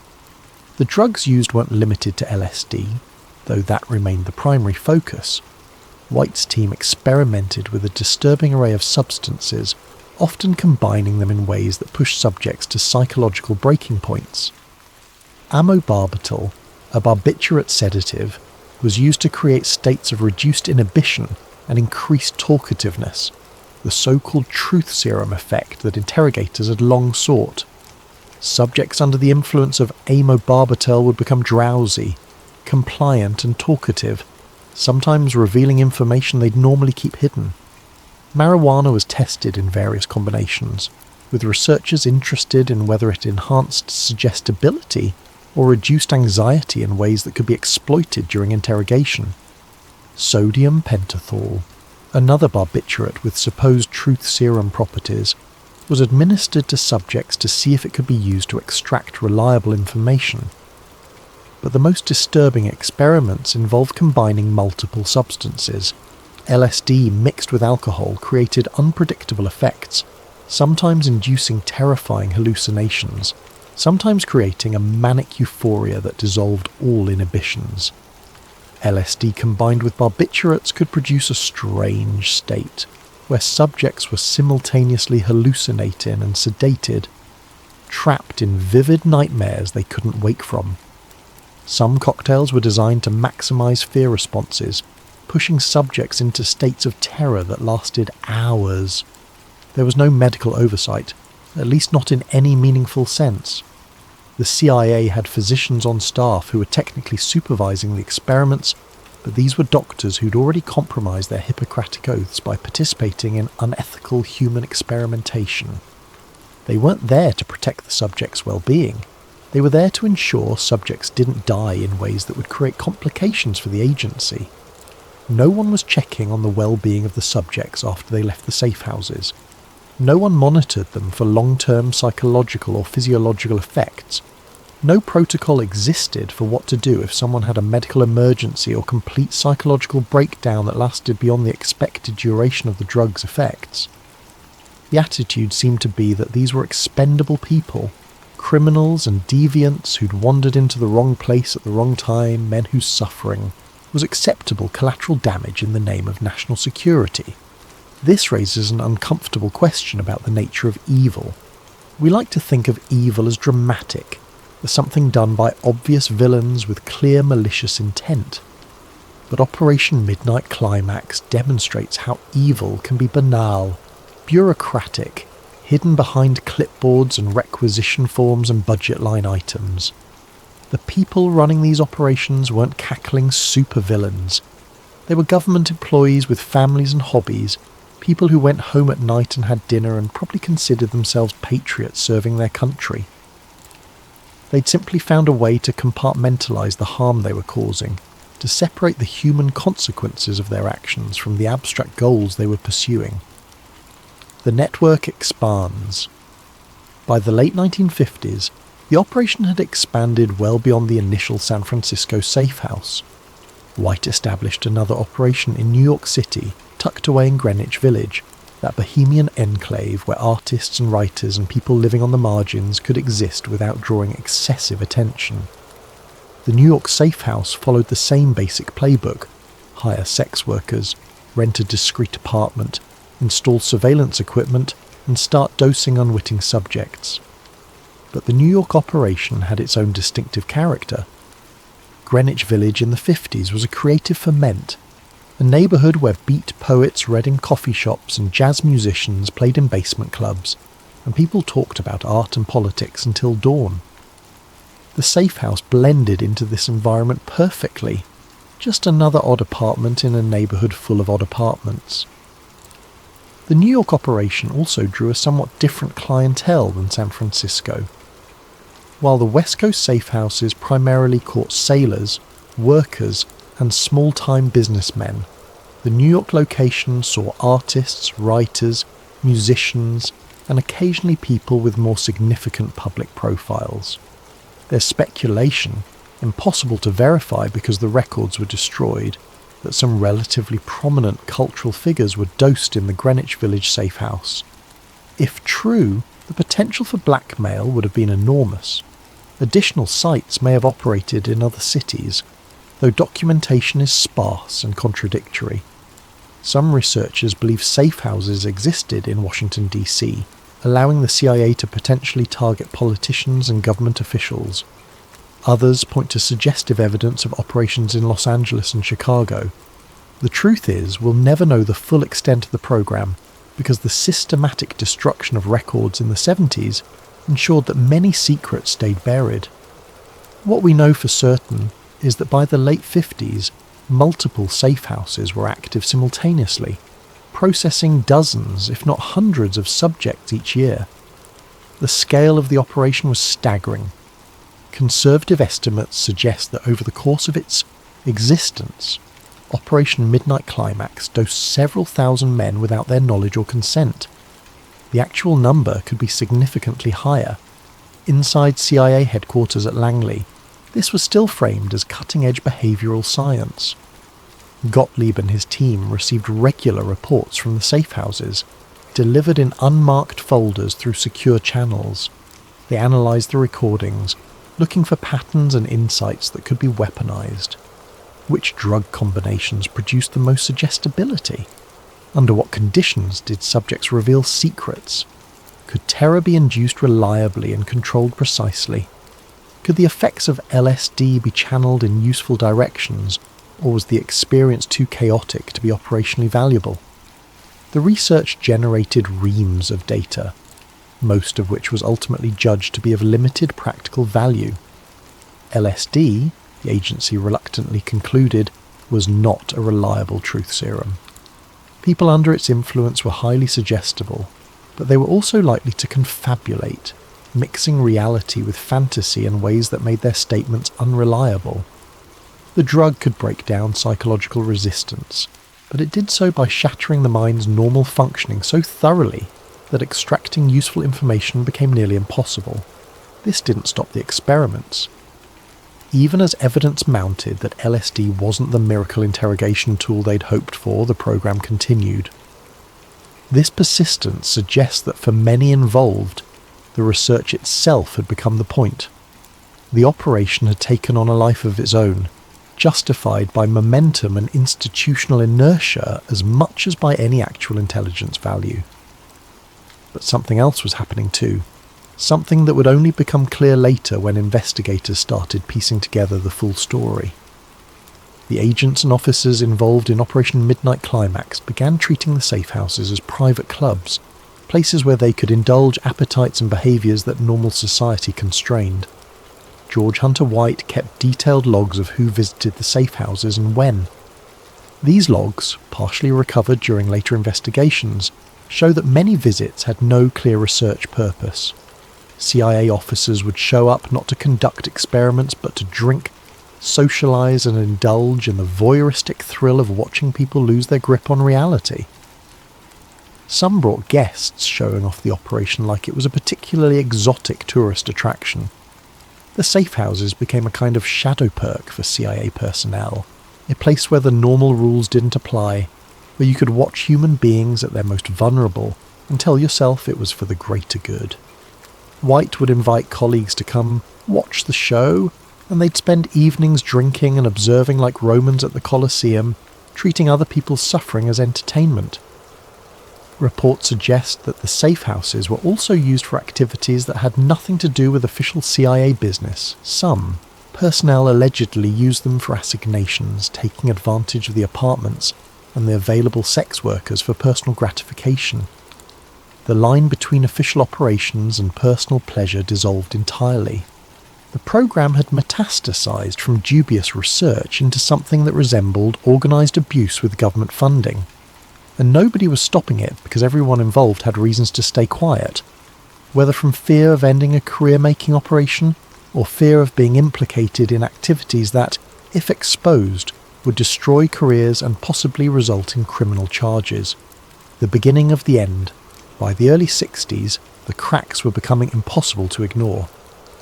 The drugs used weren't limited to LSD, though that remained the primary focus. White's team experimented with a disturbing array of substances, often combining them in ways that pushed subjects to psychological breaking points. Amobarbital, a barbiturate sedative, was used to create states of reduced inhibition and increased talkativeness, the so-called truth serum effect that interrogators had long sought. Subjects under the influence of amobarbital would become drowsy, compliant and talkative, sometimes revealing information they'd normally keep hidden. Marijuana was tested in various combinations, with researchers interested in whether it enhanced suggestibility or reduced anxiety in ways that could be exploited during interrogation. Sodium pentothal, another barbiturate with supposed truth serum properties, was administered to subjects to see if it could be used to extract reliable information. But the most disturbing experiments involved combining multiple substances. LSD mixed with alcohol created unpredictable effects, sometimes inducing terrifying hallucinations, sometimes creating a manic euphoria that dissolved all inhibitions. LSD combined with barbiturates could produce a strange state, where subjects were simultaneously hallucinating and sedated, trapped in vivid nightmares they couldn't wake from. Some cocktails were designed to maximize fear responses, pushing subjects into states of terror that lasted hours. There was no medical oversight, at least not in any meaningful sense. The CIA had physicians on staff who were technically supervising the experiments, but these were doctors who'd already compromised their Hippocratic oaths by participating in unethical human experimentation. They weren't there to protect the subjects' well-being. They were there to ensure subjects didn't die in ways that would create complications for the agency. No one was checking on the well-being of the subjects after they left the safe houses. No one monitored them for long-term psychological or physiological effects. No protocol existed for what to do if someone had a medical emergency or complete psychological breakdown that lasted beyond the expected duration of the drug's effects. The attitude seemed to be that these were expendable people, criminals and deviants who'd wandered into the wrong place at the wrong time, men whose suffering was acceptable collateral damage in the name of national security. This raises an uncomfortable question about the nature of evil. We like to think of evil as dramatic, as something done by obvious villains with clear malicious intent. But Operation Midnight Climax demonstrates how evil can be banal, bureaucratic, hidden behind clipboards and requisition forms and budget line items. The people running these operations weren't cackling supervillains. They were government employees with families and hobbies, people who went home at night and had dinner and probably considered themselves patriots serving their country. They'd simply found a way to compartmentalise the harm they were causing, to separate the human consequences of their actions from the abstract goals they were pursuing. The network expands. By the late 1950s, the operation had expanded well beyond the initial San Francisco safe house. White established another operation in New York City, tucked away in Greenwich Village, that bohemian enclave where artists and writers and people living on the margins could exist without drawing excessive attention. The New York safe house followed the same basic playbook: hire sex workers, rent a discreet apartment, install surveillance equipment, and start dosing unwitting subjects. But the New York operation had its own distinctive character. Greenwich Village in the 50s was a creative ferment, a neighbourhood where beat poets read in coffee shops and jazz musicians played in basement clubs. and people talked about art and politics until dawn. The safe house blended into this environment perfectly, just another odd apartment in a neighbourhood full of odd apartments. The New York operation also drew a somewhat different clientele than San Francisco. While the West Coast safe houses primarily caught sailors, workers, and small-time businessmen, the New York location saw artists, writers, musicians, and occasionally people with more significant public profiles. There's speculation, impossible to verify because the records were destroyed, that some relatively prominent cultural figures were dosed in the Greenwich Village safe house. If true, the potential for blackmail would have been enormous. Additional sites may have operated in other cities, though documentation is sparse and contradictory. Some researchers believe safe houses existed in Washington, D.C., allowing the CIA to potentially target politicians and government officials. Others point to suggestive evidence of operations in Los Angeles and Chicago. The truth is, we'll never know the full extent of the program because the systematic destruction of records in the 70s ensured that many secrets stayed buried. What we know for certain is that by the late 50s, multiple safe houses were active simultaneously, processing dozens, if not hundreds, of subjects each year. The scale of the operation was staggering. Conservative estimates suggest that over the course of its existence, Operation Midnight Climax dosed several thousand men without their knowledge or consent. The actual number could be significantly higher. Inside CIA headquarters at Langley, this was still framed as cutting-edge behavioural science. Gottlieb and his team received regular reports from the safe houses, delivered in unmarked folders through secure channels. They analysed the recordings, looking for patterns and insights that could be weaponized. Which drug combinations produced the most suggestibility? Under what conditions did subjects reveal secrets? Could terror be induced reliably and controlled precisely? Could the effects of LSD be channeled in useful directions, or was the experience too chaotic to be operationally valuable? The research generated reams of data, most of which was ultimately judged to be of limited practical value. LSD, the agency reluctantly concluded, was not a reliable truth serum. People under its influence were highly suggestible, but they were also likely to confabulate, mixing reality with fantasy in ways that made their statements unreliable. The drug could break down psychological resistance, but it did so by shattering the mind's normal functioning so thoroughly that extracting useful information became nearly impossible. This didn't stop the experiments. Even as evidence mounted that LSD wasn't the miracle interrogation tool they'd hoped for, the program continued. This persistence suggests that for many involved, the research itself had become the point. The operation had taken on a life of its own, justified by momentum and institutional inertia as much as by any actual intelligence value. But something else was happening too, something that would only become clear later when investigators started piecing together the full story. The agents and officers involved in Operation Midnight Climax began treating the safe houses as private clubs, places where they could indulge appetites and behaviours that normal society constrained. George Hunter White kept detailed logs of who visited the safe houses and when. These logs, partially recovered during later investigations, show that many visits had no clear research purpose. CIA officers would show up not to conduct experiments but to drink, socialise and indulge in the voyeuristic thrill of watching people lose their grip on reality. Some brought guests showing off the operation like it was a particularly exotic tourist attraction. The safe houses became a kind of shadow perk for CIA personnel, a place where the normal rules didn't apply, where you could watch human beings at their most vulnerable and tell yourself it was for the greater good. White would invite colleagues to come watch the show, and they'd spend evenings drinking and observing like Romans at the Colosseum, treating other people's suffering as entertainment. Reports suggest that the safe houses were also used for activities that had nothing to do with official CIA business. Some personnel allegedly used them for assignations, taking advantage of the apartments and the available sex workers for personal gratification. The line between official operations and personal pleasure dissolved entirely. The program had metastasized from dubious research into something that resembled organized abuse with government funding. And nobody was stopping it because everyone involved had reasons to stay quiet, whether from fear of ending a career-making operation or fear of being implicated in activities that, if exposed, would destroy careers and possibly result in criminal charges. The beginning of the end. By the early 60s, the cracks were becoming impossible to ignore.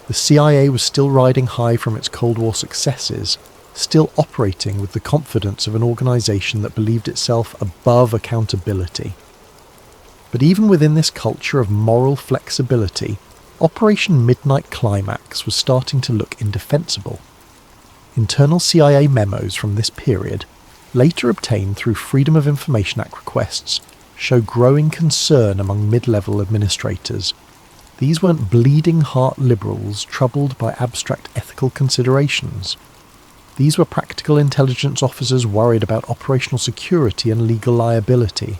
The CIA was still riding high from its Cold War successes, still operating with the confidence of an organisation that believed itself above accountability. But even within this culture of moral flexibility, Operation Midnight Climax was starting to look indefensible. Internal CIA memos from this period, later obtained through Freedom of Information Act requests, show growing concern among mid-level administrators. These weren't bleeding heart liberals troubled by abstract ethical considerations. These were practical intelligence officers worried about operational security and legal liability.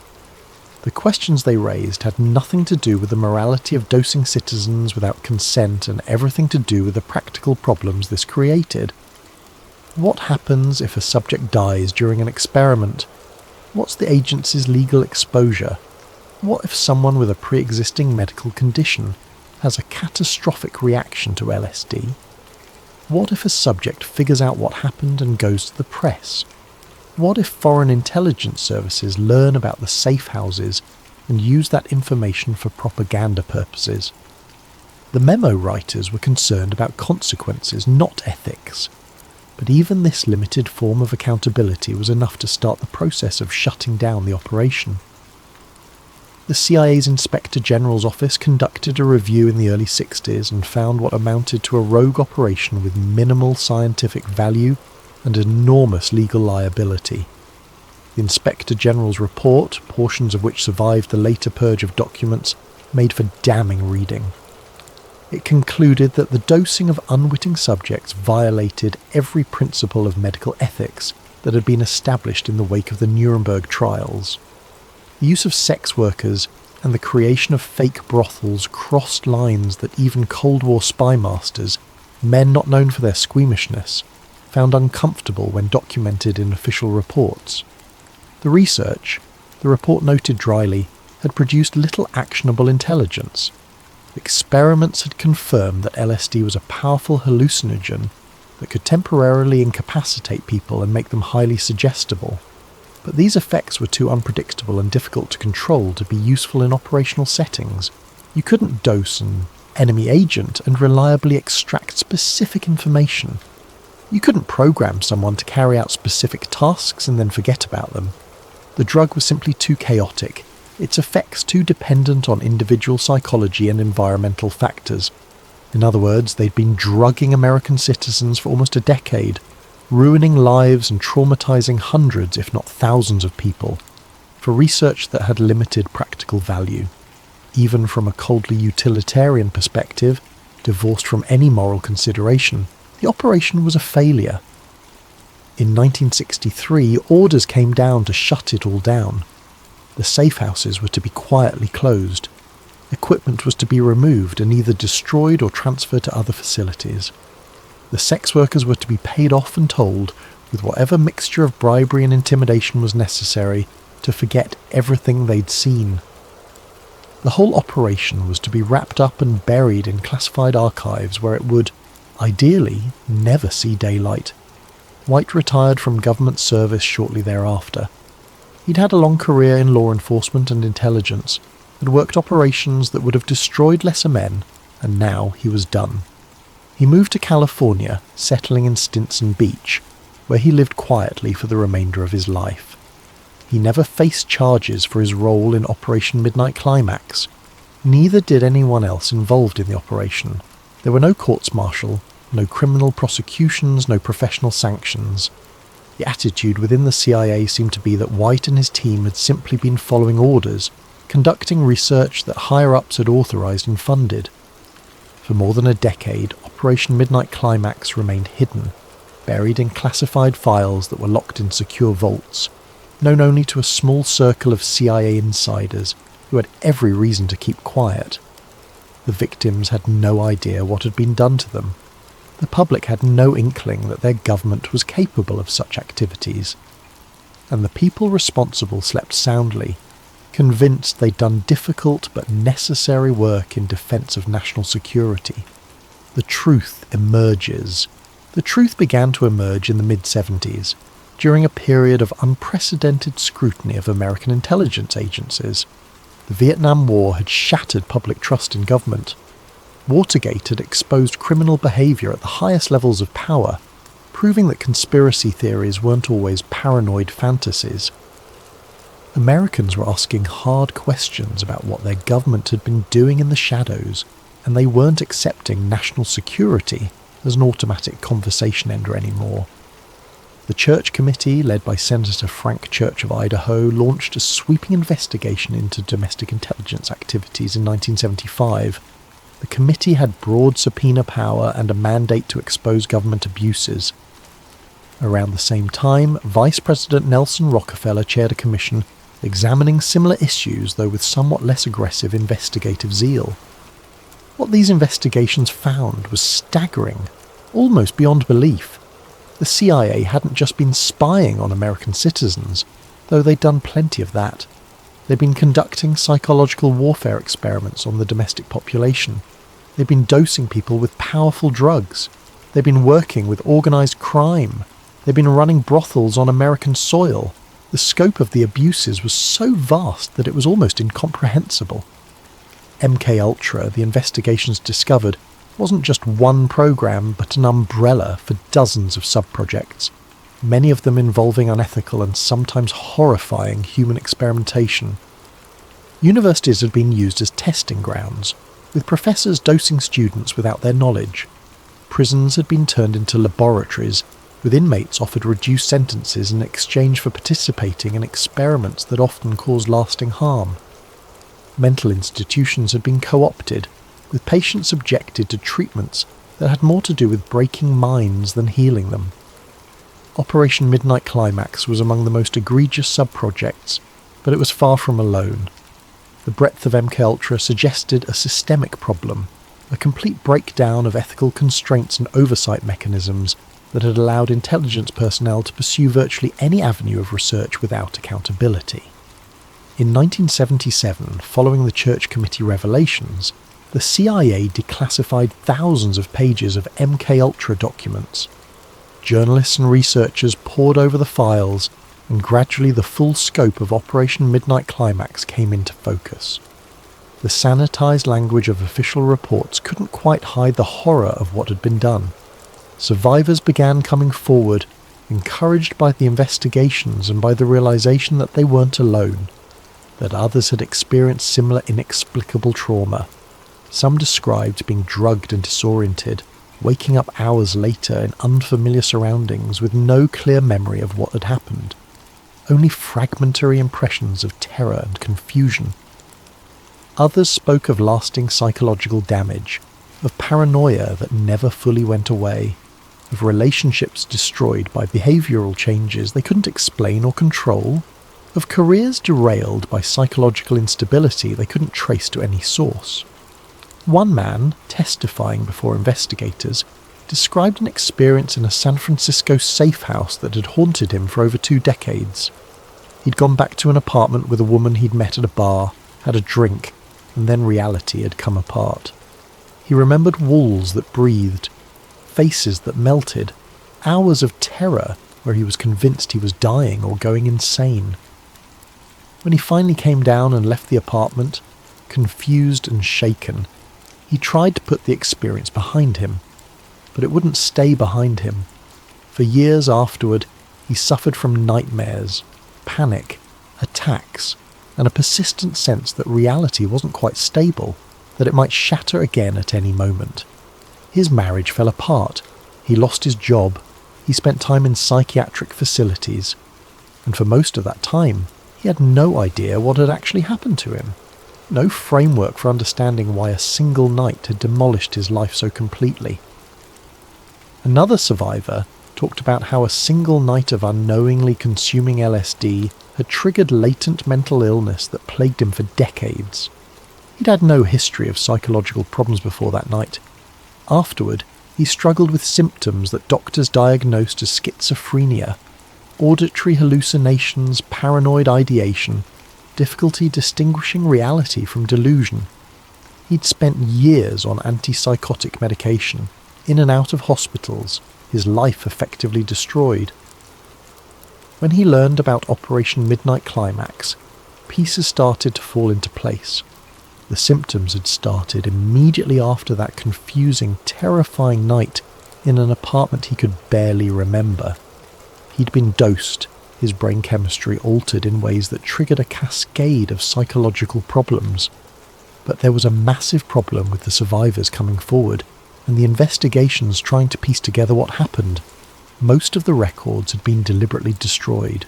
The questions they raised had nothing to do with the morality of dosing citizens without consent and everything to do with the practical problems this created. What happens if a subject dies during an experiment? What's the agency's legal exposure? What if someone with a pre-existing medical condition has a catastrophic reaction to LSD? What if a subject figures out what happened and goes to the press? What if foreign intelligence services learn about the safe houses and use that information for propaganda purposes? The memo writers were concerned about consequences, not ethics. But even this limited form of accountability was enough to start the process of shutting down the operation. The CIA's Inspector General's office conducted a review in the early 60s and found what amounted to a rogue operation with minimal scientific value and enormous legal liability. The Inspector General's report, portions of which survived the later purge of documents, made for damning reading. It concluded that the dosing of unwitting subjects violated every principle of medical ethics that had been established in the wake of the Nuremberg trials. The use of sex workers and the creation of fake brothels crossed lines that even Cold War spy masters, men not known for their squeamishness, found uncomfortable when documented in official reports. The research, the report noted dryly, had produced little actionable intelligence. Experiments had confirmed that LSD was a powerful hallucinogen that could temporarily incapacitate people and make them highly suggestible. But these effects were too unpredictable and difficult to control to be useful in operational settings. You couldn't dose an enemy agent and reliably extract specific information. You couldn't program someone to carry out specific tasks and then forget about them. The drug was simply too chaotic, its effects too dependent on individual psychology and environmental factors. In other words, they'd been drugging American citizens for almost a decade, ruining lives and traumatizing hundreds, if not thousands of people, for research that had limited practical value. Even from a coldly utilitarian perspective, divorced from any moral consideration, the operation was a failure. In 1963, orders came down to shut it all down. The safe houses were to be quietly closed. Equipment was to be removed and either destroyed or transferred to other facilities. The sex workers were to be paid off and told, with whatever mixture of bribery and intimidation was necessary, to forget everything they'd seen. The whole operation was to be wrapped up and buried in classified archives where it would, ideally, never see daylight. White retired from government service shortly thereafter. He'd had a long career in law enforcement and intelligence, had worked operations that would have destroyed lesser men, and now he was done. He moved to California, settling in Stinson Beach, where he lived quietly for the remainder of his life. He never faced charges for his role in Operation Midnight Climax. Neither did anyone else involved in the operation. There were no courts-martial, no criminal prosecutions, no professional sanctions. The attitude within the CIA seemed to be that White and his team had simply been following orders, conducting research that higher-ups had authorized and funded. For more than a decade, Operation Midnight Climax remained hidden, buried in classified files that were locked in secure vaults, known only to a small circle of CIA insiders who had every reason to keep quiet. The victims had no idea what had been done to them. The public had no inkling that their government was capable of such activities. And the people responsible slept soundly, convinced they'd done difficult but necessary work in defence of national security. The truth emerges. The truth began to emerge in the mid-70s, during a period of unprecedented scrutiny of American intelligence agencies. The Vietnam War had shattered public trust in government. Watergate had exposed criminal behaviour at the highest levels of power, proving that conspiracy theories weren't always paranoid fantasies. Americans were asking hard questions about what their government had been doing in the shadows, and they weren't accepting national security as an automatic conversation ender anymore. The Church Committee, led by Senator Frank Church of Idaho, launched a sweeping investigation into domestic intelligence activities in 1975. The committee had broad subpoena power and a mandate to expose government abuses. Around the same time, Vice President Nelson Rockefeller chaired a commission examining similar issues, though with somewhat less aggressive investigative zeal. What these investigations found was staggering, almost beyond belief. The CIA hadn't just been spying on American citizens, though they'd done plenty of that. They'd been conducting psychological warfare experiments on the domestic population. They'd been dosing people with powerful drugs. They'd been working with organised crime. They'd been running brothels on American soil. The scope of the abuses was so vast that it was almost incomprehensible. MKUltra, the investigations discovered, wasn't just one program but an umbrella for dozens of sub-projects, many of them involving unethical and sometimes horrifying human experimentation. Universities had been used as testing grounds, with professors dosing students without their knowledge. Prisons had been turned into laboratories, with inmates offered reduced sentences in exchange for participating in experiments that often caused lasting harm. Mental institutions had been co-opted, with patients subjected to treatments that had more to do with breaking minds than healing them. Operation Midnight Climax was among the most egregious sub-projects, but it was far from alone. The breadth of MKUltra suggested a systemic problem, a complete breakdown of ethical constraints and oversight mechanisms that had allowed intelligence personnel to pursue virtually any avenue of research without accountability. In 1977, following the Church Committee revelations, the CIA declassified thousands of pages of MKUltra documents. Journalists and researchers pored over the files, and gradually the full scope of Operation Midnight Climax came into focus. The sanitized language of official reports couldn't quite hide the horror of what had been done. Survivors began coming forward, encouraged by the investigations and by the realization that they weren't alone, that others had experienced similar inexplicable trauma. Some described being drugged and disoriented, waking up hours later in unfamiliar surroundings with no clear memory of what had happened, only fragmentary impressions of terror and confusion. Others spoke of lasting psychological damage, of paranoia that never fully went away, of relationships destroyed by behavioural changes they couldn't explain or control, of careers derailed by psychological instability they couldn't trace to any source. One man, testifying before investigators, described an experience in a San Francisco safe house that had haunted him for over 2 decades. He'd gone back to an apartment with a woman he'd met at a bar, had a drink, and then reality had come apart. He remembered walls that breathed, faces that melted, hours of terror where he was convinced he was dying or going insane. When he finally came down and left the apartment, confused and shaken, he tried to put the experience behind him, but it wouldn't stay behind him. For years afterward, he suffered from nightmares, panic, attacks, and a persistent sense that reality wasn't quite stable, that it might shatter again at any moment. His marriage fell apart, he lost his job, he spent time in psychiatric facilities, and for most of that time, he had no idea what had actually happened to him. No framework for understanding why a single night had demolished his life so completely. Another survivor talked about how a single night of unknowingly consuming LSD had triggered latent mental illness that plagued him for decades. He'd had no history of psychological problems before that night. Afterward, he struggled with symptoms that doctors diagnosed as schizophrenia, auditory hallucinations, paranoid ideation, difficulty distinguishing reality from delusion. He'd spent years on antipsychotic medication, in and out of hospitals, his life effectively destroyed. When he learned about Operation Midnight Climax, pieces started to fall into place. The symptoms had started immediately after that confusing, terrifying night in an apartment he could barely remember. He'd been dosed, his brain chemistry altered in ways that triggered a cascade of psychological problems. But there was a massive problem with the survivors coming forward, and the investigations trying to piece together what happened. Most of the records had been deliberately destroyed.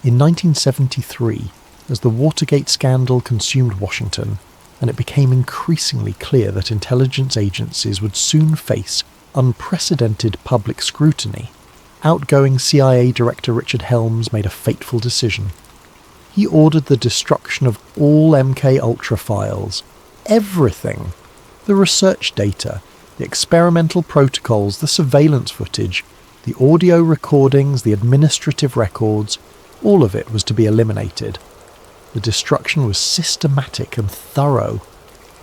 In 1973, as the Watergate scandal consumed Washington, and it became increasingly clear that intelligence agencies would soon face unprecedented public scrutiny, outgoing CIA Director Richard Helms made a fateful decision. He ordered the destruction of all MKUltra files, everything. The research data, the experimental protocols, the surveillance footage, the audio recordings, the administrative records, all of it was to be eliminated. The destruction was systematic and thorough.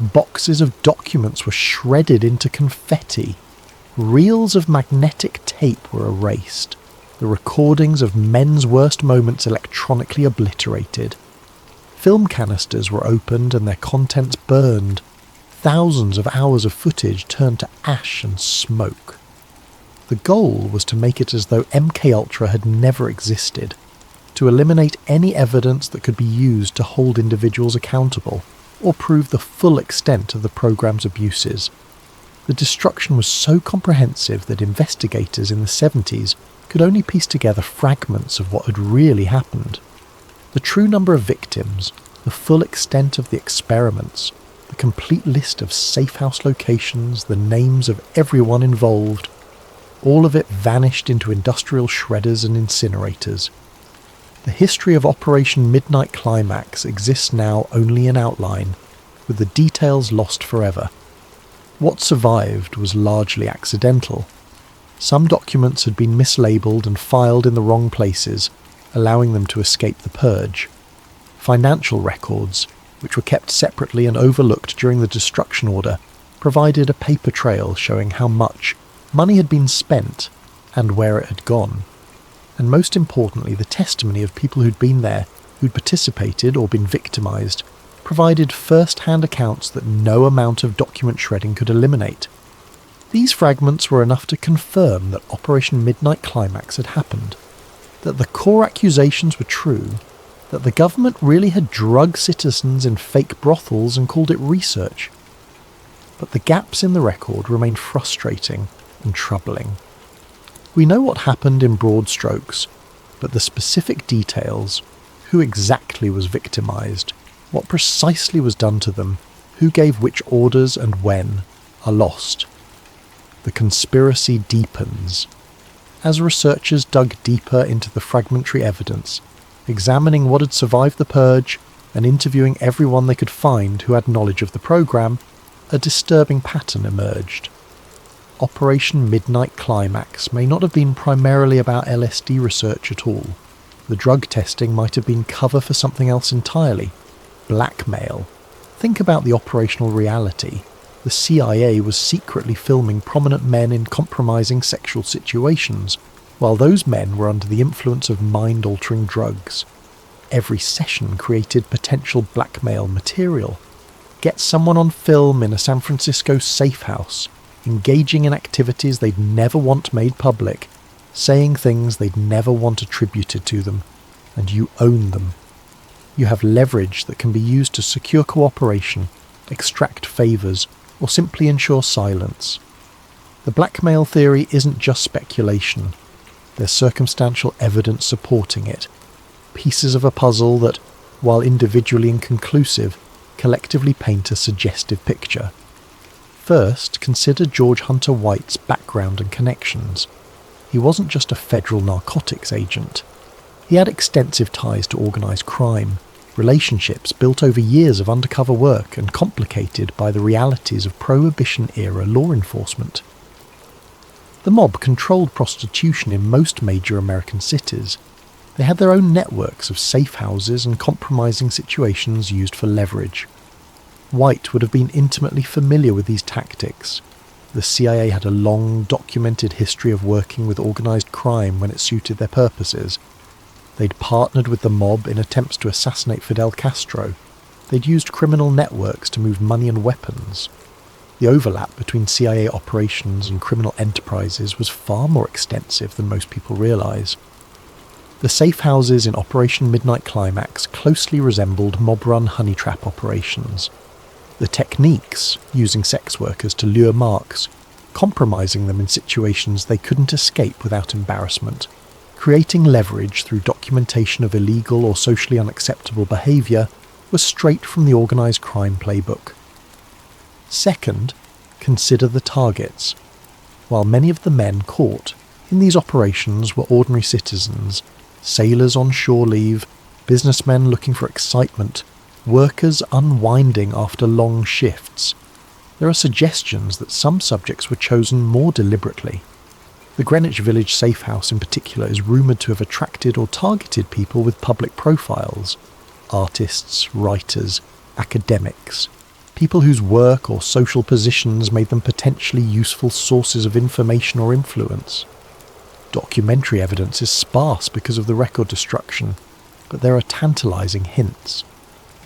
Boxes of documents were shredded into confetti. Reels of magnetic tape were erased. The recordings of men's worst moments electronically obliterated. Film canisters were opened and their contents burned. Thousands of hours of footage turned to ash and smoke. The goal was to make it as though MKUltra had never existed, to eliminate any evidence that could be used to hold individuals accountable or prove the full extent of the program's abuses. The destruction was so comprehensive that investigators in the 70s could only piece together fragments of what had really happened. The true number of victims, the full extent of the experiments, the complete list of safe house locations, the names of everyone involved, all of it vanished into industrial shredders and incinerators. The history of Operation Midnight Climax exists now only in outline, with the details lost forever. What survived was largely accidental. Some documents had been mislabeled and filed in the wrong places, allowing them to escape the purge. Financial records, which were kept separately and overlooked during the destruction order, provided a paper trail showing how much money had been spent and where it had gone. And most importantly, the testimony of people who'd been there, who'd participated or been victimised, provided first-hand accounts that no amount of document shredding could eliminate. These fragments were enough to confirm that Operation Midnight Climax had happened, that the core accusations were true, that the government really had drugged citizens in fake brothels and called it research. But the gaps in the record remained frustrating and troubling. We know what happened in broad strokes, but the specific details, who exactly was victimised, what precisely was done to them, who gave which orders and when, are lost. The conspiracy deepens. As researchers dug deeper into the fragmentary evidence, examining what had survived the purge and interviewing everyone they could find who had knowledge of the program, a disturbing pattern emerged. Operation Midnight Climax may not have been primarily about LSD research at all. The drug testing might have been cover for something else entirely. Blackmail. Think about the operational reality. The CIA was secretly filming prominent men in compromising sexual situations, while those men were under the influence of mind-altering drugs. Every session created potential blackmail material. Get someone on film in a San Francisco safe house, engaging in activities they'd never want made public, saying things they'd never want attributed to them, and you own them. You have leverage that can be used to secure cooperation, extract favours, or simply ensure silence. The blackmail theory isn't just speculation. There's circumstantial evidence supporting it. Pieces of a puzzle that, while individually inconclusive, collectively paint a suggestive picture. First, consider George Hunter White's background and connections. he wasn't just a federal narcotics agent. He had extensive ties to organised crime, relationships built over years of undercover work and complicated by the realities of Prohibition-era law enforcement. The mob controlled prostitution in most major American cities. They had their own networks of safe houses and compromising situations used for leverage. White would have been intimately familiar with these tactics. The CIA had a long, documented history of working with organised crime when it suited their purposes. They'd partnered with the mob in attempts to assassinate Fidel Castro. They'd used criminal networks to move money and weapons. The overlap between CIA operations and criminal enterprises was far more extensive than most people realise. The safe houses in Operation Midnight Climax closely resembled mob-run honey trap operations. The techniques, using sex workers to lure marks, compromising them in situations they couldn't escape without embarrassment, creating leverage through documentation of illegal or socially unacceptable behaviour, was straight from the organised crime playbook. Second, consider the targets. While many of the men caught in these operations were ordinary citizens, sailors on shore leave, businessmen looking for excitement, workers unwinding after long shifts, there are suggestions that some subjects were chosen more deliberately. The Greenwich Village safe house in particular is rumoured to have attracted or targeted people with public profiles: artists, writers, academics, people whose work or social positions made them potentially useful sources of information or influence. Documentary evidence is sparse because of the record destruction, but there are tantalising hints.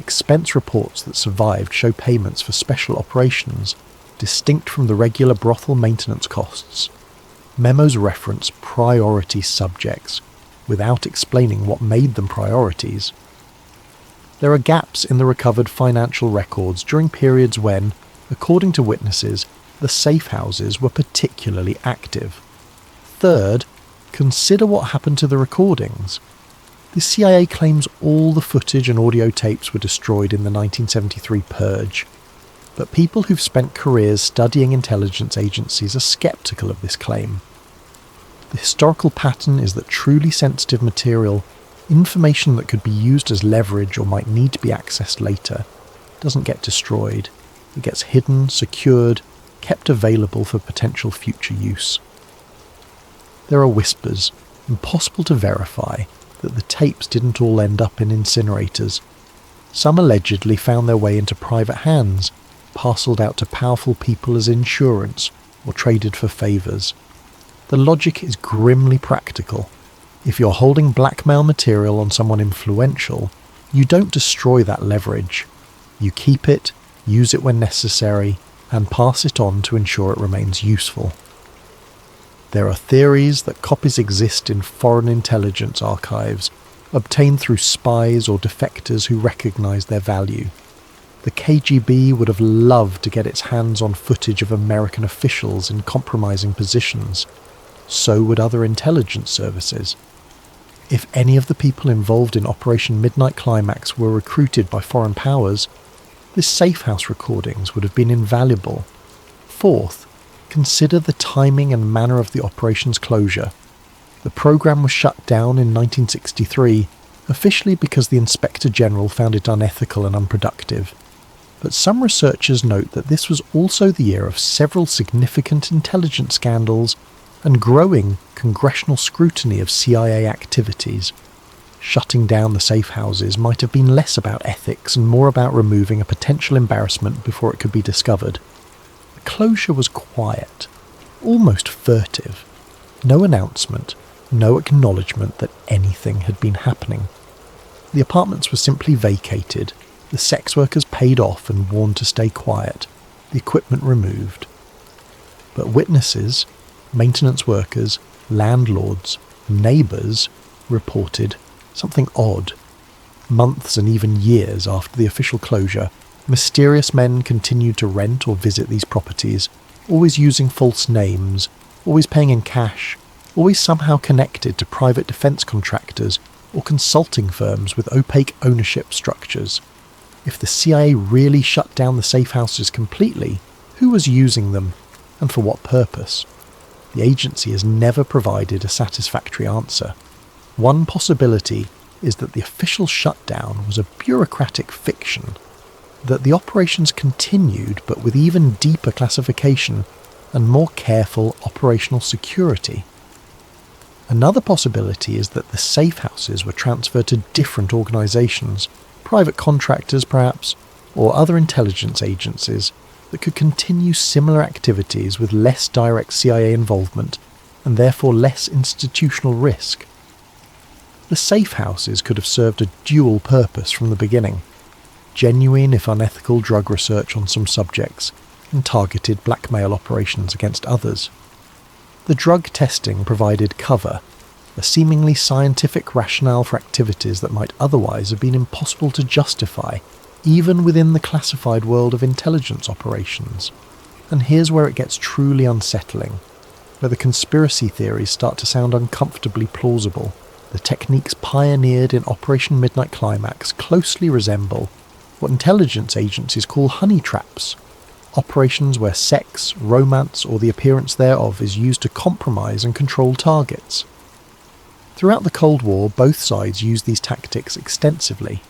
Expense reports that survived show payments for special operations, distinct from the regular brothel maintenance costs. Memos reference priority subjects, without explaining what made them priorities. There are gaps in the recovered financial records during periods when, according to witnesses, the safe houses were particularly active. Third, consider what happened to the recordings. The CIA claims all the footage and audio tapes were destroyed in the 1973 purge, but people who've spent careers studying intelligence agencies are sceptical of this claim. The historical pattern is that truly sensitive material, information that could be used as leverage or might need to be accessed later, doesn't get destroyed. It gets hidden, secured, kept available for potential future use. There are whispers, impossible to verify, that the tapes didn't all end up in incinerators. Some allegedly found their way into private hands, parcelled out to powerful people as insurance, or traded for favours. The logic is grimly practical. If you're holding blackmail material on someone influential, you don't destroy that leverage. You keep it, use it when necessary, and pass it on to ensure it remains useful. There are theories that copies exist in foreign intelligence archives, obtained through spies or defectors who recognise their value. The KGB would have loved to get its hands on footage of American officials in compromising positions. So would other intelligence services. If any of the people involved in Operation Midnight Climax were recruited by foreign powers, this safe house recordings would have been invaluable. Fourth, consider the timing and manner of the operation's closure. The programme was shut down in 1963, officially because the Inspector General found it unethical and unproductive. But some researchers note that this was also the year of several significant intelligence scandals and growing congressional scrutiny of CIA activities. Shutting down the safe houses might have been less about ethics and more about removing a potential embarrassment before it could be discovered. The closure was quiet, almost furtive. No announcement, no acknowledgement that anything had been happening. The apartments were simply vacated, the sex workers paid off and warned to stay quiet, the equipment removed. But witnesses, maintenance workers, landlords, neighbours reported something odd. Months and even years after the official closure, mysterious men continued to rent or visit these properties, always using false names, always paying in cash, always somehow connected to private defence contractors or consulting firms with opaque ownership structures. If the CIA really shut down the safe houses completely, who was using them, and for what purpose? the agency has never provided a satisfactory answer. One possibility is that the official shutdown was a bureaucratic fiction, that the operations continued but with even deeper classification and more careful operational security. Another possibility is that the safe houses were transferred to different organisations, private contractors perhaps, or other intelligence agencies that could continue similar activities with less direct CIA involvement and therefore less institutional risk. The safe houses could have served a dual purpose from the beginning: genuine if unethical drug research on some subjects and targeted blackmail operations against others. The drug testing provided cover, a seemingly scientific rationale for activities that might otherwise have been impossible to justify, even within the classified world of intelligence operations. And here's where it gets truly unsettling, where the conspiracy theories start to sound uncomfortably plausible. The techniques pioneered in Operation Midnight Climax closely resemble what intelligence agencies call honey traps, operations where sex, romance, or the appearance thereof is used to compromise and control targets. Throughout the Cold War, both sides used these tactics extensively.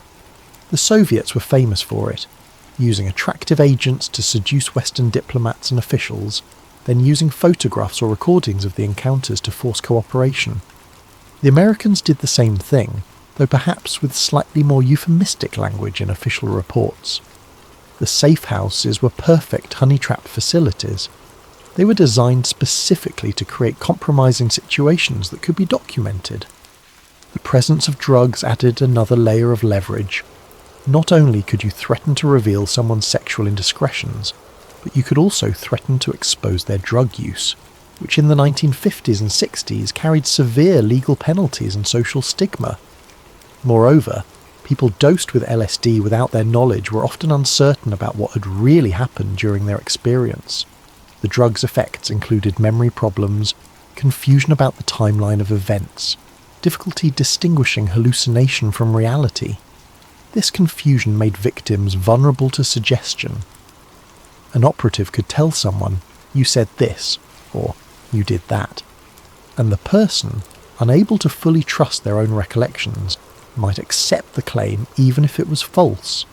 The Soviets were famous for it, using attractive agents to seduce Western diplomats and officials, then using photographs or recordings of the encounters to force cooperation. The Americans did the same thing, though perhaps with slightly more euphemistic language in official reports. The safe houses were perfect honey trap facilities. They were designed specifically to create compromising situations that could be documented. The presence of drugs added another layer of leverage. Not only could you threaten to reveal someone's sexual indiscretions, but you could also threaten to expose their drug use, which in the 1950s and 60s carried severe legal penalties and social stigma. Moreover, people dosed with LSD without their knowledge were often uncertain about what had really happened during their experience. The drug's effects included memory problems, confusion about the timeline of events, difficulty distinguishing hallucination from reality. This confusion made victims vulnerable to suggestion. An operative could tell someone, "You said this," or "You did that," and the person, unable to fully trust their own recollections, might accept the claim even if it was false.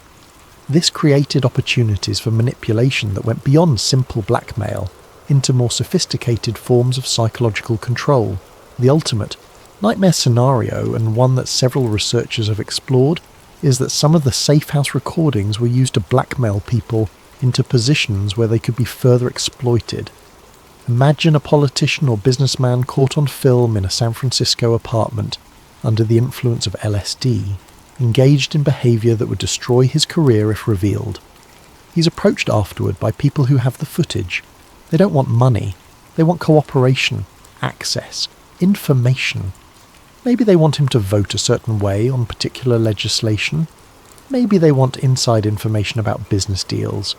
This created opportunities for manipulation that went beyond simple blackmail into more sophisticated forms of psychological control. The ultimate nightmare scenario, and one that several researchers have explored, is that some of the safe house recordings were used to blackmail people into positions where they could be further exploited. Imagine a politician or businessman caught on film in a San Francisco apartment under the influence of LSD, engaged in behaviour that would destroy his career if revealed. He's approached afterward by people who have the footage. They don't want money. They want cooperation, access, information. Maybe they want him to vote a certain way on particular legislation. Maybe they want inside information about business deals.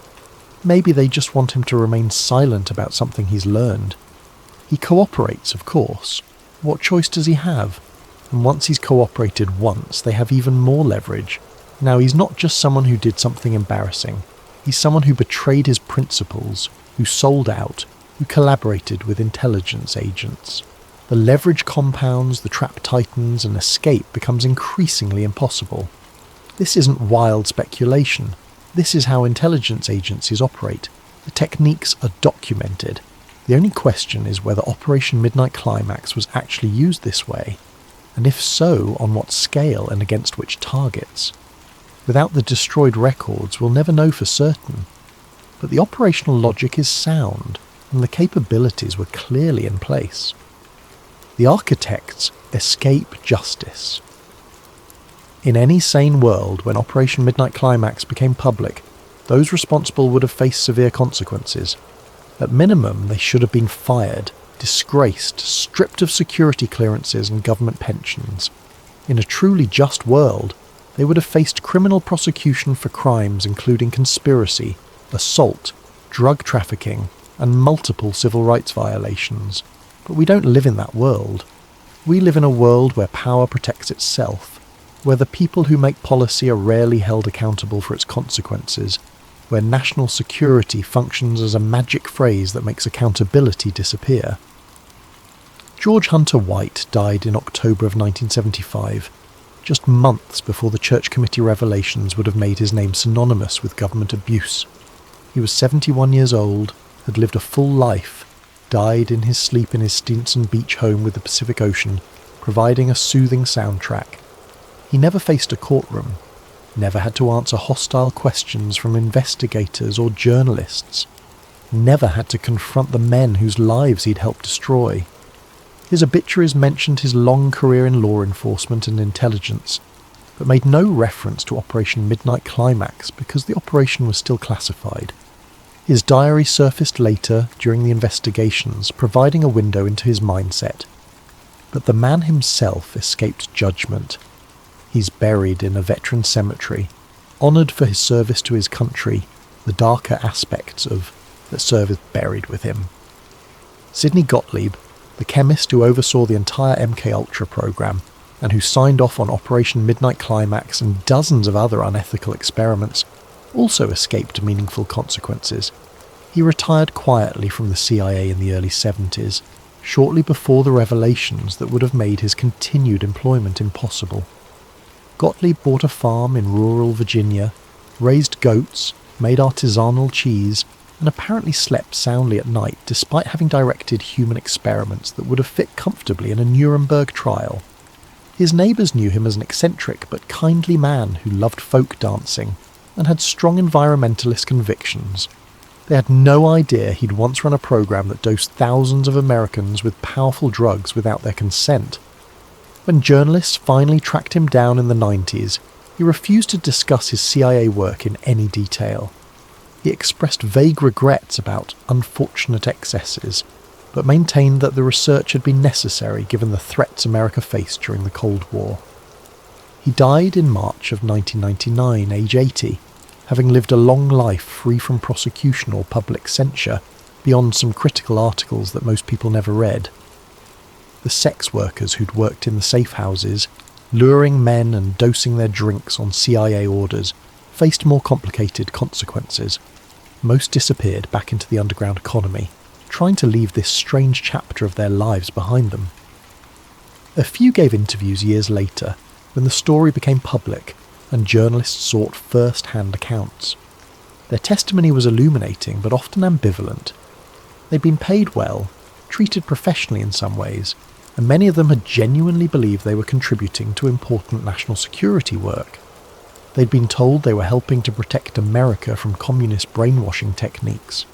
Maybe they just want him to remain silent about something he's learned. He cooperates, of course. What choice does he have? And once he's cooperated once, they have even more leverage. Now, he's not just someone who did something embarrassing. He's someone who betrayed his principles, who sold out, who collaborated with intelligence agents. The leverage compounds, the trap tightens, and escape becomes increasingly impossible. This isn't wild speculation. This is how intelligence agencies operate. The techniques are documented. The only question is whether Operation Midnight Climax was actually used this way, and if so, on what scale and against which targets. Without the destroyed records, we'll never know for certain. But the operational logic is sound, and the capabilities were clearly in place. The architects escape justice. In any sane world, when Operation Midnight Climax became public, those responsible would have faced severe consequences. At minimum, they should have been fired, disgraced, stripped of security clearances and government pensions. In a truly just world, they would have faced criminal prosecution for crimes including conspiracy, assault, drug trafficking, and multiple civil rights violations. But we don't live in that world. We live in a world where power protects itself, where the people who make policy are rarely held accountable for its consequences, where national security functions as a magic phrase that makes accountability disappear. George Hunter White died in October of 1975, just months before the Church Committee revelations would have made his name synonymous with government abuse. He was 71 years old, had lived a full life, died in his sleep in his Stinson Beach home with the Pacific Ocean, providing a soothing soundtrack. He never faced a courtroom, never had to answer hostile questions from investigators or journalists, never had to confront the men whose lives he'd helped destroy. His obituaries mentioned his long career in law enforcement and intelligence, but made no reference to Operation Midnight Climax because the operation was still classified. His diary surfaced later during the investigations, providing a window into his mindset. But the man himself escaped judgment. He's buried in a veteran cemetery, honoured for his service to his country, the darker aspects of that service buried with him. Sidney Gottlieb, the chemist who oversaw the entire MKUltra program and who signed off on Operation Midnight Climax and dozens of other unethical experiments, also escaped meaningful consequences. He retired quietly from the CIA in the early 70s, shortly before the revelations that would have made his continued employment impossible. Gottlieb bought a farm in rural Virginia, raised goats, made artisanal cheese, and apparently slept soundly at night despite having directed human experiments that would have fit comfortably in a Nuremberg trial. His neighbours knew him as an eccentric but kindly man who loved folk dancing and had strong environmentalist convictions. They had no idea he'd once run a program that dosed thousands of Americans with powerful drugs without their consent. When journalists finally tracked him down in the 90s, he refused to discuss his CIA work in any detail. He expressed vague regrets about unfortunate excesses, but maintained that the research had been necessary given the threats America faced during the Cold War. He died in March of 1999, age 80, having lived a long life free from prosecution or public censure, beyond some critical articles that most people never read. The sex workers who'd worked in the safe houses, luring men and dosing their drinks on CIA orders, faced more complicated consequences. Most disappeared back into the underground economy, trying to leave this strange chapter of their lives behind them. A few gave interviews years later, when the story became public and journalists sought first-hand accounts. Their testimony was illuminating but often ambivalent. They'd been paid well, treated professionally in some ways, and many of them had genuinely believed they were contributing to important national security work. They'd been told they were helping to protect America from communist brainwashing techniques.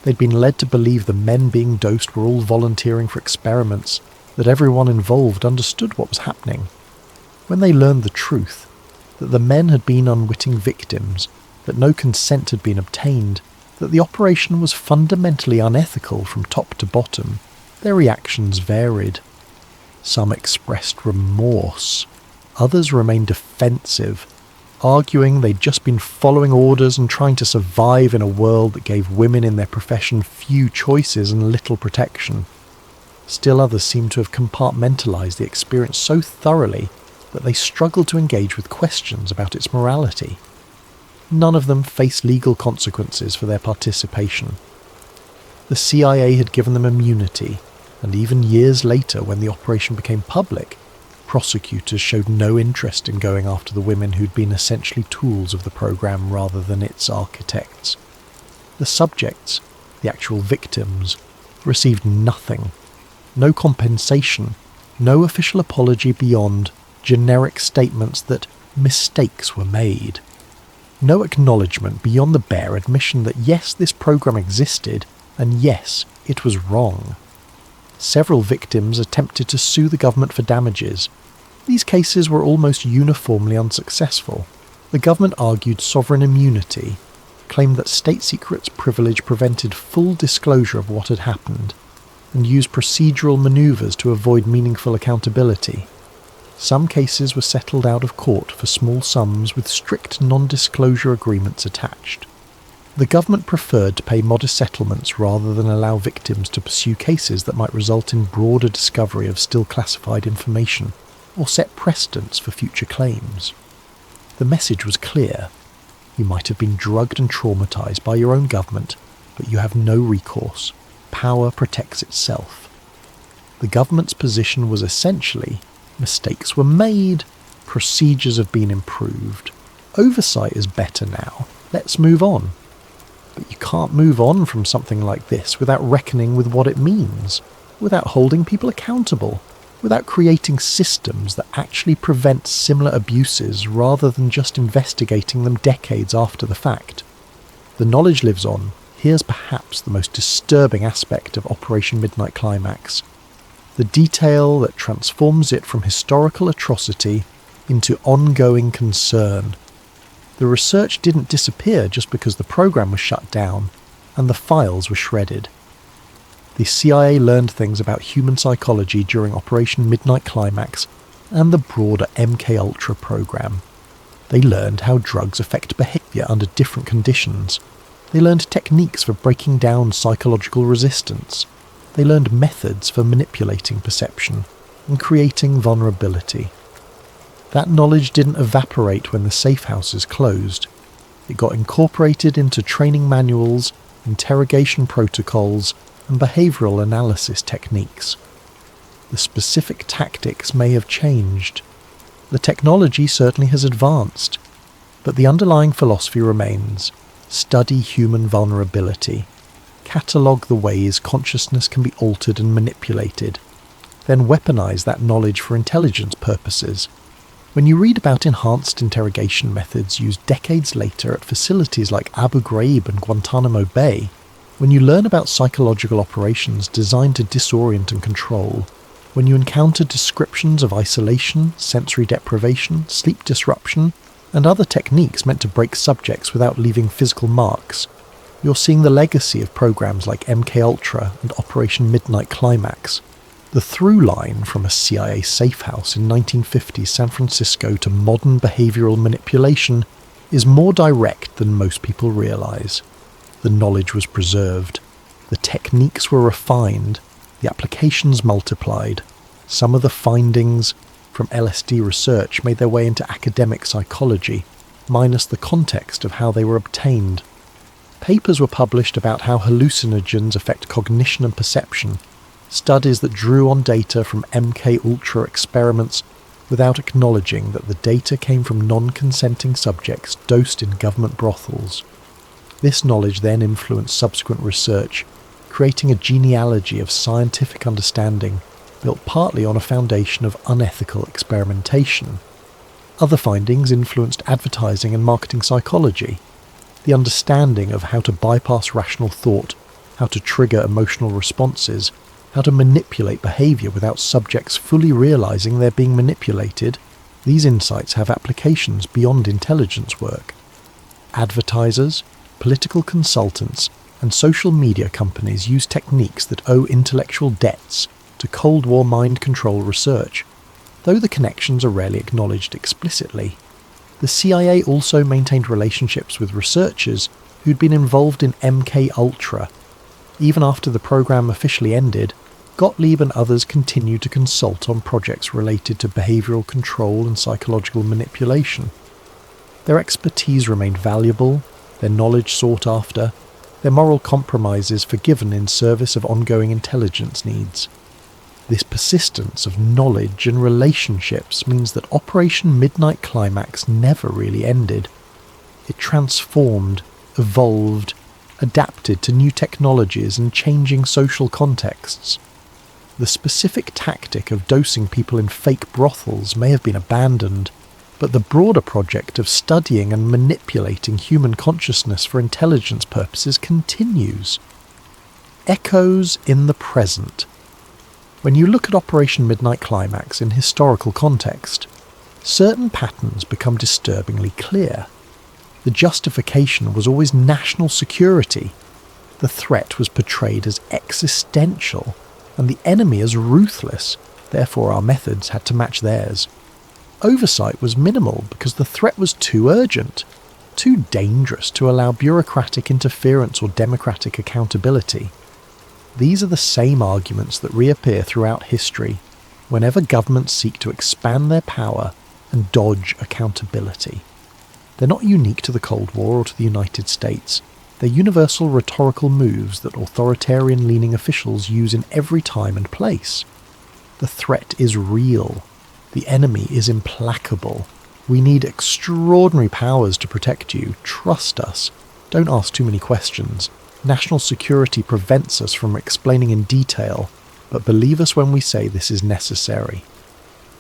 They'd been led to believe the men being dosed were all volunteering for experiments, that everyone involved understood what was happening. When they learned the truth, that the men had been unwitting victims, that no consent had been obtained, that the operation was fundamentally unethical from top to bottom, their reactions varied. Some expressed remorse, others remained defensive, arguing they'd just been following orders and trying to survive in a world that gave women in their profession few choices and little protection. Still others seemed to have compartmentalized the experience so thoroughly that they struggled to engage with questions about its morality. None of them faced legal consequences for their participation. The CIA had given them immunity, and even years later, when the operation became public, prosecutors showed no interest in going after the women who'd been essentially tools of the program rather than its architects. The subjects, the actual victims, received nothing. No compensation, no official apology beyond generic statements that mistakes were made. No acknowledgement beyond the bare admission that yes, this program existed, and yes, it was wrong. Several victims attempted to sue the government for damages. These cases were almost uniformly unsuccessful. The government argued sovereign immunity, claimed that state secrets privilege prevented full disclosure of what had happened, and used procedural manoeuvres to avoid meaningful accountability. Some cases were settled out of court for small sums with strict non-disclosure agreements attached. The government preferred to pay modest settlements rather than allow victims to pursue cases that might result in broader discovery of still classified information, or set precedents for future claims. The message was clear. You might have been drugged and traumatized by your own government, but you have no recourse. Power protects itself. The government's position was essentially, mistakes were made, procedures have been improved, oversight is better now, let's move on. But you can't move on from something like this without reckoning with what it means, without holding people accountable, without creating systems that actually prevent similar abuses rather than just investigating them decades after the fact. The knowledge lives on. Here's perhaps the most disturbing aspect of Operation Midnight Climax. The detail that transforms it from historical atrocity into ongoing concern. The research didn't disappear just because the program was shut down and the files were shredded. The CIA learned things about human psychology during Operation Midnight Climax and the broader MKUltra program. They learned how drugs affect behaviour under different conditions. They learned techniques for breaking down psychological resistance. They learned methods for manipulating perception and creating vulnerability. That knowledge didn't evaporate when the safe houses closed. It got incorporated into training manuals, interrogation protocols, and behavioural analysis techniques. The specific tactics may have changed. The technology certainly has advanced, but the underlying philosophy remains: study human vulnerability, catalogue the ways consciousness can be altered and manipulated, then weaponise that knowledge for intelligence purposes. When you read about enhanced interrogation methods used decades later at facilities like Abu Ghraib and Guantanamo Bay, when you learn about psychological operations designed to disorient and control, when you encounter descriptions of isolation, sensory deprivation, sleep disruption, and other techniques meant to break subjects without leaving physical marks, you're seeing the legacy of programs like MKUltra and Operation Midnight Climax. The through line from a CIA safe house in 1950s San Francisco to modern behavioural manipulation is more direct than most people realise. The knowledge was preserved, the techniques were refined, the applications multiplied. Some of the findings from LSD research made their way into academic psychology, minus the context of how they were obtained. Papers were published about how hallucinogens affect cognition and perception, studies that drew on data from MKUltra experiments without acknowledging that the data came from non-consenting subjects dosed in government brothels. This knowledge then influenced subsequent research, creating a genealogy of scientific understanding built partly on a foundation of unethical experimentation. Other findings influenced advertising and marketing psychology. The understanding of how to bypass rational thought, how to trigger emotional responses, how to manipulate behaviour without subjects fully realising they're being manipulated. These insights have applications beyond intelligence work. Advertisers, political consultants, and social media companies use techniques that owe intellectual debts to Cold War mind control research, though the connections are rarely acknowledged explicitly. The CIA also maintained relationships with researchers who'd been involved in MKUltra. Even after the program officially ended, Gottlieb and others continued to consult on projects related to behavioural control and psychological manipulation. Their expertise remained valuable, their knowledge sought after, their moral compromises forgiven in service of ongoing intelligence needs. This persistence of knowledge and relationships means that Operation Midnight Climax never really ended. It transformed, evolved, adapted to new technologies and changing social contexts. The specific tactic of dosing people in fake brothels may have been abandoned, but the broader project of studying and manipulating human consciousness for intelligence purposes continues. Echoes in the present. When you look at Operation Midnight Climax in historical context, certain patterns become disturbingly clear. The justification was always national security. The threat was portrayed as existential, and the enemy as ruthless, therefore our methods had to match theirs. Oversight was minimal because the threat was too urgent, too dangerous to allow bureaucratic interference or democratic accountability. These are the same arguments that reappear throughout history whenever governments seek to expand their power and dodge accountability. They're not unique to the Cold War or to the United States. They're universal rhetorical moves that authoritarian-leaning officials use in every time and place. The threat is real. The enemy is implacable. We need extraordinary powers to protect you. Trust us. Don't ask too many questions. National security prevents us from explaining in detail, but believe us when we say this is necessary.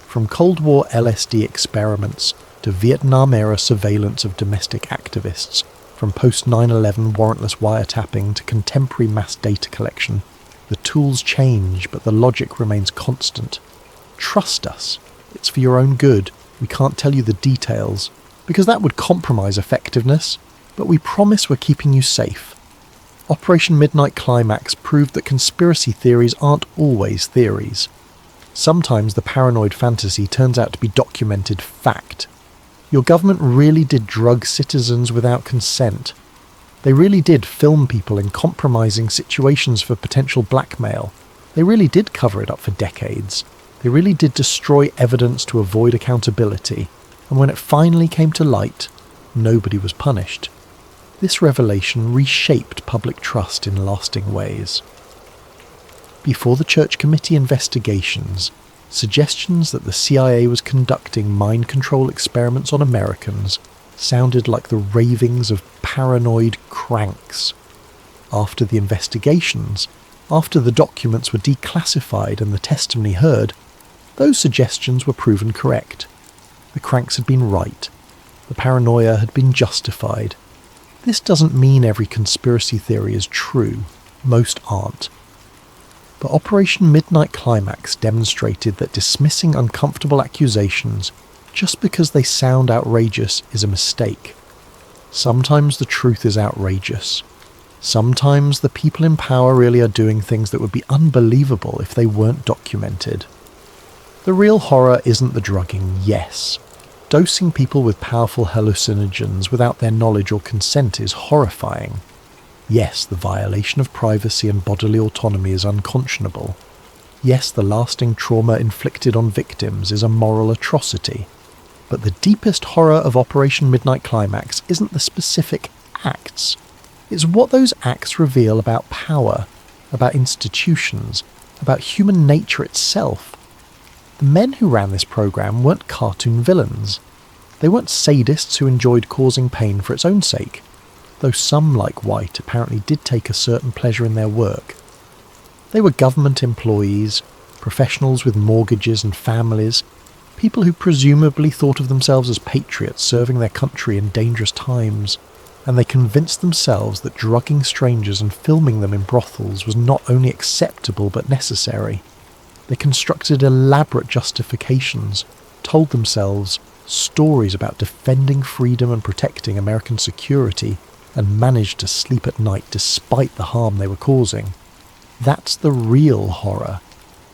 From Cold War LSD experiments to Vietnam-era surveillance of domestic activists, from post-9/11 warrantless wiretapping to contemporary mass data collection, the tools change, but the logic remains constant. Trust us. It's for your own good. We can't tell you the details, because that would compromise effectiveness, but we promise we're keeping you safe. Operation Midnight Climax proved that conspiracy theories aren't always theories. Sometimes the paranoid fantasy turns out to be documented fact. Your government really did drug citizens without consent. They really did film people in compromising situations for potential blackmail. They really did cover it up for decades. They really did destroy evidence to avoid accountability. And when it finally came to light, nobody was punished. This revelation reshaped public trust in lasting ways. Before the Church Committee investigations, suggestions that the CIA was conducting mind control experiments on Americans sounded like the ravings of paranoid cranks. After the investigations, after the documents were declassified and the testimony heard, those suggestions were proven correct. The cranks had been right. The paranoia had been justified. This doesn't mean every conspiracy theory is true. Most aren't. But Operation Midnight Climax demonstrated that dismissing uncomfortable accusations just because they sound outrageous is a mistake. Sometimes the truth is outrageous. Sometimes the people in power really are doing things that would be unbelievable if they weren't documented. The real horror isn't the drugging, yes. Dosing people with powerful hallucinogens without their knowledge or consent is horrifying. Yes, the violation of privacy and bodily autonomy is unconscionable. Yes, the lasting trauma inflicted on victims is a moral atrocity. But the deepest horror of Operation Midnight Climax isn't the specific acts. It's what those acts reveal about power, about institutions, about human nature itself. The men who ran this program weren't cartoon villains. They weren't sadists who enjoyed causing pain for its own sake, though some, like White, apparently did take a certain pleasure in their work. They were government employees, professionals with mortgages and families, people who presumably thought of themselves as patriots serving their country in dangerous times, and they convinced themselves that drugging strangers and filming them in brothels was not only acceptable but necessary. They constructed elaborate justifications, told themselves stories about defending freedom and protecting American security, and managed to sleep at night despite the harm they were causing. That's the real horror.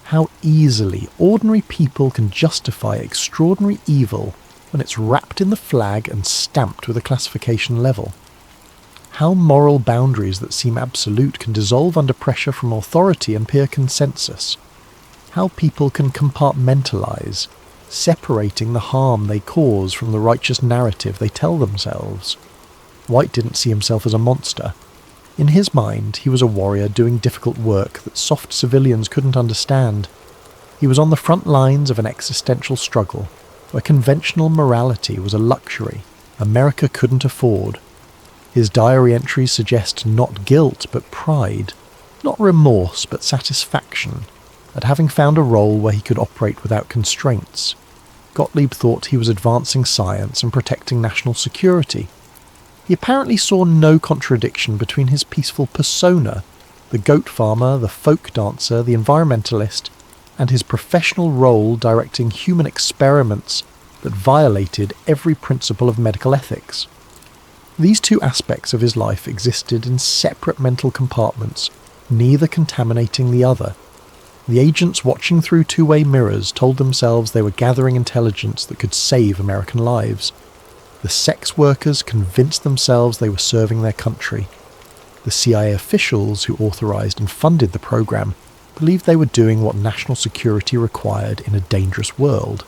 How easily ordinary people can justify extraordinary evil when it's wrapped in the flag and stamped with a classification level. How moral boundaries that seem absolute can dissolve under pressure from authority and peer consensus. How people can compartmentalize, separating the harm they cause from the righteous narrative they tell themselves. White didn't see himself as a monster. In his mind, he was a warrior doing difficult work that soft civilians couldn't understand. He was on the front lines of an existential struggle, where conventional morality was a luxury America couldn't afford. His diary entries suggest not guilt but pride, not remorse but satisfaction, at having found a role where he could operate without constraints. Gottlieb thought he was advancing science and protecting national security. He apparently saw no contradiction between his peaceful persona, the goat farmer, the folk dancer, the environmentalist, and his professional role directing human experiments that violated every principle of medical ethics. These two aspects of his life existed in separate mental compartments, neither contaminating the other. The agents watching through two-way mirrors told themselves they were gathering intelligence that could save American lives. The sex workers convinced themselves they were serving their country. The CIA officials who authorized and funded the program believed they were doing what national security required in a dangerous world.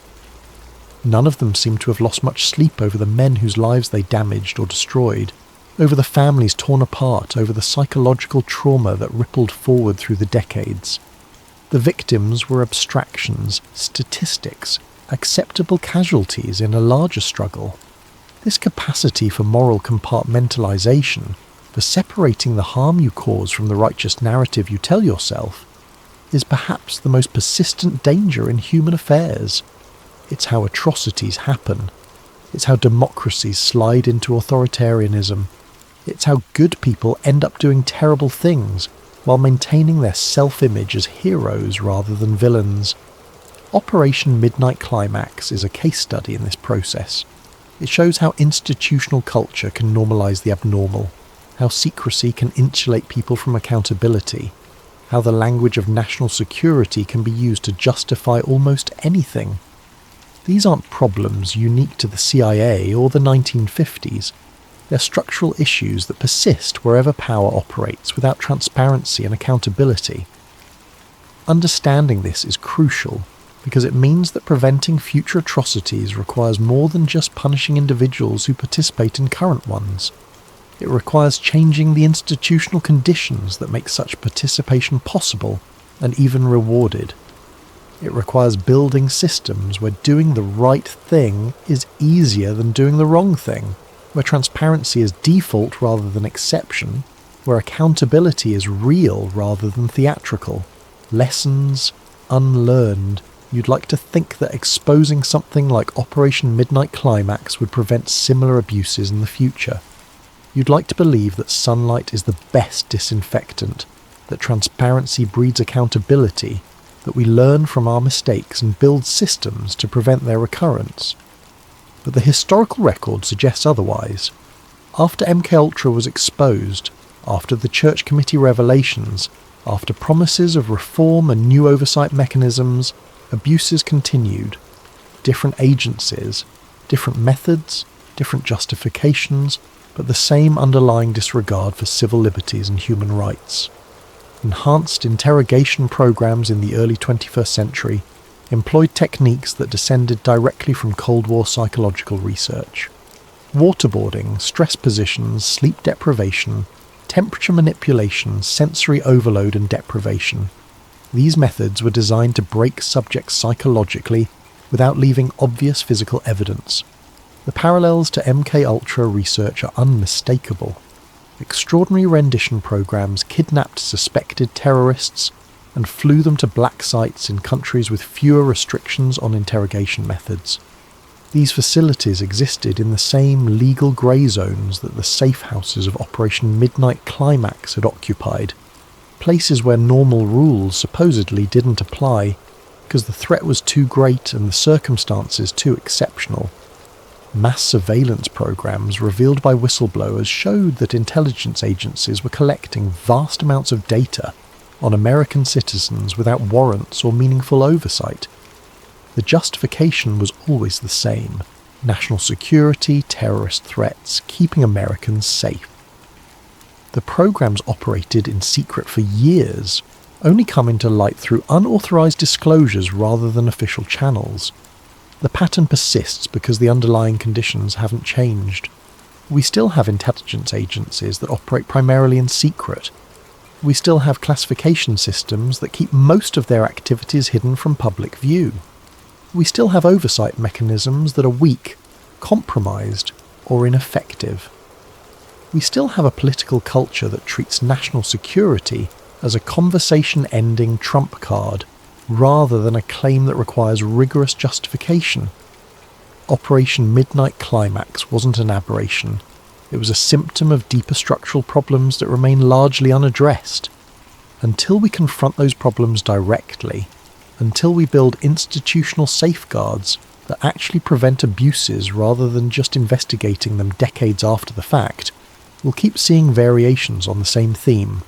None of them seemed to have lost much sleep over the men whose lives they damaged or destroyed, over the families torn apart, over the psychological trauma that rippled forward through the decades. The victims were abstractions, statistics, acceptable casualties in a larger struggle. This capacity for moral compartmentalization, for separating the harm you cause from the righteous narrative you tell yourself, is perhaps the most persistent danger in human affairs. It's how atrocities happen. It's how democracies slide into authoritarianism. It's how good people end up doing terrible things while maintaining their self-image as heroes rather than villains. Operation Midnight Climax is a case study in this process. It shows how institutional culture can normalise the abnormal, how secrecy can insulate people from accountability, how the language of national security can be used to justify almost anything. These aren't problems unique to the CIA or the 1950s. They're structural issues that persist wherever power operates without transparency and accountability. Understanding this is crucial because it means that preventing future atrocities requires more than just punishing individuals who participate in current ones. It requires changing the institutional conditions that make such participation possible and even rewarded. It requires building systems where doing the right thing is easier than doing the wrong thing, where transparency is default rather than exception, where accountability is real rather than theatrical. Lessons unlearned. You'd like to think that exposing something like Operation Midnight Climax would prevent similar abuses in the future. You'd like to believe that sunlight is the best disinfectant, that transparency breeds accountability, that we learn from our mistakes and build systems to prevent their recurrence. But the historical record suggests otherwise. After MKUltra was exposed, after the Church Committee revelations, after promises of reform and new oversight mechanisms, abuses continued. Different agencies, different methods, different justifications, but the same underlying disregard for civil liberties and human rights. Enhanced interrogation programs in the early 21st century employed techniques that descended directly from Cold War psychological research. Waterboarding, stress positions, sleep deprivation, temperature manipulation, sensory overload and deprivation. These methods were designed to break subjects psychologically without leaving obvious physical evidence. The parallels to MKUltra research are unmistakable. Extraordinary rendition programs kidnapped suspected terrorists and flew them to black sites in countries with fewer restrictions on interrogation methods. These facilities existed in the same legal grey zones that the safe houses of Operation Midnight Climax had occupied, places where normal rules supposedly didn't apply because the threat was too great and the circumstances too exceptional. Mass surveillance programs revealed by whistleblowers showed that intelligence agencies were collecting vast amounts of data on American citizens without warrants or meaningful oversight. The justification was always the same: national security, terrorist threats, keeping Americans safe. The programs operated in secret for years, only come into light through unauthorized disclosures rather than official channels. The pattern persists because the underlying conditions haven't changed. We still have intelligence agencies that operate primarily in secret. We still have classification systems that keep most of their activities hidden from public view. We still have oversight mechanisms that are weak, compromised, or ineffective. We still have a political culture that treats national security as a conversation-ending trump card, rather than a claim that requires rigorous justification. Operation Midnight Climax wasn't an aberration. It was a symptom of deeper structural problems that remain largely unaddressed. Until we confront those problems directly, until we build institutional safeguards that actually prevent abuses rather than just investigating them decades after the fact, we'll keep seeing variations on the same theme.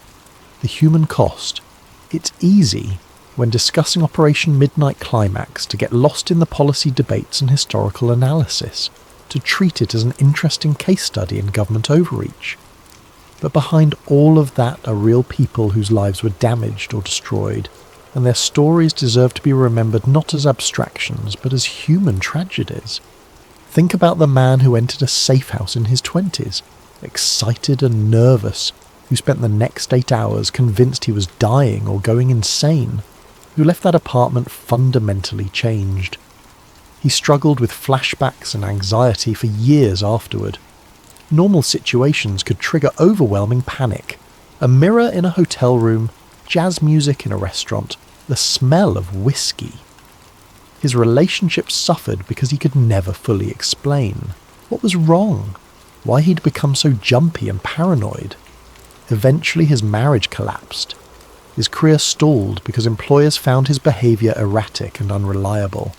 The human cost. It's easy, when discussing Operation Midnight Climax, to get lost in the policy debates and historical analysis, to treat it as an interesting case study in government overreach. But behind all of that are real people whose lives were damaged or destroyed, and their stories deserve to be remembered not as abstractions, but as human tragedies. Think about the man who entered a safe house in his 20s, excited and nervous, who spent the next 8 hours convinced he was dying or going insane. who left that apartment fundamentally changed. He struggled with flashbacks and anxiety for years afterward. Normal situations could trigger overwhelming panic. A mirror in a hotel room, jazz music in a restaurant, the smell of whiskey. His relationship suffered because he could never fully explain. What was wrong? Why he'd become so jumpy and paranoid? Eventually his marriage collapsed. His career stalled because employers found his behaviour erratic and unreliable.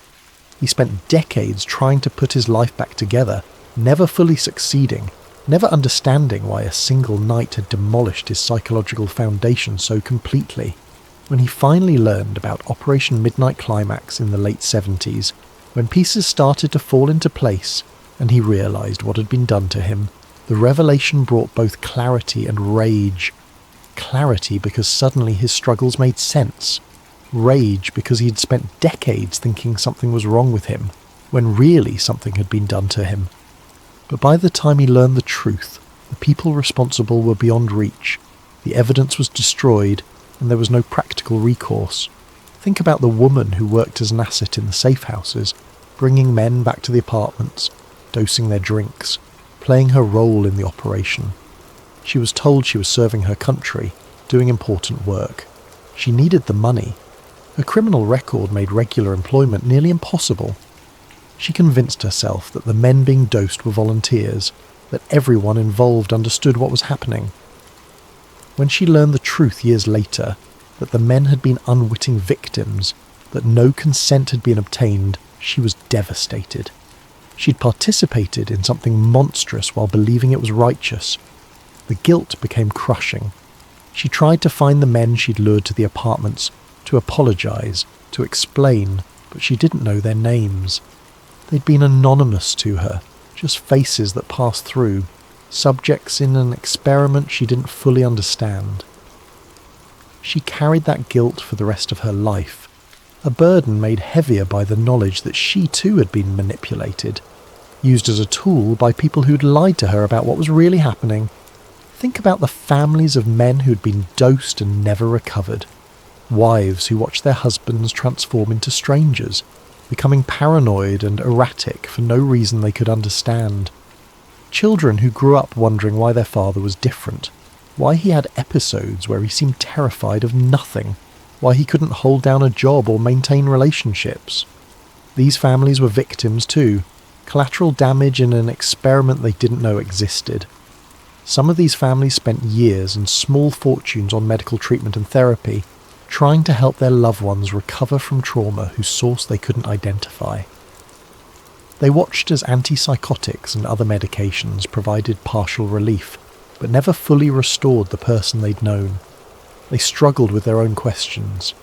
He spent decades trying to put his life back together, never fully succeeding, never understanding why a single night had demolished his psychological foundation so completely. When he finally learned about Operation Midnight Climax in the late 70s, when pieces started to fall into place and he realised what had been done to him, the revelation brought both clarity and rage. Clarity because suddenly his struggles made sense. Rage because he had spent decades thinking something was wrong with him, when really something had been done to him. But by the time he learned the truth, the people responsible were beyond reach, the evidence was destroyed, and there was no practical recourse. Think about the woman who worked as an asset in the safe houses, bringing men back to the apartments, dosing their drinks, playing her role in the operation. She was told she was serving her country, doing important work. She needed the money. Her criminal record made regular employment nearly impossible. She convinced herself that the men being dosed were volunteers, that everyone involved understood what was happening. When she learned the truth years later, that the men had been unwitting victims, that no consent had been obtained, she was devastated. She'd participated in something monstrous while believing it was righteous. The guilt became crushing. She tried to find the men she'd lured to the apartments, to apologise, to explain, but she didn't know their names. They'd been anonymous to her, just faces that passed through, subjects in an experiment she didn't fully understand. She carried that guilt for the rest of her life, a burden made heavier by the knowledge that she too had been manipulated, used as a tool by people who'd lied to her about what was really happening. Think about the families of men who'd been dosed and never recovered. Wives who watched their husbands transform into strangers, becoming paranoid and erratic for no reason they could understand. Children who grew up wondering why their father was different, why he had episodes where he seemed terrified of nothing, why he couldn't hold down a job or maintain relationships. These families were victims too, collateral damage in an experiment they didn't know existed. Some of these families spent years and small fortunes on medical treatment and therapy, trying to help their loved ones recover from trauma whose source they couldn't identify. They watched as antipsychotics and other medications provided partial relief, but never fully restored the person they'd known. They struggled with their own questions.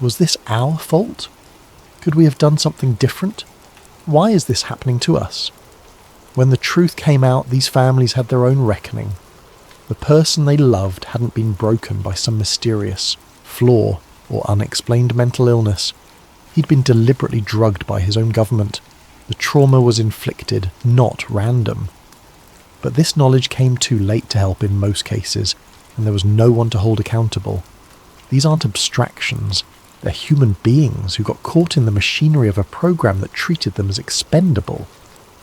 Was this our fault? Could we have done something different? Why is this happening to us? When the truth came out, these families had their own reckoning. The person they loved hadn't been broken by some mysterious flaw or unexplained mental illness. He'd been deliberately drugged by his own government. The trauma was inflicted, not random. But this knowledge came too late to help in most cases, and there was no one to hold accountable. These aren't abstractions. They're human beings who got caught in the machinery of a program that treated them as expendable.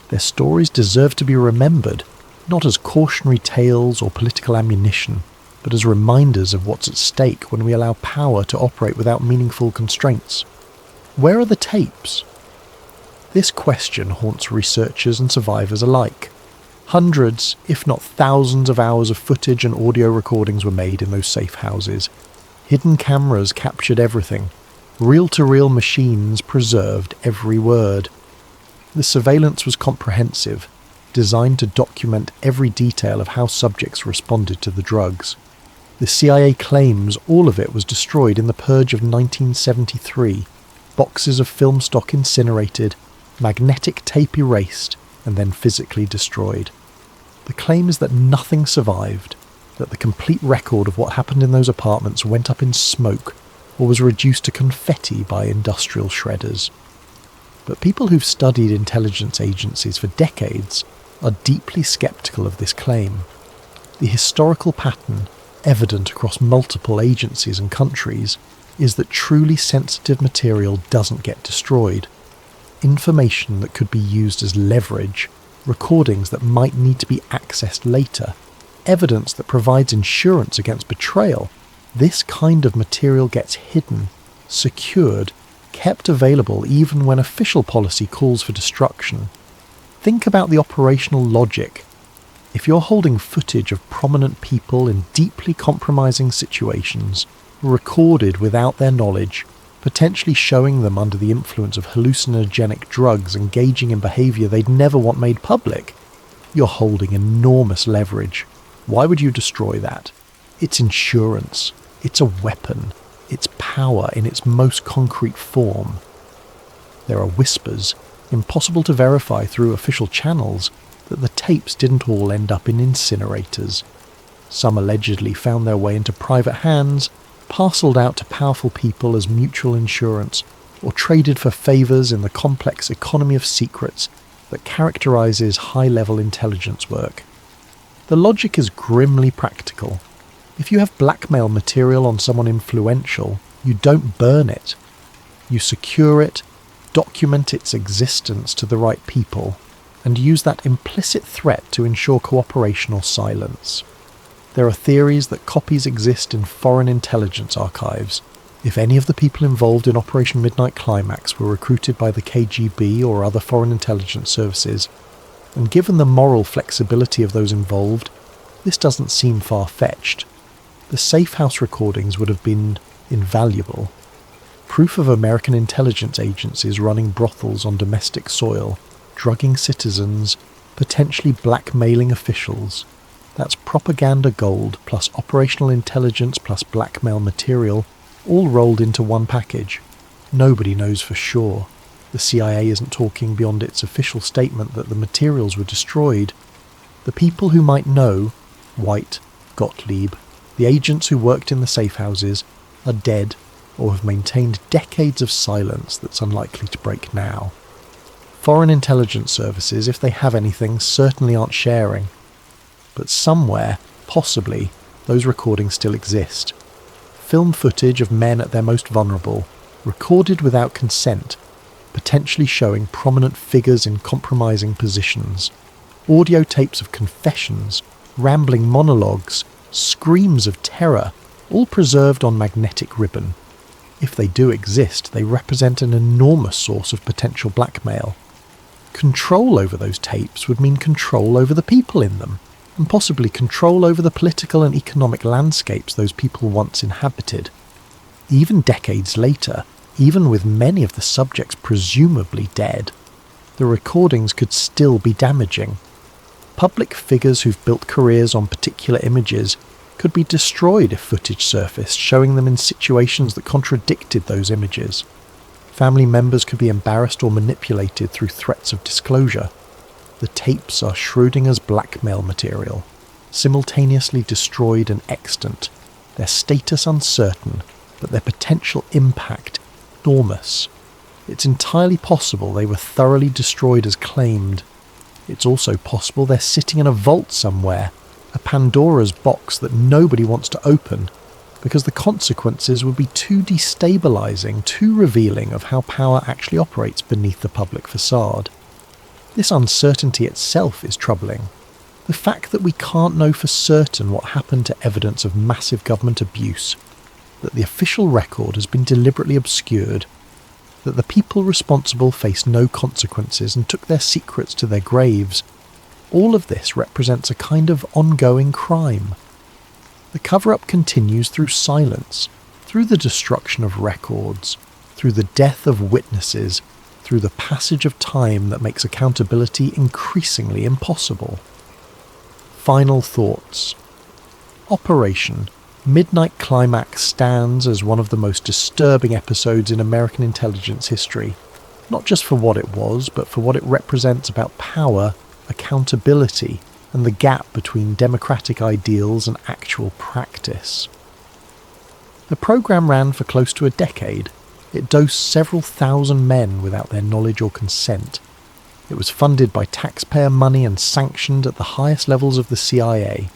Their stories deserve to be remembered, not as cautionary tales or political ammunition, but as reminders of what's at stake when we allow power to operate without meaningful constraints. Where are the tapes? This question haunts researchers and survivors alike. Hundreds, if not thousands of hours of footage and audio recordings were made in those safe houses. Hidden cameras captured everything. Reel-to-reel machines preserved every word. The surveillance was comprehensive, designed to document every detail of how subjects responded to the drugs. The CIA claims all of it was destroyed in the purge of 1973, boxes of film stock incinerated, magnetic tape erased, and then physically destroyed. The claim is that nothing survived, that the complete record of what happened in those apartments went up in smoke or was reduced to confetti by industrial shredders. But people who've studied intelligence agencies for decades are deeply skeptical of this claim. The historical pattern, evident across multiple agencies and countries, is that truly sensitive material doesn't get destroyed. Information that could be used as leverage, recordings that might need to be accessed later, evidence that provides insurance against betrayal, this kind of material gets hidden, secured, kept available even when official policy calls for destruction. Think about the operational logic. If you're holding footage of prominent people in deeply compromising situations, recorded without their knowledge, potentially showing them under the influence of hallucinogenic drugs engaging in behaviour they'd never want made public, you're holding enormous leverage. Why would you destroy that? It's insurance. It's a weapon. It's power in its most concrete form. There are whispers, impossible to verify through official channels, that the tapes didn't all end up in incinerators. Some allegedly found their way into private hands, parcelled out to powerful people as mutual insurance, or traded for favours in the complex economy of secrets that characterises high-level intelligence work. The logic is grimly practical. If you have blackmail material on someone influential, you don't burn it. You secure it, document its existence to the right people, and use that implicit threat to ensure cooperation or silence. There are theories that copies exist in foreign intelligence archives. If any of the people involved in Operation Midnight Climax were recruited by the KGB or other foreign intelligence services, and given the moral flexibility of those involved, this doesn't seem far-fetched. The safe house recordings would have been invaluable. Proof of American intelligence agencies running brothels on domestic soil, drugging citizens, potentially blackmailing officials. That's propaganda gold plus operational intelligence plus blackmail material, all rolled into one package. Nobody knows for sure. The CIA isn't talking beyond its official statement that the materials were destroyed. The people who might know, White, Gottlieb, the agents who worked in the safe houses, are dead or have maintained decades of silence that's unlikely to break now. Foreign intelligence services, if they have anything, certainly aren't sharing. But somewhere, possibly, those recordings still exist. Film footage of men at their most vulnerable, recorded without consent, potentially showing prominent figures in compromising positions. Audio tapes of confessions, rambling monologues, screams of terror, all preserved on magnetic ribbon. If they do exist, they represent an enormous source of potential blackmail. Control over those tapes would mean control over the people in them, and possibly control over the political and economic landscapes those people once inhabited. Even decades later, even with many of the subjects presumably dead, the recordings could still be damaging. Public figures who've built careers on particular images could be destroyed if footage surfaced, showing them in situations that contradicted those images. Family members could be embarrassed or manipulated through threats of disclosure. The tapes are Schrödinger's blackmail material, simultaneously destroyed and extant, their status uncertain, but their potential impact enormous. It's entirely possible they were thoroughly destroyed as claimed. It's also possible they're sitting in a vault somewhere, a Pandora's box that nobody wants to open, because the consequences would be too destabilizing, too revealing of how power actually operates beneath the public facade. This uncertainty itself is troubling. The fact that we can't know for certain what happened to evidence of massive government abuse, that the official record has been deliberately obscured, that the people responsible faced no consequences and took their secrets to their graves, all of this represents a kind of ongoing crime. The cover-up continues through silence, through the destruction of records, through the death of witnesses, through the passage of time that makes accountability increasingly impossible. Final thoughts. Operation Midnight Climax stands as one of the most disturbing episodes in American intelligence history, not just for what it was, but for what it represents about power, accountability, and the gap between democratic ideals and actual practice. The program ran for close to a decade. It dosed several thousand men without their knowledge or consent. It was funded by taxpayer money and sanctioned at the highest levels of the CIA.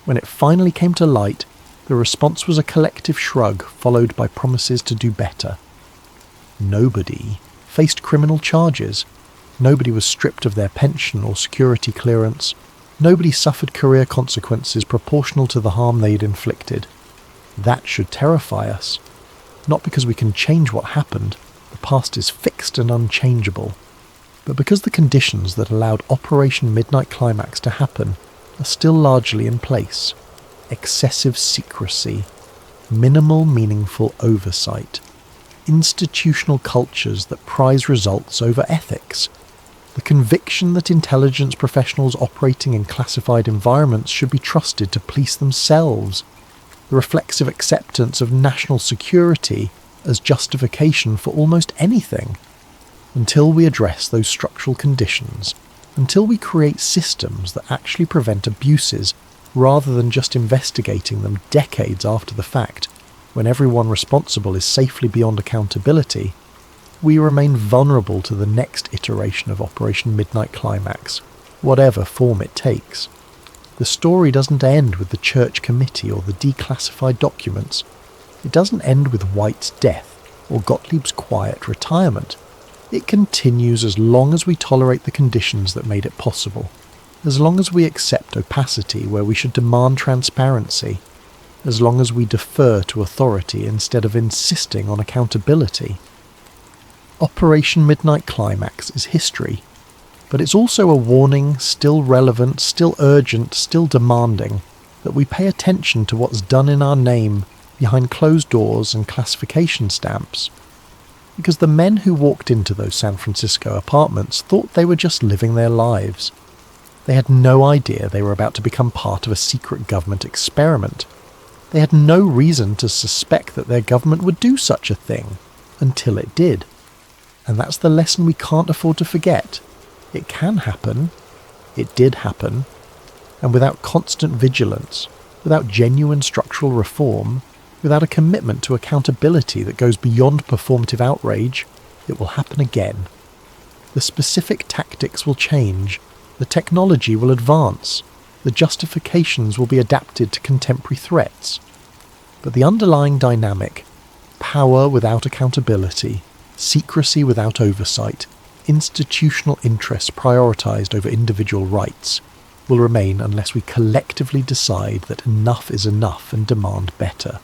When it finally came to light, The response was a collective shrug followed by promises to do better. Nobody faced criminal charges. Nobody was stripped of their pension or security clearance. Nobody suffered career consequences proportional to the harm they'd inflicted. That should terrify us. Not because we can change what happened, the past is fixed and unchangeable, but because the conditions that allowed Operation Midnight Climax to happen are still largely in place. Excessive secrecy, minimal meaningful oversight, institutional cultures that prize results over ethics, the conviction that intelligence professionals operating in classified environments should be trusted to police themselves, the reflexive acceptance of national security as justification for almost anything. Until we address those structural conditions, until we create systems that actually prevent abuses rather than just investigating them decades after the fact, when everyone responsible is safely beyond accountability, we remain vulnerable to the next iteration of Operation Midnight Climax, whatever form it takes. The story doesn't end with the Church Committee or the declassified documents. It doesn't end with White's death or Gottlieb's quiet retirement. It continues as long as we tolerate the conditions that made it possible, as long as we accept opacity where we should demand transparency, as long as we defer to authority instead of insisting on accountability. Operation Midnight Climax is history, but it's also a warning, still relevant, still urgent, still demanding, that we pay attention to what's done in our name behind closed doors and classification stamps. Because the men who walked into those San Francisco apartments thought they were just living their lives. They had no idea they were about to become part of a secret government experiment. They had no reason to suspect that their government would do such a thing, until it did. And that's the lesson we can't afford to forget. It can happen. It did happen. And without constant vigilance, without genuine structural reform, without a commitment to accountability that goes beyond performative outrage, it will happen again. The specific tactics will change. The technology will advance. The justifications will be adapted to contemporary threats. But the underlying dynamic, power without accountability, secrecy without oversight, institutional interests prioritized over individual rights, will remain unless we collectively decide that enough is enough and demand better.